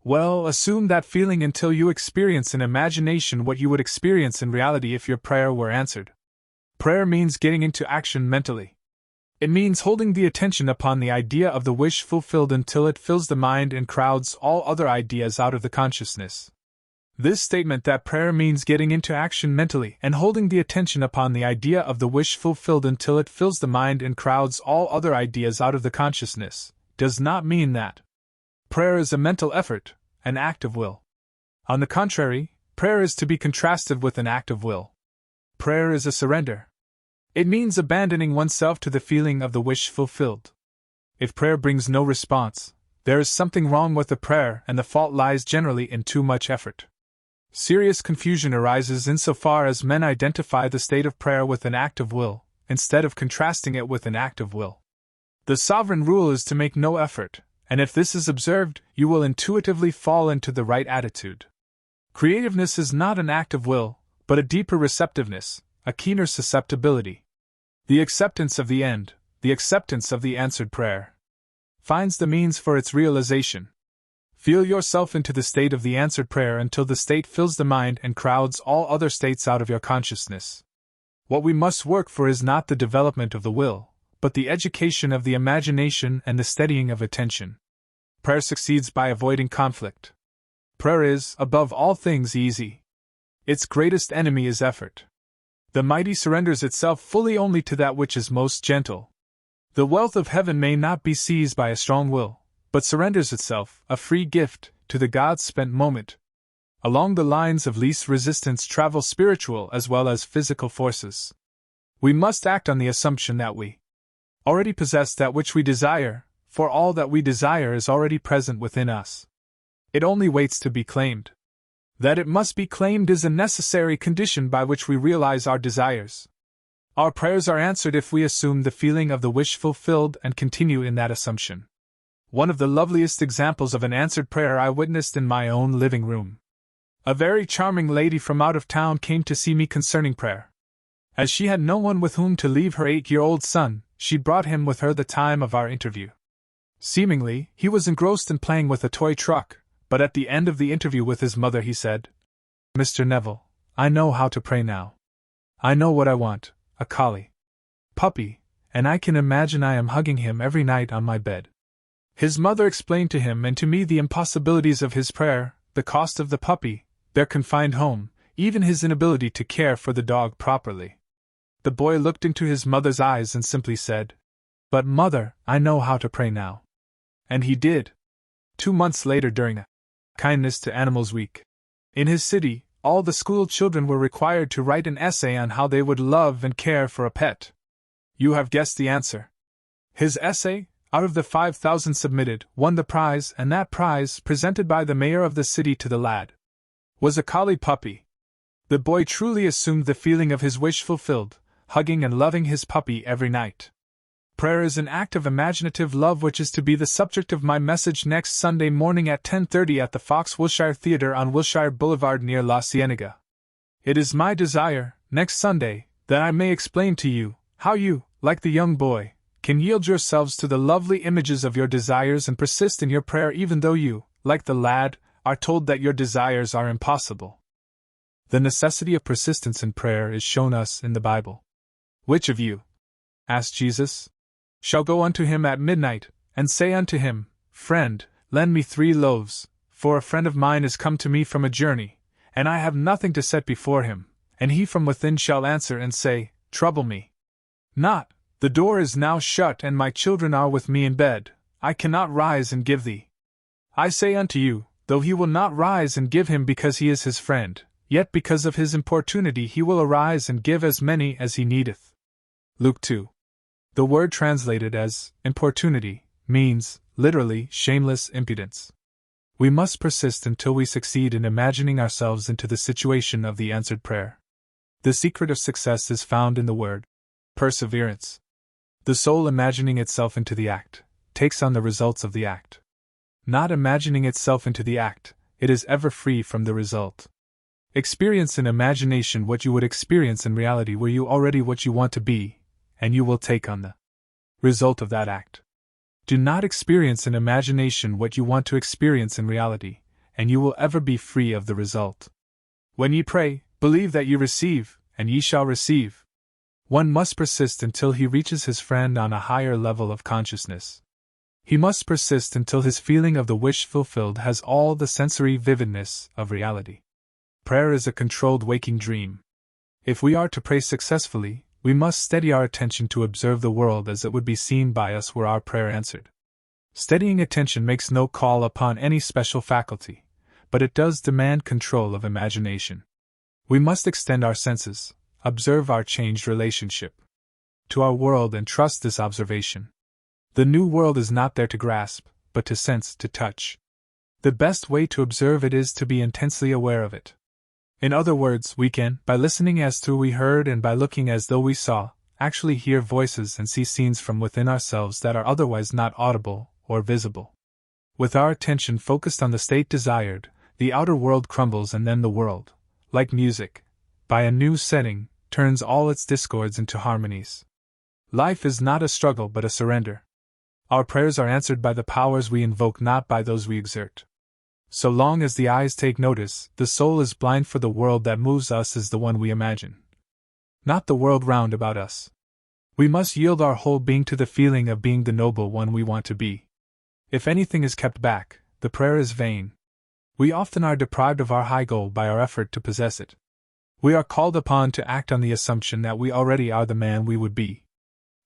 Well, assume that feeling until you experience in imagination what you would experience in reality if your prayer were answered. Prayer means getting into action mentally. It means holding the attention upon the idea of the wish fulfilled until it fills the mind and crowds all other ideas out of the consciousness. This statement that prayer means getting into action mentally and holding the attention upon the idea of the wish fulfilled until it fills the mind and crowds all other ideas out of the consciousness does not mean that prayer is a mental effort, an act of will. On the contrary, prayer is to be contrasted with an act of will. Prayer is a surrender. It means abandoning oneself to the feeling of the wish fulfilled. If prayer brings no response, there is something wrong with the prayer, and the fault lies generally in too much effort. Serious confusion arises insofar as men identify the state of prayer with an act of will, instead of contrasting it with an act of will. The sovereign rule is to make no effort, And if this is observed, you will intuitively fall into the right attitude. Creativeness is not an act of will, but a deeper receptiveness, a keener susceptibility. The acceptance of the end, the acceptance of the answered prayer, finds the means for its realization. Feel yourself into the state of the answered prayer until the state fills the mind and crowds all other states out of your consciousness. What we must work for is not the development of the will, but the education of the imagination and the steadying of attention. Prayer succeeds by avoiding conflict. Prayer is, above all things, easy. Its greatest enemy is effort. The mighty surrenders itself fully only to that which is most gentle. The wealth of heaven may not be seized by a strong will, but surrenders itself, a free gift, to the God-spent moment. Along the lines of least resistance travel spiritual as well as physical forces. We must act on the assumption that we already possess that which we desire, for all that we desire is already present within us. It only waits to be claimed. That it must be claimed is a necessary condition by which we realize our desires. Our prayers are answered if we assume the feeling of the wish fulfilled and continue in that assumption. One of the loveliest examples of an answered prayer I witnessed in my own living room. A very charming lady from out of town came to see me concerning prayer. As she had no one with whom to leave her 8-year-old son, she brought him with her the time of our interview. Seemingly, he was engrossed in playing with a toy truck, but at the end of the interview with his mother he said, "Mr. Neville, I know how to pray now. I know what I want, a collie puppy, and I can imagine I am hugging him every night on my bed." His mother explained to him and to me the impossibilities of his prayer, the cost of the puppy, their confined home, even his inability to care for the dog properly. The boy looked into his mother's eyes and simply said, "But mother, I know how to pray now." And he did. 2 months later, during a Kindness to Animals Week, in his city, all the school children were required to write an essay on how they would love and care for a pet. You have guessed the answer. His essay, out of the 5,000 submitted, won the prize, and that prize, presented by the mayor of the city to the lad, was a collie puppy. The boy truly assumed the feeling of his wish fulfilled, hugging and loving his puppy every night. Prayer is an act of imaginative love which is to be the subject of my message next Sunday morning at 10:30 at the Fox Wilshire Theatre on Wilshire Boulevard near La Cienega. It is my desire, next Sunday, that I may explain to you how you, like the young boy, can yield yourselves to the lovely images of your desires and persist in your prayer even though you, like the lad, are told that your desires are impossible. The necessity of persistence in prayer is shown us in the Bible. "Which of you," asked Jesus, "shall go unto him at midnight, and say unto him, Friend, lend me 3 loaves, for a friend of mine is come to me from a journey, and I have nothing to set before him, and he from within shall answer and say, Trouble me not, the door is now shut and my children are with me in bed, I cannot rise and give thee. I say unto you, though he will not rise and give him because he is his friend, yet because of his importunity he will arise and give as many as he needeth." Luke 2. The word translated as importunity means, literally, shameless impudence. We must persist until we succeed in imagining ourselves into the situation of the answered prayer. The secret of success is found in the word perseverance. The soul imagining itself into the act takes on the results of the act. Not imagining itself into the act, it is ever free from the result. Experience in imagination what you would experience in reality were you already what you want to be, and you will take on the result of that act. Do not experience in imagination what you want to experience in reality, and you will ever be free of the result. When ye pray, believe that ye receive, and ye shall receive. One must persist until he reaches his friend on a higher level of consciousness. He must persist until his feeling of the wish fulfilled has all the sensory vividness of reality. Prayer is a controlled waking dream. If we are to pray successfully, we must steady our attention to observe the world as it would be seen by us were our prayer answered. Steadying attention makes no call upon any special faculty, but it does demand control of imagination. We must extend our senses, observe our changed relationship to our world and trust this observation. The new world is not there to grasp, but to sense, to touch. The best way to observe it is to be intensely aware of it. In other words, we can, by listening as though we heard and by looking as though we saw, actually hear voices and see scenes from within ourselves that are otherwise not audible or visible. With our attention focused on the state desired, the outer world crumbles, and then the world, like music, by a new setting, turns all its discords into harmonies. Life is not a struggle but a surrender. Our prayers are answered by the powers we invoke, not by those we exert. So long as the eyes take notice, the soul is blind, for the world that moves us is the one we imagine, not the world round about us. We must yield our whole being to the feeling of being the noble one we want to be. If anything is kept back, the prayer is vain. We often are deprived of our high goal by our effort to possess it. We are called upon to act on the assumption that we already are the man we would be.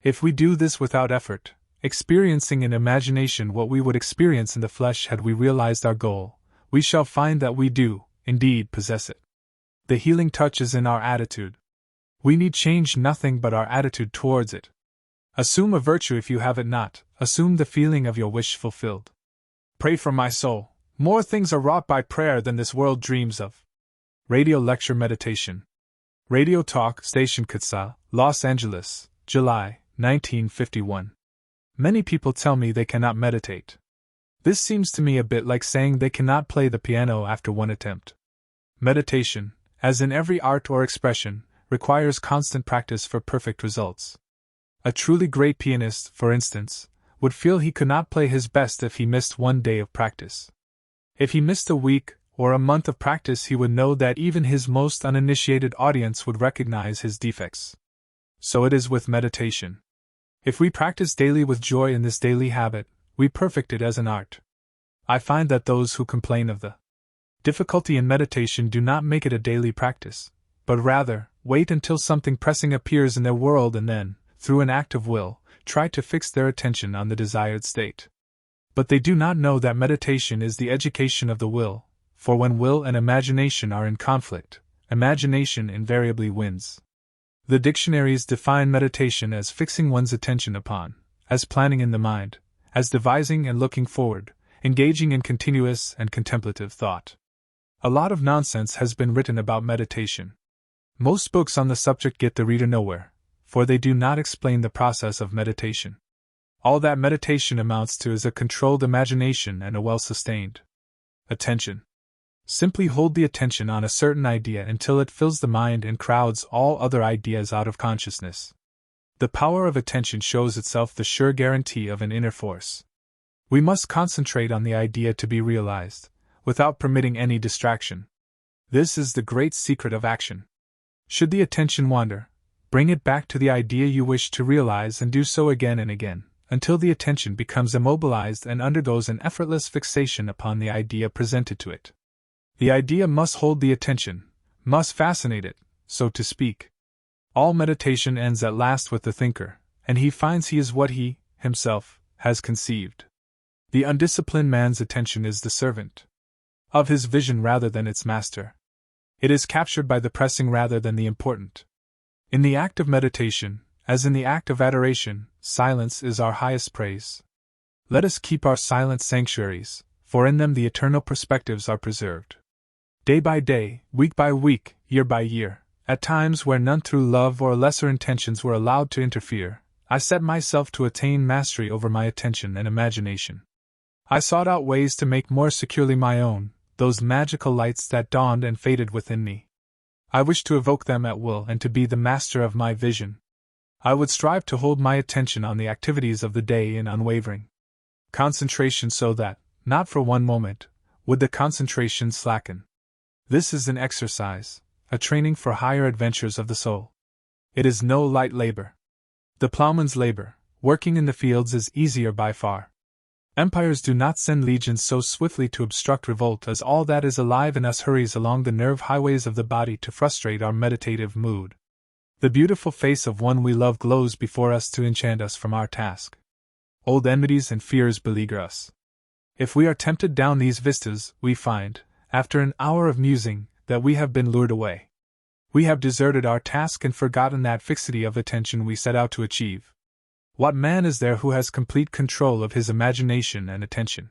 If we do this without effort, experiencing in imagination what we would experience in the flesh had we realized our goal, we shall find that we do, indeed, possess it. The healing touch is in our attitude. We need change nothing but our attitude towards it. Assume a virtue if you have it not, assume the feeling of your wish fulfilled. Pray for my soul. More things are wrought by prayer than this world dreams of. Radio Lecture Meditation. Radio Talk Station Kutsa, Los Angeles, July, 1951. Many people tell me they cannot meditate. This seems to me a bit like saying they cannot play the piano after one attempt. Meditation, as in every art or expression, requires constant practice for perfect results. A truly great pianist, for instance, would feel he could not play his best if he missed one day of practice. If he missed a week or a month of practice, he would know that even his most uninitiated audience would recognize his defects. So it is with meditation. If we practice daily with joy in this daily habit, we perfect it as an art. I find that those who complain of the difficulty in meditation do not make it a daily practice, but rather, wait until something pressing appears in their world and then, through an act of will, try to fix their attention on the desired state. But they do not know that meditation is the education of the will, for when will and imagination are in conflict, imagination invariably wins. The dictionaries define meditation as fixing one's attention upon, as planning in the mind, as devising and looking forward, engaging in continuous and contemplative thought. A lot of nonsense has been written about meditation. Most books on the subject get the reader nowhere, for they do not explain the process of meditation. All that meditation amounts to is a controlled imagination and a well-sustained attention. Simply hold the attention on a certain idea until it fills the mind and crowds all other ideas out of consciousness. The power of attention shows itself the sure guarantee of an inner force. We must concentrate on the idea to be realized, without permitting any distraction. This is the great secret of action. Should the attention wander, bring it back to the idea you wish to realize and do so again and again, until the attention becomes immobilized and undergoes an effortless fixation upon the idea presented to it. The idea must hold the attention, must fascinate it, so to speak. All meditation ends at last with the thinker, and he finds he is what he, himself, has conceived. The undisciplined man's attention is the servant of his vision rather than its master. It is captured by the pressing rather than the important. In the act of meditation, as in the act of adoration, silence is our highest praise. Let us keep our silent sanctuaries, for in them the eternal perspectives are preserved. Day by day, week by week, year by year, at times where none through love or lesser intentions were allowed to interfere, I set myself to attain mastery over my attention and imagination. I sought out ways to make more securely my own, those magical lights that dawned and faded within me. I wished to evoke them at will and to be the master of my vision. I would strive to hold my attention on the activities of the day in unwavering concentration so that, not for one moment, would the concentration slacken. This is an exercise, a training for higher adventures of the soul. It is no light labor. The plowman's labor, working in the fields, is easier by far. Empires do not send legions so swiftly to obstruct revolt as all that is alive in us hurries along the nerve highways of the body to frustrate our meditative mood. The beautiful face of one we love glows before us to enchant us from our task. Old enmities and fears beleaguer us. If we are tempted down these vistas, we find, after an hour of musing, that we have been lured away. We have deserted our task and forgotten that fixity of attention we set out to achieve. What man is there who has complete control of his imagination and attention?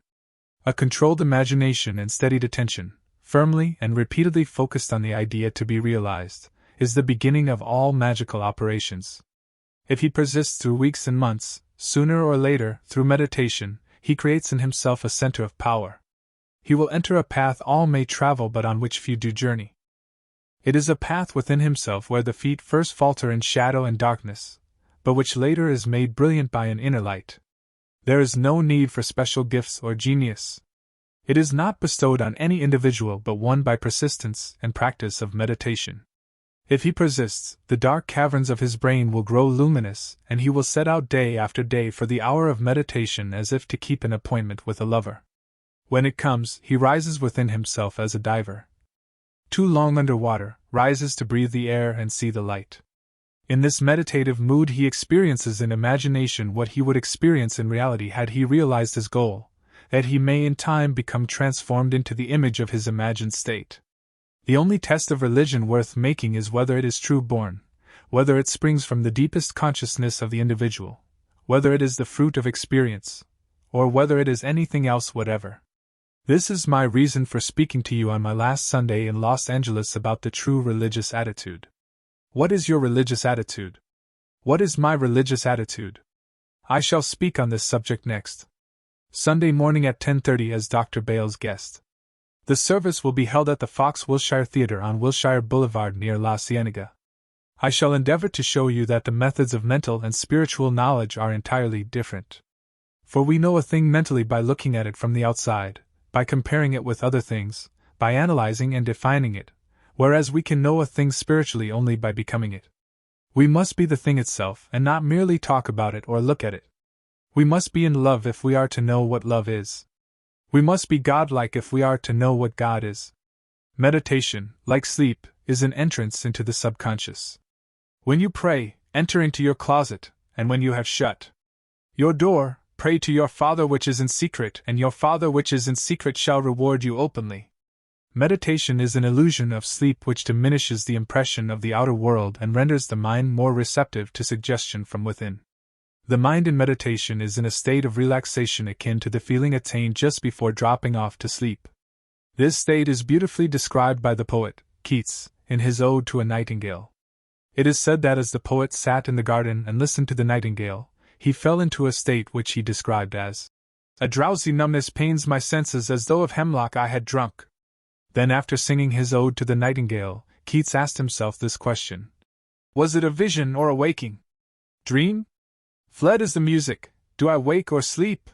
A controlled imagination and steadied attention, firmly and repeatedly focused on the idea to be realized, is the beginning of all magical operations. If he persists through weeks and months, sooner or later, through meditation, he creates in himself a center of power. He will enter a path all may travel but on which few do journey. It is a path within himself where the feet first falter in shadow and darkness, but which later is made brilliant by an inner light. There is no need for special gifts or genius. It is not bestowed on any individual but won by persistence and practice of meditation. If he persists, the dark caverns of his brain will grow luminous, and he will set out day after day for the hour of meditation as if to keep an appointment with a lover. When it comes, he rises within himself as a diver, too long under water, rises to breathe the air and see the light. In this meditative mood he experiences in imagination what he would experience in reality had he realized his goal, that he may in time become transformed into the image of his imagined state. The only test of religion worth making is whether it is true born, whether it springs from the deepest consciousness of the individual, whether it is the fruit of experience, or whether it is anything else whatever. This is my reason for speaking to you on my last Sunday in Los Angeles about the true religious attitude. What is your religious attitude? What is my religious attitude? I shall speak on this subject next Sunday morning at 10:30 as Dr. Bale's guest. The service will be held at the Fox Wilshire Theatre on Wilshire Boulevard near La Cienega. I shall endeavor to show you that the methods of mental and spiritual knowledge are entirely different. For we know a thing mentally by looking at it from the outside, by comparing it with other things, by analyzing and defining it, whereas we can know a thing spiritually only by becoming it. We must be the thing itself and not merely talk about it or look at it. We must be in love if we are to know what love is. We must be godlike if we are to know what God is. Meditation, like sleep, is an entrance into the subconscious. When you pray, enter into your closet, and when you have shut your door, pray to your Father which is in secret, and your Father which is in secret shall reward you openly. Meditation is an illusion of sleep which diminishes the impression of the outer world and renders the mind more receptive to suggestion from within. The mind in meditation is in a state of relaxation akin to the feeling attained just before dropping off to sleep. This state is beautifully described by the poet, Keats, in his Ode to a Nightingale. It is said that as the poet sat in the garden and listened to the nightingale, he fell into a state which he described as, "A drowsy numbness pains my senses as though of hemlock I had drunk." Then after singing his Ode to the Nightingale, Keats asked himself this question: was it a vision or a waking dream? Fled is the music, do I wake or sleep?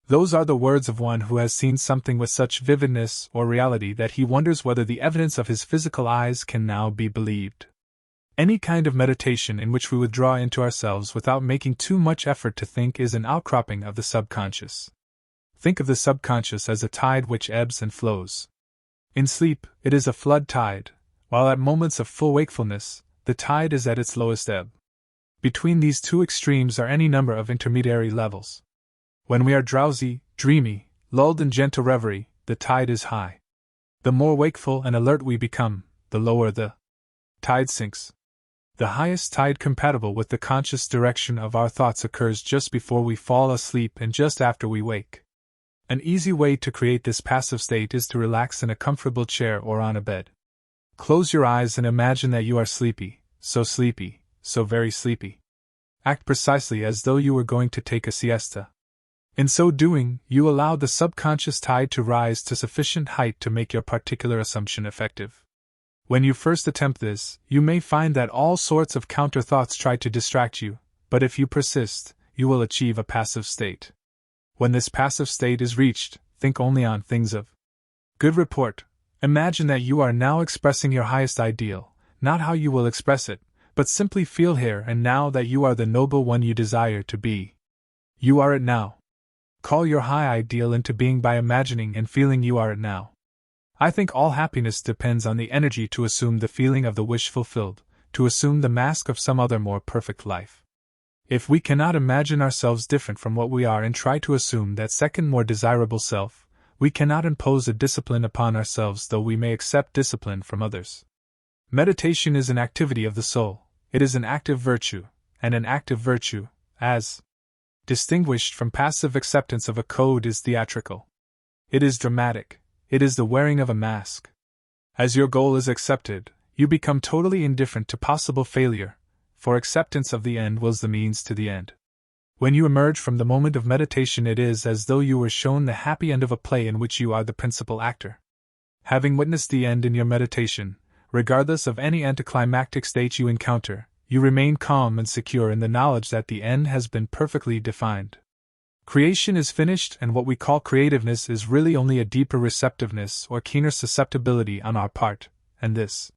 Those are the words of one who has seen something with such vividness or reality that he wonders whether the evidence of his physical eyes can now be believed. Any kind of meditation in which we withdraw into ourselves without making too much effort to think is an outcropping of the subconscious. Think of the subconscious as a tide which ebbs and flows. In sleep, it is a flood tide, while at moments of full wakefulness, the tide is at its lowest ebb. Between these two extremes are any number of intermediary levels. When we are drowsy, dreamy, lulled in gentle reverie, the tide is high. The more wakeful and alert we become, the lower the tide sinks. The highest tide compatible with the conscious direction of our thoughts occurs just before we fall asleep and just after we wake. An easy way to create this passive state is to relax in a comfortable chair or on a bed. Close your eyes and imagine that you are sleepy, so very sleepy. Act precisely as though you were going to take a siesta. In so doing, you allow the subconscious tide to rise to sufficient height to make your particular assumption effective. When you first attempt this, you may find that all sorts of counter thoughts try to distract you, but if you persist, you will achieve a passive state. When this passive state is reached, think only on things of good report. Imagine that you are now expressing your highest ideal, not how you will express it, but simply feel here and now that you are the noble one you desire to be. You are it now. Call your high ideal into being by imagining and feeling you are it now. I think all happiness depends on the energy to assume the feeling of the wish fulfilled, to assume the mask of some other more perfect life. If we cannot imagine ourselves different from what we are and try to assume that second more desirable self, we cannot impose a discipline upon ourselves, though we may accept discipline from others. Meditation is an activity of the soul. It is an active virtue, and an active virtue, as distinguished from passive acceptance of a code, is theatrical. It is dramatic. It is the wearing of a mask. As your goal is accepted, you become totally indifferent to possible failure, for acceptance of the end wills the means to the end. When you emerge from the moment of meditation, it is as though you were shown the happy end of a play in which you are the principal actor. Having witnessed the end in your meditation, regardless of any anticlimactic state you encounter, you remain calm and secure in the knowledge that the end has been perfectly defined. Creation is finished, and what we call creativeness is really only a deeper receptiveness or keener susceptibility on our part, and this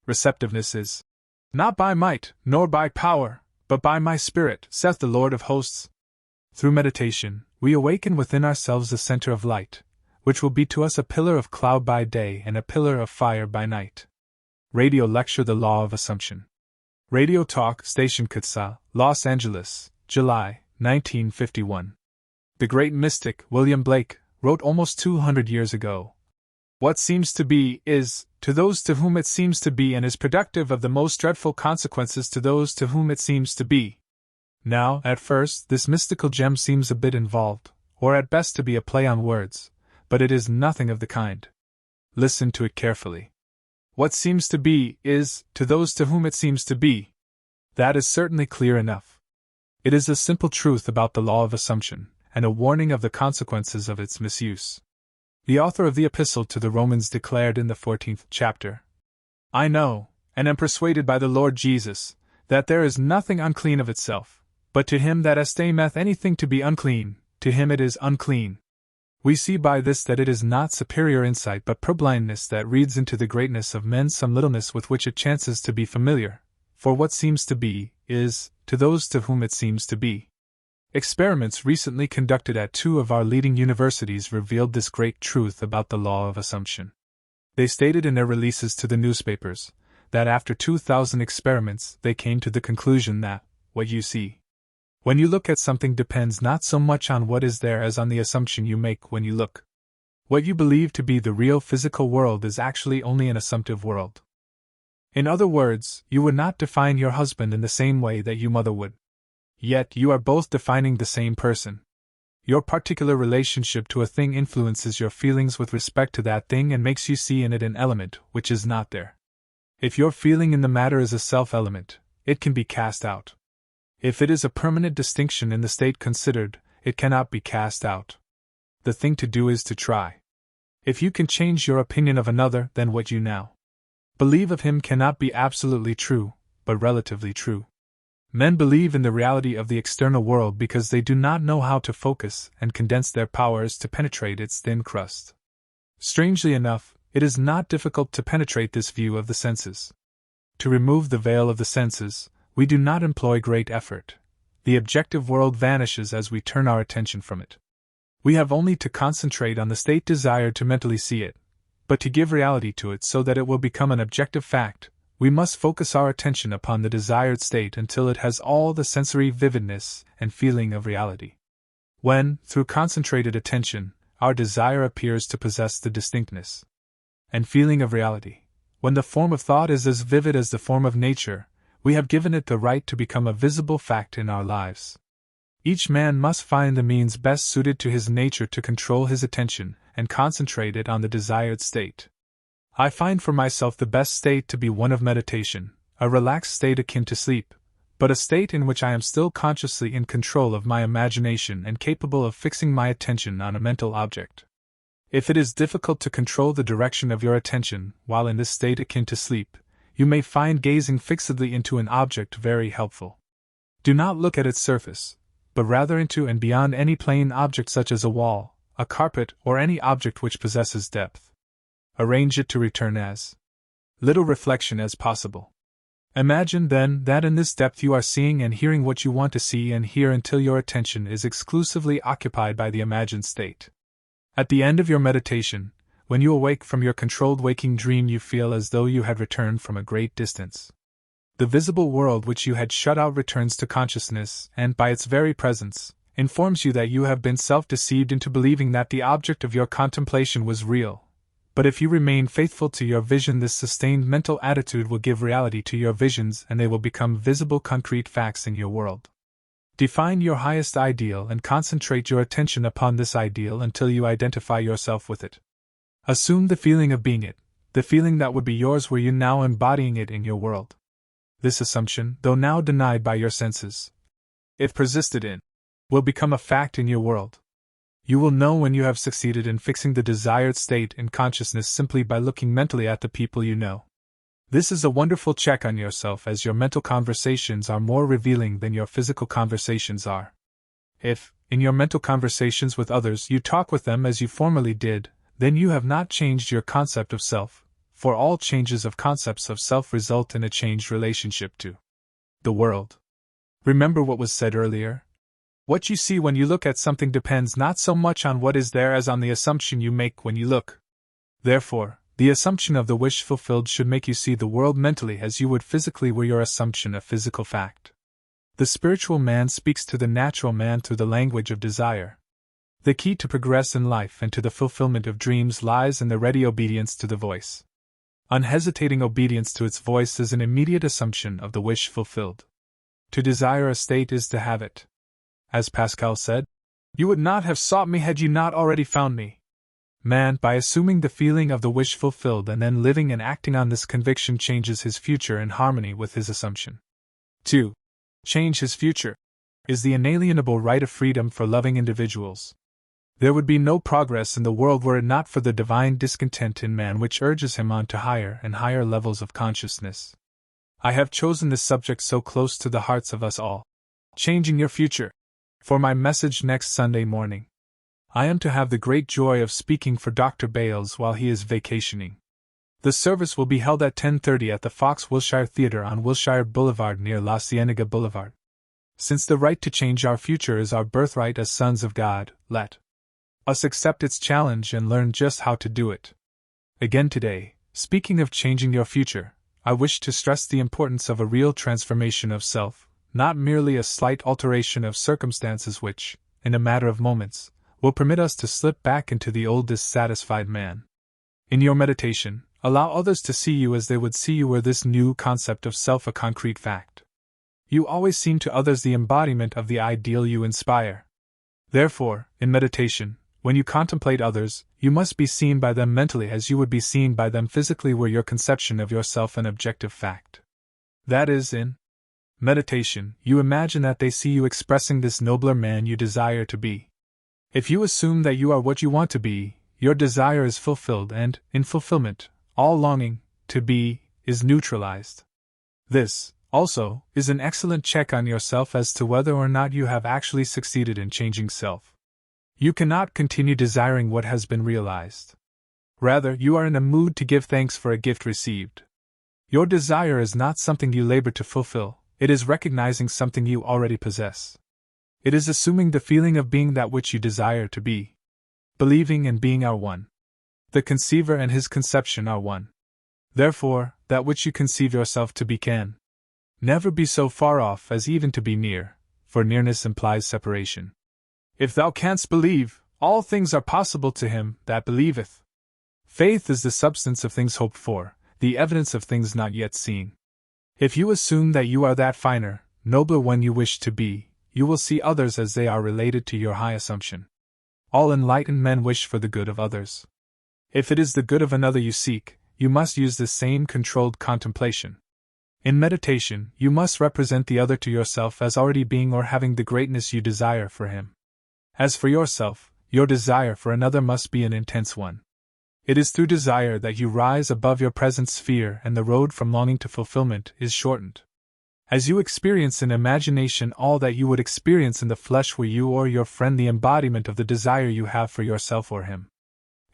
receptiveness is not by might, nor by power, but by my Spirit, saith the Lord of hosts. Through meditation, we awaken within ourselves the center of light, which will be to us a pillar of cloud by day and a pillar of fire by night. Radio Lecture The Law of Assumption. Radio Talk Station Quetzal, Los Angeles, July, 1951. The great mystic, William Blake, wrote almost 200 years ago, "What seems to be, is, to those to whom it seems to be, and is productive of the most dreadful consequences to those to whom it seems to be." Now, at first, this mystical gem seems a bit involved, or at best to be a play on words, but it is nothing of the kind. Listen to it carefully. What seems to be, is, to those to whom it seems to be. That is certainly clear enough. It is a simple truth about the law of assumption, and a warning of the consequences of its misuse. The author of the Epistle to the Romans declared in the 14th chapter, "I know, and am persuaded by the Lord Jesus, that there is nothing unclean of itself, but to him that esteemeth anything to be unclean, to him it is unclean." We see by this that it is not superior insight but purblindness that reads into the greatness of men some littleness with which it chances to be familiar, for what seems to be, is, to those to whom it seems to be. Experiments recently conducted at two of our leading universities revealed this great truth about the law of assumption. They stated in their releases to the newspapers that after 2,000 experiments they came to the conclusion that what you see when you look at something depends not so much on what is there as on the assumption you make when you look. What you believe to be the real physical world is actually only an assumptive world. In other words, you would not define your husband in the same way that your mother would. Yet you are both defining the same person. Your particular relationship to a thing influences your feelings with respect to that thing and makes you see in it an element which is not there. If your feeling in the matter is a self-element, it can be cast out. If it is a permanent distinction in the state considered, it cannot be cast out. The thing to do is to try. If you can change your opinion of another, then what you now believe of him cannot be absolutely true, but relatively true. Men believe in the reality of the external world because they do not know how to focus and condense their powers to penetrate its thin crust. Strangely enough, it is not difficult to penetrate this view of the senses. To remove the veil of the senses, we do not employ great effort. The objective world vanishes as we turn our attention from it. We have only to concentrate on the state desired to mentally see it, but to give reality to it so that it will become an objective fact, we must focus our attention upon the desired state until it has all the sensory vividness and feeling of reality. When, through concentrated attention, our desire appears to possess the distinctness and feeling of reality, when the form of thought is as vivid as the form of nature, we have given it the right to become a visible fact in our lives. Each man must find the means best suited to his nature to control his attention and concentrate it on the desired state. I find for myself the best state to be one of meditation, a relaxed state akin to sleep, but a state in which I am still consciously in control of my imagination and capable of fixing my attention on a mental object. If it is difficult to control the direction of your attention while in this state akin to sleep, you may find gazing fixedly into an object very helpful. Do not look at its surface, but rather into and beyond any plain object such as a wall, a carpet, or any object which possesses depth. Arrange it to return as little reflection as possible. Imagine, then, that in this depth you are seeing and hearing what you want to see and hear until your attention is exclusively occupied by the imagined state. At the end of your meditation, when you awake from your controlled waking dream, you feel as though you had returned from a great distance. The visible world which you had shut out returns to consciousness and, by its very presence, informs you that you have been self-deceived into believing that the object of your contemplation was real. But if you remain faithful to your vision, this sustained mental attitude will give reality to your visions and they will become visible concrete facts in your world. Define your highest ideal and concentrate your attention upon this ideal until you identify yourself with it. Assume the feeling of being it, the feeling that would be yours were you now embodying it in your world. This assumption, though now denied by your senses, if persisted in, will become a fact in your world. You will know when you have succeeded in fixing the desired state in consciousness simply by looking mentally at the people you know. This is a wonderful check on yourself, as your mental conversations are more revealing than your physical conversations are. If, in your mental conversations with others, you talk with them as you formerly did, then you have not changed your concept of self, for all changes of concepts of self result in a changed relationship to the world. Remember what was said earlier? What you see when you look at something depends not so much on what is there as on the assumption you make when you look. Therefore, the assumption of the wish fulfilled should make you see the world mentally as you would physically were your assumption a physical fact. The spiritual man speaks to the natural man through the language of desire. The key to progress in life and to the fulfillment of dreams lies in the ready obedience to the voice. Unhesitating obedience to its voice is an immediate assumption of the wish fulfilled. To desire a state is to have it. As Pascal said, "You would not have sought me had you not already found me." Man, by assuming the feeling of the wish fulfilled and then living and acting on this conviction, changes his future in harmony with his assumption. 2. Change his future is the inalienable right of freedom for loving individuals. There would be no progress in the world were it not for the divine discontent in man which urges him on to higher and higher levels of consciousness. I have chosen this subject so close to the hearts of us all, changing your future, for my message next Sunday morning. I am to have the great joy of speaking for Dr. Bales while he is vacationing. The service will be held at 10:30 at the Fox Wilshire Theatre on Wilshire Boulevard near La Cienega Boulevard. Since the right to change our future is our birthright as sons of God, let us accept its challenge and learn just how to do it. Again today, speaking of changing your future, I wish to stress the importance of a real transformation of self, not merely a slight alteration of circumstances which, in a matter of moments, will permit us to slip back into the old dissatisfied man. In your meditation, allow others to see you as they would see you were this new concept of self a concrete fact. You always seem to others the embodiment of the ideal you inspire. Therefore, in meditation, when you contemplate others, you must be seen by them mentally as you would be seen by them physically were your conception of yourself an objective fact. That is, in meditation, you imagine that they see you expressing this nobler man you desire to be. If you assume that you are what you want to be, your desire is fulfilled and, in fulfillment, all longing to be is neutralized. This, also, is an excellent check on yourself as to whether or not you have actually succeeded in changing self. You cannot continue desiring what has been realized. Rather, you are in a mood to give thanks for a gift received. Your desire is not something you labor to fulfill, it is recognizing something you already possess. It is assuming the feeling of being that which you desire to be. Believing and being are one. The conceiver and his conception are one. Therefore, that which you conceive yourself to be can never be so far off as even to be near, for nearness implies separation. If thou canst believe, all things are possible to him that believeth. Faith is the substance of things hoped for, the evidence of things not yet seen. If you assume that you are that finer, nobler one you wish to be, you will see others as they are related to your high assumption. All enlightened men wish for the good of others. If it is the good of another you seek, you must use the same controlled contemplation. In meditation, you must represent the other to yourself as already being or having the greatness you desire for him. As for yourself, your desire for another must be an intense one. It is through desire that you rise above your present sphere and the road from longing to fulfillment is shortened. As you experience in imagination all that you would experience in the flesh were you or your friend the embodiment of the desire you have for yourself or him.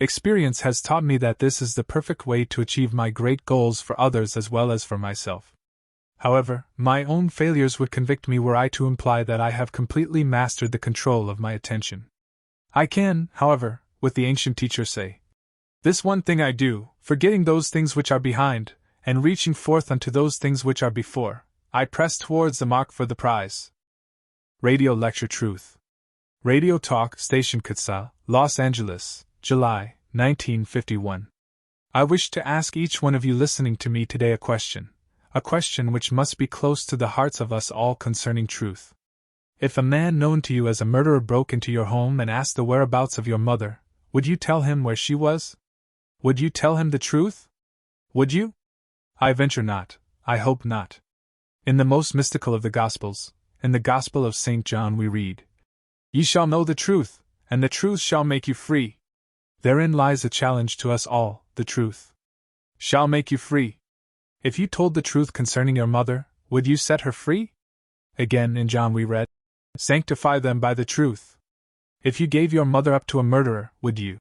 Experience has taught me that this is the perfect way to achieve my great goals for others as well as for myself. However, my own failures would convict me were I to imply that I have completely mastered the control of my attention. I can, however, with the ancient teacher say, "This one thing I do, forgetting those things which are behind, and reaching forth unto those things which are before, I press towards the mark for the prize." Radio Lecture Truth. Radio Talk Station Quetzal, Los Angeles, July, 1951. I wish to ask each one of you listening to me today a question which must be close to the hearts of us all concerning truth. If a man known to you as a murderer broke into your home and asked the whereabouts of your mother, would you tell him where she was? Would you tell him the truth? Would you? I venture not, I hope not. In the most mystical of the Gospels, in the Gospel of St. John we read, Ye shall know the truth, and the truth shall make you free. Therein lies a challenge to us all, the truth shall make you free. If you told the truth concerning your mother, would you set her free? Again in John we read, sanctify them by the truth. If you gave your mother up to a murderer, would you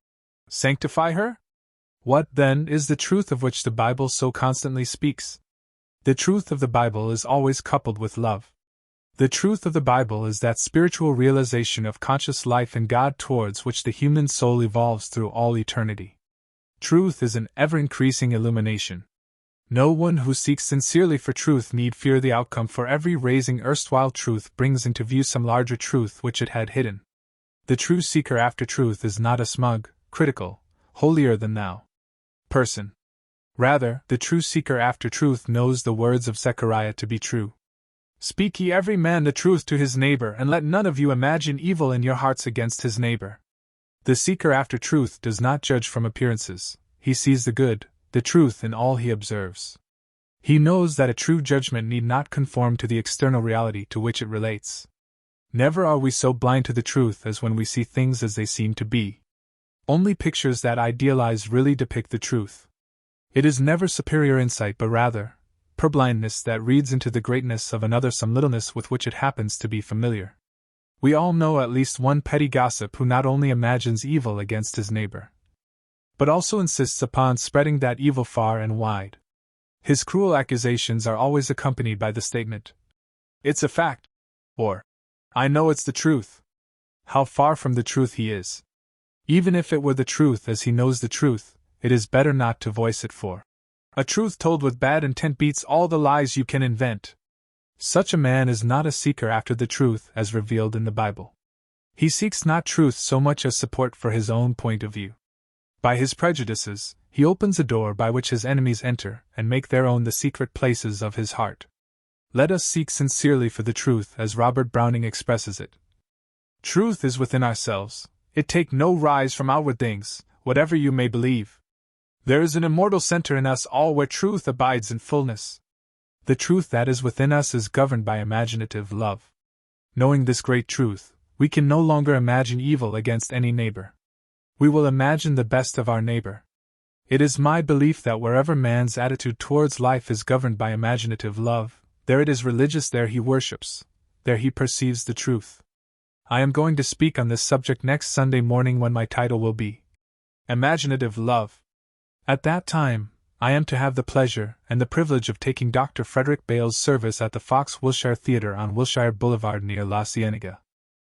sanctify her? What, then, is the truth of which the Bible so constantly speaks? The truth of the Bible is always coupled with love. The truth of the Bible is that spiritual realization of conscious life in God towards which the human soul evolves through all eternity. Truth is an ever-increasing illumination. No one who seeks sincerely for truth need fear the outcome, for every raising erstwhile truth brings into view some larger truth which it had hidden. The true seeker after truth is not a smug, critical, holier-than-thou person. Rather, the true seeker after truth knows the words of Zechariah to be true. Speak ye every man the truth to his neighbor, and let none of you imagine evil in your hearts against his neighbor. The seeker after truth does not judge from appearances, he sees the good, the truth in all he observes. He knows that a true judgment need not conform to the external reality to which it relates. Never are we so blind to the truth as when we see things as they seem to be. Only pictures that idealize really depict the truth. It is never superior insight, but rather purblindness that reads into the greatness of another some littleness with which it happens to be familiar. We all know at least one petty gossip who not only imagines evil against his neighbor, but also insists upon spreading that evil far and wide. His cruel accusations are always accompanied by the statement, "It's a fact," or, "I know it's the truth." How far from the truth he is! Even if it were the truth as he knows the truth, it is better not to voice it, for a truth told with bad intent beats all the lies you can invent. Such a man is not a seeker after the truth as revealed in the Bible. He seeks not truth so much as support for his own point of view. By his prejudices, he opens a door by which his enemies enter and make their own the secret places of his heart. Let us seek sincerely for the truth as Robert Browning expresses it. Truth is within ourselves, it take no rise from outward things, whatever you may believe. There is an immortal center in us all where truth abides in fullness. The truth that is within us is governed by imaginative love. Knowing this great truth, we can no longer imagine evil against any neighbor. We will imagine the best of our neighbor. It is my belief that wherever man's attitude towards life is governed by imaginative love, there it is religious, there he worships, there he perceives the truth. I am going to speak on this subject next Sunday morning, when my title will be Imaginative Love. At that time, I am to have the pleasure and the privilege of taking Dr. Frederick Bale's service at the Fox Wilshire Theatre on Wilshire Boulevard near La Cienega.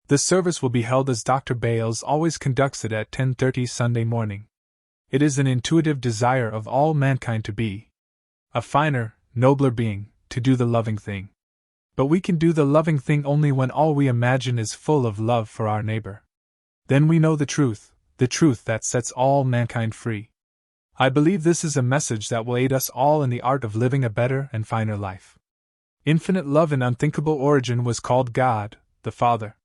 The service will be held as Dr. Bales always conducts it at 10:30 Sunday morning. It is an intuitive desire of all mankind to be a finer, nobler being, to do the loving thing. But we can do the loving thing only when all we imagine is full of love for our neighbor. Then we know the truth that sets all mankind free. I believe this is a message that will aid us all in the art of living a better and finer life. Infinite love in unthinkable origin was called God, the Father.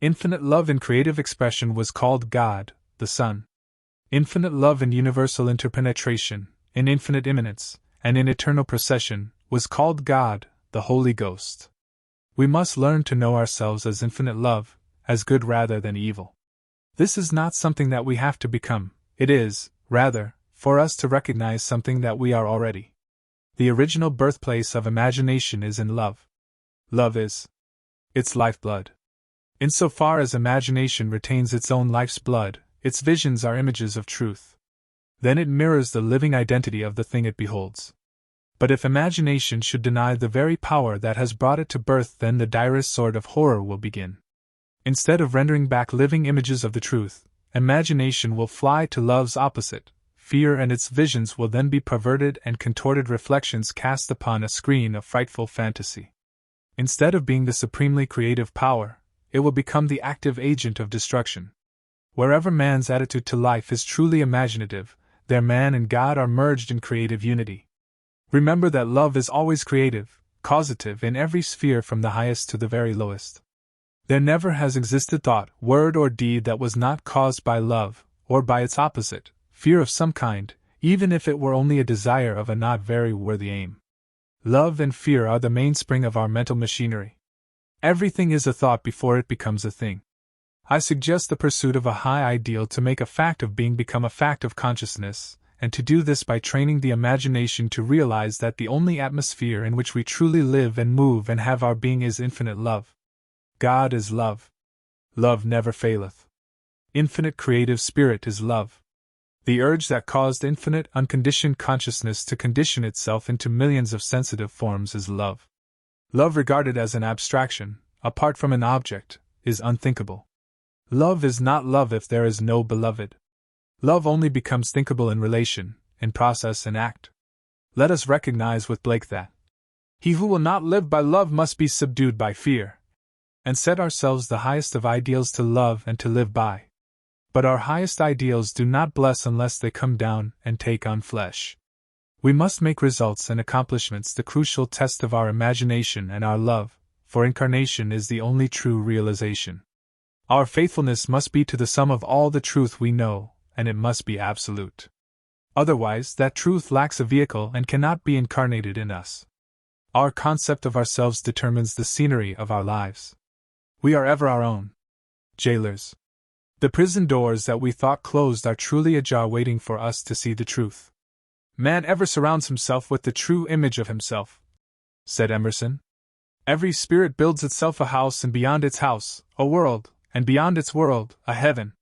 Infinite love in creative expression was called God, the Son. Infinite love in universal interpenetration, in infinite immanence, and in eternal procession, was called God, the Holy Ghost. We must learn to know ourselves as infinite love, as good rather than evil. This is not something that we have to become, it is, rather, for us to recognize something that we are already. The original birthplace of imagination is in love. Love is its lifeblood. Insofar as imagination retains its own life's blood, its visions are images of truth. Then it mirrors the living identity of the thing it beholds. But if imagination should deny the very power that has brought it to birth, then the direst sort of horror will begin. Instead of rendering back living images of the truth, imagination will fly to love's opposite, fear, and its visions will then be perverted and contorted reflections cast upon a screen of frightful fantasy. Instead of being the supremely creative power, it will become the active agent of destruction. Wherever man's attitude to life is truly imaginative, there man and God are merged in creative unity. Remember that love is always creative, causative in every sphere from the highest to the very lowest. There never has existed thought, word, or deed that was not caused by love, or by its opposite, fear of some kind, even if it were only a desire of a not very worthy aim. Love and fear are the mainspring of our mental machinery. Everything is a thought before it becomes a thing. I suggest the pursuit of a high ideal to make a fact of being become a fact of consciousness, and to do this by training the imagination to realize that the only atmosphere in which we truly live and move and have our being is infinite love. God is love. Love never faileth. Infinite creative spirit is love. The urge that caused infinite unconditioned consciousness to condition itself into millions of sensitive forms is love. Love regarded as an abstraction, apart from an object, is unthinkable. Love is not love if there is no beloved. Love only becomes thinkable in relation, in process and act. Let us recognize with Blake that he who will not live by love must be subdued by fear, and set ourselves the highest of ideals to love and to live by. But our highest ideals do not bless unless they come down and take on flesh. We must make results and accomplishments the crucial test of our imagination and our love, for incarnation is the only true realization. Our faithfulness must be to the sum of all the truth we know, and it must be absolute. Otherwise, that truth lacks a vehicle and cannot be incarnated in us. Our concept of ourselves determines the scenery of our lives. We are ever our own jailers. The prison doors that we thought closed are truly ajar waiting for us to see the truth. Man ever surrounds himself with the true image of himself, said Emerson. Every spirit builds itself a house, and beyond its house, a world, and beyond its world, a heaven.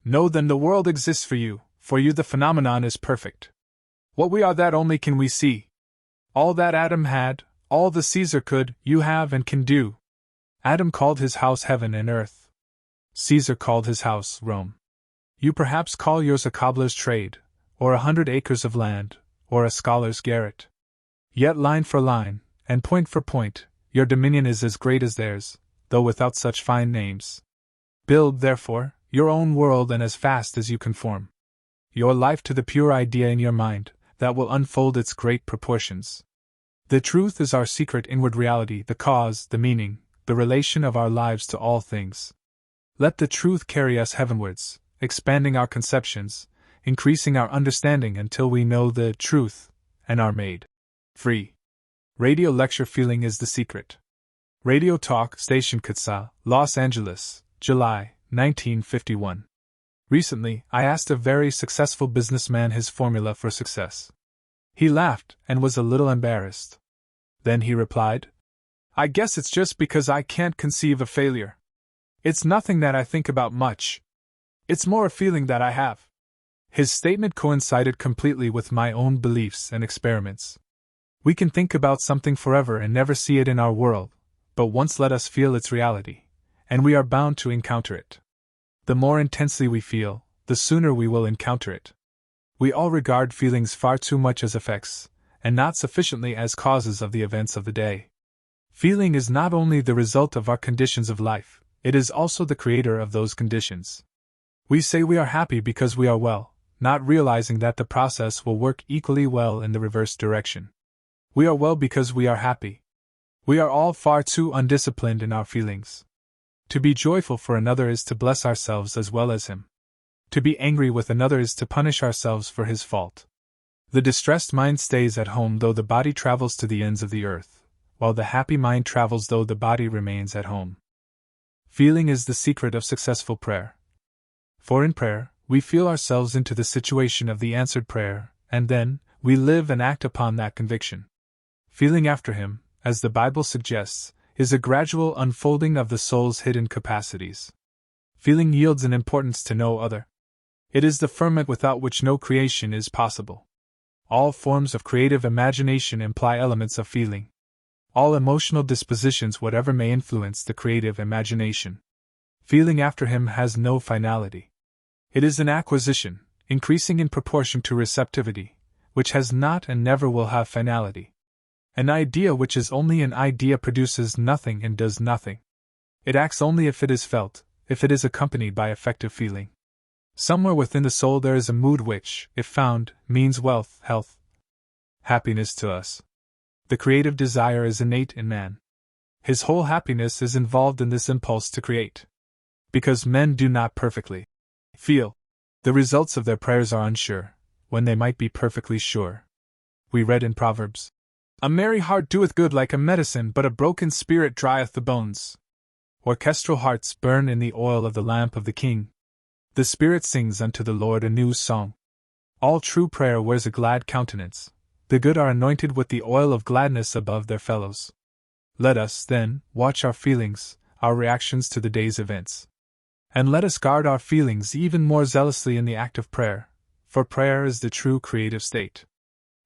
Know then the world exists for you the phenomenon is perfect. What we are, that only can we see. All that Adam had, all the Caesar could, you have and can do. Adam called his house heaven and earth. Caesar called his house Rome. You perhaps call yours a cobbler's trade, or 100 acres of land, or a scholar's garret. Yet line for line, and point for point, your dominion is as great as theirs, though without such fine names. Build, therefore, your own world, and as fast as you conform your life to the pure idea in your mind, that will unfold its great proportions. The truth is our secret inward reality, the cause, the meaning, the relation of our lives to all things. Let the truth carry us heavenwards, expanding our conceptions, increasing our understanding until we know the truth, and are made free. Radio lecture Feeling is the Secret. Radio Talk Station Kutsa, Los Angeles, July, 1951. Recently, I asked a very successful businessman his formula for success. He laughed and was a little embarrassed. Then he replied, I guess it's just because I can't conceive of failure. It's nothing that I think about much. It's more a feeling that I have. His statement coincided completely with my own beliefs and experiments. We can think about something forever and never see it in our world, but once let us feel its reality, and we are bound to encounter it. The more intensely we feel, the sooner we will encounter it. We all regard feelings far too much as effects, and not sufficiently as causes of the events of the day. Feeling is not only the result of our conditions of life, it is also the creator of those conditions. We say we are happy because we are well, not realizing that the process will work equally well in the reverse direction. We are well because we are happy. We are all far too undisciplined in our feelings. To be joyful for another is to bless ourselves as well as him. To be angry with another is to punish ourselves for his fault. The distressed mind stays at home though the body travels to the ends of the earth, while the happy mind travels though the body remains at home. Feeling is the secret of successful prayer. For in prayer, we feel ourselves into the situation of the answered prayer, and then, we live and act upon that conviction. Feeling after him, as the Bible suggests, is a gradual unfolding of the soul's hidden capacities. Feeling yields an importance to no other. It is the ferment without which no creation is possible. All forms of creative imagination imply elements of feeling. All emotional dispositions, whatever may influence the creative imagination. Feeling after him has no finality. It is an acquisition, increasing in proportion to receptivity, which has not and never will have finality. An idea which is only an idea produces nothing and does nothing. It acts only if it is felt, if it is accompanied by effective feeling. Somewhere within the soul there is a mood which, if found, means wealth, health, happiness to us. The creative desire is innate in man. His whole happiness is involved in this impulse to create. Because men do not perfectly feel, the results of their prayers are unsure, when they might be perfectly sure. We read in Proverbs, A merry heart doeth good like a medicine, but a broken spirit drieth the bones. Orchestral hearts burn in the oil of the lamp of the King. The Spirit sings unto the Lord a new song. All true prayer wears a glad countenance. The good are anointed with the oil of gladness above their fellows. Let us, then, watch our feelings, our reactions to the day's events. And let us guard our feelings even more zealously in the act of prayer, for prayer is the true creative state.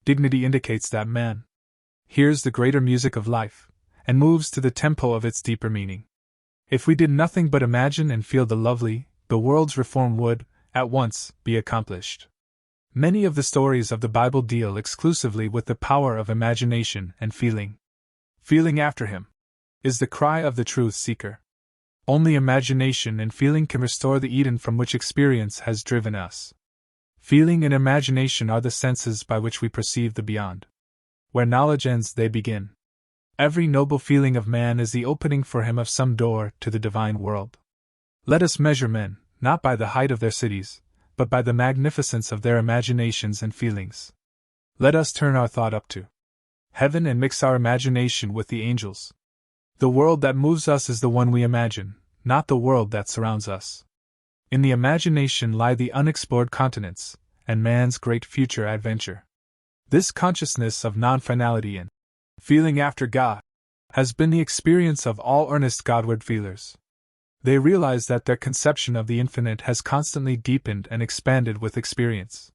Dignity indicates that man hears the greater music of life, and moves to the tempo of its deeper meaning. If we did nothing but imagine and feel the lovely, the world's reform would, at once, be accomplished. Many of the stories of the Bible deal exclusively with the power of imagination and feeling. Feeling after him is the cry of the truth seeker. Only imagination and feeling can restore the Eden from which experience has driven us. Feeling and imagination are the senses by which we perceive the beyond. Where knowledge ends, they begin. Every noble feeling of man is the opening for him of some door to the divine world. Let us measure men, not by the height of their cities, but by the magnificence of their imaginations and feelings. Let us turn our thought up to heaven and mix our imagination with the angels. The world that moves us is the one we imagine, not the world that surrounds us. In the imagination lie the unexplored continents, and man's great future adventure. This consciousness of non-finality in feeling after God has been the experience of all earnest Godward feelers. They realize that their conception of the infinite has constantly deepened and expanded with experience.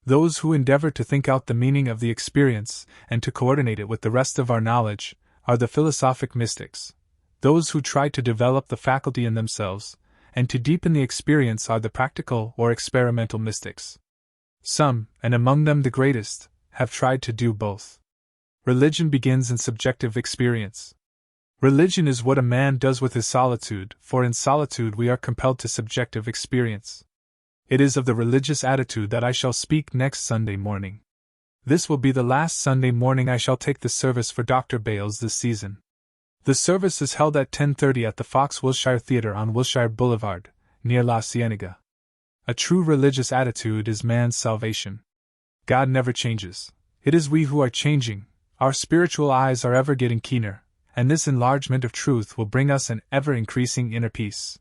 Those who endeavor to think out the meaning of the experience and to coordinate it with the rest of our knowledge are the philosophic mystics. Those who try to develop the faculty in themselves and to deepen the experience are the practical or experimental mystics. Some, and among them the greatest, have tried to do both. Religion begins in subjective experience. Religion is what a man does with his solitude, for in solitude we are compelled to subjective experience. It is of the religious attitude that I shall speak next Sunday morning. This will be the last Sunday morning I shall take the service for Dr. Bales this season. The service is held at 10:30 at the Fox Wilshire Theatre on Wilshire Boulevard, near La Cienega. A true religious attitude is man's salvation. God never changes. It is we who are changing. Our spiritual eyes are ever getting keener, and this enlargement of truth will bring us an ever-increasing inner peace.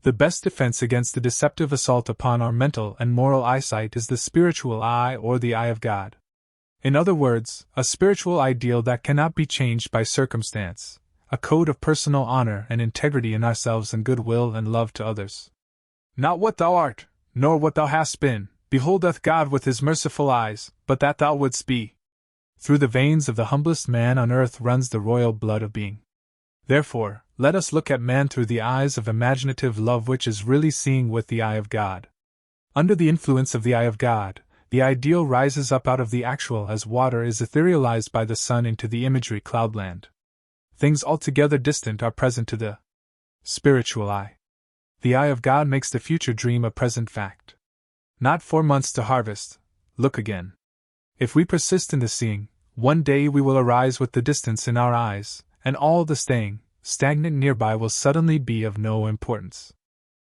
The best defense against the deceptive assault upon our mental and moral eyesight is the spiritual eye or the eye of God. In other words, a spiritual ideal that cannot be changed by circumstance, a code of personal honor and integrity in ourselves and goodwill and love to others. Not what thou art, nor what thou hast been, beholdeth God with his merciful eyes, but that thou wouldst be. Through the veins of the humblest man on earth runs the royal blood of being. Therefore, let us look at man through the eyes of imaginative love, which is really seeing with the eye of God. Under the influence of the eye of God, the ideal rises up out of the actual as water is etherealized by the sun into the imagery cloudland. Things altogether distant are present to the spiritual eye. The eye of God makes the future dream a present fact. Not 4 months to harvest, look again. If we persist in the seeing, one day we will arise with the distance in our eyes, and all the staying, stagnant nearby will suddenly be of no importance.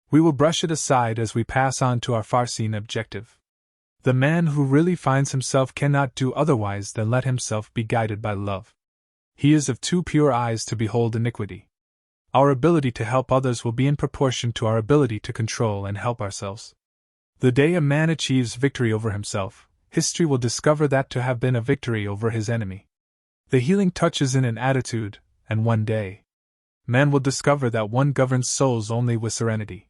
We will brush it aside as we pass on to our far-seen objective. The man who really finds himself cannot do otherwise than let himself be guided by love. He is of too pure eyes to behold iniquity. Our ability to help others will be in proportion to our ability to control and help ourselves. The day a man achieves victory over himself, history will discover that to have been a victory over his enemy. The healing touch is in an attitude, and one day man will discover that one governs souls only with serenity.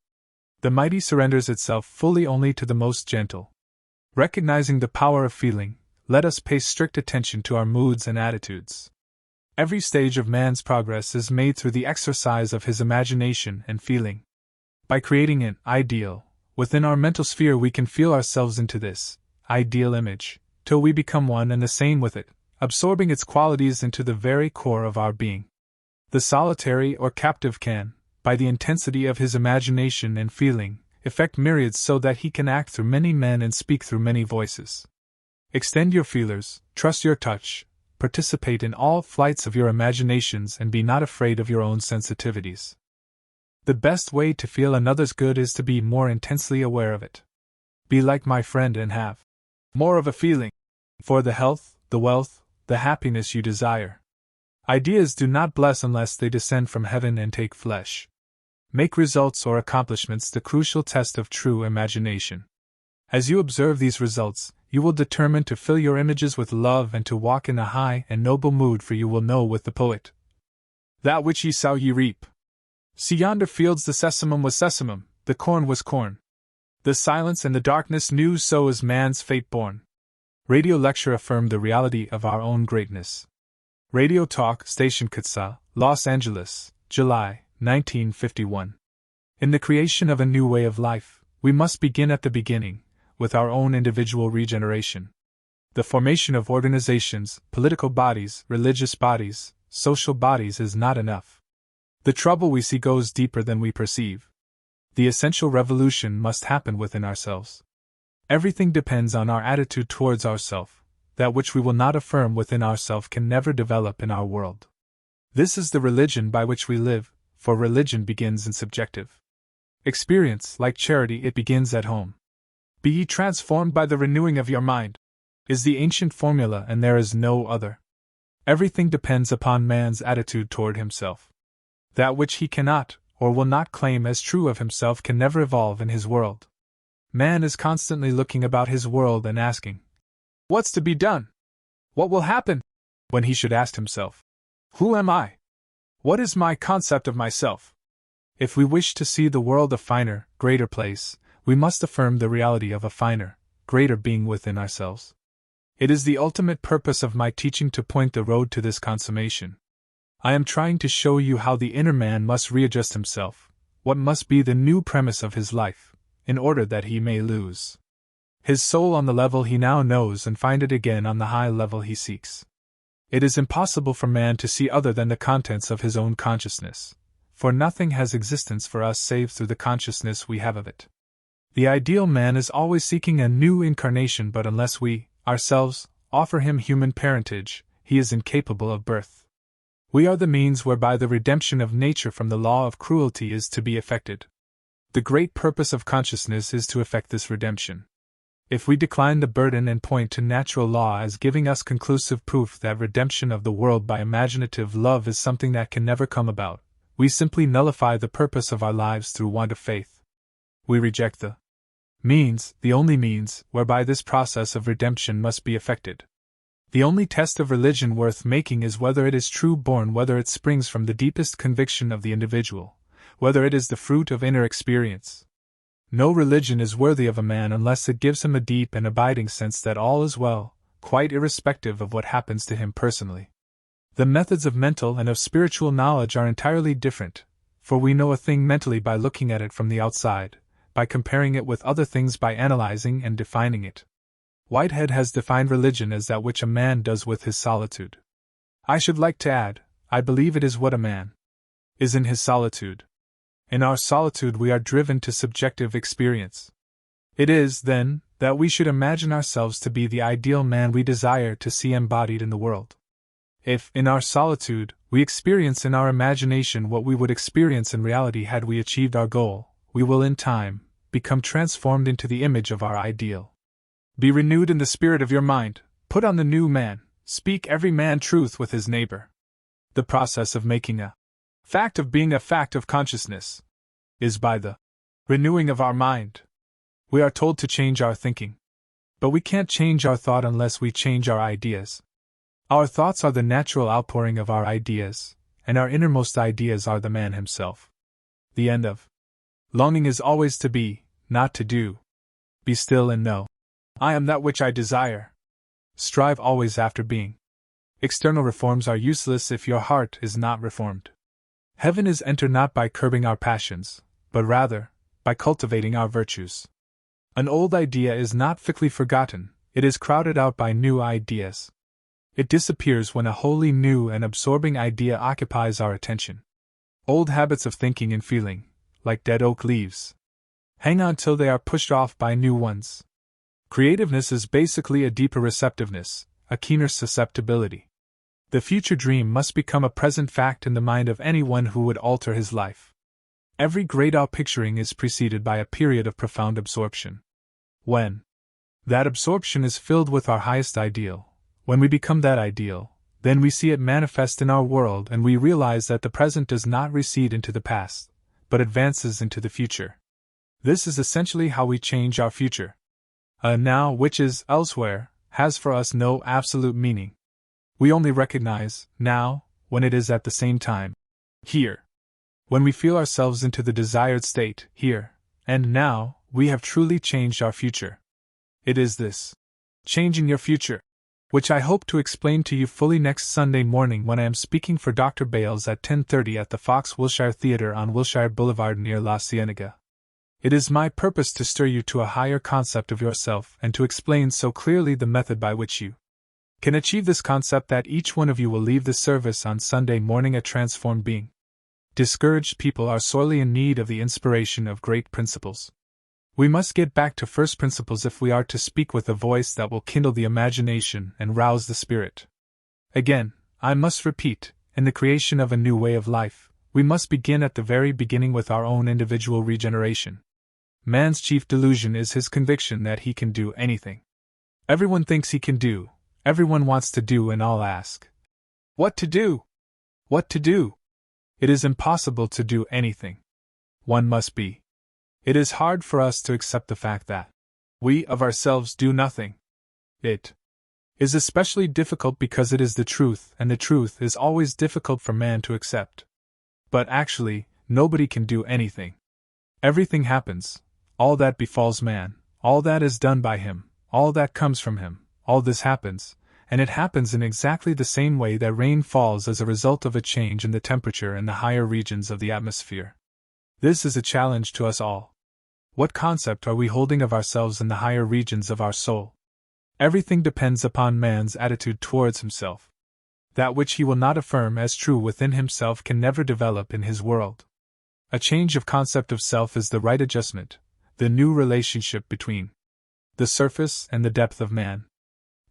The mighty surrenders itself fully only to the most gentle. Recognizing the power of feeling, let us pay strict attention to our moods and attitudes. Every stage of man's progress is made through the exercise of his imagination and feeling. By creating an ideal within our mental sphere, we can feel ourselves into this ideal image, till we become one and the same with it, absorbing its qualities into the very core of our being. The solitary or captive can, by the intensity of his imagination and feeling, effect myriads so that he can act through many men and speak through many voices. Extend your feelers, trust your touch, participate in all flights of your imaginations, and be not afraid of your own sensitivities. The best way to feel another's good is to be more intensely aware of it. Be like my friend and have more of a feeling for the health, the wealth, the happiness you desire. Ideas do not bless unless they descend from heaven and take flesh. Make results or accomplishments the crucial test of true imagination. As you observe these results, you will determine to fill your images with love and to walk in a high and noble mood, for you will know with the poet, "That which ye sow ye reap. See yonder fields, the sesamum was sesamum, the corn was corn. The silence and the darkness knew, so is man's fate born." Radio lecture affirmed the reality of our own greatness. Radio Talk, Station Kutsa, Los Angeles, July, 1951. In the creation of a new way of life, we must begin at the beginning, with our own individual regeneration. The formation of organizations, political bodies, religious bodies, social bodies is not enough. The trouble we see goes deeper than we perceive. The essential revolution must happen within ourselves. Everything depends on our attitude towards ourself. That which we will not affirm within ourselves can never develop in our world. This is the religion by which we live, for religion begins in subjective experience. Like charity, it begins at home. "Be ye transformed by the renewing of your mind," is the ancient formula, and there is no other. Everything depends upon man's attitude toward himself. That which he cannot, or will not claim as true of himself can never evolve in his world. Man is constantly looking about his world and asking, "What's to be done? What will happen?" when he should ask himself, "Who am I? What is my concept of myself?" If we wish to see the world a finer, greater place, we must affirm the reality of a finer, greater being within ourselves. It is the ultimate purpose of my teaching to point the road to this consummation. I am trying to show you how the inner man must readjust himself, what must be the new premise of his life, in order that he may lose his soul on the level he now knows and find it again on the high level he seeks. It is impossible for man to see other than the contents of his own consciousness, for nothing has existence for us save through the consciousness we have of it. The ideal man is always seeking a new incarnation, but unless we, ourselves, offer him human parentage, he is incapable of birth. We are the means whereby the redemption of nature from the law of cruelty is to be effected. The great purpose of consciousness is to effect this redemption. If we decline the burden and point to natural law as giving us conclusive proof that redemption of the world by imaginative love is something that can never come about, we simply nullify the purpose of our lives through want of faith. We reject the means, the only means, whereby this process of redemption must be effected. The only test of religion worth making is whether it is true born, whether it springs from the deepest conviction of the individual, whether it is the fruit of inner experience. No religion is worthy of a man unless it gives him a deep and abiding sense that all is well, quite irrespective of what happens to him personally. The methods of mental and of spiritual knowledge are entirely different, for we know a thing mentally by looking at it from the outside, by comparing it with other things, by analyzing and defining it. Whitehead has defined religion as that which a man does with his solitude. I should like to add, I believe it is what a man is in his solitude. In our solitude we are driven to subjective experience. It is, then, that we should imagine ourselves to be the ideal man we desire to see embodied in the world. If, in our solitude, we experience in our imagination what we would experience in reality had we achieved our goal, we will in time become transformed into the image of our ideal. Be renewed in the spirit of your mind, put on the new man, speak every man truth with his neighbor. The process of making a fact of being a fact of consciousness is by the renewing of our mind. We are told to change our thinking. But we can't change our thought unless we change our ideas. Our thoughts are the natural outpouring of our ideas, and our innermost ideas are the man himself. The end of longing is always to be, not to do. Be still and know. I am that which I desire. Strive always after being. External reforms are useless if your heart is not reformed. Heaven is entered not by curbing our passions, but rather, by cultivating our virtues. An old idea is not quickly forgotten, it is crowded out by new ideas. It disappears when a wholly new and absorbing idea occupies our attention. Old habits of thinking and feeling, like dead oak leaves, hang on till they are pushed off by new ones. Creativeness is basically a deeper receptiveness, a keener susceptibility. The future dream must become a present fact in the mind of anyone who would alter his life. Every great outpicturing is preceded by a period of profound absorption. When that absorption is filled with our highest ideal, when we become that ideal, Then we see it manifest in our world and we realize that the present does not recede into the past, but advances into the future. This is essentially how we change our future. A now which is elsewhere has for us no absolute meaning. We only recognize now when it is at the same time here. When we feel ourselves into the desired state here and now, we have truly changed our future. It is this changing your future which I hope to explain to you fully next Sunday morning when I am speaking for Dr. Bales at 10:30 at the Fox Wilshire Theatre on Wilshire Boulevard near La Cienega. It is my purpose to stir you to a higher concept of yourself and to explain so clearly the method by which you can achieve this concept that each one of you will leave the service on Sunday morning a transformed being. Discouraged people are sorely in need of the inspiration of great principles. We must get back to first principles if we are to speak with a voice that will kindle the imagination and rouse the spirit. Again, I must repeat, in the creation of a new way of life, we must begin at the very beginning with our own individual regeneration. Man's chief delusion is his conviction that he can do anything. Everyone thinks he can do, everyone wants to do, and all ask, what to do? What to do? It is impossible to do anything. One must be. It is hard for us to accept the fact that we of ourselves do nothing. It is especially difficult because it is the truth, and the truth is always difficult for man to accept. But actually, nobody can do anything. Everything happens, all that befalls man, all that is done by him, all that comes from him, all this happens, and it happens in exactly the same way that rain falls as a result of a change in the temperature in the higher regions of the atmosphere. This is a challenge to us all. What concept are we holding of ourselves in the higher regions of our soul? Everything depends upon man's attitude towards himself. That which he will not affirm as true within himself can never develop in his world. A change of concept of self is the right adjustment, the new relationship between the surface and the depth of man.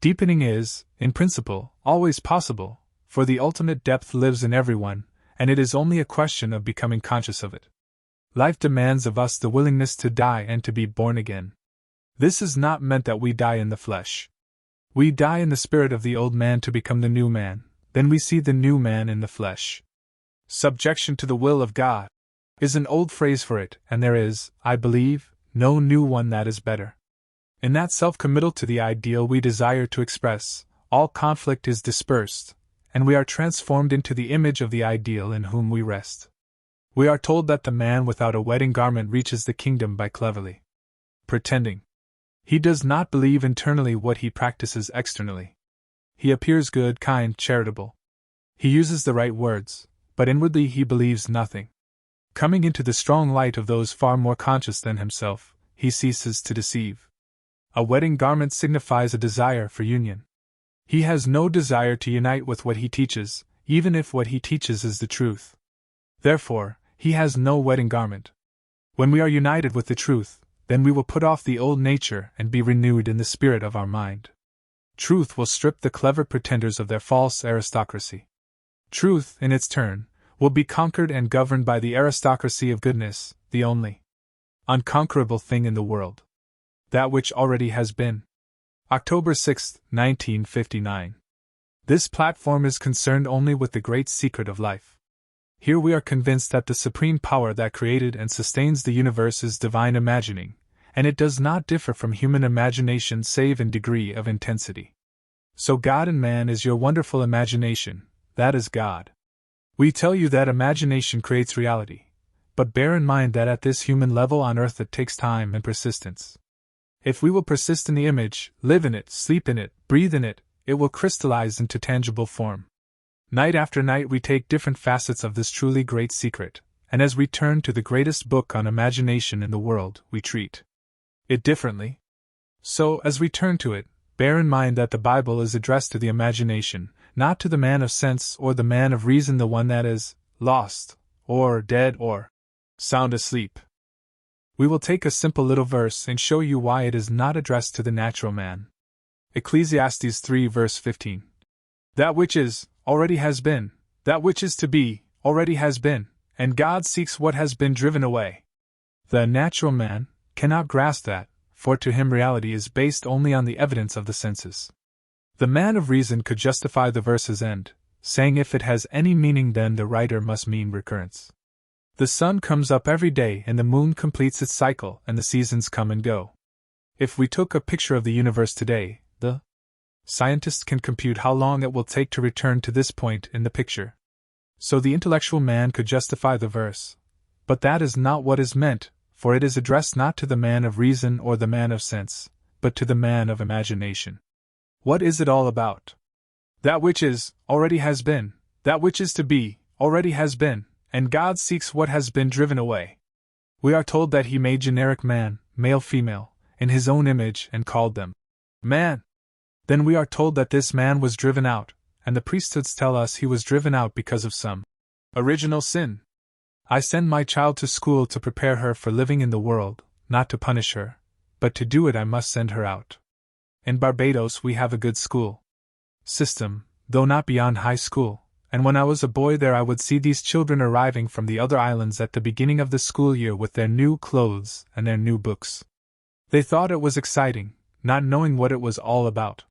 Deepening is, in principle, always possible, for the ultimate depth lives in everyone, and it is only a question of becoming conscious of it. Life demands of us the willingness to die and to be born again. This is not meant that we die in the flesh. We die in the spirit of the old man to become the new man, then we see the new man in the flesh. Subjection to the will of God is an old phrase for it, and there is, I believe, no new one that is better. In that self-committal to the ideal we desire to express, all conflict is dispersed, and we are transformed into the image of the ideal in whom we rest. We are told that the man without a wedding garment reaches the kingdom by cleverly pretending. He does not believe internally what he practices externally. He appears good, kind, charitable. He uses the right words, but inwardly he believes nothing. Coming into the strong light of those far more conscious than himself, he ceases to deceive. A wedding garment signifies a desire for union. He has no desire to unite with what he teaches, even if what he teaches is the truth. Therefore, he has no wedding garment. When we are united with the truth, then we will put off the old nature and be renewed in the spirit of our mind. Truth will strip the clever pretenders of their false aristocracy. Truth, in its turn, will be conquered and governed by the aristocracy of goodness, the only unconquerable thing in the world. That which already has been. October 6, 1959. This platform is concerned only with the great secret of life. Here we are convinced that the supreme power that created and sustains the universe is divine imagining, and it does not differ from human imagination save in degree of intensity. So God in man is your wonderful imagination, that is God. We tell you that imagination creates reality, but bear in mind that at this human level on earth it takes time and persistence. If we will persist in the image, live in it, sleep in it, breathe in it, it will crystallize into tangible form. Night after night we take different facets of this truly great secret, and as we turn to the greatest book on imagination in the world, we treat it differently. So, as we turn to it, bear in mind that the Bible is addressed to the imagination, not to the man of sense or the man of reason, the one that is lost, or dead, or sound asleep. We will take a simple little verse and show you why it is not addressed to the natural man. Ecclesiastes 3 verse 15. That which is, already has been, that which is to be, already has been, and God seeks what has been driven away. The natural man cannot grasp that, for to him reality is based only on the evidence of the senses. The man of reason could justify the verse's end, saying if it has any meaning then the writer must mean recurrence. The sun comes up every day and the moon completes its cycle and the seasons come and go. If we took a picture of the universe today, the scientists can compute how long it will take to return to this point in the picture. So the intellectual man could justify the verse. But that is not what is meant, for it is addressed not to the man of reason or the man of sense, but to the man of imagination. What is it all about? That which is, already has been, that which is to be, already has been, and God seeks what has been driven away. We are told that He made generic man, male-female, in His own image and called them man. Then we are told that this man was driven out, and the priesthoods tell us he was driven out because of some original sin. I send my child to school to prepare her for living in the world, not to punish her, but to do it I must send her out. In Barbados we have a good school system, though not beyond high school, and when I was a boy there I would see these children arriving from the other islands at the beginning of the school year with their new clothes and their new books. They thought it was exciting, not knowing what it was all about.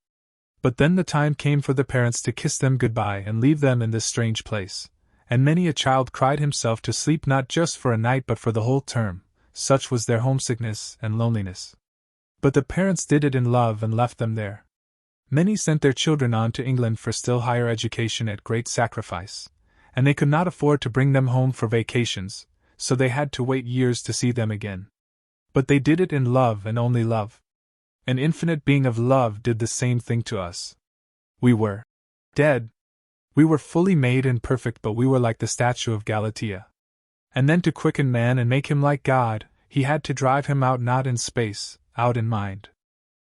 But then the time came for the parents to kiss them goodbye and leave them in this strange place, and many a child cried himself to sleep not just for a night but for the whole term, such was their homesickness and loneliness. But the parents did it in love and left them there. Many sent their children on to England for still higher education at great sacrifice, and they could not afford to bring them home for vacations, so they had to wait years to see them again. But they did it in love and only love. An infinite being of love did the same thing to us. We were dead. We were fully made and perfect, but we were like the statue of Galatea. And then to quicken man and make him like God, He had to drive him out not in space, out in mind.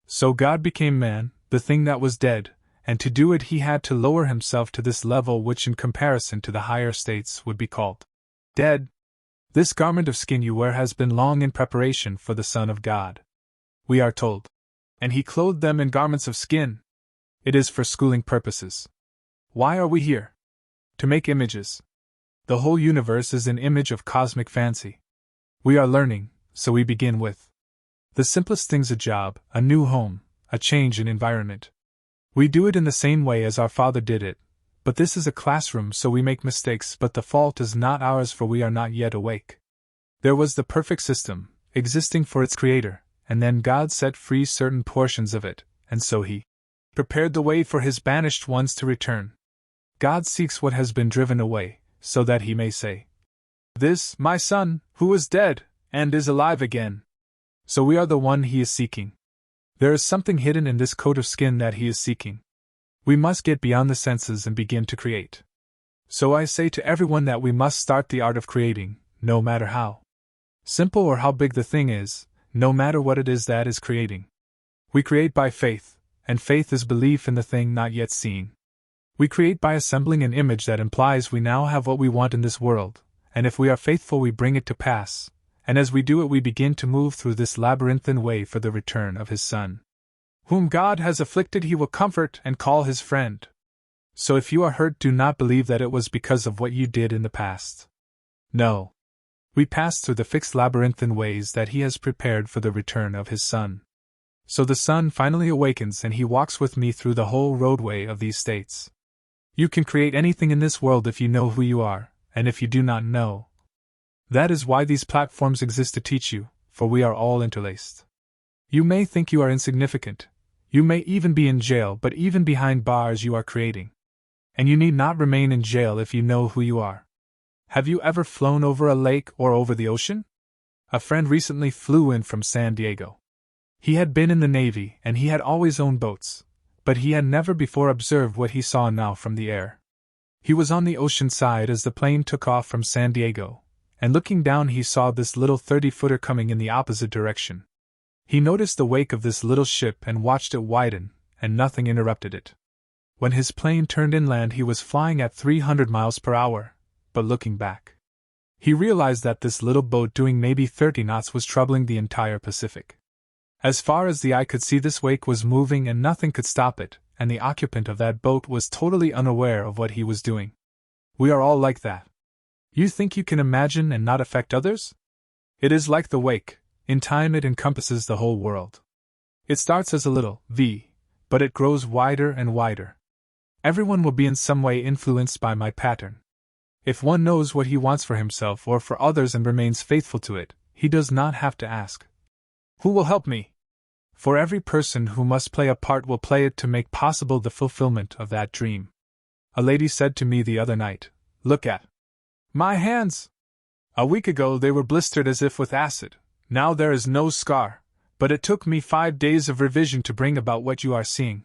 So God became man, the thing that was dead, and to do it He had to lower Himself to this level which in comparison to the higher states would be called dead. This garment of skin you wear has been long in preparation for the Son of God. We are told. And He clothed them in garments of skin. It is for schooling purposes. Why are we here? To make images. The whole universe is an image of cosmic fancy. We are learning, so we begin with the simplest things: a job, a new home, a change in environment. We do it in the same way as our Father did it, but this is a classroom, so we make mistakes, but the fault is not ours, for we are not yet awake. There was the perfect system, existing for its creator, and then God set free certain portions of it, and so He prepared the way for His banished ones to return. God seeks what has been driven away, so that He may say, "This, my son, who was dead, and is alive again." So we are the one He is seeking. There is something hidden in this coat of skin that He is seeking. We must get beyond the senses and begin to create. So I say to everyone that we must start the art of creating, no matter how simple or how big the thing is, no matter what it is that is creating. We create by faith, and faith is belief in the thing not yet seen. We create by assembling an image that implies we now have what we want in this world, and if we are faithful we bring it to pass, and as we do it we begin to move through this labyrinthine way for the return of His Son. Whom God has afflicted He will comfort and call His friend. So if you are hurt, do not believe that it was because of what you did in the past. No. We pass through the fixed labyrinthine ways that He has prepared for the return of His Son. So the Son finally awakens and He walks with me through the whole roadway of these states. You can create anything in this world if you know who you are, and if you do not know. That is why these platforms exist, to teach you, for we are all interlaced. You may think you are insignificant. You may even be in jail, but even behind bars you are creating. And you need not remain in jail if you know who you are. Have you ever flown over a lake or over the ocean? A friend recently flew in from San Diego. He had been in the Navy and he had always owned boats, but he had never before observed what he saw now from the air. He was on the ocean side as the plane took off from San Diego, and looking down he saw this little 30-footer coming in the opposite direction. He noticed the wake of this little ship and watched it widen, and nothing interrupted it. When his plane turned inland he was flying at 300 miles per hour, but looking back, he realized that this little boat doing maybe 30 knots was troubling the entire Pacific. As far as the eye could see, this wake was moving and nothing could stop it, and the occupant of that boat was totally unaware of what he was doing. We are all like that. You think you can imagine and not affect others? It is like the wake. In time it encompasses the whole world. It starts as a little V, But it grows wider and wider. Everyone will be in some way influenced by my pattern. If one knows what he wants for himself or for others and remains faithful to it, he does not have to ask, "Who will help me?" For every person who must play a part will play it to make possible the fulfillment of that dream. A lady said to me the other night, "Look at my hands! A week ago they were blistered as if with acid, now there is no scar, but it took me 5 days of revision to bring about what you are seeing."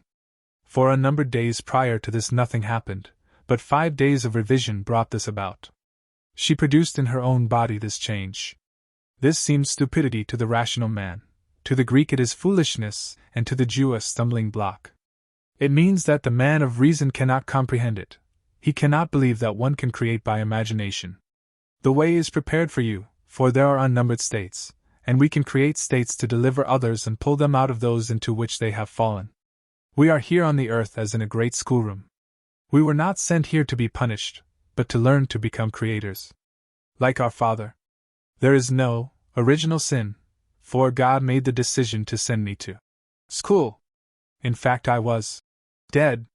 For a numbered days prior to this nothing happened, but 5 days of revision brought this about. She produced in her own body this change. This seems stupidity to the rational man. To the Greek it is foolishness, and to the Jew a stumbling block. It means that the man of reason cannot comprehend it. He cannot believe that one can create by imagination. The way is prepared for you, for there are unnumbered states, and we can create states to deliver others and pull them out of those into which they have fallen. We are here on the earth as in a great schoolroom. We were not sent here to be punished, but to learn to become creators. Like our Father. There is no original sin, for God made the decision to send me to school. In fact, I was dead.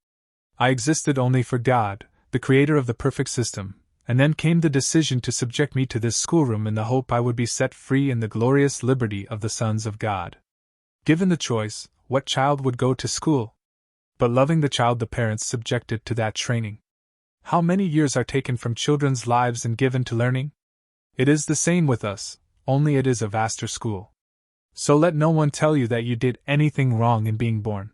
I existed only for God, the creator of the perfect system, and then came the decision to subject me to this schoolroom in the hope I would be set free in the glorious liberty of the sons of God. Given the choice, what child would go to school? But loving the child, the parents subjected to that training. How many years are taken from children's lives and given to learning? It is the same with us, only it is a vaster school. So let no one tell you that you did anything wrong in being born.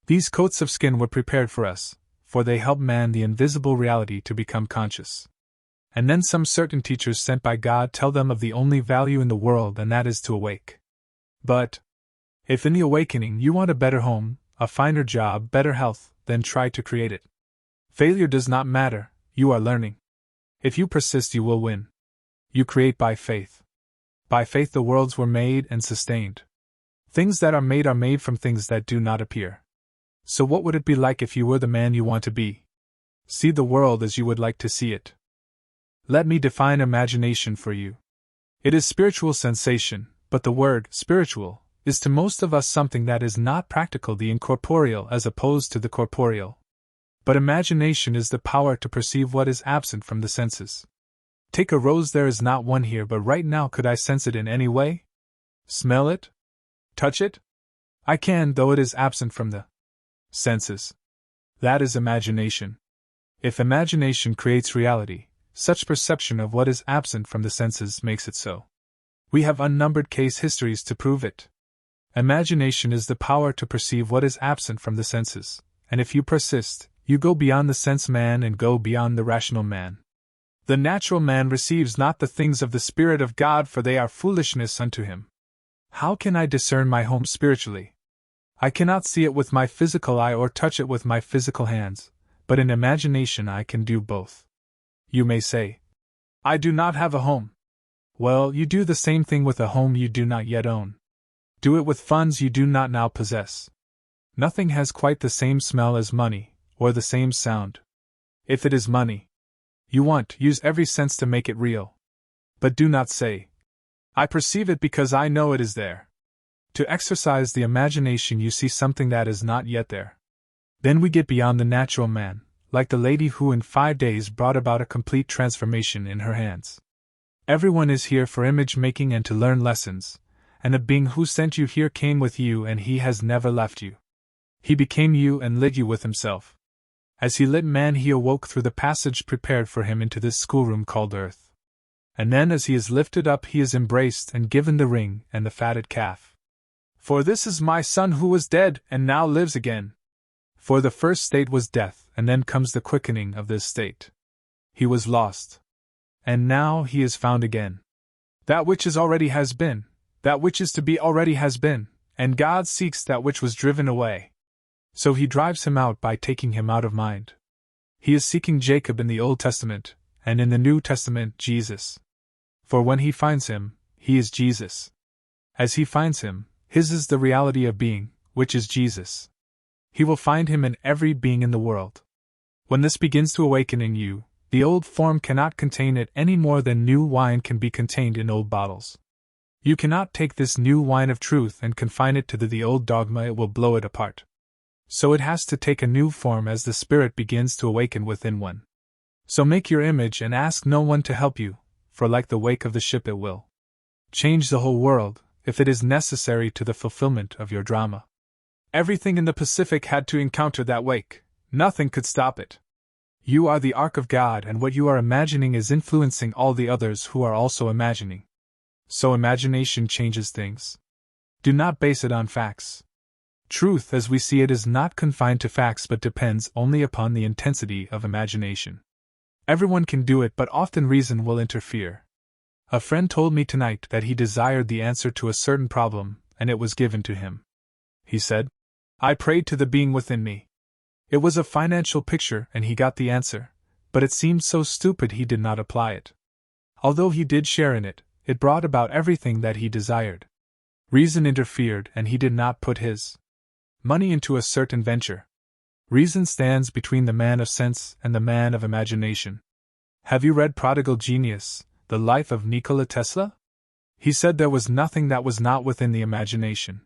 These coats of skin were prepared for us, for they help man the invisible reality to become conscious. And then some certain teachers sent by God tell them of the only value in the world, and that is to awake. But if in the awakening you want a better home, a finer job, better health, then try to create it. Failure does not matter, you are learning. If you persist, you will win. You create by faith. By faith the worlds were made and sustained. Things that are made from things that do not appear. So what would it be like if you were the man you want to be? See the world as you would like to see it. Let me define imagination for you. It is spiritual sensation, but the word spiritual is to most of us something that is not practical, the incorporeal as opposed to the corporeal. But imagination is the power to perceive what is absent from the senses. Take a rose, there is not one here, but right now could I sense it in any way? Smell it? Touch it? I can, though it is absent from the senses. That is imagination. If imagination creates reality, such perception of what is absent from the senses makes it so. We have unnumbered case histories to prove it. Imagination is the power to perceive what is absent from the senses, and if you persist, you go beyond the sense man and go beyond the rational man. The natural man receives not the things of the Spirit of God, for they are foolishness unto him. How can I discern my home spiritually? I cannot see it with my physical eye or touch it with my physical hands, but in imagination I can do both. You may say, "I do not have a home." Well, you do the same thing with a home you do not yet own. Do it with funds you do not now possess. Nothing has quite the same smell as money, or the same sound. If it is money you want, use every sense to make it real. But do not say, "I perceive it because I know it is there." To exercise the imagination, you see something that is not yet there. Then we get beyond the natural man, like the lady who in 5 days brought about a complete transformation in her hands. Everyone is here for image making and to learn lessons, and the being who sent you here came with you, and he has never left you. He became you and lit you with himself. As he lit man, he awoke through the passage prepared for him into this schoolroom called earth. And then as he is lifted up, he is embraced and given the ring and the fatted calf. For this is my son who was dead and now lives again. For the first state was death, and then comes the quickening of this state. He was lost, and now he is found again. That which is already has been, that which is to be already has been, and God seeks that which was driven away. So he drives him out by taking him out of mind. He is seeking Jacob in the Old Testament, and in the New Testament Jesus. For when he finds him, he is Jesus. As he finds him, his is the reality of being, which is Jesus. He will find him in every being in the world. When this begins to awaken in you, the old form cannot contain it any more than new wine can be contained in old bottles. You cannot take this new wine of truth and confine it to the old dogma, it will blow it apart. So it has to take a new form as the spirit begins to awaken within one. So make your image and ask no one to help you, for like the wake of the ship it will change the whole world, if it is necessary to the fulfillment of your drama. Everything in the Pacific had to encounter that wake. Nothing could stop it. You are the Ark of God, and what you are imagining is influencing all the others who are also imagining. So imagination changes things. Do not base it on facts. Truth as we see it is not confined to facts but depends only upon the intensity of imagination. Everyone can do it, but often reason will interfere. A friend told me tonight that he desired the answer to a certain problem, and it was given to him. He said, "I prayed to the being within me. It was a financial picture, and he got the answer, but it seemed so stupid he did not apply it. Although he did share in it, it brought about everything that he desired. Reason interfered, and he did not put his money into a certain venture. Reason stands between the man of sense and the man of imagination. Have you read Prodigal Genius, the life of Nikola Tesla? He said there was nothing that was not within the imagination.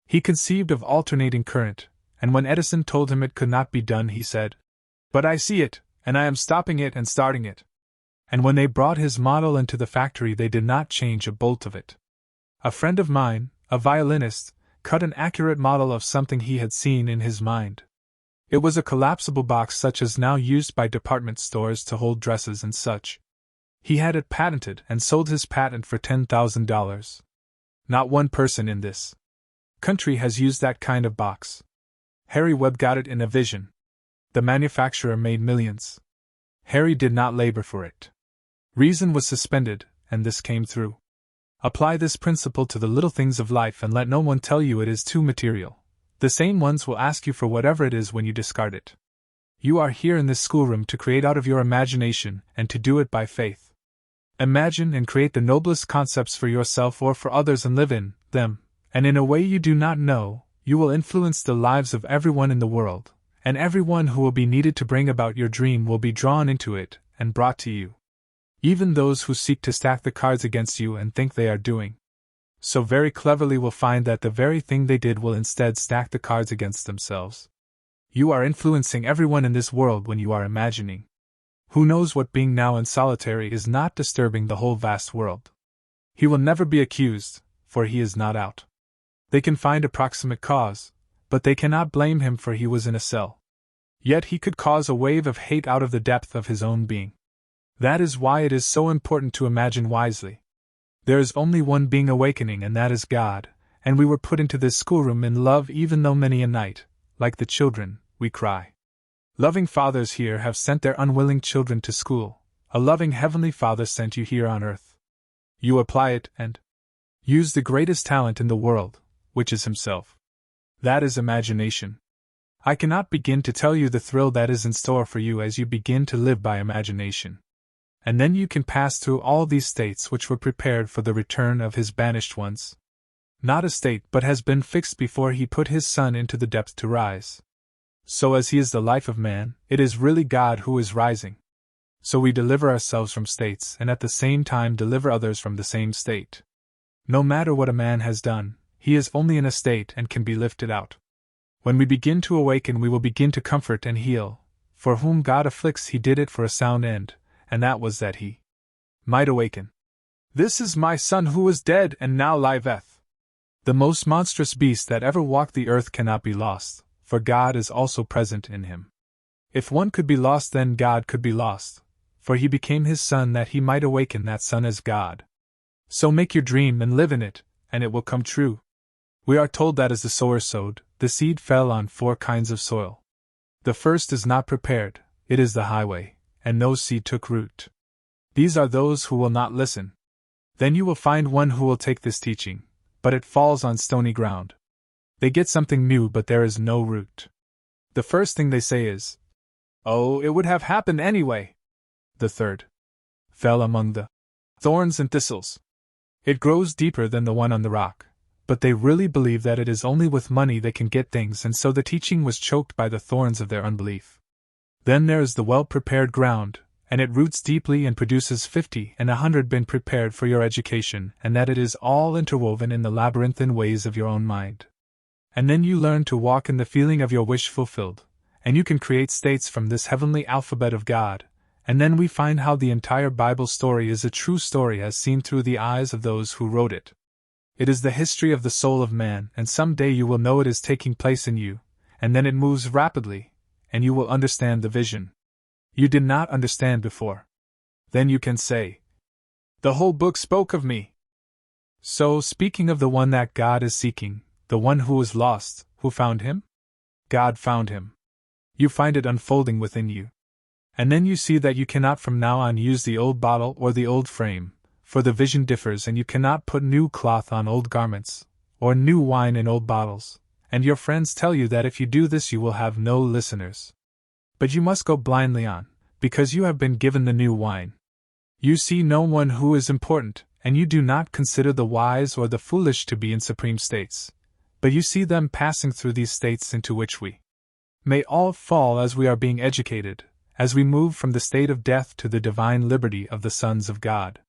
He conceived of alternating current, and when Edison told him it could not be done, he said, 'But I see it, and I am stopping it and starting it.' And when they brought his model into the factory, they did not change a bolt of it. A friend of mine, a violinist, cut an accurate model of something he had seen in his mind. It was a collapsible box such as now used by department stores to hold dresses and such. He had it patented and sold his patent for $10,000. Not one person in this country has used that kind of box. Harry Webb got it in a vision. The manufacturer made millions. Harry did not labor for it. Reason was suspended, and this came through. Apply this principle to the little things of life and let no one tell you it is too material. The same ones will ask you for whatever it is when you discard it. You are here in this schoolroom to create out of your imagination and to do it by faith. Imagine and create the noblest concepts for yourself or for others and live in them, and in a way you do not know, you will influence the lives of everyone in the world, and everyone who will be needed to bring about your dream will be drawn into it and brought to you. Even those who seek to stack the cards against you and think they are doing so very cleverly will find that the very thing they did will instead stack the cards against themselves. You are influencing everyone in this world when you are imagining. Who knows what being now in solitary is not disturbing the whole vast world? He will never be accused, for he is not out. They can find a proximate cause, but they cannot blame him for he was in a cell. Yet he could cause a wave of hate out of the depth of his own being. That is why it is so important to imagine wisely. There is only one being awakening, and that is God, and we were put into this schoolroom in love, even though many a night, like the children, we cry. Loving fathers here have sent their unwilling children to school. A loving Heavenly Father sent you here on earth. You apply it and use the greatest talent in the world, which is Himself. That is imagination. I cannot begin to tell you the thrill that is in store for you as you begin to live by imagination. And then you can pass through all these states which were prepared for the return of His banished ones. Not a state but has been fixed before He put His Son into the depth to rise. So as He is the life of man, it is really God who is rising. So we deliver ourselves from states and at the same time deliver others from the same state. No matter what a man has done, he is only in a state and can be lifted out. When we begin to awaken, we will begin to comfort and heal. For whom God afflicts, He did it for a sound end, and that was that he might awaken. This is my Son who was dead and now liveth. The most monstrous beast that ever walked the earth cannot be lost, for God is also present in him. If one could be lost, then God could be lost, for He became His Son that He might awaken that Son as God. So make your dream and live in it, and it will come true. We are told that as the sower sowed, the seed fell on 4 kinds of soil. The first is not prepared, it is the highway, and no seed took root. These are those who will not listen. Then you will find one who will take this teaching, but it falls on stony ground. They get something new, but there is no root. The first thing they say is, "Oh, it would have happened anyway." The third fell among the thorns and thistles. It grows deeper than the one on the rock, but they really believe that it is only with money they can get things, and so the teaching was choked by the thorns of their unbelief. Then there is the well-prepared ground, and it roots deeply and produces 50 and 100 been prepared for your education, and that it is all interwoven in the labyrinthine ways of your own mind. And then you learn to walk in the feeling of your wish fulfilled, and you can create states from this heavenly alphabet of God, and then we find how the entire Bible story is a true story as seen through the eyes of those who wrote it. It is the history of the soul of man, and someday you will know it is taking place in you, and then it moves rapidly, and you will understand the vision you did not understand before. Then you can say, "The whole book spoke of me." So, speaking of the one that God is seeking, the one who was lost, who found him? God found him. You find it unfolding within you. And then you see that you cannot from now on use the old bottle or the old frame, for the vision differs and you cannot put new cloth on old garments, or new wine in old bottles, and your friends tell you that if you do this you will have no listeners. But you must go blindly on, because you have been given the new wine. You see no one who is important, and you do not consider the wise or the foolish to be in supreme states, but you see them passing through these states into which we may all fall as we are being educated, as we move from the state of death to the divine liberty of the sons of God.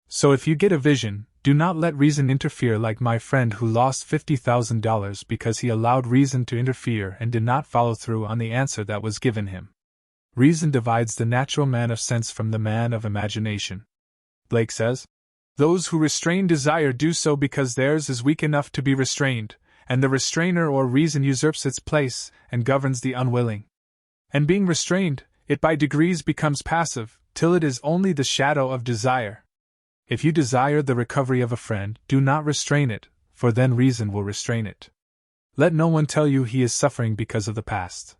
So if you get a vision, do not let reason interfere like my friend who lost $50,000 because he allowed reason to interfere and did not follow through on the answer that was given him. Reason divides the natural man of sense from the man of imagination. Blake says, "Those who restrain desire do so because theirs is weak enough to be restrained, and the restrainer or reason usurps its place and governs the unwilling. And being restrained, it by degrees becomes passive, till it is only the shadow of desire. If you desire the recovery of a friend, do not restrain it, for then reason will restrain it. Let no one tell you he is suffering because of the past.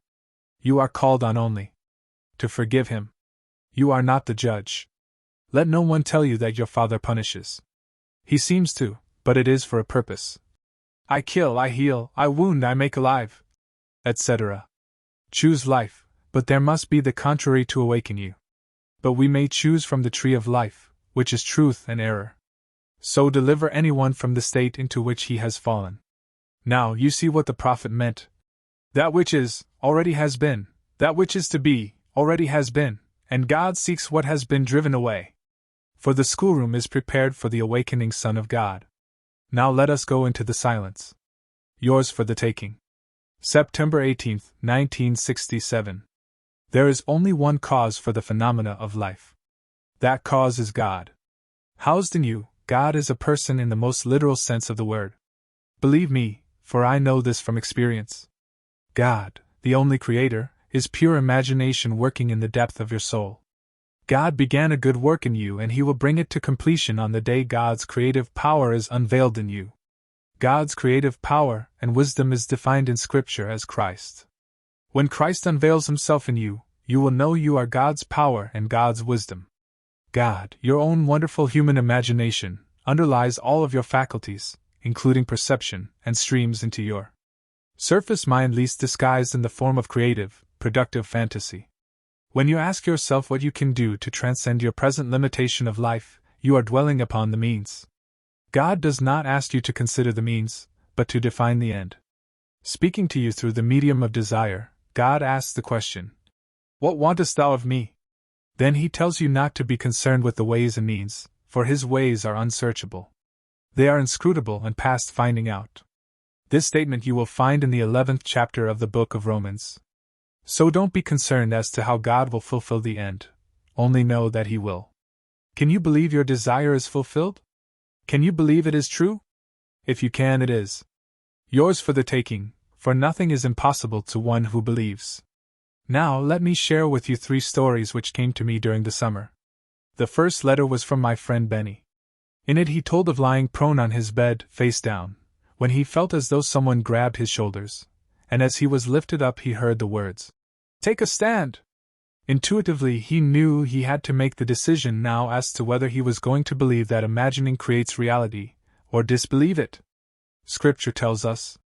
You are called on only to forgive him. You are not the judge. Let no one tell you that your Father punishes. He seems to, but it is for a purpose. I kill, I heal, I wound, I make alive, etc. Choose life, but there must be the contrary to awaken you. But we may choose from the tree of life, which is truth and error. So deliver anyone from the state into which he has fallen." Now you see what the prophet meant. That which is, already has been, that which is to be, already has been, and God seeks what has been driven away. For the schoolroom is prepared for the awakening Son of God. Now let us go into the silence. Yours for the taking. September 18, 1967. There is only one cause for the phenomena of life. That cause is God. Housed in you, God is a person in the most literal sense of the word. Believe me, for I know this from experience. God, the only Creator, is pure imagination working in the depth of your soul. God began a good work in you and He will bring it to completion on the day God's creative power is unveiled in you. God's creative power and wisdom is defined in Scripture as Christ. When Christ unveils Himself in you, you will know you are God's power and God's wisdom. God, your own wonderful human imagination, underlies all of your faculties, including perception, and streams into your surface mind least disguised in the form of creative, productive fantasy. When you ask yourself what you can do to transcend your present limitation of life, you are dwelling upon the means. God does not ask you to consider the means, but to define the end. Speaking to you through the medium of desire, God asks the question, "What wantest thou of me?" Then He tells you not to be concerned with the ways and means, for His ways are unsearchable. They are inscrutable and past finding out. This statement you will find in the 11th chapter of the book of Romans. So don't be concerned as to how God will fulfill the end, only know that He will. Can you believe your desire is fulfilled? Can you believe it is true? If you can, it is yours for the taking, for nothing is impossible to one who believes. Now let me share with you 3 stories which came to me during the summer. The first letter was from my friend Benny. In it he told of lying prone on his bed, face down, when he felt as though someone grabbed his shoulders, and as he was lifted up he heard the words, "Take a stand!" Intuitively he knew he had to make the decision now as to whether he was going to believe that imagining creates reality, or disbelieve it. Scripture tells us,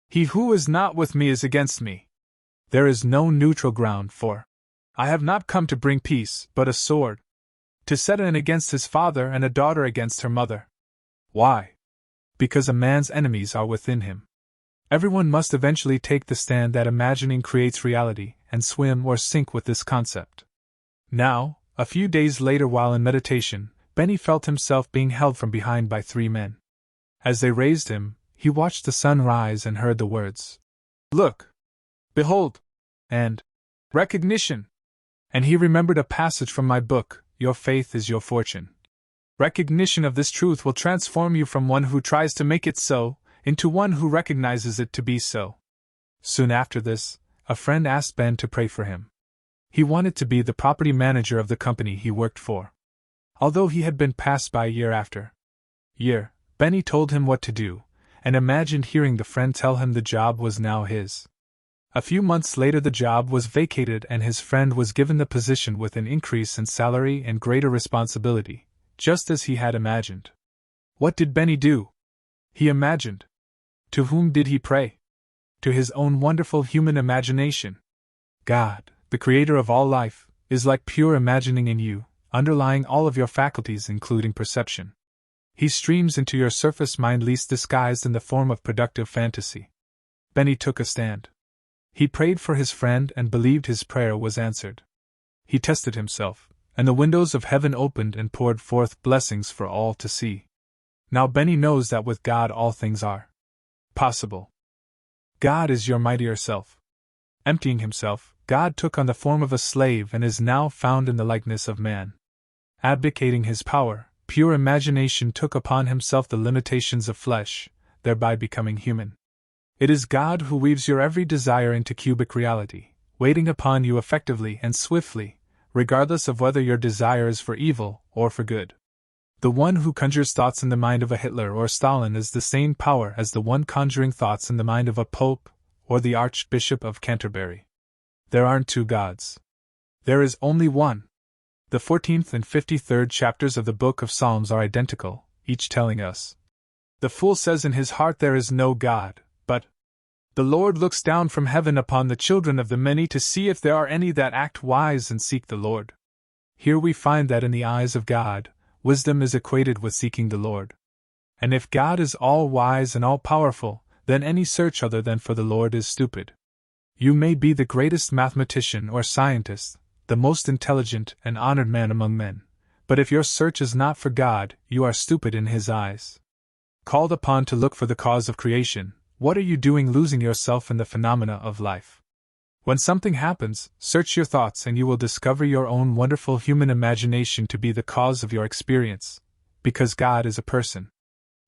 "He who is not with me is against me." There is no neutral ground, for I have not come to bring peace, but a sword. To set an against his father and a daughter against her mother. Why? Because a man's enemies are within him. Everyone must eventually take the stand that imagining creates reality, and swim or sink with this concept. Now, a few days later while in meditation, Benny felt himself being held from behind by 3 men. As they raised him, He watched the sun rise and heard the words, "Look! Behold!" and "Recognition!" And he remembered a passage from my book, "Your faith is your fortune." Recognition of this truth will transform you from one who tries to make it so, into one who recognizes it to be so. Soon after this, a friend asked Ben to pray for him. He wanted to be the property manager of the company he worked for. Although he had been passed by year after year, Benny told him what to do, and imagined hearing the friend tell him the job was now his. A few months later the job was vacated and his friend was given the position with an increase in salary and greater responsibility, just as he had imagined. What did Benny do? He imagined. To whom did he pray? To his own wonderful human imagination. God, the creator of all life, is like pure imagining in you, underlying all of your faculties including perception. He streams into your surface mind least disguised in the form of productive fantasy. Benny took a stand. He prayed for his friend and believed his prayer was answered. He tested himself, and the windows of heaven opened and poured forth blessings for all to see. Now Benny knows that with God all things are possible. God is your mightier self. Emptying himself, God took on the form of a slave and is now found in the likeness of man. Abdicating his power, pure imagination took upon himself the limitations of flesh, thereby becoming human. It is God who weaves your every desire into cubic reality, waiting upon you effectively and swiftly, regardless of whether your desire is for evil or for good. The one who conjures thoughts in the mind of a Hitler or Stalin is the same power as the one conjuring thoughts in the mind of a Pope or the Archbishop of Canterbury. There aren't two gods. There is only one. The 14th and 53rd chapters of the Book of Psalms are identical, each telling us, "The fool says in his heart there is no God, but the Lord looks down from heaven upon the children of the many to see if there are any that act wise and seek the Lord." Here we find that in the eyes of God, wisdom is equated with seeking the Lord. And if God is all-wise and all-powerful, then any search other than for the Lord is stupid. You may be the greatest mathematician or scientist, the most intelligent and honored man among men, but if your search is not for God, you are stupid in His eyes. Called upon to look for the cause of creation, what are you doing losing yourself in the phenomena of life? When something happens, search your thoughts and you will discover your own wonderful human imagination to be the cause of your experience, because God is a person.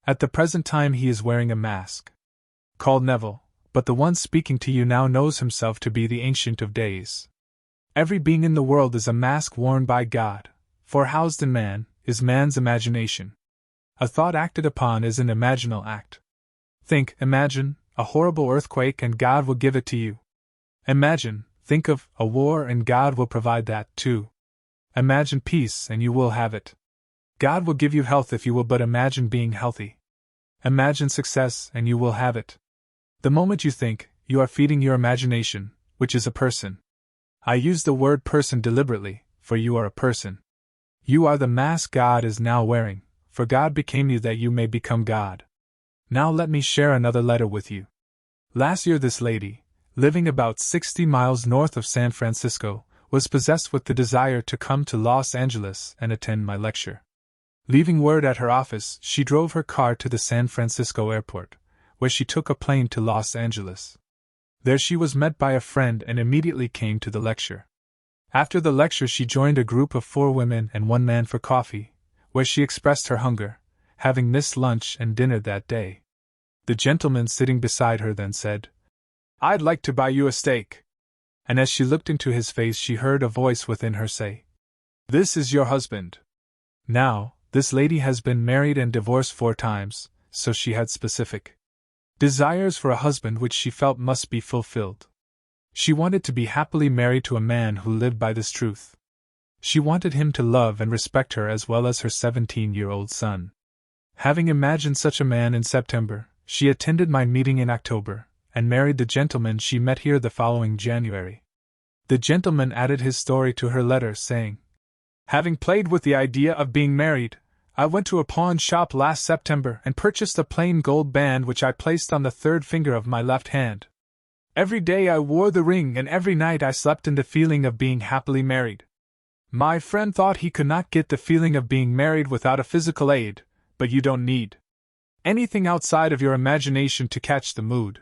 At the present time he is wearing a mask called Neville, but the one speaking to you now knows himself to be the Ancient of Days. Every being in the world is a mask worn by God, for housed in man is man's imagination. A thought acted upon is an imaginal act. Imagine, a horrible earthquake and God will give it to you. Imagine, think of, a war and God will provide that, too. Imagine peace and you will have it. God will give you health if you will but imagine being healthy. Imagine success and you will have it. The moment you think, you are feeding your imagination, which is a person. I use the word person deliberately, for you are a person. You are the mask God is now wearing, for God became you that you may become God. Now let me share another letter with you. Last year this lady, living about 60 miles north of San Francisco, was possessed with the desire to come to Los Angeles and attend my lecture. Leaving word at her office, she drove her car to the San Francisco airport, where she took a plane to Los Angeles. There she was met by a friend and immediately came to the lecture. After the lecture she joined a group of 4 women and 1 man for coffee, where she expressed her hunger, having missed lunch and dinner that day. The gentleman sitting beside her then said, "I'd like to buy you a steak." And as she looked into his face she heard a voice within her say, "This is your husband." Now, this lady has been married and divorced 4 times, so she had specific desires for a husband which she felt must be fulfilled. She wanted to be happily married to a man who lived by this truth. She wanted him to love and respect her as well as her 17-year-old son. Having imagined such a man in September, she attended my meeting in October, and married the gentleman she met here the following January. The gentleman added his story to her letter, saying, "Having played with the idea of being married, I went to a pawn shop last September and purchased a plain gold band which I placed on the 3rd finger of my left hand. Every day I wore the ring and every night I slept in the feeling of being happily married. My friend thought he could not get the feeling of being married without a physical aid, but you don't need anything outside of your imagination to catch the mood.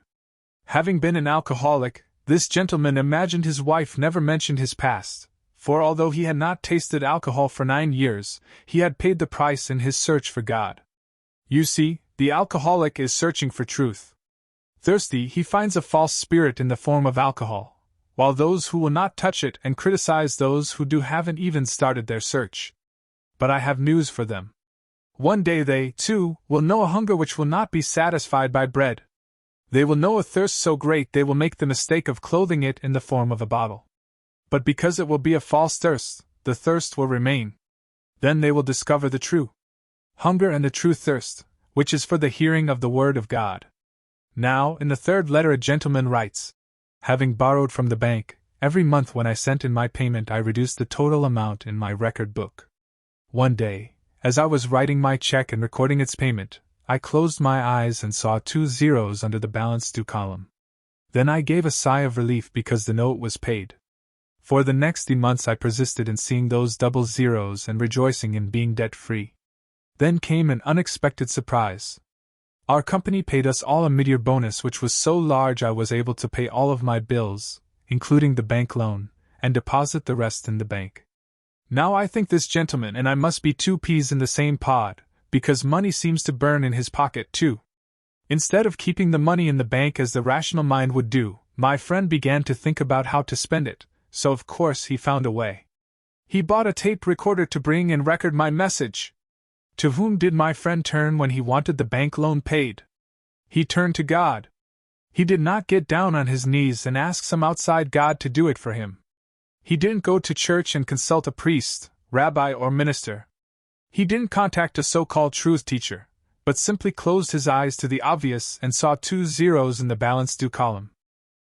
Having been an alcoholic, this gentleman imagined his wife never mentioned his past, for although he had not tasted alcohol for 9 years, he had paid the price in his search for God. You see, the alcoholic is searching for truth. Thirsty, he finds a false spirit in the form of alcohol, while those who will not touch it and criticize those who do haven't even started their search. But I have news for them. One day they, too, will know a hunger which will not be satisfied by bread. They will know a thirst so great they will make the mistake of clothing it in the form of a bottle. But because it will be a false thirst, the thirst will remain. Then they will discover the true hunger and the true thirst, which is for the hearing of the word of God. Now, in the 3rd letter a gentleman writes, having borrowed from the bank, every month when I sent in my payment I reduced the total amount in my record book. One day, as I was writing my check and recording its payment, I closed my eyes and saw 2 zeros under the balance due column. Then I gave a sigh of relief because the note was paid. For the next 3 months I persisted in seeing those double zeros and rejoicing in being debt-free. Then came an unexpected surprise. Our company paid us all a mid-year bonus which was so large I was able to pay all of my bills, including the bank loan, and deposit the rest in the bank. Now I think this gentleman and I must be 2 peas in the same pod, because money seems to burn in his pocket too. Instead of keeping the money in the bank as the rational mind would do, my friend began to think about how to spend it, so of course he found a way. He bought a tape recorder to bring and record my message. To whom did my friend turn when he wanted the bank loan paid? He turned to God. He did not get down on his knees and ask some outside God to do it for him. He didn't go to church and consult a priest, rabbi, or minister. He didn't contact a so-called truth teacher, but simply closed his eyes to the obvious and saw 2 zeros in the balance due column.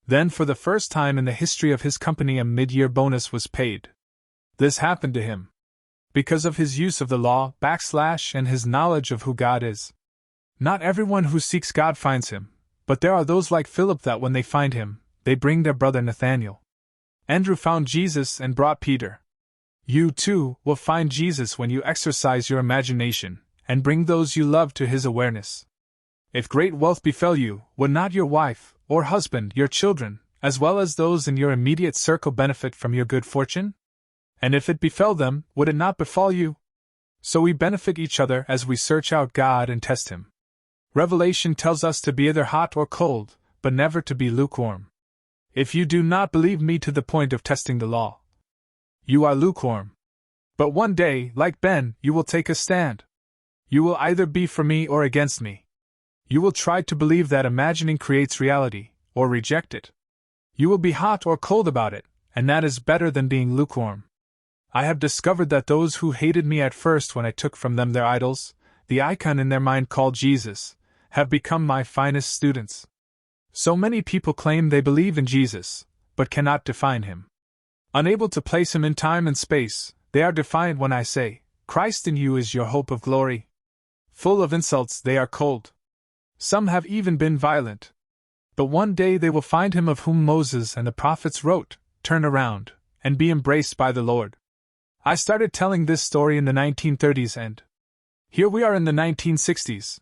Then for the first time in the history of his company a mid-year bonus was paid. This happened to him because of his use of the law, and his knowledge of who God is. Not everyone who seeks God finds him, but there are those like Philip that when they find him, they bring their brother Nathanael. Andrew found Jesus and brought Peter. You, too, will find Jesus when you exercise your imagination and bring those you love to his awareness. If great wealth befell you, would not your wife, or husband, your children, as well as those in your immediate circle benefit from your good fortune? And if it befell them, would it not befall you? So we benefit each other as we search out God and test him. Revelation tells us to be either hot or cold, but never to be lukewarm. If you do not believe me to the point of testing the law, you are lukewarm. But one day, like Ben, you will take a stand. You will either be for me or against me. You will try to believe that imagining creates reality, or reject it. You will be hot or cold about it, and that is better than being lukewarm. I have discovered that those who hated me at first when I took from them their idols, the icon in their mind called Jesus, have become my finest students. So many people claim they believe in Jesus, but cannot define him. Unable to place him in time and space, they are defiant when I say, Christ in you is your hope of glory. Full of insults, they are cold. Some have even been violent. But one day they will find him of whom Moses and the prophets wrote, turn around, and be embraced by the Lord. I started telling this story in the 1930s and here we are in the 1960s.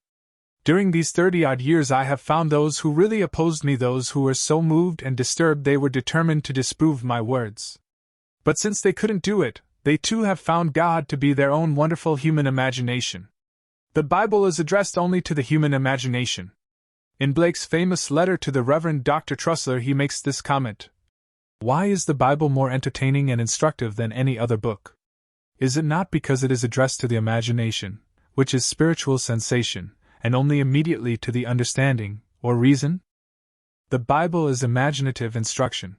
During these 30-odd years I have found those who really opposed me, those who were so moved and disturbed they were determined to disprove my words. But since they couldn't do it, they too have found God to be their own wonderful human imagination. The Bible is addressed only to the human imagination. In Blake's famous letter to the Reverend Dr. Trussler he makes this comment. Why is the Bible more entertaining and instructive than any other book? Is it not because it is addressed to the imagination, which is spiritual sensation, and only immediately to the understanding, or reason? The Bible is imaginative instruction.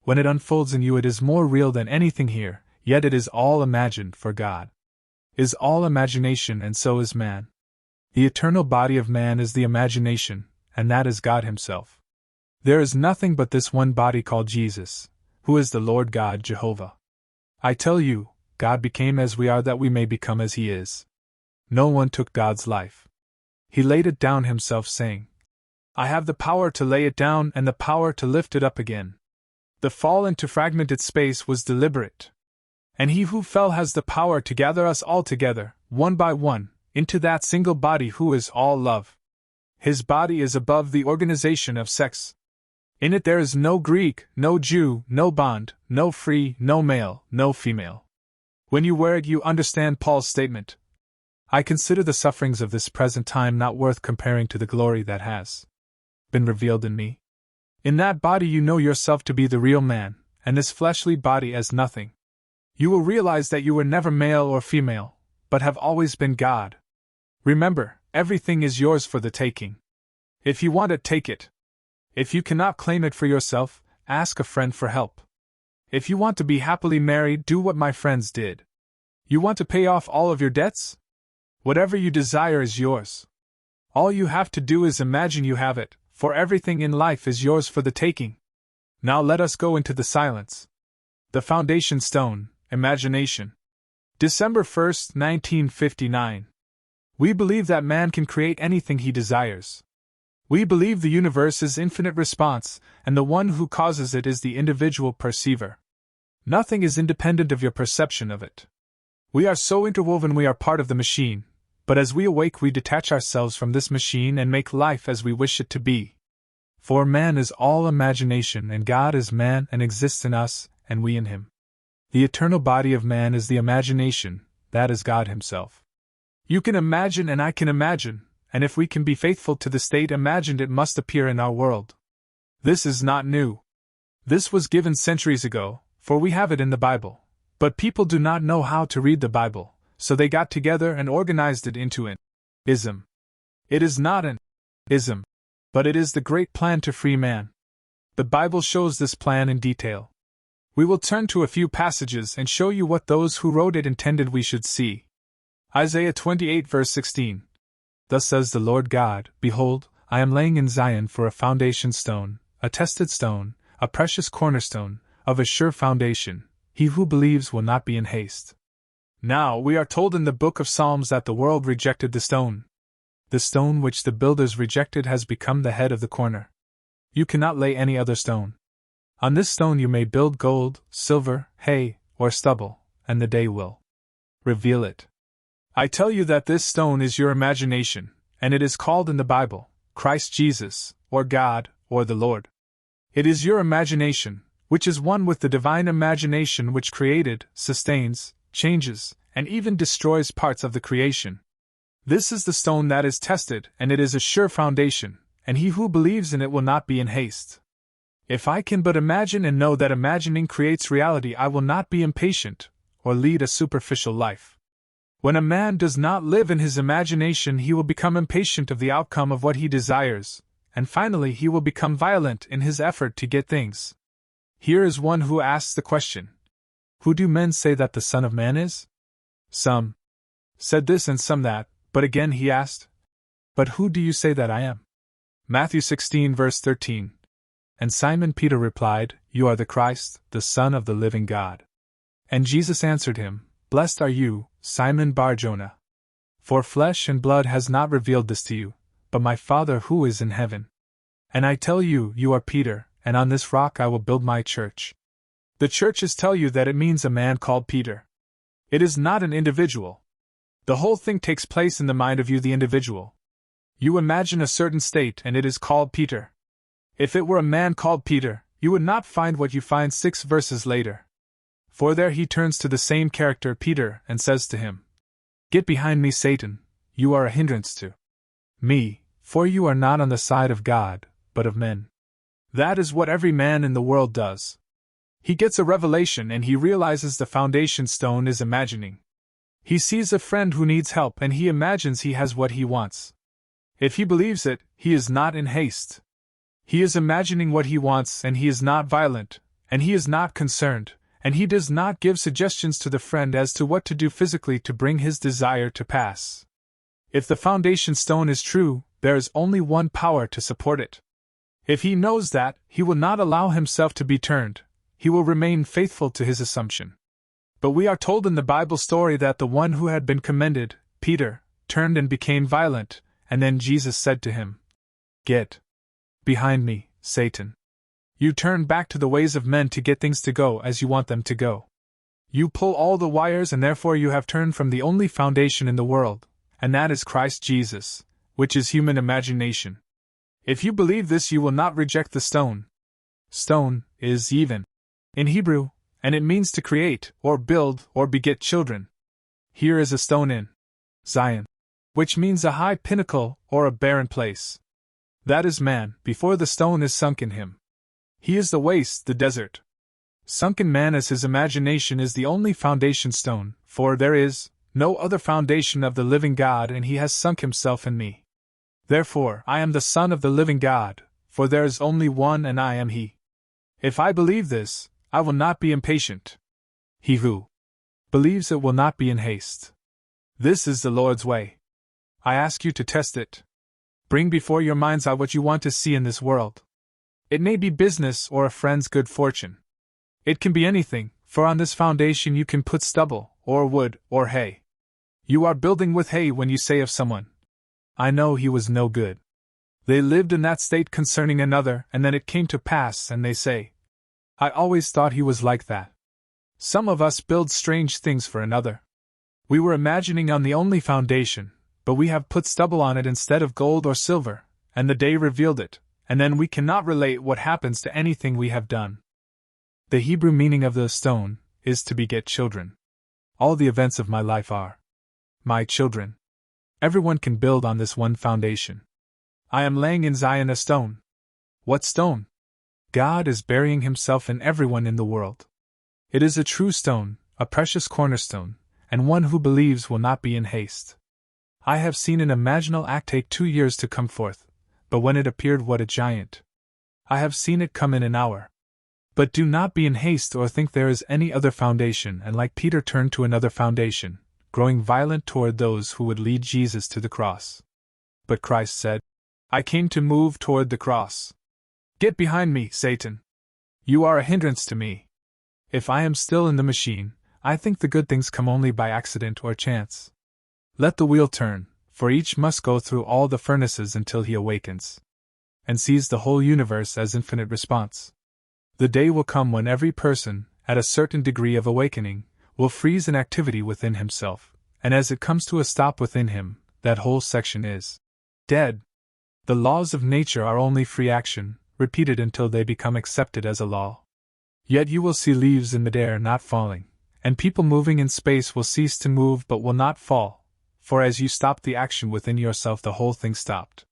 When it unfolds in you it is more real than anything here, yet it is all imagined, for God is all imagination and so is man. The eternal body of man is the imagination, and that is God himself. There is nothing but this one body called Jesus, who is the Lord God Jehovah. I tell you, God became as we are that we may become as he is. No one took God's life. He laid it down himself, saying, I have the power to lay it down and the power to lift it up again. The fall into fragmented space was deliberate. And he who fell has the power to gather us all together, one by one, into that single body who is all love. His body is above the organization of sex. In it there is no Greek, no Jew, no bond, no free, no male, no female. When you wear it, you understand Paul's statement. I consider the sufferings of this present time not worth comparing to the glory that has been revealed in me. In that body you know yourself to be the real man, and this fleshly body as nothing. You will realize that you were never male or female, but have always been God. Remember, everything is yours for the taking. If you want it, take it. If you cannot claim it for yourself, ask a friend for help. If you want to be happily married, do what my friends did. You want to pay off all of your debts? Whatever you desire is yours. All you have to do is imagine you have it, for everything in life is yours for the taking. Now let us go into the silence. The foundation stone, imagination. December 1st, 1959. We believe that man can create anything he desires. We believe the universe is infinite response, and the one who causes it is the individual perceiver. Nothing is independent of your perception of it. We are so interwoven we are part of the machine, but as we awake we detach ourselves from this machine and make life as we wish it to be. For man is all imagination and God is man and exists in us, and we in him. The eternal body of man is the imagination, that is God himself. You can imagine and I can imagine, and if we can be faithful to the state imagined it must appear in our world. This is not new. This was given centuries ago, for we have it in the Bible. But people do not know how to read the Bible, so they got together and organized it into an ism. It is not an ism, but it is the great plan to free man. The Bible shows this plan in detail. We will turn to a few passages and show you what those who wrote it intended we should see. Isaiah 28 verse 16. Thus says the Lord God, Behold, I am laying in Zion for a foundation stone, a tested stone, a precious cornerstone, of a sure foundation. He who believes will not be in haste. Now we are told in the book of Psalms that the world rejected the stone. The stone which the builders rejected has become the head of the corner. You cannot lay any other stone. On this stone you may build gold, silver, hay, or stubble, and the day will reveal it. I tell you that this stone is your imagination, and it is called in the Bible, Christ Jesus, or God, or the Lord. It is your imagination, which is one with the divine imagination which created, sustains, changes, and even destroys parts of the creation. This is the stone that is tested, and it is a sure foundation, and he who believes in it will not be in haste. If I can but imagine and know that imagining creates reality, I will not be impatient, or lead a superficial life. When a man does not live in his imagination, he will become impatient of the outcome of what he desires, and finally he will become violent in his effort to get things. Here is one who asks the question, Who do men say that the Son of Man is? Some said this and some that, but again he asked, But who do you say that I am? Matthew 16 verse 13. And Simon Peter replied, You are the Christ, the Son of the living God. And Jesus answered him, Blessed are you, Simon Bar-Jonah. For flesh and blood has not revealed this to you, but my Father who is in heaven. And I tell you, you are Peter, and on this rock I will build my church. The churches tell you that it means a man called Peter. It is not an individual. The whole thing takes place in the mind of you, the individual. You imagine a certain state and it is called Peter. If it were a man called Peter, you would not find what you find 6 verses later. For there he turns to the same character, Peter, and says to him, Get behind me, Satan, you are a hindrance to me, for you are not on the side of God, but of men. That is what every man in the world does. He gets a revelation and he realizes the foundation stone is imagining. He sees a friend who needs help and he imagines he has what he wants. If he believes it, he is not in haste. He is imagining what he wants and he is not violent, and he is not concerned, and he does not give suggestions to the friend as to what to do physically to bring his desire to pass. If the foundation stone is true, there is only one power to support it. If he knows that, he will not allow himself to be turned, he will remain faithful to his assumption. But we are told in the Bible story that the one who had been commended, Peter, turned and became violent, and then Jesus said to him, Get behind me, Satan. You turn back to the ways of men to get things to go as you want them to go. You pull all the wires and therefore you have turned from the only foundation in the world, and that is Christ Jesus, which is human imagination. If you believe this, you will not reject the stone. Stone is even in Hebrew, and it means to create, or build, or beget children. Here is a stone in Zion, which means a high pinnacle or a barren place. That is man, before the stone is sunk in him. He is the waste, the desert. Sunken man as his imagination is the only foundation stone, for there is no other foundation of the living God, and he has sunk himself in me. Therefore, I am the Son of the living God, for there is only one and I am he. If I believe this, I will not be impatient. He who believes it will not be in haste. This is the Lord's way. I ask you to test it. Bring before your mind's eye what you want to see in this world. It may be business or a friend's good fortune. It can be anything, for on this foundation you can put stubble, or wood, or hay. You are building with hay when you say of someone, I know he was no good. They lived in that state concerning another, and then it came to pass, and they say, I always thought he was like that. Some of us build strange things for another. We were imagining on the only foundation, but we have put stubble on it instead of gold or silver, and the day revealed it, and then we cannot relate what happens to anything we have done. The Hebrew meaning of the stone is to beget children. All the events of my life are my children. Everyone can build on this one foundation. I am laying in Zion a stone. What stone? God is burying himself in everyone in the world. It is a true stone, a precious cornerstone, and one who believes will not be in haste. I have seen an imaginal act take 2 years to come forth, but when it appeared, what a giant! I have seen it come in an hour. But do not be in haste or think there is any other foundation, and like Peter turn to another foundation, growing violent toward those who would lead Jesus to the cross. But Christ said, I came to move toward the cross. Get behind me, Satan. You are a hindrance to me. If I am still in the machine, I think the good things come only by accident or chance. Let the wheel turn, for each must go through all the furnaces until he awakens and sees the whole universe as infinite response. The day will come when every person, at a certain degree of awakening, will freeze an activity within himself, and as it comes to a stop within him, that whole section is dead. The laws of nature are only free action, repeated until they become accepted as a law. Yet you will see leaves in midair not falling, and people moving in space will cease to move but will not fall, for as you stop the action within yourself, the whole thing stopped.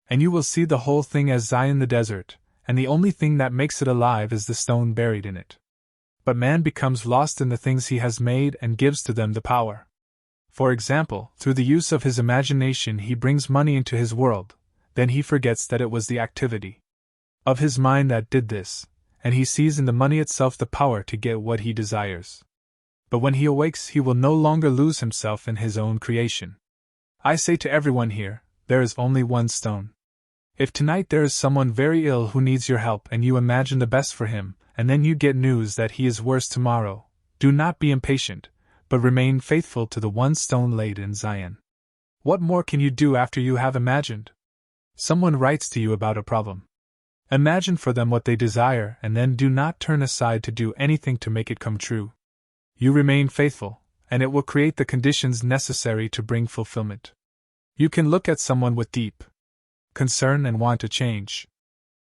And you will see the whole thing as Zion the desert, and the only thing that makes it alive is the stone buried in it. But man becomes lost in the things he has made and gives to them the power. For example, through the use of his imagination he brings money into his world, then he forgets that it was the activity of his mind that did this, and he sees in the money itself the power to get what he desires. But when he awakes, he will no longer lose himself in his own creation. I say to everyone here, there is only one stone. If tonight there is someone very ill who needs your help and you imagine the best for him, and then you get news that he is worse tomorrow, do not be impatient, but remain faithful to the one stone laid in Zion. What more can you do after you have imagined? Someone writes to you about a problem. Imagine for them what they desire and then do not turn aside to do anything to make it come true. You remain faithful, and it will create the conditions necessary to bring fulfillment. You can look at someone with deep concern and want to change.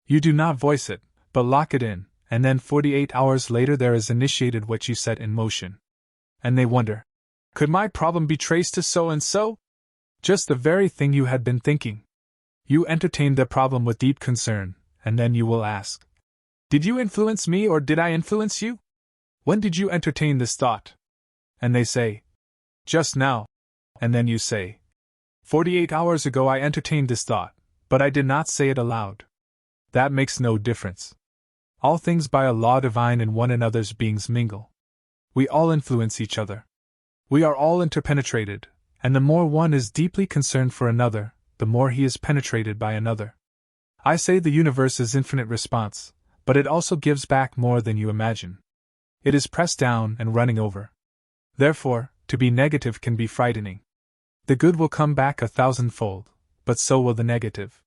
You do not voice it, but lock it in, and then 48 hours later there is initiated what you set in motion. And they wonder, could my problem be traced to so and so? Just the very thing you had been thinking. You entertain the problem with deep concern, and then you will ask, did you influence me or did I influence you? When did you entertain this thought? And they say, just now. And then you say, 48 hours ago I entertained this thought, but I did not say it aloud. That makes no difference. All things by a law divine in one another's beings mingle. We all influence each other. We are all interpenetrated, and the more one is deeply concerned for another, the more he is penetrated by another. I say the universe is infinite response, but it also gives back more than you imagine. It is pressed down and running over. Therefore, to be negative can be frightening. The good will come back 1,000-fold, but so will the negative.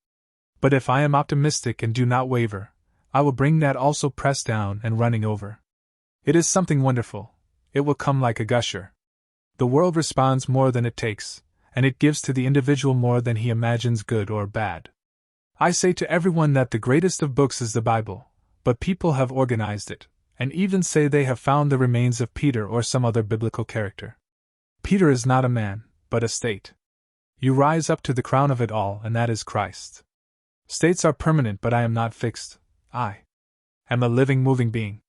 But if I am optimistic and do not waver, I will bring that also pressed down and running over. It is something wonderful. It will come like a gusher. The world responds more than it takes, and it gives to the individual more than he imagines good or bad. I say to everyone that the greatest of books is the Bible, but people have organized it, and even say they have found the remains of Peter or some other biblical character. Peter is not a man, but a state. You rise up to the crown of it all, and that is Christ. States are permanent, but I am not fixed. I am a living, moving being.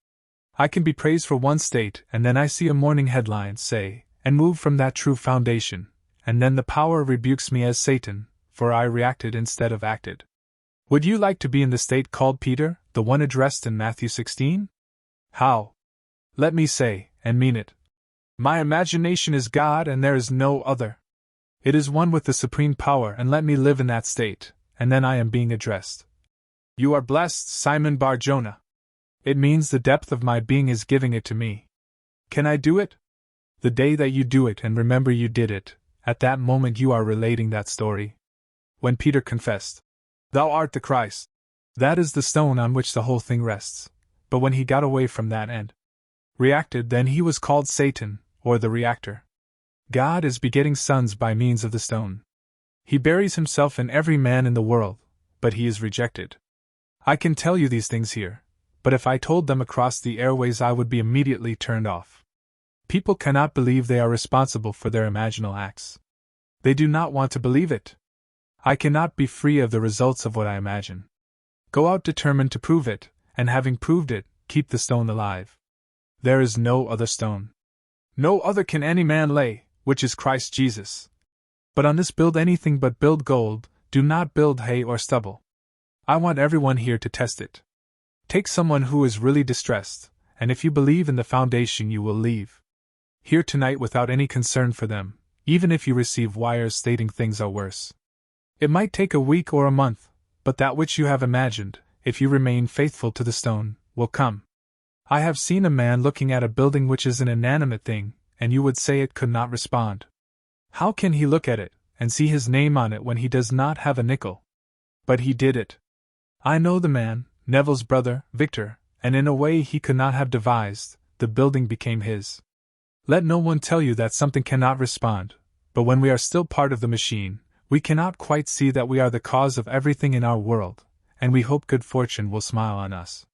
I can be praised for one state, and then I see a morning headline say, and move from that true foundation, and then the power rebukes me as Satan, for I reacted instead of acted. Would you like to be in the state called Peter, the one addressed in Matthew 16? How? Let me say, and mean it. My imagination is God, and there is no other. It is one with the supreme power, and let me live in that state, and then I am being addressed. You are blessed, Simon Bar-Jonah. It means the depth of my being is giving it to me. Can I do it? The day that you do it and remember you did it, at that moment you are relating that story. When Peter confessed, "Thou art the Christ," that is the stone on which the whole thing rests. But when he got away from that and reacted, then he was called Satan, or the reactor. God is begetting sons by means of the stone. He buries himself in every man in the world, but he is rejected. I can tell you these things here, but if I told them across the airways I would be immediately turned off. People cannot believe they are responsible for their imaginal acts. They do not want to believe it. I cannot be free of the results of what I imagine. Go out determined to prove it, and having proved it, keep the stone alive. There is no other stone. No other can any man lay, which is Christ Jesus. But on this build anything but build gold, do not build hay or stubble. I want everyone here to test it. Take someone who is really distressed, and if you believe in the foundation you will leave here tonight without any concern for them, even if you receive wires stating things are worse. It might take a week or a month, but that which you have imagined, if you remain faithful to the stone, will come. I have seen a man looking at a building which is an inanimate thing, and you would say it could not respond. How can he look at it, and see his name on it when he does not have a nickel? But he did it. I know the man, Neville's brother, Victor, and in a way he could not have devised, the building became his. Let no one tell you that something cannot respond, but when we are still part of the machine, we cannot quite see that we are the cause of everything in our world, and we hope good fortune will smile on us.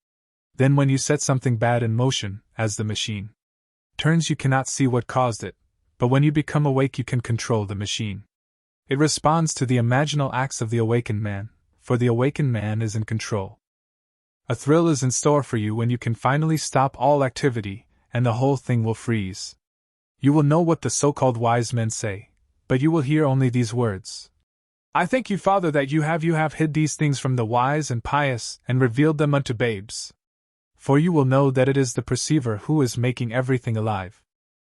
Then when you set something bad in motion, as the machine turns, you cannot see what caused it, but when you become awake you can control the machine. It responds to the imaginal acts of the awakened man, for the awakened man is in control. A thrill is in store for you when you can finally stop all activity, and the whole thing will freeze. You will know what the so-called wise men say, but you will hear only these words. I thank you, Father, that you have hid these things from the wise and pious, and revealed them unto babes. For you will know that it is the perceiver who is making everything alive.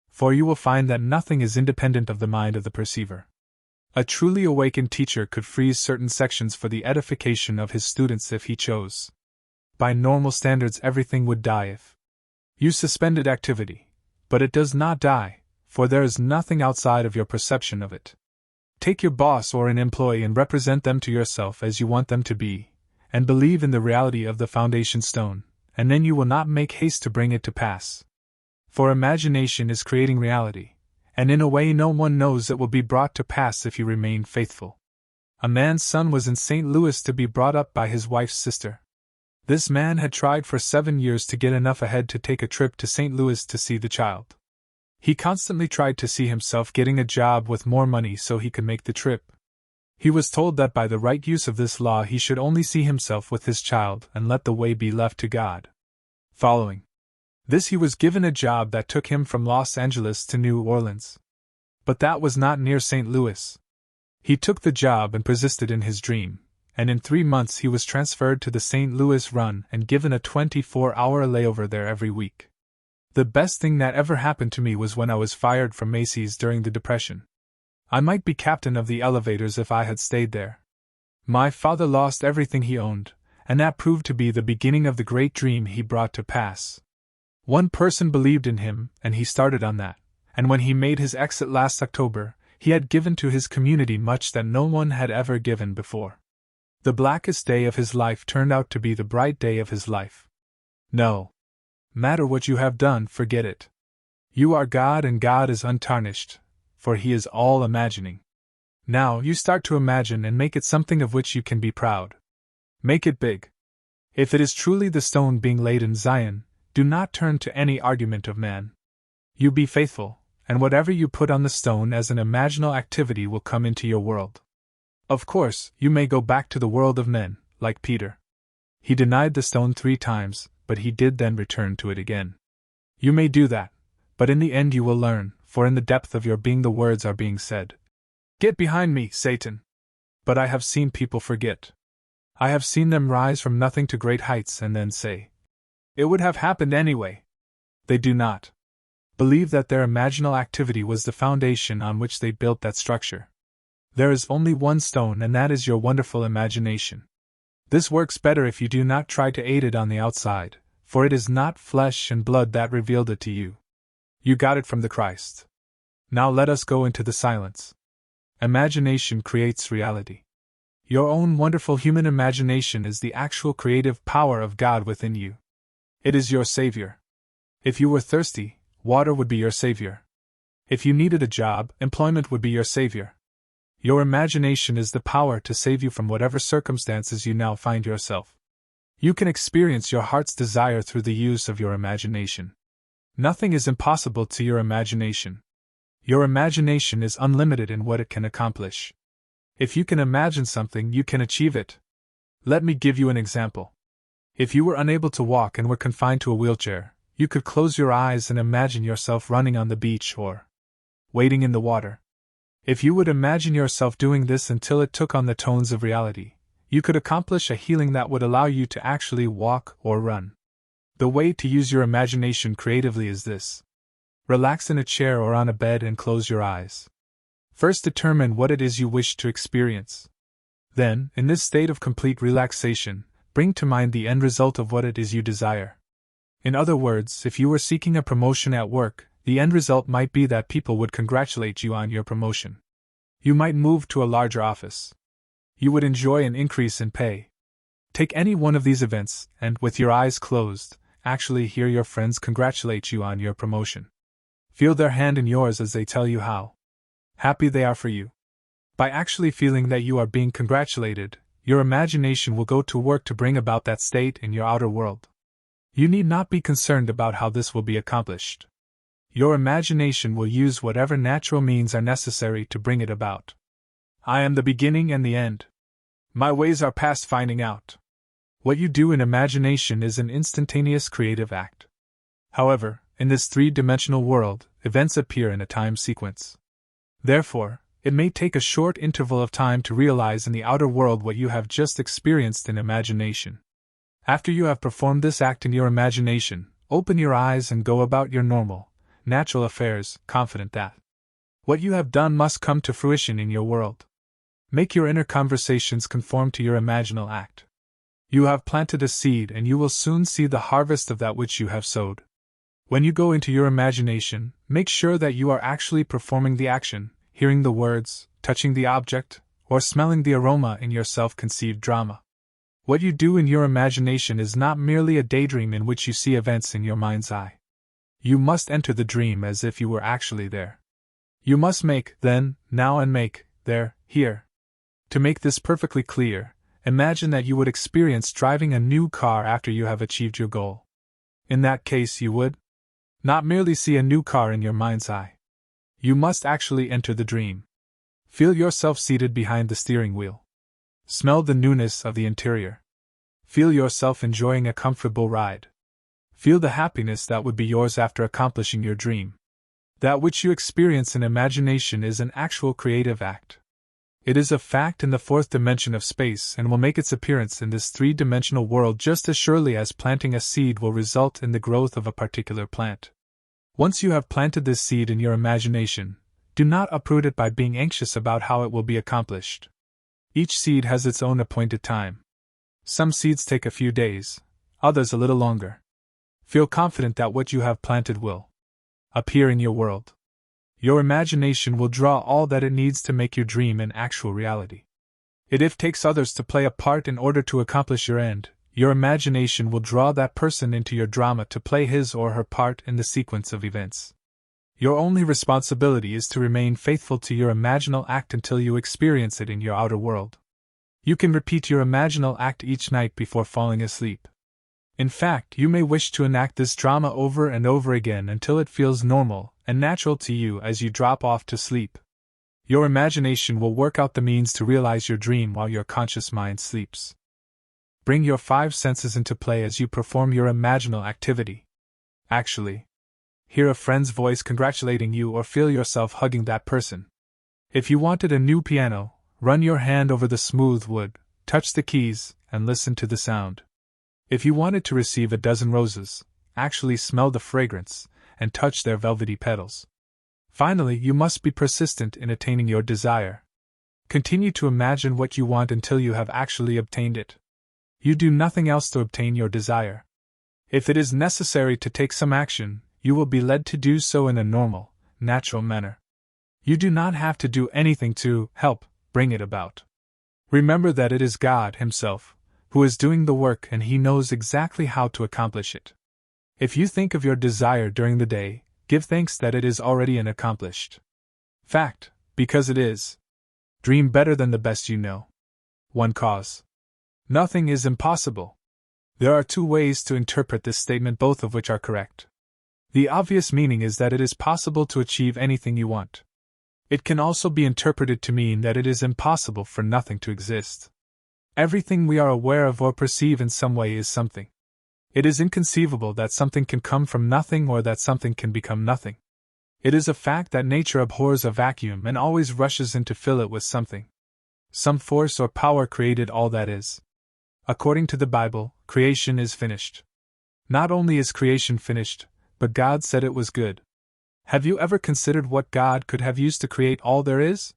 For you will find that nothing is independent of the mind of the perceiver. A truly awakened teacher could freeze certain sections for the edification of his students if he chose. By normal standards everything would die if you suspended activity. But it does not die, for there is nothing outside of your perception of it. Take your boss or an employee and represent them to yourself as you want them to be, and believe in the reality of the foundation stone, and then you will not make haste to bring it to pass. For imagination is creating reality, and in a way no one knows it will be brought to pass if you remain faithful. A man's son was in St. Louis to be brought up by his wife's sister. This man had tried for 7 years to get enough ahead to take a trip to St. Louis to see the child. He constantly tried to see himself getting a job with more money so he could make the trip. He was told that by the right use of this law he should only see himself with his child and let the way be left to God. Following this, he was given a job that took him from Los Angeles to New Orleans. But that was not near St. Louis. He took the job and persisted in his dream, and in 3 months he was transferred to the St. Louis run and given a 24-hour layover there every week. The best thing that ever happened to me was when I was fired from Macy's during the Depression. I might be captain of the elevators if I had stayed there. My father lost everything he owned, and that proved to be the beginning of the great dream he brought to pass. One person believed in him, and he started on that, and when he made his exit last October, he had given to his community much that no one had ever given before. The blackest day of his life turned out to be the bright day of his life. No matter what you have done, forget it. You are God, and God is untarnished, for He is all imagining. Now you start to imagine and make it something of which you can be proud. Make it big. If it is truly the stone being laid in Zion, do not turn to any argument of man. You be faithful, and whatever you put on the stone as an imaginal activity will come into your world. Of course, you may go back to the world of men, like Peter. He denied the stone 3 times, but he did then return to it again. You may do that, but in the end you will learn, for in the depth of your being the words are being said. Get behind me, Satan! But I have seen people forget. I have seen them rise from nothing to great heights and then say, it would have happened anyway. They do not believe that their imaginal activity was the foundation on which they built that structure. There is only one stone, and that is your wonderful imagination. This works better if you do not try to aid it on the outside, for it is not flesh and blood that revealed it to you. You got it from the Christ. Now let us go into the silence. Imagination creates reality. Your own wonderful human imagination is the actual creative power of God within you. It is your savior. If you were thirsty, water would be your savior. If you needed a job, employment would be your savior. Your imagination is the power to save you from whatever circumstances you now find yourself. You can experience your heart's desire through the use of your imagination. Nothing is impossible to your imagination. Your imagination is unlimited in what it can accomplish. If you can imagine something, you can achieve it. Let me give you an example. If you were unable to walk and were confined to a wheelchair, you could close your eyes and imagine yourself running on the beach or wading in the water. If you would imagine yourself doing this until it took on the tones of reality, you could accomplish a healing that would allow you to actually walk or run. The way to use your imagination creatively is this. Relax in a chair or on a bed and close your eyes. First determine what it is you wish to experience. Then, in this state of complete relaxation, bring to mind the end result of what it is you desire. In other words, if you were seeking a promotion at work, the end result might be that people would congratulate you on your promotion. You might move to a larger office. You would enjoy an increase in pay. Take any one of these events, and, with your eyes closed, actually hear your friends congratulate you on your promotion. Feel their hand in yours as they tell you how happy they are for you. By actually feeling that you are being congratulated, your imagination will go to work to bring about that state in your outer world. You need not be concerned about how this will be accomplished. Your imagination will use whatever natural means are necessary to bring it about. I am the beginning and the end. My ways are past finding out. What you do in imagination is an instantaneous creative act. However, in this 3-dimensional world, events appear in a time sequence. Therefore, it may take a short interval of time to realize in the outer world what you have just experienced in imagination. After you have performed this act in your imagination, open your eyes and go about your normal, natural affairs, confident that what you have done must come to fruition in your world. Make your inner conversations conform to your imaginal act. You have planted a seed and you will soon see the harvest of that which you have sowed. When you go into your imagination, make sure that you are actually performing the action, hearing the words, touching the object, or smelling the aroma in your self-conceived drama. What you do in your imagination is not merely a daydream in which you see events in your mind's eye. You must enter the dream as if you were actually there. You must make, then, now and make, there, here. To make this perfectly clear, imagine that you would experience driving a new car after you have achieved your goal. In that case you would not merely see a new car in your mind's eye. You must actually enter the dream. Feel yourself seated behind the steering wheel. Smell the newness of the interior. Feel yourself enjoying a comfortable ride. Feel the happiness that would be yours after accomplishing your dream. That which you experience in imagination is an actual creative act. It is a fact in the 4th dimension of space and will make its appearance in this 3-dimensional world just as surely as planting a seed will result in the growth of a particular plant. Once you have planted this seed in your imagination, do not uproot it by being anxious about how it will be accomplished. Each seed has its own appointed time. Some seeds take a few days, others a little longer. Feel confident that what you have planted will appear in your world. Your imagination will draw all that it needs to make your dream an actual reality. If takes others to play a part in order to accomplish your end, your imagination will draw that person into your drama to play his or her part in the sequence of events. Your only responsibility is to remain faithful to your imaginal act until you experience it in your outer world. You can repeat your imaginal act each night before falling asleep. In fact, you may wish to enact this drama over and over again until it feels normal and natural to you as you drop off to sleep. Your imagination will work out the means to realize your dream while your conscious mind sleeps. Bring your 5 senses into play as you perform your imaginal activity. Actually, hear a friend's voice congratulating you or feel yourself hugging that person. If you wanted a new piano, run your hand over the smooth wood, touch the keys, and listen to the sound. If you wanted to receive a dozen roses, actually smell the fragrance and touch their velvety petals. Finally, you must be persistent in attaining your desire. Continue to imagine what you want until you have actually obtained it. You do nothing else to obtain your desire. If it is necessary to take some action, you will be led to do so in a normal, natural manner. You do not have to do anything to help bring it about. Remember that it is God Himself who is doing the work, and He knows exactly how to accomplish it. If you think of your desire during the day, give thanks that it is already an accomplished fact, because it is. Dream better than the best you know. 1 cause. Nothing is impossible. There are 2 ways to interpret this statement, both of which are correct. The obvious meaning is that it is possible to achieve anything you want. It can also be interpreted to mean that it is impossible for nothing to exist. Everything we are aware of or perceive in some way is something. It is inconceivable that something can come from nothing or that something can become nothing. It is a fact that nature abhors a vacuum and always rushes in to fill it with something. Some force or power created all that is. According to the Bible, creation is finished. Not only is creation finished, but God said it was good. Have you ever considered what God could have used to create all there is?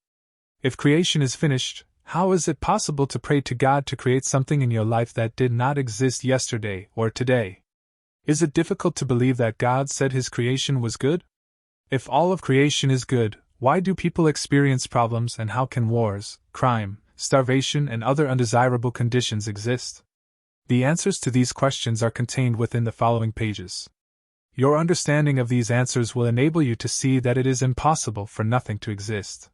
If creation is finished, how is it possible to pray to God to create something in your life that did not exist yesterday or today? Is it difficult to believe that God said His creation was good? If all of creation is good, why do people experience problems, and how can wars, crime, starvation, and other undesirable conditions exist? The answers to these questions are contained within the following pages. Your understanding of these answers will enable you to see that it is impossible for nothing to exist.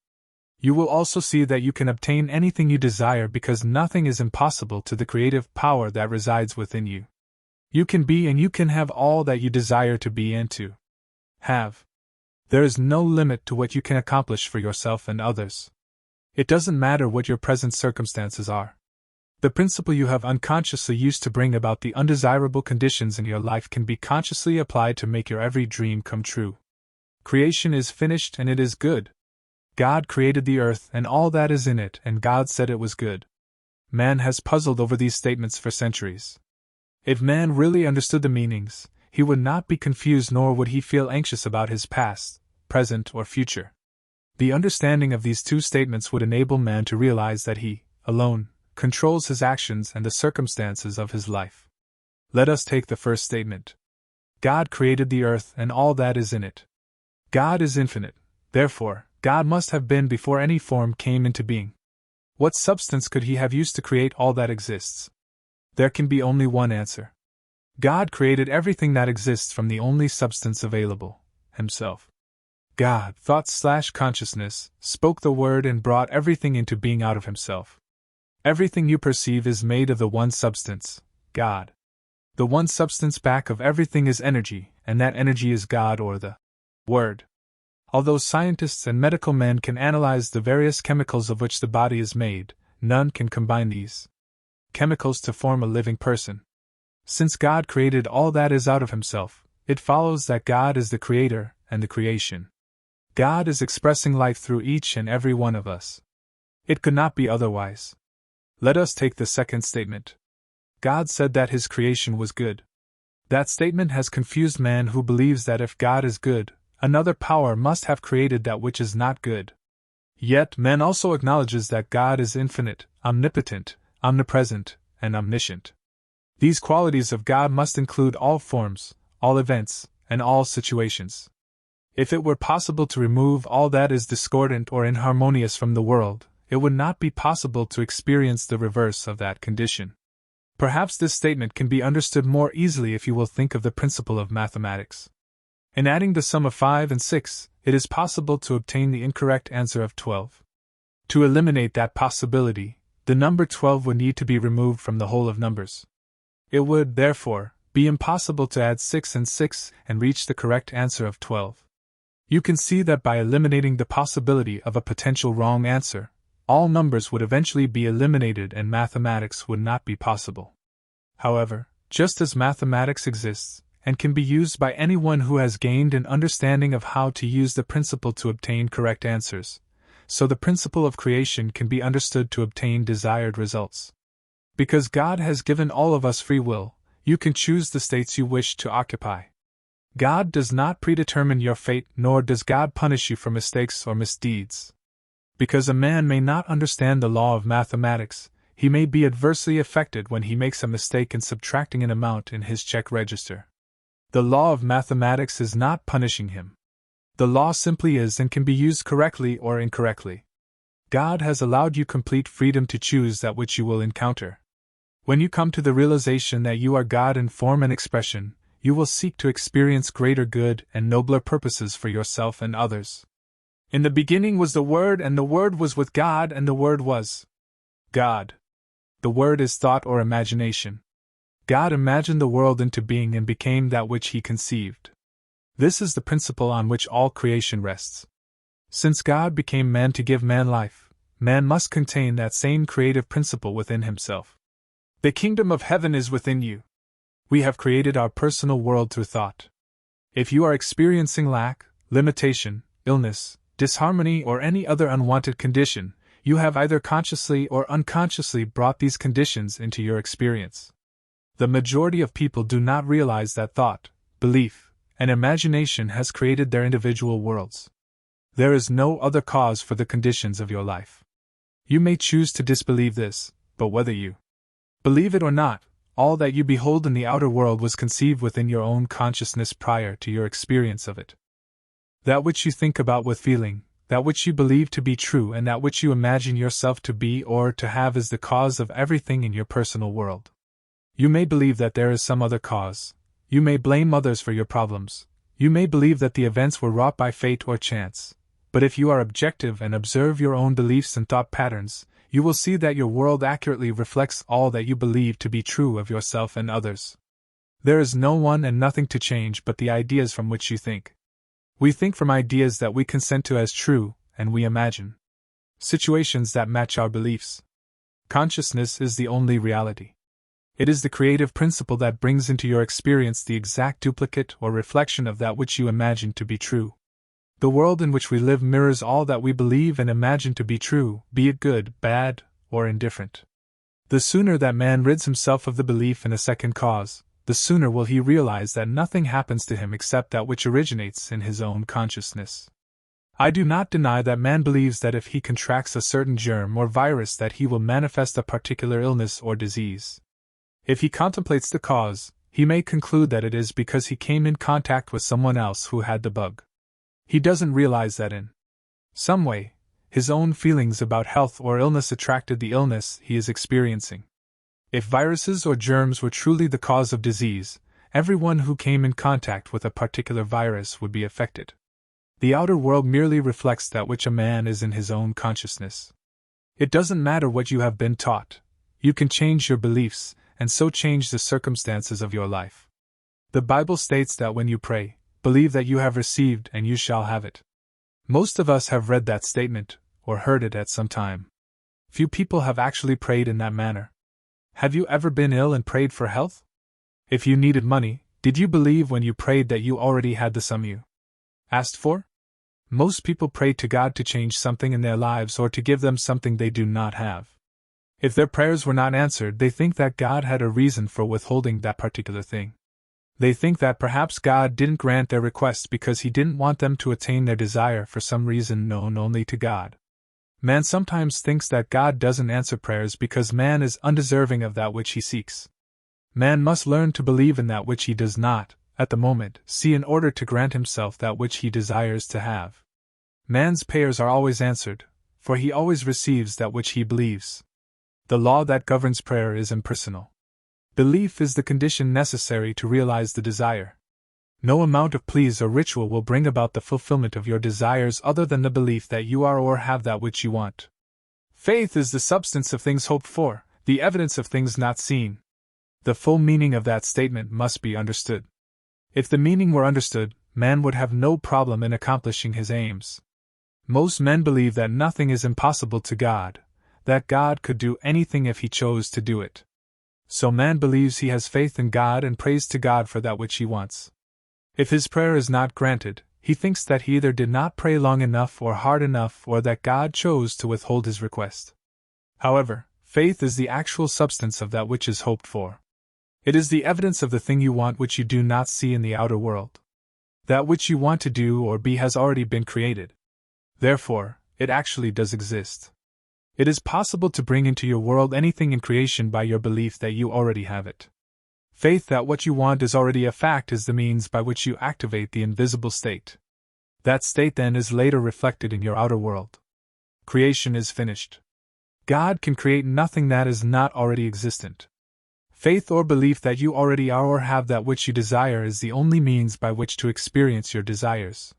You will also see that you can obtain anything you desire because nothing is impossible to the creative power that resides within you. You can be and you can have all that you desire to be and to have. There is no limit to what you can accomplish for yourself and others. It doesn't matter what your present circumstances are. The principle you have unconsciously used to bring about the undesirable conditions in your life can be consciously applied to make your every dream come true. Creation is finished and it is good. God created the earth and all that is in it, and God said it was good. Man has puzzled over these statements for centuries. If man really understood the meanings, he would not be confused nor would he feel anxious about his past, present, or future. The understanding of these 2 statements would enable man to realize that he, alone, controls his actions and the circumstances of his life. Let us take the first statement. God created the earth and all that is in it. God is infinite, therefore, God must have been before any form came into being. What substance could He have used to create all that exists? There can be only one answer. God created everything that exists from the only substance available, Himself. God, thought/consciousness, spoke the word and brought everything into being out of Himself. Everything you perceive is made of the one substance, God. The one substance back of everything is energy, and that energy is God or the Word. Although scientists and medical men can analyze the various chemicals of which the body is made, none can combine these chemicals to form a living person. Since God created all that is out of Himself, it follows that God is the Creator and the creation. God is expressing life through each and every one of us. It could not be otherwise. Let us take the second statement. God said that His creation was good. That statement has confused man, who believes that if God is good, another power must have created that which is not good. Yet man also acknowledges that God is infinite, omnipotent, omnipresent, and omniscient. These qualities of God must include all forms, all events, and all situations. If it were possible to remove all that is discordant or inharmonious from the world, it would not be possible to experience the reverse of that condition. Perhaps this statement can be understood more easily if you will think of the principle of mathematics. In adding the sum of 5 and 6, it is possible to obtain the incorrect answer of 12. To eliminate that possibility, the number 12 would need to be removed from the whole of numbers. It would, therefore, be impossible to add 6 and 6 and reach the correct answer of 12. You can see that by eliminating the possibility of a potential wrong answer, all numbers would eventually be eliminated and mathematics would not be possible. However, just as mathematics exists, and can be used by anyone who has gained an understanding of how to use the principle to obtain correct answers, so the principle of creation can be understood to obtain desired results. Because God has given all of us free will, you can choose the states you wish to occupy. God does not predetermine your fate, nor does God punish you for mistakes or misdeeds. Because a man may not understand the law of mathematics, he may be adversely affected when he makes a mistake in subtracting an amount in his check register. The law of mathematics is not punishing him. The law simply is and can be used correctly or incorrectly. God has allowed you complete freedom to choose that which you will encounter. When you come to the realization that you are God in form and expression, you will seek to experience greater good and nobler purposes for yourself and others. In the beginning was the Word, and the Word was with God, and the Word was God. The Word is thought or imagination. God imagined the world into being and became that which He conceived. This is the principle on which all creation rests. Since God became man to give man life, man must contain that same creative principle within himself. The kingdom of heaven is within you. We have created our personal world through thought. If you are experiencing lack, limitation, illness, disharmony, or any other unwanted condition, you have either consciously or unconsciously brought these conditions into your experience. The majority of people do not realize that thought, belief, and imagination has created their individual worlds. There is no other cause for the conditions of your life. You may choose to disbelieve this, but whether you believe it or not, all that you behold in the outer world was conceived within your own consciousness prior to your experience of it. That which you think about with feeling, that which you believe to be true, and that which you imagine yourself to be or to have is the cause of everything in your personal world. You may believe that there is some other cause. You may blame others for your problems. You may believe that the events were wrought by fate or chance. But if you are objective and observe your own beliefs and thought patterns, you will see that your world accurately reflects all that you believe to be true of yourself and others. There is no one and nothing to change but the ideas from which you think. We think from ideas that we consent to as true, and we imagine situations that match our beliefs. Consciousness is the only reality. It is the creative principle that brings into your experience the exact duplicate or reflection of that which you imagine to be true. The world in which we live mirrors all that we believe and imagine to be true, be it good, bad, or indifferent. The sooner that man rids himself of the belief in a second cause, the sooner will he realize that nothing happens to him except that which originates in his own consciousness. I do not deny that man believes that if he contracts a certain germ or virus that he will manifest a particular illness or disease. If he contemplates the cause, he may conclude that it is because he came in contact with someone else who had the bug. He doesn't realize that in some way, his own feelings about health or illness attracted the illness he is experiencing. If viruses or germs were truly the cause of disease, everyone who came in contact with a particular virus would be affected. The outer world merely reflects that which a man is in his own consciousness. It doesn't matter what you have been taught. You can change your beliefs, and so change the circumstances of your life. The Bible states that when you pray, believe that you have received and you shall have it. Most of us have read that statement, or heard it at some time. Few people have actually prayed in that manner. Have you ever been ill and prayed for health? If you needed money, did you believe when you prayed that you already had the sum you asked for? Most people pray to God to change something in their lives or to give them something they do not have. If their prayers were not answered, they think that God had a reason for withholding that particular thing. They think that perhaps God didn't grant their request because He didn't want them to attain their desire for some reason known only to God. Man sometimes thinks that God doesn't answer prayers because man is undeserving of that which he seeks. Man must learn to believe in that which he does not, at the moment, see in order to grant himself that which he desires to have. Man's prayers are always answered, for he always receives that which he believes. The law that governs prayer is impersonal. Belief is the condition necessary to realize the desire. No amount of pleas or ritual will bring about the fulfillment of your desires other than the belief that you are or have that which you want. Faith is the substance of things hoped for, the evidence of things not seen. The full meaning of that statement must be understood. If the meaning were understood, man would have no problem in accomplishing his aims. Most men believe that nothing is impossible to God, that God could do anything if he chose to do it. So man believes he has faith in God and prays to God for that which he wants. If his prayer is not granted, he thinks that he either did not pray long enough or hard enough or that God chose to withhold his request. However, faith is the actual substance of that which is hoped for. It is the evidence of the thing you want which you do not see in the outer world. That which you want to do or be has already been created. Therefore, it actually does exist. It is possible to bring into your world anything in creation by your belief that you already have it. Faith that what you want is already a fact is the means by which you activate the invisible state. That state then is later reflected in your outer world. Creation is finished. God can create nothing that is not already existent. Faith or belief that you already are or have that which you desire is the only means by which to experience your desires.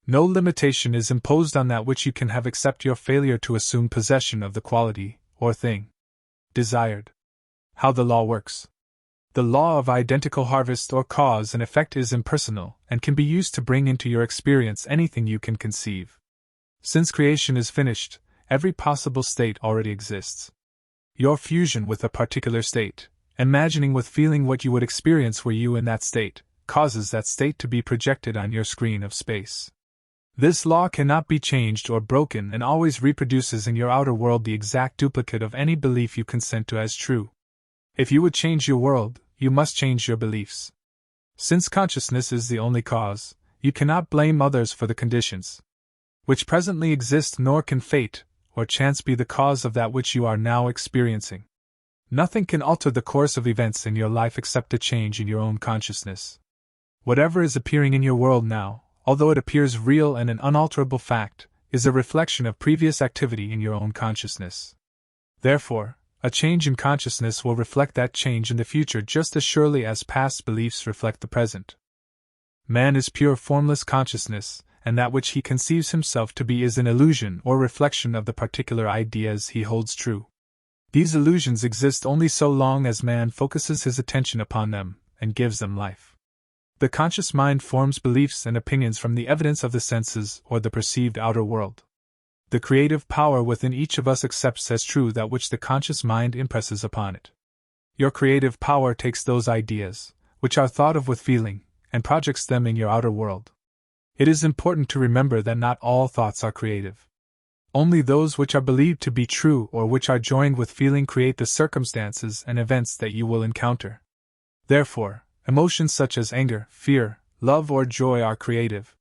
No limitation is imposed on that which you can have except your failure to assume possession of the quality, or thing, desired. How the law works. The law of identical harvest or cause and effect is impersonal and can be used to bring into your experience anything you can conceive. Since creation is finished, every possible state already exists. Your fusion with a particular state, imagining with feeling what you would experience were you in that state, causes that state to be projected on your screen of space. This law cannot be changed or broken and always reproduces in your outer world the exact duplicate of any belief you consent to as true. If you would change your world, you must change your beliefs. Since consciousness is the only cause, you cannot blame others for the conditions which presently exist, nor can fate or chance be the cause of that which you are now experiencing. Nothing can alter the course of events in your life except a change in your own consciousness. Whatever is appearing in your world now, although it appears real and an unalterable fact, is a reflection of previous activity in your own consciousness. Therefore, a change in consciousness will reflect that change in the future just as surely as past beliefs reflect the present. Man is pure formless consciousness, and that which he conceives himself to be is an illusion or reflection of the particular ideas he holds true. These illusions exist only so long as man focuses his attention upon them and gives them life. The conscious mind forms beliefs and opinions from the evidence of the senses or the perceived outer world. The creative power within each of us accepts as true that which the conscious mind impresses upon it. Your creative power takes those ideas, which are thought of with feeling, and projects them in your outer world. It is important to remember that not all thoughts are creative. Only those which are believed to be true or which are joined with feeling create the circumstances and events that you will encounter. Therefore, emotions such as anger, fear, love, or joy are creative.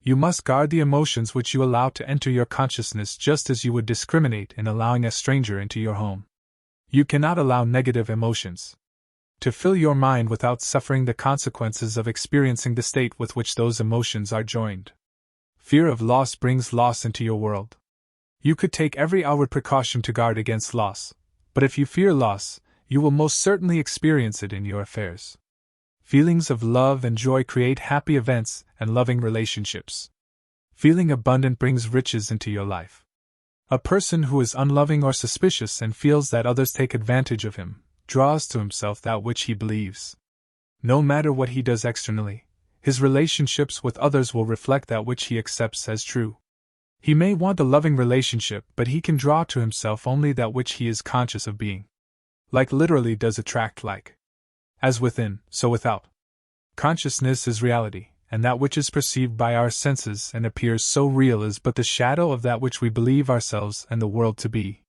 You must guard the emotions which you allow to enter your consciousness just as you would discriminate in allowing a stranger into your home. You cannot allow negative emotions to fill your mind without suffering the consequences of experiencing the state with which those emotions are joined. Fear of loss brings loss into your world. You could take every outward precaution to guard against loss, but if you fear loss, you will most certainly experience it in your affairs. Feelings of love and joy create happy events and loving relationships. Feeling abundant brings riches into your life. A person who is unloving or suspicious and feels that others take advantage of him, draws to himself that which he believes. No matter what he does externally, his relationships with others will reflect that which he accepts as true. He may want a loving relationship, but he can draw to himself only that which he is conscious of being. Like literally does attract like. As within, so without. Consciousness is reality, and that which is perceived by our senses and appears so real is but the shadow of that which we believe ourselves and the world to be.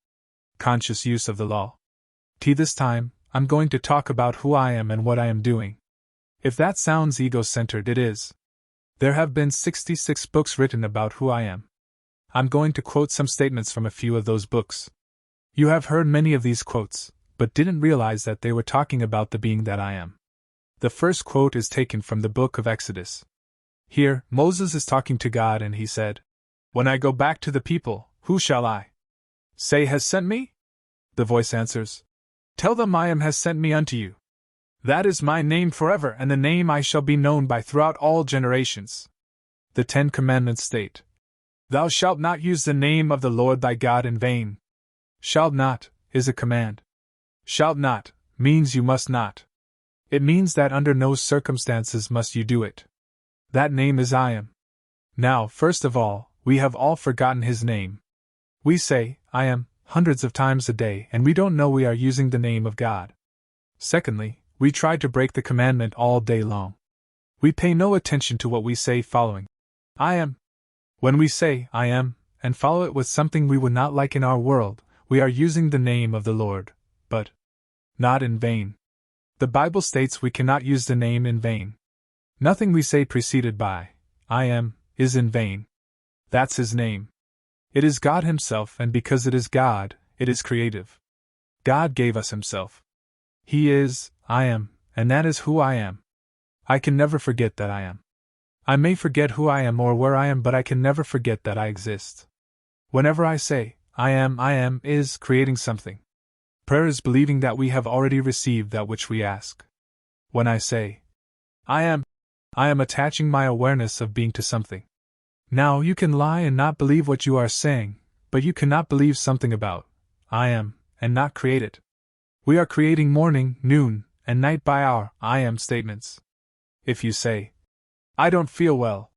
Conscious use of the law. This time, I'm going to talk about who I am and what I am doing. If that sounds ego-centered, it is. There have been 66 books written about who I am. I'm going to quote some statements from a few of those books. You have heard many of these quotes, but didn't realize that they were talking about the being that I am. The first quote is taken from the book of Exodus. Here, Moses is talking to God and he said, "When I go back to the people, who shall I say has sent me?" The voice answers, "Tell them I am has sent me unto you." That is my name forever, and the name I shall be known by throughout all generations. The 10 Commandments state, Thou shalt not use the name of the Lord thy God in vain. Shalt not is a command. Shalt not means you must not. It means that under no circumstances must you do it. That name is I am. Now, first of all, we have all forgotten his name. We say, I am, hundreds of times a day, and we don't know we are using the name of God. Secondly, we try to break the commandment all day long. We pay no attention to what we say following I am. When we say I am, and follow it with something we would not like in our world, we are using the name of the Lord, but not in vain. The Bible states we cannot use the name in vain. Nothing we say preceded by I am is in vain. That's his name. It is God himself, and because it is God, it is creative. God gave us himself. He is I am, and that is who I am. I can never forget that I am. I may forget who I am or where I am, but I can never forget that I exist. Whenever I say, I am is creating something. Prayer is believing that we have already received that which we ask. When I say, I am attaching my awareness of being to something. Now you can lie and not believe what you are saying, but you cannot believe something about I am and not create it. We are creating morning, noon, and night by our I am statements. If you say, I don't feel well,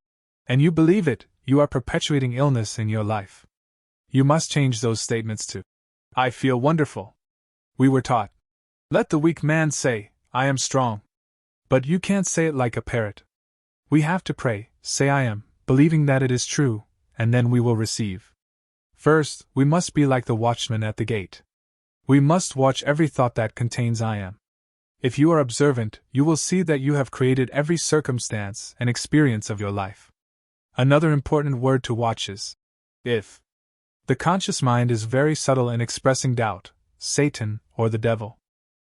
and you believe it, you are perpetuating illness in your life. You must change those statements to I feel wonderful. We were taught, let the weak man say, I am strong. But you can't say it like a parrot. We have to pray, say I am, believing that it is true, and then we will receive. First, we must be like the watchman at the gate. We must watch every thought that contains I am. If you are observant, you will see that you have created every circumstance and experience of your life. Another important word to watch is if. The conscious mind is very subtle in expressing doubt, Satan, or the devil.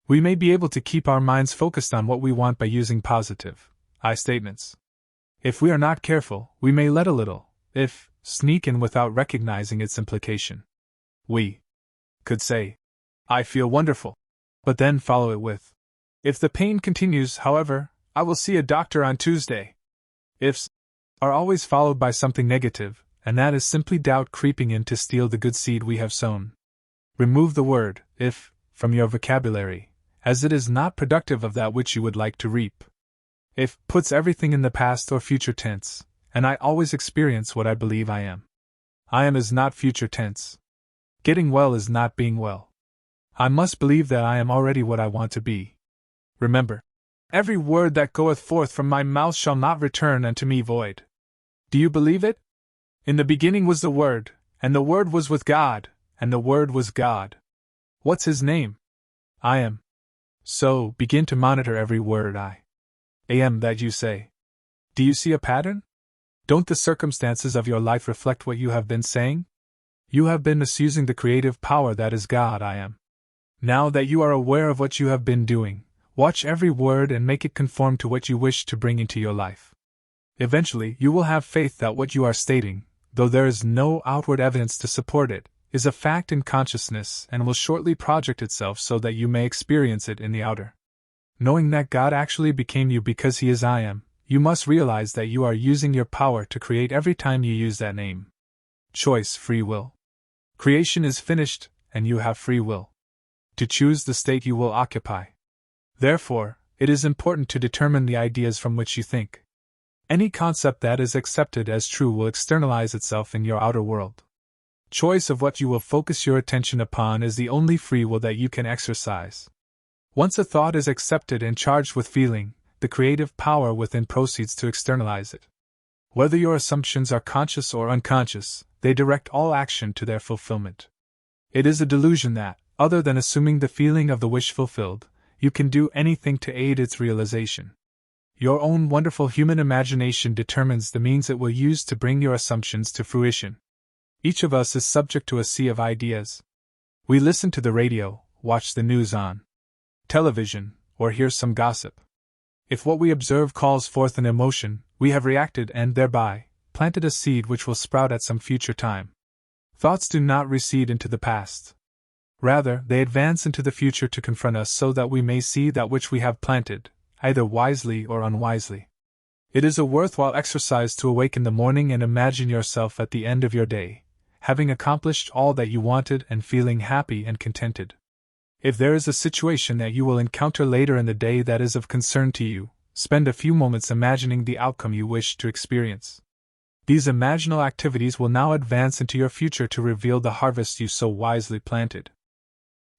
We may be able to keep our minds focused on what we want by using positive I statements. If we are not careful, we may let a little if sneak in without recognizing its implication. We could say, I feel wonderful, but then follow it with, if the pain continues, however, I will see a doctor on Tuesday. Ifs are always followed by something negative, and that is simply doubt creeping in to steal the good seed we have sown. Remove the word if from your vocabulary, as it is not productive of that which you would like to reap. If puts everything in the past or future tense, and I always experience what I believe I am. I am is not future tense. Getting well is not being well. I must believe that I am already what I want to be. Remember, every word that goeth forth from my mouth shall not return unto me void. Do you believe it? In the beginning was the Word, and the Word was with God, and the Word was God. What's his name? I am. So, begin to monitor every word I am that you say. Do you see a pattern? Don't the circumstances of your life reflect what you have been saying? You have been misusing the creative power that is God I am. Now that you are aware of what you have been doing, watch every word and make it conform to what you wish to bring into your life. Eventually, you will have faith that what you are stating, though there is no outward evidence to support it, is a fact in consciousness and will shortly project itself so that you may experience it in the outer. Knowing that God actually became you because He is I am, you must realize that you are using your power to create every time you use that name. Choice, free will. Creation is finished, and you have free will to choose the state you will occupy. Therefore, it is important to determine the ideas from which you think. Any concept that is accepted as true will externalize itself in your outer world. Choice of what you will focus your attention upon is the only free will that you can exercise. Once a thought is accepted and charged with feeling, the creative power within proceeds to externalize it. Whether your assumptions are conscious or unconscious, they direct all action to their fulfillment. It is a delusion that, other than assuming the feeling of the wish fulfilled, you can do anything to aid its realization. Your own wonderful human imagination determines the means it will use to bring your assumptions to fruition. Each of us is subject to a sea of ideas. We listen to the radio, watch the news on television, or hear some gossip. If what we observe calls forth an emotion, we have reacted and thereby planted a seed which will sprout at some future time. Thoughts do not recede into the past. Rather, they advance into the future to confront us so that we may see that which we have planted, either wisely or unwisely. It is a worthwhile exercise to awake in the morning and imagine yourself at the end of your day, having accomplished all that you wanted and feeling happy and contented. If there is a situation that you will encounter later in the day that is of concern to you, spend a few moments imagining the outcome you wish to experience. These imaginal activities will now advance into your future to reveal the harvest you so wisely planted.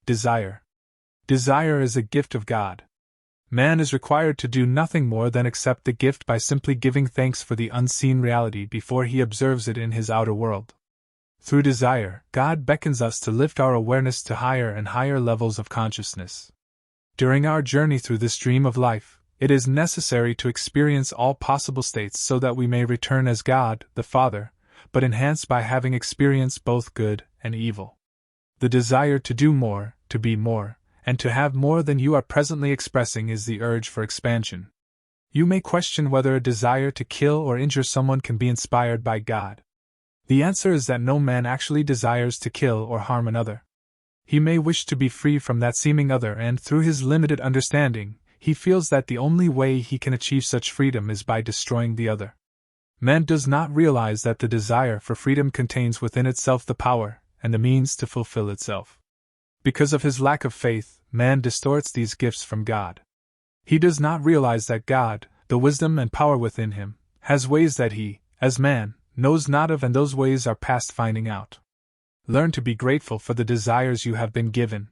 Desire. Desire is a gift of God. Man is required to do nothing more than accept the gift by simply giving thanks for the unseen reality before he observes it in his outer world. Through desire, God beckons us to lift our awareness to higher and higher levels of consciousness. During our journey through this stream of life, it is necessary to experience all possible states so that we may return as God, the Father, but enhanced by having experienced both good and evil. The desire to do more, to be more, and to have more than you are presently expressing is the urge for expansion. You may question whether a desire to kill or injure someone can be inspired by God. The answer is that no man actually desires to kill or harm another. He may wish to be free from that seeming other, and through his limited understanding, he feels that the only way he can achieve such freedom is by destroying the other. Man does not realize that the desire for freedom contains within itself the power and the means to fulfill itself. Because of his lack of faith, man distorts these gifts from God. He does not realize that God, the wisdom and power within him, has ways that he, as man, knows not of, and those ways are past finding out. Learn to be grateful for the desires you have been given.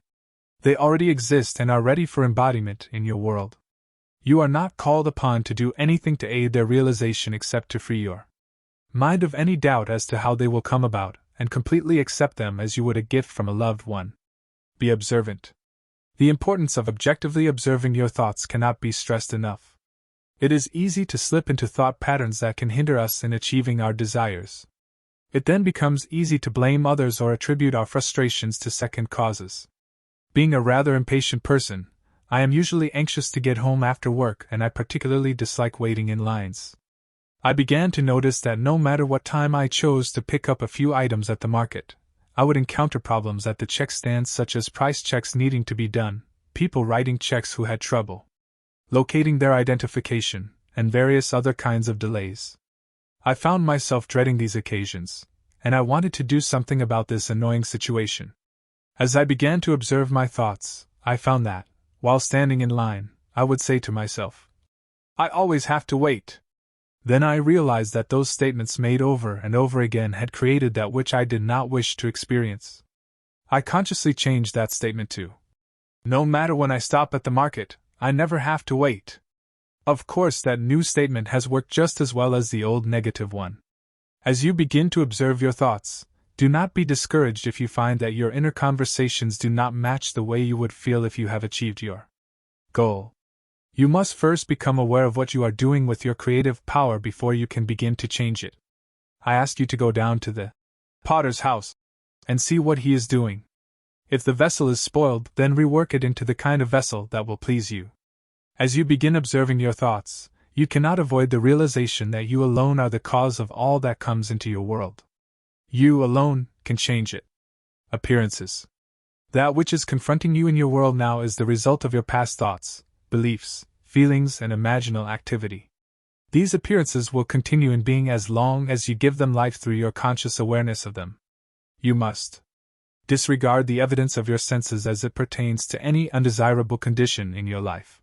They already exist and are ready for embodiment in your world. You are not called upon to do anything to aid their realization except to free your mind of any doubt as to how they will come about, and completely accept them as you would a gift from a loved one. Be observant. The importance of objectively observing your thoughts cannot be stressed enough. It is easy to slip into thought patterns that can hinder us in achieving our desires. It then becomes easy to blame others or attribute our frustrations to second causes. Being a rather impatient person, I am usually anxious to get home after work, and I particularly dislike waiting in lines. I began to notice that no matter what time I chose to pick up a few items at the market, I would encounter problems at the check stands, such as price checks needing to be done, people writing checks who had trouble locating their identification, and various other kinds of delays. I found myself dreading these occasions, and I wanted to do something about this annoying situation. As I began to observe my thoughts, I found that, while standing in line, I would say to myself, "I always have to wait." Then I realized that those statements made over and over again had created that which I did not wish to experience. I consciously changed that statement to, "No matter when I stop at the market, I never have to wait." Of course, that new statement has worked just as well as the old negative one. As you begin to observe your thoughts, do not be discouraged if you find that your inner conversations do not match the way you would feel if you have achieved your goal. You must first become aware of what you are doing with your creative power before you can begin to change it. I ask you to go down to the potter's house and see what he is doing. If the vessel is spoiled, then rework it into the kind of vessel that will please you. As you begin observing your thoughts, you cannot avoid the realization that you alone are the cause of all that comes into your world. You alone can change it. Appearances. That which is confronting you in your world now is the result of your past thoughts, beliefs, feelings, and imaginal activity. These appearances will continue in being as long as you give them life through your conscious awareness of them. You must disregard the evidence of your senses as it pertains to any undesirable condition in your life.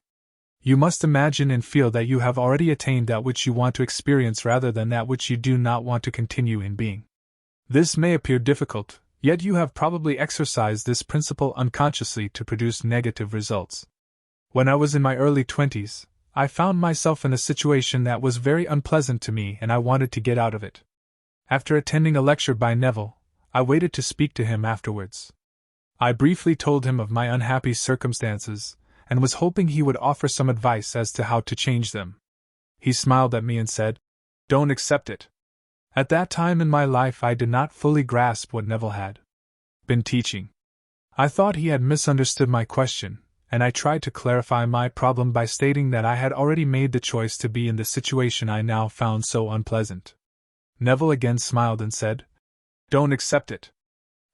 You must imagine and feel that you have already attained that which you want to experience rather than that which you do not want to continue in being. This may appear difficult, yet you have probably exercised this principle unconsciously to produce negative results. When I was in my early 20s, I found myself in a situation that was very unpleasant to me and I wanted to get out of it. After attending a lecture by Neville, I waited to speak to him afterwards. I briefly told him of my unhappy circumstances, and was hoping he would offer some advice as to how to change them. He smiled at me and said, "Don't accept it." At that time in my life I did not fully grasp what Neville had been teaching. I thought he had misunderstood my question, and I tried to clarify my problem by stating that I had already made the choice to be in the situation I now found so unpleasant. Neville again smiled and said, "Don't accept it."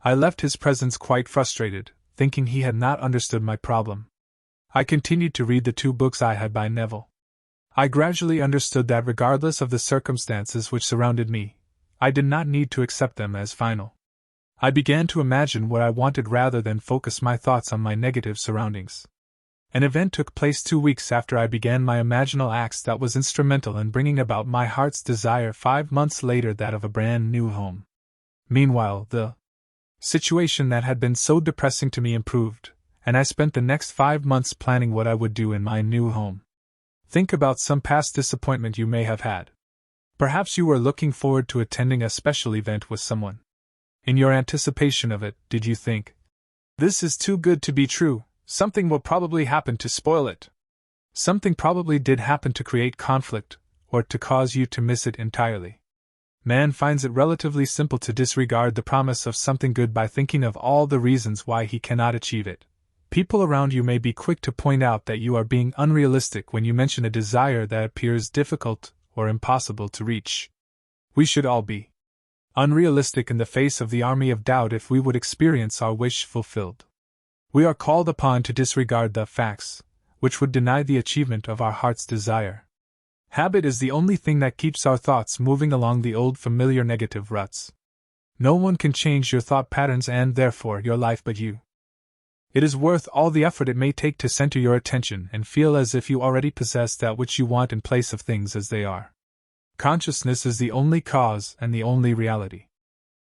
I left his presence quite frustrated, thinking he had not understood my problem. I continued to read the 2 books I had by Neville. I gradually understood that regardless of the circumstances which surrounded me, I did not need to accept them as final. I began to imagine what I wanted rather than focus my thoughts on my negative surroundings. An event took place 2 weeks after I began my imaginal acts that was instrumental in bringing about my heart's desire 5 months later, that of a brand new home. Meanwhile, the situation that had been so depressing to me improved, and I spent the next 5 months planning what I would do in my new home. Think about some past disappointment you may have had. Perhaps you were looking forward to attending a special event with someone. In your anticipation of it, did you think, "This is too good to be true, something will probably happen to spoil it"? Something probably did happen to create conflict, or to cause you to miss it entirely. Man finds it relatively simple to disregard the promise of something good by thinking of all the reasons why he cannot achieve it. People around you may be quick to point out that you are being unrealistic when you mention a desire that appears difficult or impossible to reach. We should all be unrealistic in the face of the army of doubt if we would experience our wish fulfilled. We are called upon to disregard the facts, which would deny the achievement of our heart's desire. Habit is the only thing that keeps our thoughts moving along the old familiar negative ruts. No one can change your thought patterns and therefore your life but you. It is worth all the effort it may take to center your attention and feel as if you already possess that which you want in place of things as they are. Consciousness is the only cause and the only reality.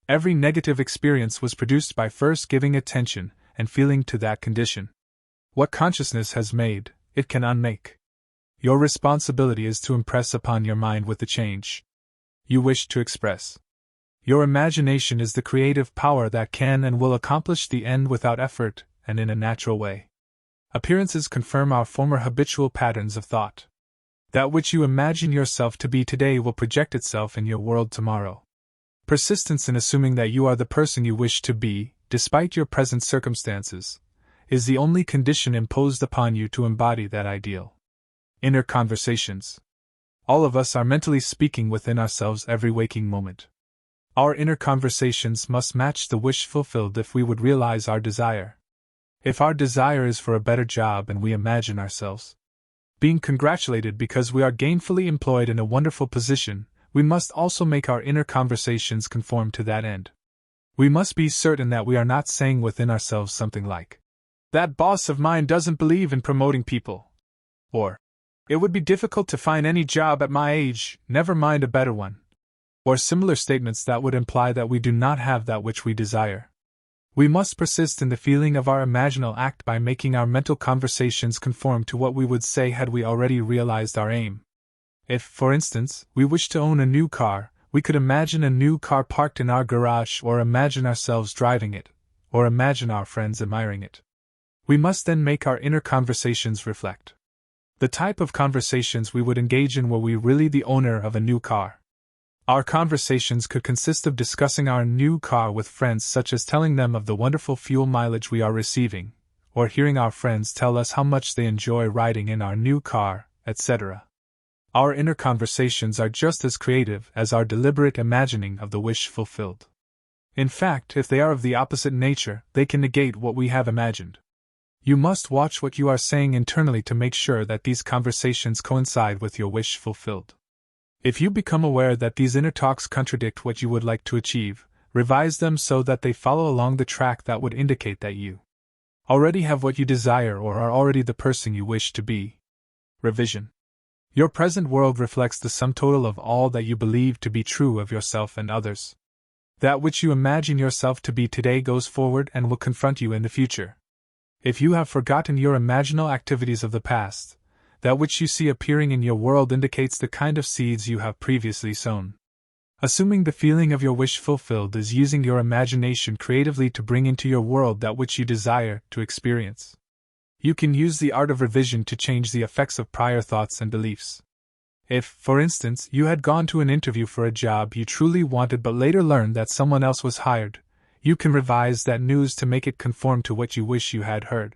Every negative experience was produced by first giving attention and feeling to that condition. What consciousness has made, it can unmake. Your responsibility is to impress upon your mind with the change you wish to express. Your imagination is the creative power that can and will accomplish the end without effort and in a natural way. Appearances confirm our former habitual patterns of thought. That which you imagine yourself to be today will project itself in your world tomorrow. Persistence in assuming that you are the person you wish to be, despite your present circumstances, is the only condition imposed upon you to embody that ideal. Inner conversations. All of us are mentally speaking within ourselves every waking moment. Our inner conversations must match the wish fulfilled if we would realize our desire. If our desire is for a better job and we imagine ourselves being congratulated because we are gainfully employed in a wonderful position, we must also make our inner conversations conform to that end. We must be certain that we are not saying within ourselves something like, "That boss of mine doesn't believe in promoting people," or, "It would be difficult to find any job at my age, never mind a better one," or similar statements that would imply that we do not have that which we desire. We must persist in the feeling of our imaginal act by making our mental conversations conform to what we would say had we already realized our aim. If, for instance, we wish to own a new car, we could imagine a new car parked in our garage, or imagine ourselves driving it, or imagine our friends admiring it. We must then make our inner conversations reflect the type of conversations we would engage in were we really the owner of a new car. Our conversations could consist of discussing our new car with friends, such as telling them of the wonderful fuel mileage we are receiving, or hearing our friends tell us how much they enjoy riding in our new car, etc. Our inner conversations are just as creative as our deliberate imagining of the wish fulfilled. In fact, if they are of the opposite nature, they can negate what we have imagined. You must watch what you are saying internally to make sure that these conversations coincide with your wish fulfilled. If you become aware that these inner talks contradict what you would like to achieve, revise them so that they follow along the track that would indicate that you already have what you desire or are already the person you wish to be. Revision. Your present world reflects the sum total of all that you believe to be true of yourself and others. That which you imagine yourself to be today goes forward and will confront you in the future. If you have forgotten your imaginal activities of the past, that which you see appearing in your world indicates the kind of seeds you have previously sown. Assuming the feeling of your wish fulfilled is using your imagination creatively to bring into your world that which you desire to experience. You can use the art of revision to change the effects of prior thoughts and beliefs. If, for instance, you had gone to an interview for a job you truly wanted but later learned that someone else was hired, you can revise that news to make it conform to what you wish you had heard.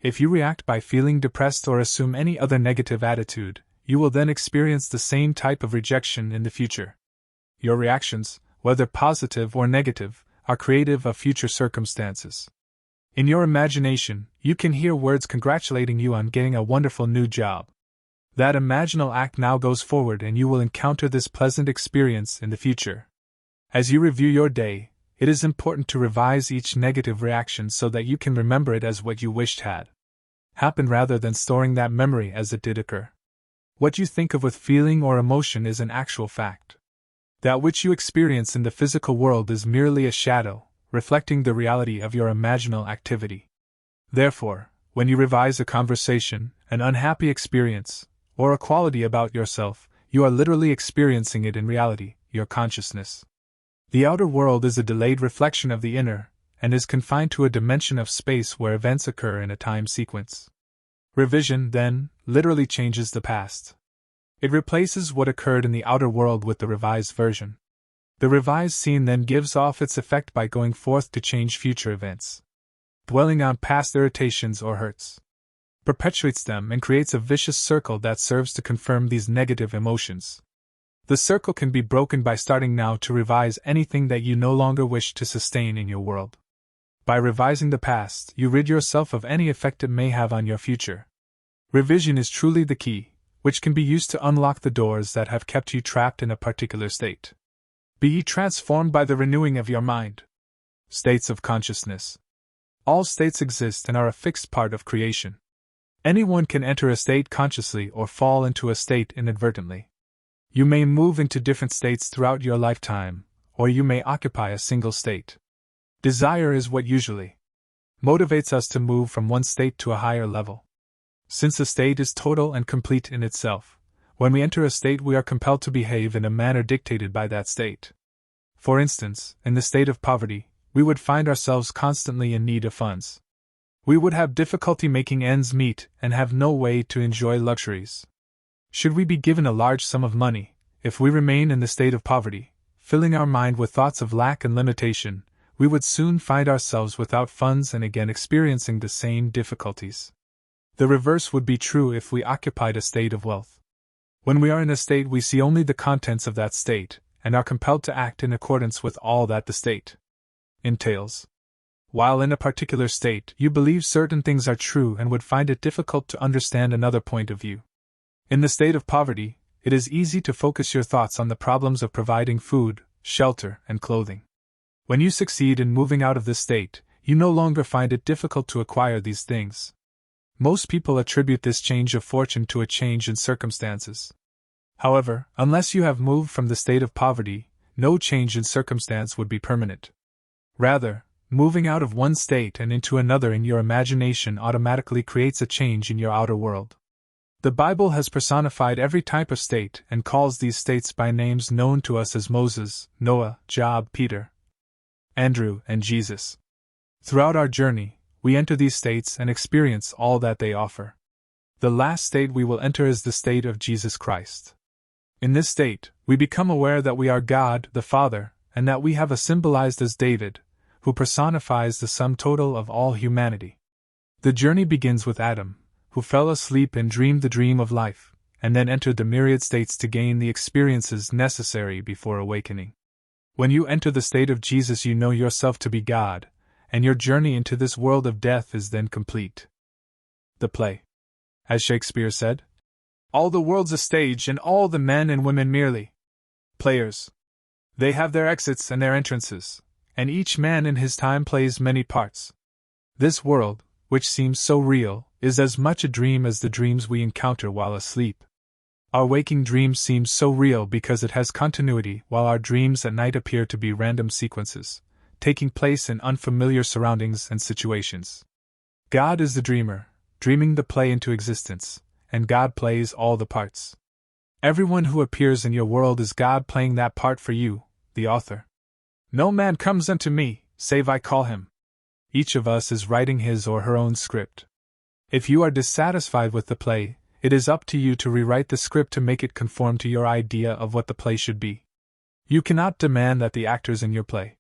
If you react by feeling depressed or assume any other negative attitude, you will then experience the same type of rejection in the future. Your reactions, whether positive or negative, are creative of future circumstances. In your imagination, you can hear words congratulating you on getting a wonderful new job. That imaginal act now goes forward and you will encounter this pleasant experience in the future. As you review your day, it is important to revise each negative reaction so that you can remember it as what you wished had happened rather than storing that memory as it did occur. What you think of with feeling or emotion is an actual fact. That which you experience in the physical world is merely a shadow, reflecting the reality of your imaginal activity. Therefore, when you revise a conversation, an unhappy experience, or a quality about yourself, you are literally experiencing it in reality, your consciousness. The outer world is a delayed reflection of the inner, and is confined to a dimension of space where events occur in a time sequence. Revision, then, literally changes the past. It replaces what occurred in the outer world with the revised version. The revised scene then gives off its effect by going forth to change future events. Dwelling on past irritations or hurts perpetuates them and creates a vicious circle that serves to confirm these negative emotions. The circle can be broken by starting now to revise anything that you no longer wish to sustain in your world. By revising the past, you rid yourself of any effect it may have on your future. Revision is truly the key, which can be used to unlock the doors that have kept you trapped in a particular state. Be ye transformed by the renewing of your mind. States of consciousness. All states exist and are a fixed part of creation. Anyone can enter a state consciously or fall into a state inadvertently. You may move into different states throughout your lifetime, or you may occupy a single state. Desire is what usually motivates us to move from one state to a higher level. Since a state is total and complete in itself, when we enter a state we are compelled to behave in a manner dictated by that state. For instance, in the state of poverty, we would find ourselves constantly in need of funds. We would have difficulty making ends meet and have no way to enjoy luxuries. Should we be given a large sum of money, if we remain in the state of poverty, filling our mind with thoughts of lack and limitation, we would soon find ourselves without funds and again experiencing the same difficulties. The reverse would be true if we occupied a state of wealth. When we are in a state, we see only the contents of that state, and are compelled to act in accordance with all that the state entails. While in a particular state, you believe certain things are true and would find it difficult to understand another point of view. In the state of poverty, it is easy to focus your thoughts on the problems of providing food, shelter, and clothing. When you succeed in moving out of this state, you no longer find it difficult to acquire these things. Most people attribute this change of fortune to a change in circumstances. However, unless you have moved from the state of poverty, no change in circumstance would be permanent. Rather, moving out of one state and into another in your imagination automatically creates a change in your outer world. The Bible has personified every type of state and calls these states by names known to us as Moses, Noah, Job, Peter, Andrew, and Jesus. Throughout our journey, we enter these states and experience all that they offer. The last state we will enter is the state of Jesus Christ. In this state, we become aware that we are God, the Father, and that we have a symbolized as David, who personifies the sum total of all humanity. The journey begins with Adam, who fell asleep and dreamed the dream of life, and then entered the myriad states to gain the experiences necessary before awakening. When you enter the state of Jesus, you know yourself to be God, and your journey into this world of death is then complete. The play. As Shakespeare said, "All the world's a stage, and all the men and women merely players. They have their exits and their entrances, and each man in his time plays many parts. This world, which seems so real, is as much a dream as the dreams we encounter while asleep. Our waking dream seems so real because it has continuity, while our dreams at night appear to be random sequences, taking place in unfamiliar surroundings and situations. God is the dreamer, dreaming the play into existence, and God plays all the parts. Everyone who appears in your world is God playing that part for you, the author. No man comes unto me, save I call him." Each of us is writing his or her own script. If you are dissatisfied with the play, it is up to you to rewrite the script to make it conform to your idea of what the play should be. You cannot demand that the actors in your play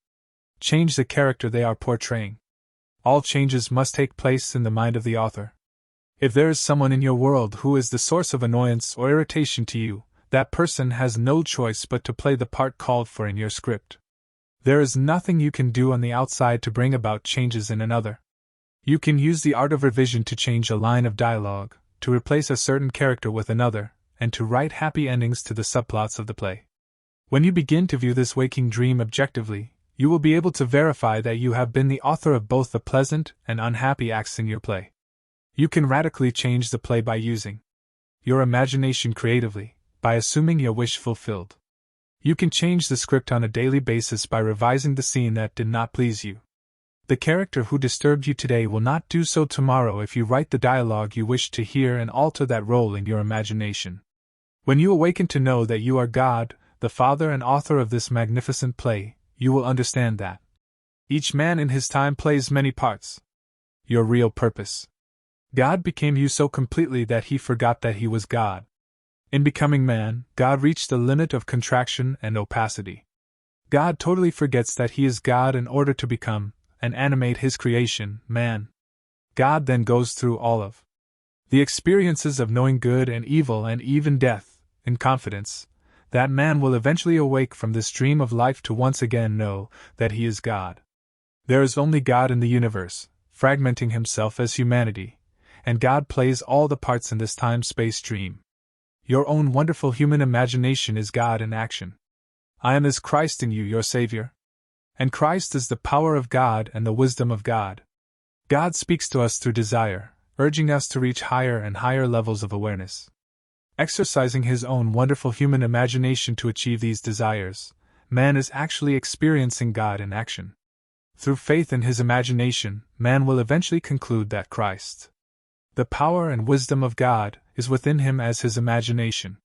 change the character they are portraying. All changes must take place in the mind of the author. If there is someone in your world who is the source of annoyance or irritation to you, that person has no choice but to play the part called for in your script. There is nothing you can do on the outside to bring about changes in another. You can use the art of revision to change a line of dialogue, to replace a certain character with another, and to write happy endings to the subplots of the play. When you begin to view this waking dream objectively, you will be able to verify that you have been the author of both the pleasant and unhappy acts in your play. You can radically change the play by using your imagination creatively, by assuming your wish fulfilled. You can change the script on a daily basis by revising the scene that did not please you. The character who disturbed you today will not do so tomorrow if you write the dialogue you wish to hear and alter that role in your imagination. When you awaken to know that you are God, the Father and author of this magnificent play, you will understand that each man in his time plays many parts. Your real purpose. God became you so completely that he forgot that he was God. In becoming man, God reached the limit of contraction and opacity. God totally forgets that he is God in order to become and animate his creation, man. God then goes through all of the experiences of knowing good and evil and even death, in confidence that man will eventually awake from this dream of life to once again know that he is God. There is only God in the universe, fragmenting himself as humanity, and God plays all the parts in this time-space dream. Your own wonderful human imagination is God in action. I am as Christ in you, your Savior. And Christ is the power of God and the wisdom of God. God speaks to us through desire, urging us to reach higher and higher levels of awareness. Exercising his own wonderful human imagination to achieve these desires, man is actually experiencing God in action. Through faith in his imagination, man will eventually conclude that Christ, the power and wisdom of God, is within him as his imagination.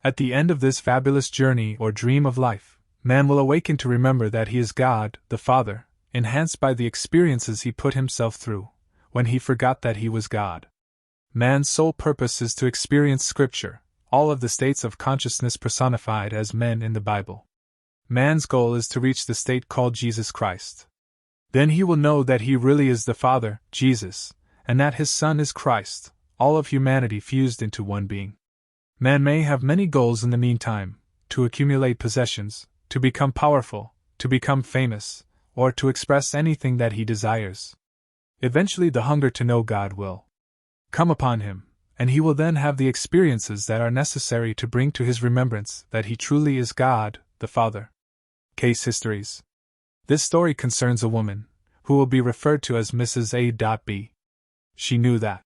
At the end of this fabulous journey or dream of life, man will awaken to remember that he is God, the Father, enhanced by the experiences he put himself through, when he forgot that he was God. Man's sole purpose is to experience Scripture, all of the states of consciousness personified as men in the Bible. Man's goal is to reach the state called Jesus Christ. Then he will know that he really is the Father, Jesus, and that his Son is Christ, all of humanity fused into one being. Man may have many goals in the meantime: to accumulate possessions, to become powerful, to become famous, or to express anything that he desires. Eventually the hunger to know God will come upon him, and he will then have the experiences that are necessary to bring to his remembrance that he truly is God, the Father. Case histories. This story concerns a woman, who will be referred to as Mrs. A.B. She knew that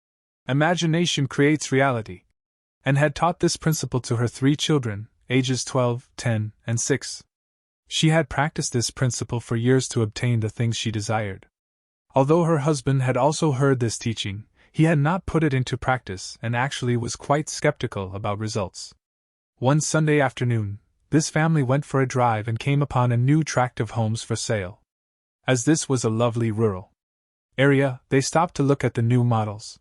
imagination creates reality, and had taught this principle to her 3 children, ages 12, 10, and 6. She had practiced this principle for years to obtain the things she desired. Although her husband had also heard this teaching, he had not put it into practice and actually was quite skeptical about results. One Sunday afternoon, this family went for a drive and came upon a new tract of homes for sale. As this was a lovely rural area, they stopped to look at the new models.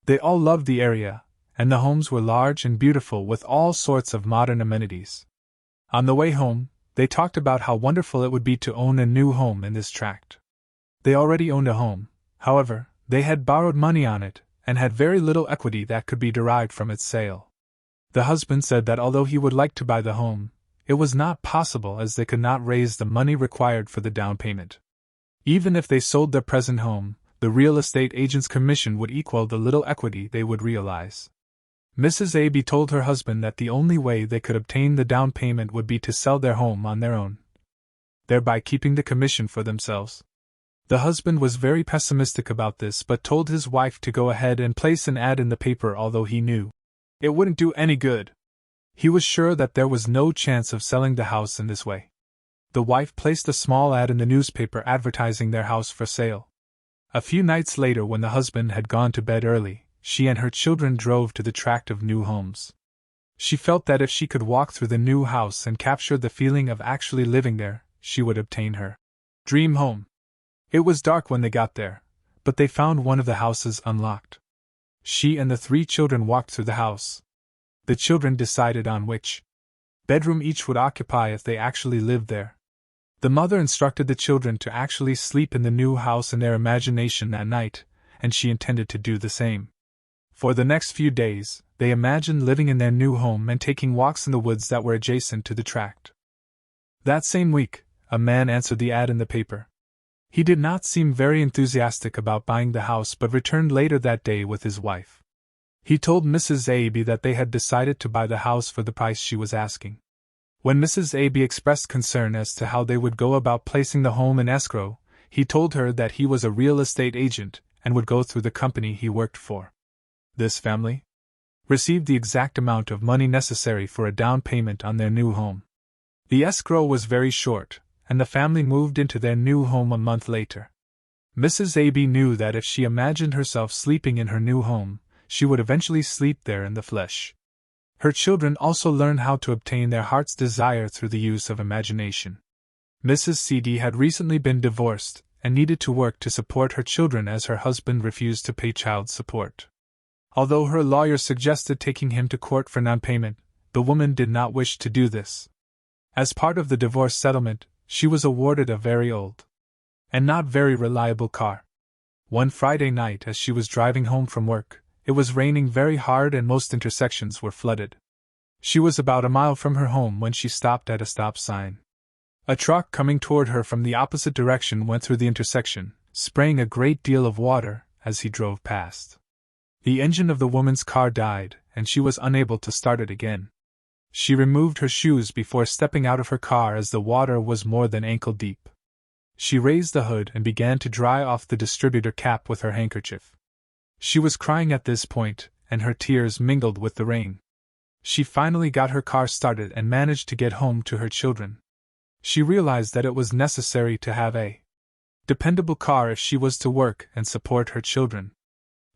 They all loved the area, and the homes were large and beautiful with all sorts of modern amenities. On the way home, they talked about how wonderful it would be to own a new home in this tract. They already owned a home, however, they had borrowed money on it, and had very little equity that could be derived from its sale. The husband said that although he would like to buy the home, it was not possible as they could not raise the money required for the down payment. Even if they sold their present home, the real estate agent's commission would equal the little equity they would realize. Mrs. A.B. told her husband that the only way they could obtain the down payment would be to sell their home on their own, thereby keeping the commission for themselves. The husband was very pessimistic about this but told his wife to go ahead and place an ad in the paper, although he knew it wouldn't do any good. He was sure that there was no chance of selling the house in this way. The wife placed a small ad in the newspaper advertising their house for sale. A few nights later, when the husband had gone to bed early, she and her children drove to the tract of new homes. She felt that if she could walk through the new house and capture the feeling of actually living there, she would obtain her dream home. It was dark when they got there, but they found one of the houses unlocked. She and the 3 children walked through the house. The children decided on which bedroom each would occupy if they actually lived there. The mother instructed the children to actually sleep in the new house in their imagination that night, and she intended to do the same. For the next few days, they imagined living in their new home and taking walks in the woods that were adjacent to the tract. That same week, a man answered the ad in the paper. He did not seem very enthusiastic about buying the house but returned later that day with his wife. He told Mrs. Aby that they had decided to buy the house for the price she was asking. When Mrs. Aby expressed concern as to how they would go about placing the home in escrow, he told her that he was a real estate agent and would go through the company he worked for. This family received the exact amount of money necessary for a down payment on their new home. The escrow was very short, and the family moved into their new home a month later. Mrs. Aby knew that if she imagined herself sleeping in her new home, she would eventually sleep there in the flesh. Her children also learned how to obtain their heart's desire through the use of imagination. Mrs. CD had recently been divorced and needed to work to support her children as her husband refused to pay child support. Although her lawyer suggested taking him to court for non-payment, the woman did not wish to do this. As part of the divorce settlement, she was awarded a very old and not very reliable car. One Friday night as she was driving home from work, it was raining very hard and most intersections were flooded. She was about a mile from her home when she stopped at a stop sign. A truck coming toward her from the opposite direction went through the intersection, spraying a great deal of water as he drove past. The engine of the woman's car died, and she was unable to start it again. She removed her shoes before stepping out of her car as the water was more than ankle deep. She raised the hood and began to dry off the distributor cap with her handkerchief. She was crying at this point, and her tears mingled with the rain. She finally got her car started and managed to get home to her children. She realized that it was necessary to have a dependable car if she was to work and support her children.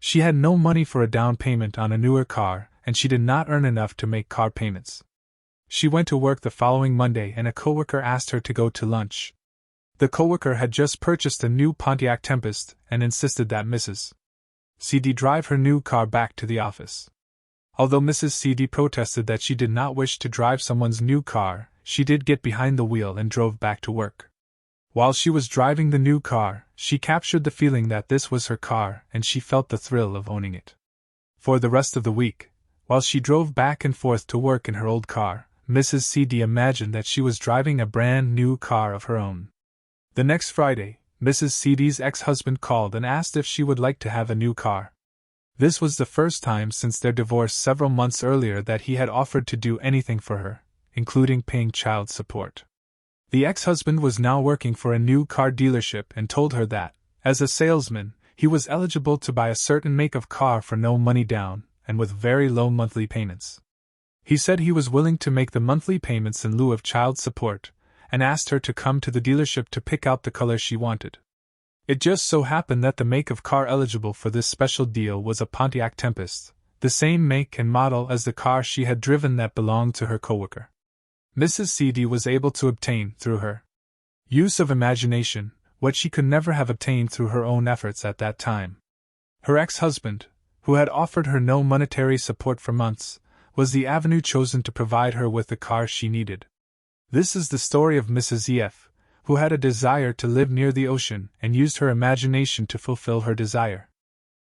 She had no money for a down payment on a newer car, and she did not earn enough to make car payments. She went to work the following Monday and a coworker asked her to go to lunch. The coworker had just purchased a new Pontiac Tempest and insisted that Mrs. CD drive her new car back to the office. Although Mrs. CD protested that she did not wish to drive someone's new car, she did get behind the wheel and drove back to work. While she was driving the new car, she captured the feeling that this was her car and she felt the thrill of owning it. For the rest of the week, while she drove back and forth to work in her old car, Mrs. CD imagined that she was driving a brand new car of her own. The next Friday, Mrs. CD's ex-husband called and asked if she would like to have a new car. This was the first time since their divorce several months earlier that he had offered to do anything for her, including paying child support. The ex-husband was now working for a new car dealership and told her that, as a salesman, he was eligible to buy a certain make of car for no money down and with very low monthly payments. He said he was willing to make the monthly payments in lieu of child support, and asked her to come to the dealership to pick out the color she wanted. It just so happened that the make of car eligible for this special deal was a Pontiac Tempest, the same make and model as the car she had driven that belonged to her coworker. Mrs. CD was able to obtain, through her use of imagination, what she could never have obtained through her own efforts at that time. Her ex-husband, who had offered her no monetary support for months, was the avenue chosen to provide her with the car she needed. This is the story of Mrs. EF, who had a desire to live near the ocean and used her imagination to fulfill her desire.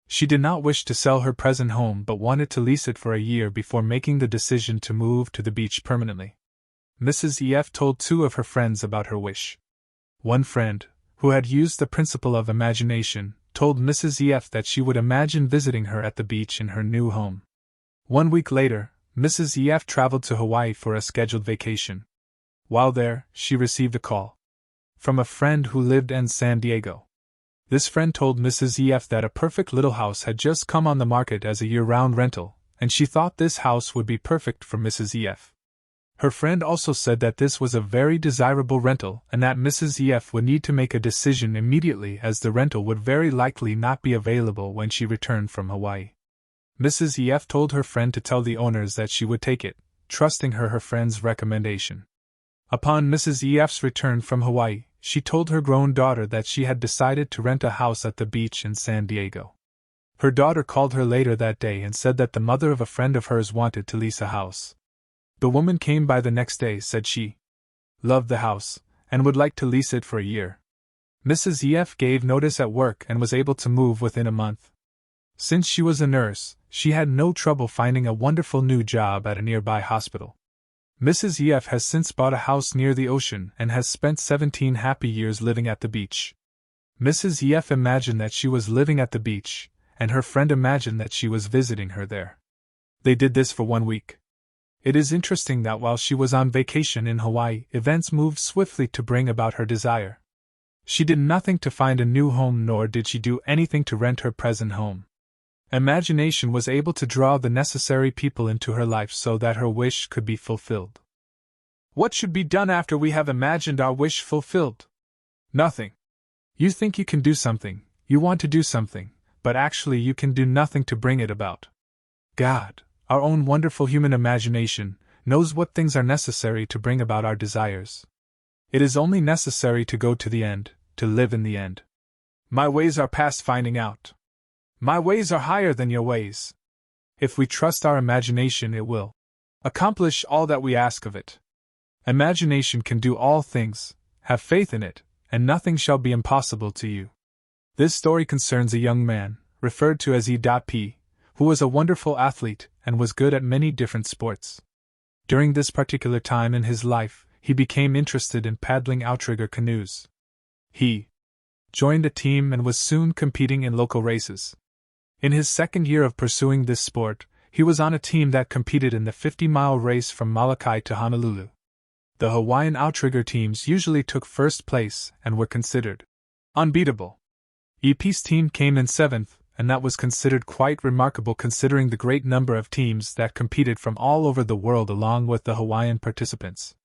She did not wish to sell her present home but wanted to lease it for a year before making the decision to move to the beach permanently. Mrs. EF told two of her friends about her wish. One friend, who had used the principle of imagination, told Mrs. EF that she would imagine visiting her at the beach in her new home. 1 week later, Mrs. EF traveled to Hawaii for a scheduled vacation. While there, she received a call from a friend who lived in San Diego. This friend told Mrs. EF that a perfect little house had just come on the market as a year-round rental, and she thought this house would be perfect for Mrs. EF. Her friend also said that this was a very desirable rental and that Mrs. EF would need to make a decision immediately as the rental would very likely not be available when she returned from Hawaii. Mrs. EF told her friend to tell the owners that she would take it, trusting her friend's recommendation. Upon Mrs. EF's return from Hawaii, she told her grown daughter that she had decided to rent a house at the beach in San Diego. Her daughter called her later that day and said that the mother of a friend of hers wanted to lease a house. The woman came by the next day, said she loved the house and would like to lease it for a year. Mrs. EF gave notice at work and was able to move within a month. Since she was a nurse, she had no trouble finding a wonderful new job at a nearby hospital. Mrs. EF has since bought a house near the ocean and has spent 17 happy years living at the beach. Mrs. EF imagined that she was living at the beach, and her friend imagined that she was visiting her there. They did this for 1 week. It is interesting that while she was on vacation in Hawaii, events moved swiftly to bring about her desire. She did nothing to find a new home, nor did she do anything to rent her present home. Imagination was able to draw the necessary people into her life so that her wish could be fulfilled. What should be done after we have imagined our wish fulfilled? Nothing. You think you can do something, you want to do something, but actually you can do nothing to bring it about. God, our own wonderful human imagination, knows what things are necessary to bring about our desires. It is only necessary to go to the end, to live in the end. My ways are past finding out. My ways are higher than your ways. If we trust our imagination, it will accomplish all that we ask of it. Imagination can do all things, have faith in it, and nothing shall be impossible to you. This story concerns a young man, referred to as E.P., who was a wonderful athlete and was good at many different sports. During this particular time in his life, he became interested in paddling outrigger canoes. He joined a team and was soon competing in local races. In his second year of pursuing this sport, he was on a team that competed in the 50-mile race from Molokai to Honolulu. The Hawaiian outrigger teams usually took first place and were considered unbeatable. EP's team came in 7th, and that was considered quite remarkable considering the great number of teams that competed from all over the world along with the Hawaiian participants.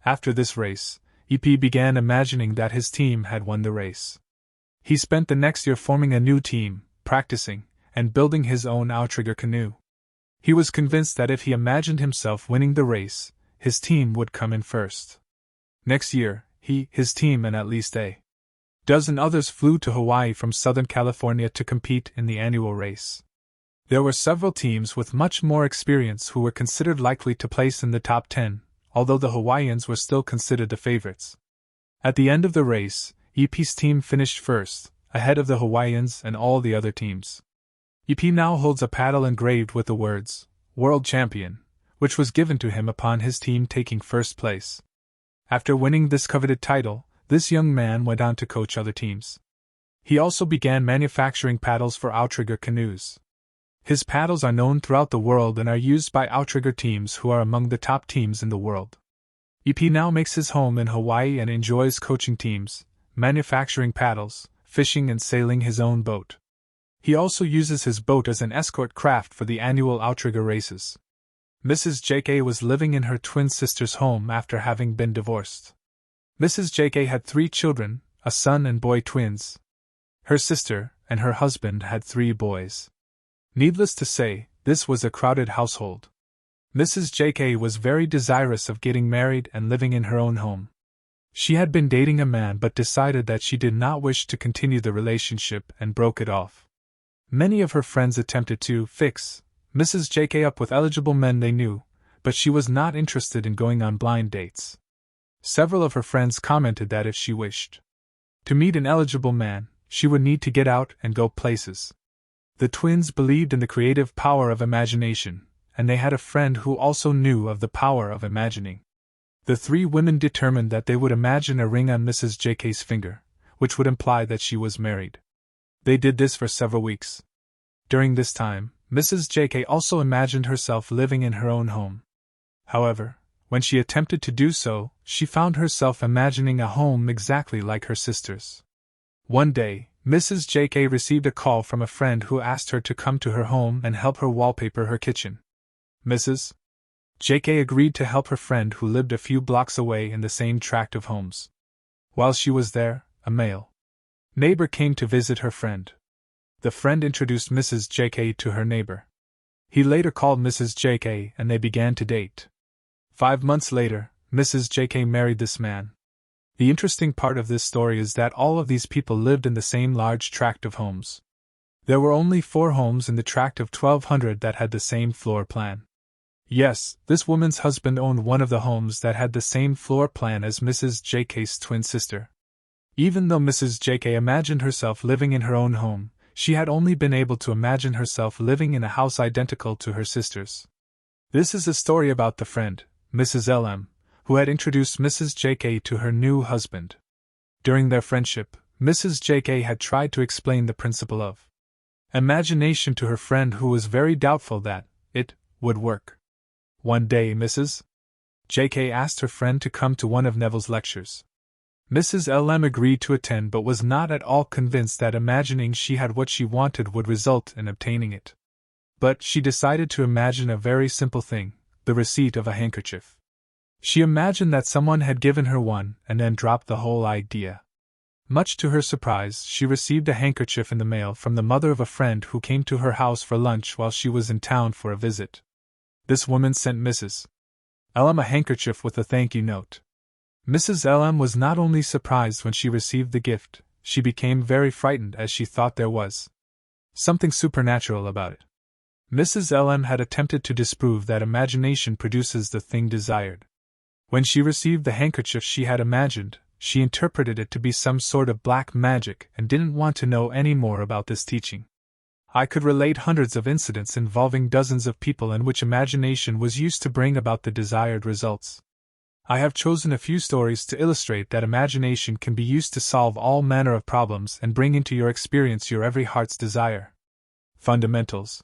After this race, EP began imagining that his team had won the race. He spent the next year forming a new team, practicing, and building his own outrigger canoe. He was convinced that if he imagined himself winning the race, his team would come in first. Next year, his team, and at least a dozen others flew to Hawaii from Southern California to compete in the annual race. There were several teams with much more experience who were considered likely to place in the top 10, although the Hawaiians were still considered the favorites. At the end of the race, EP's team finished first, ahead of the Hawaiians and all the other teams. EP now holds a paddle engraved with the words, World Champion, which was given to him upon his team taking first place. After winning this coveted title, this young man went on to coach other teams. He also began manufacturing paddles for outrigger canoes. His paddles are known throughout the world and are used by outrigger teams who are among the top teams in the world. EP now makes his home in Hawaii and enjoys coaching teams, manufacturing paddles, fishing and sailing his own boat. He also uses his boat as an escort craft for the annual outrigger races. Mrs. J.K. was living in her twin sister's home after having been divorced. Mrs. J.K. had 3 children, a son and boy twins. Her sister and her husband had 3 boys. Needless to say, this was a crowded household. Mrs. J.K. was very desirous of getting married and living in her own home. She had been dating a man but decided that she did not wish to continue the relationship and broke it off. Many of her friends attempted to fix Mrs. J.K. up with eligible men they knew, but she was not interested in going on blind dates. Several of her friends commented that if she wished to meet an eligible man, she would need to get out and go places. The twins believed in the creative power of imagination, and they had a friend who also knew of the power of imagining. The 3 women determined that they would imagine a ring on Mrs. J.K.'s finger, which would imply that she was married. They did this for several weeks. During this time, Mrs. J.K. also imagined herself living in her own home. However, when she attempted to do so, she found herself imagining a home exactly like her sister's. One day, Mrs. J.K. received a call from a friend who asked her to come to her home and help her wallpaper her kitchen. Mrs. J.K. agreed to help her friend who lived a few blocks away in the same tract of homes. While she was there, a male neighbor came to visit her friend. The friend introduced Mrs. J.K. to her neighbor. He later called Mrs. J.K. and they began to date. 5 months later, Mrs. J.K. married this man. The interesting part of this story is that all of these people lived in the same large tract of homes. There were only 4 homes in the tract of 1,200 that had the same floor plan. Yes, this woman's husband owned one of the homes that had the same floor plan as Mrs. J.K.'s twin sister. Even though Mrs. J.K. imagined herself living in her own home, she had only been able to imagine herself living in a house identical to her sister's. This is a story about the friend, Mrs. L.M., who had introduced Mrs. J.K. to her new husband. During their friendship, Mrs. J.K. had tried to explain the principle of imagination to her friend, who was very doubtful that it would work. One day Mrs. J.K. asked her friend to come to one of Neville's lectures. Mrs. L.M. agreed to attend, but was not at all convinced that imagining she had what she wanted would result in obtaining it. But she decided to imagine a very simple thing, the receipt of a handkerchief. She imagined that someone had given her one and then dropped the whole idea. Much to her surprise, she received a handkerchief in the mail from the mother of a friend who came to her house for lunch while she was in town for a visit. This woman sent Mrs. L.M. a handkerchief with a thank you note. Mrs. L.M. was not only surprised when she received the gift, she became very frightened, as she thought there was something supernatural about it. Mrs. L.M. had attempted to disprove that imagination produces the thing desired. When she received the handkerchief she had imagined, she interpreted it to be some sort of black magic and didn't want to know any more about this teaching. I could relate hundreds of incidents involving dozens of people in which imagination was used to bring about the desired results. I have chosen a few stories to illustrate that imagination can be used to solve all manner of problems and bring into your experience your every heart's desire. Fundamentals.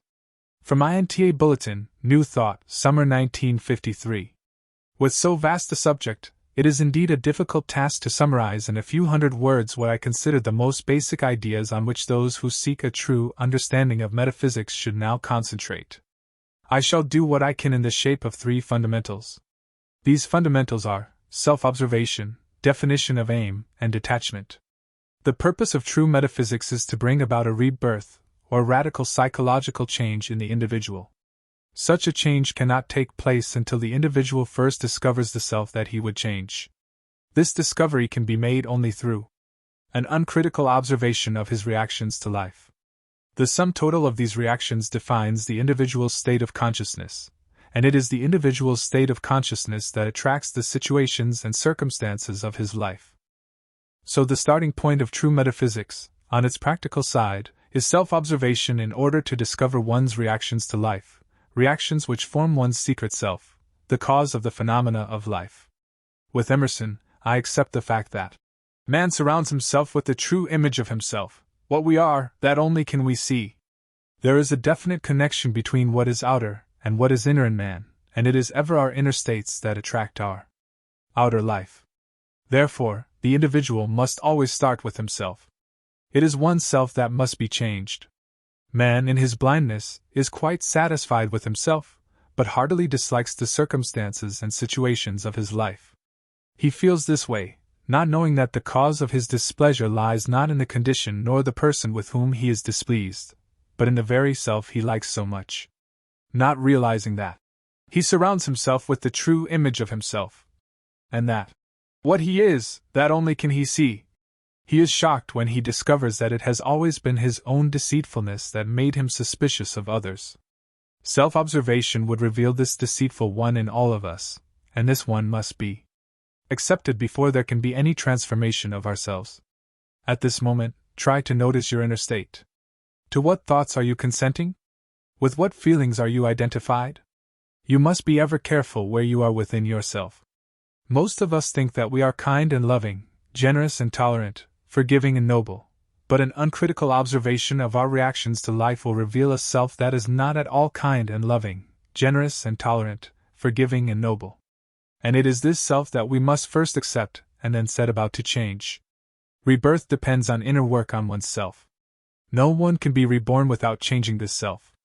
From INTA Bulletin, New Thought, Summer 1953. With so vast a subject, it is indeed a difficult task to summarize in a few hundred words what I consider the most basic ideas on which those who seek a true understanding of metaphysics should now concentrate. I shall do what I can in the shape of 3 fundamentals. These fundamentals are self-observation, definition of aim, and detachment. The purpose of true metaphysics is to bring about a rebirth, or radical psychological change in the individual. Such a change cannot take place until the individual first discovers the self that he would change. This discovery can be made only through an uncritical observation of his reactions to life. The sum total of these reactions defines the individual's state of consciousness, and it is the individual's state of consciousness that attracts the situations and circumstances of his life. So the starting point of true metaphysics, on its practical side, is self-observation in order to discover one's reactions to life. Reactions which form one's secret self, the cause of the phenomena of life. With Emerson, I accept the fact that man surrounds himself with the true image of himself. What we are, that only can we see. There is a definite connection between what is outer and what is inner in man, and it is ever our inner states that attract our outer life. Therefore, the individual must always start with himself. It is oneself that must be changed. Man, in his blindness, is quite satisfied with himself, but heartily dislikes the circumstances and situations of his life. He feels this way, not knowing that the cause of his displeasure lies not in the condition nor the person with whom he is displeased, but in the very self he likes so much. Not realizing that he surrounds himself with the true image of himself, and that what he is, that only can he see. He is shocked when he discovers that it has always been his own deceitfulness that made him suspicious of others. Self-observation would reveal this deceitful one in all of us, and this one must be accepted before there can be any transformation of ourselves. At this moment, try to notice your inner state. To what thoughts are you consenting? With what feelings are you identified? You must be ever careful where you are within yourself. Most of us think that we are kind and loving, generous and tolerant, forgiving and noble, but an uncritical observation of our reactions to life will reveal a self that is not at all kind and loving, generous and tolerant, forgiving and noble. And it is this self that we must first accept and then set about to change. Rebirth depends on inner work on oneself. No one can be reborn without changing this self.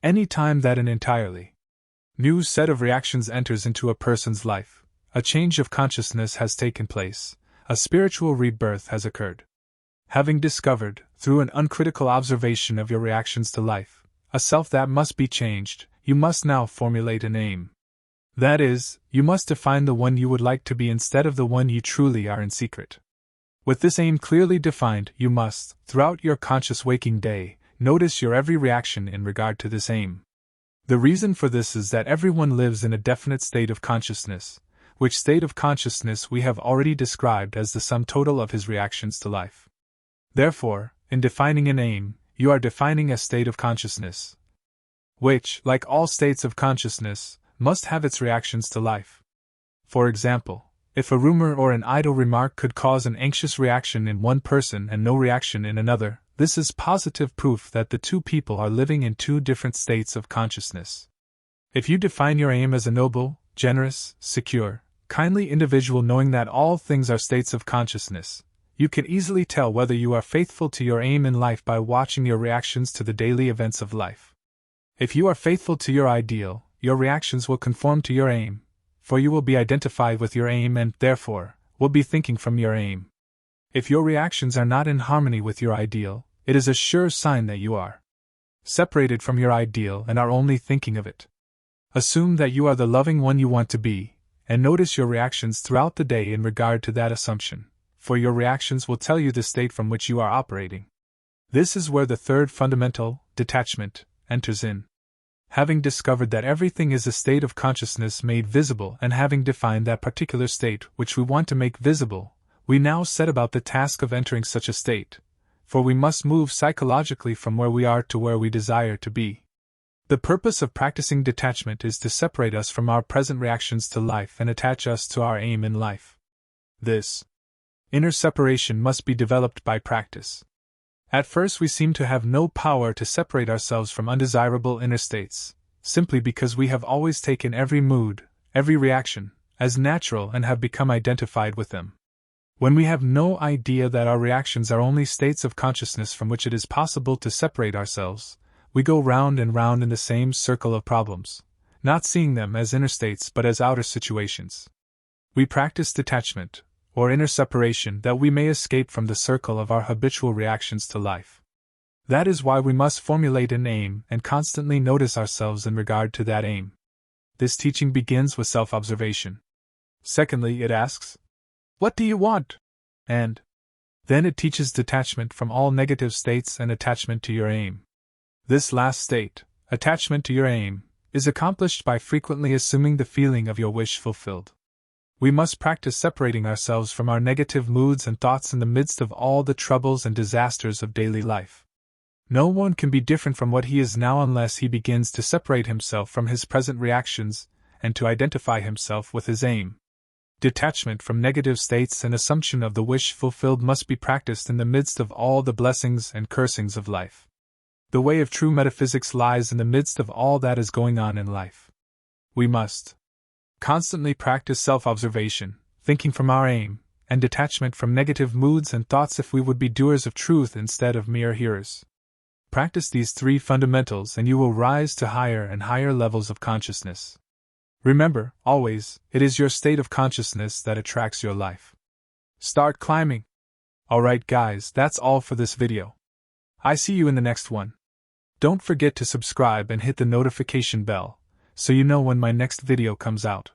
Any time that an entirely new set of reactions enters into a person's life, a change of consciousness has taken place. A spiritual rebirth has occurred. Having discovered, through an uncritical observation of your reactions to life, a self that must be changed, you must now formulate an aim. That is, you must define the one you would like to be instead of the one you truly are in secret. With this aim clearly defined, you must, throughout your conscious waking day, notice your every reaction in regard to this aim. The reason for this is that everyone lives in a definite state of consciousness, which state of consciousness we have already described as the sum total of his reactions to life. Therefore, in defining an aim, you are defining a state of consciousness, which, like all states of consciousness, must have its reactions to life. For example, If a rumor or an idle remark could cause an anxious reaction in one person and no reaction in another, this is positive proof that the two people are living in two different states of consciousness. If you define your aim as a noble, generous, secure, kindly individual knowing that all things are states of consciousness, you can easily tell whether you are faithful to your aim in life by watching your reactions to the daily events of life. If you are faithful to your ideal, your reactions will conform to your aim, for you will be identified with your aim and, therefore, will be thinking from your aim. If your reactions are not in harmony with your ideal, it is a sure sign that you are separated from your ideal and are only thinking of it. Assume that you are the loving one you want to be, and notice your reactions throughout the day in regard to that assumption, for your reactions will tell you the state from which you are operating. This is where the third fundamental, detachment, enters in. Having discovered that everything is a state of consciousness made visible and having defined that particular state which we want to make visible, we now set about the task of entering such a state, for we must move psychologically from where we are to where we desire to be. The purpose of practicing detachment is to separate us from our present reactions to life and attach us to our aim in life. This inner separation must be developed by practice. At first we seem to have no power to separate ourselves from undesirable inner states, simply because we have always taken every mood, every reaction, as natural and have become identified with them. When we have no idea that our reactions are only states of consciousness from which it is possible to separate ourselves, we go round and round in the same circle of problems, not seeing them as inner states but as outer situations. We practice detachment, or inner separation, that we may escape from the circle of our habitual reactions to life. That is why we must formulate an aim and constantly notice ourselves in regard to that aim. This teaching begins with self-observation. Secondly, it asks, "What do you want?" And then it teaches detachment from all negative states and attachment to your aim. This last state, attachment to your aim, is accomplished by frequently assuming the feeling of your wish fulfilled. We must practice separating ourselves from our negative moods and thoughts in the midst of all the troubles and disasters of daily life. No one can be different from what he is now unless he begins to separate himself from his present reactions and to identify himself with his aim. Detachment from negative states and assumption of the wish fulfilled must be practiced in the midst of all the blessings and cursings of life. The way of true metaphysics lies in the midst of all that is going on in life. We must constantly practice self-observation, thinking from our aim, and detachment from negative moods and thoughts if we would be doers of truth instead of mere hearers. Practice these three fundamentals and you will rise to higher and higher levels of consciousness. Remember, always, it is your state of consciousness that attracts your life. Start climbing! Alright guys, that's all for this video. I see you in the next one. Don't forget to subscribe and hit the notification bell, so you know when my next video comes out.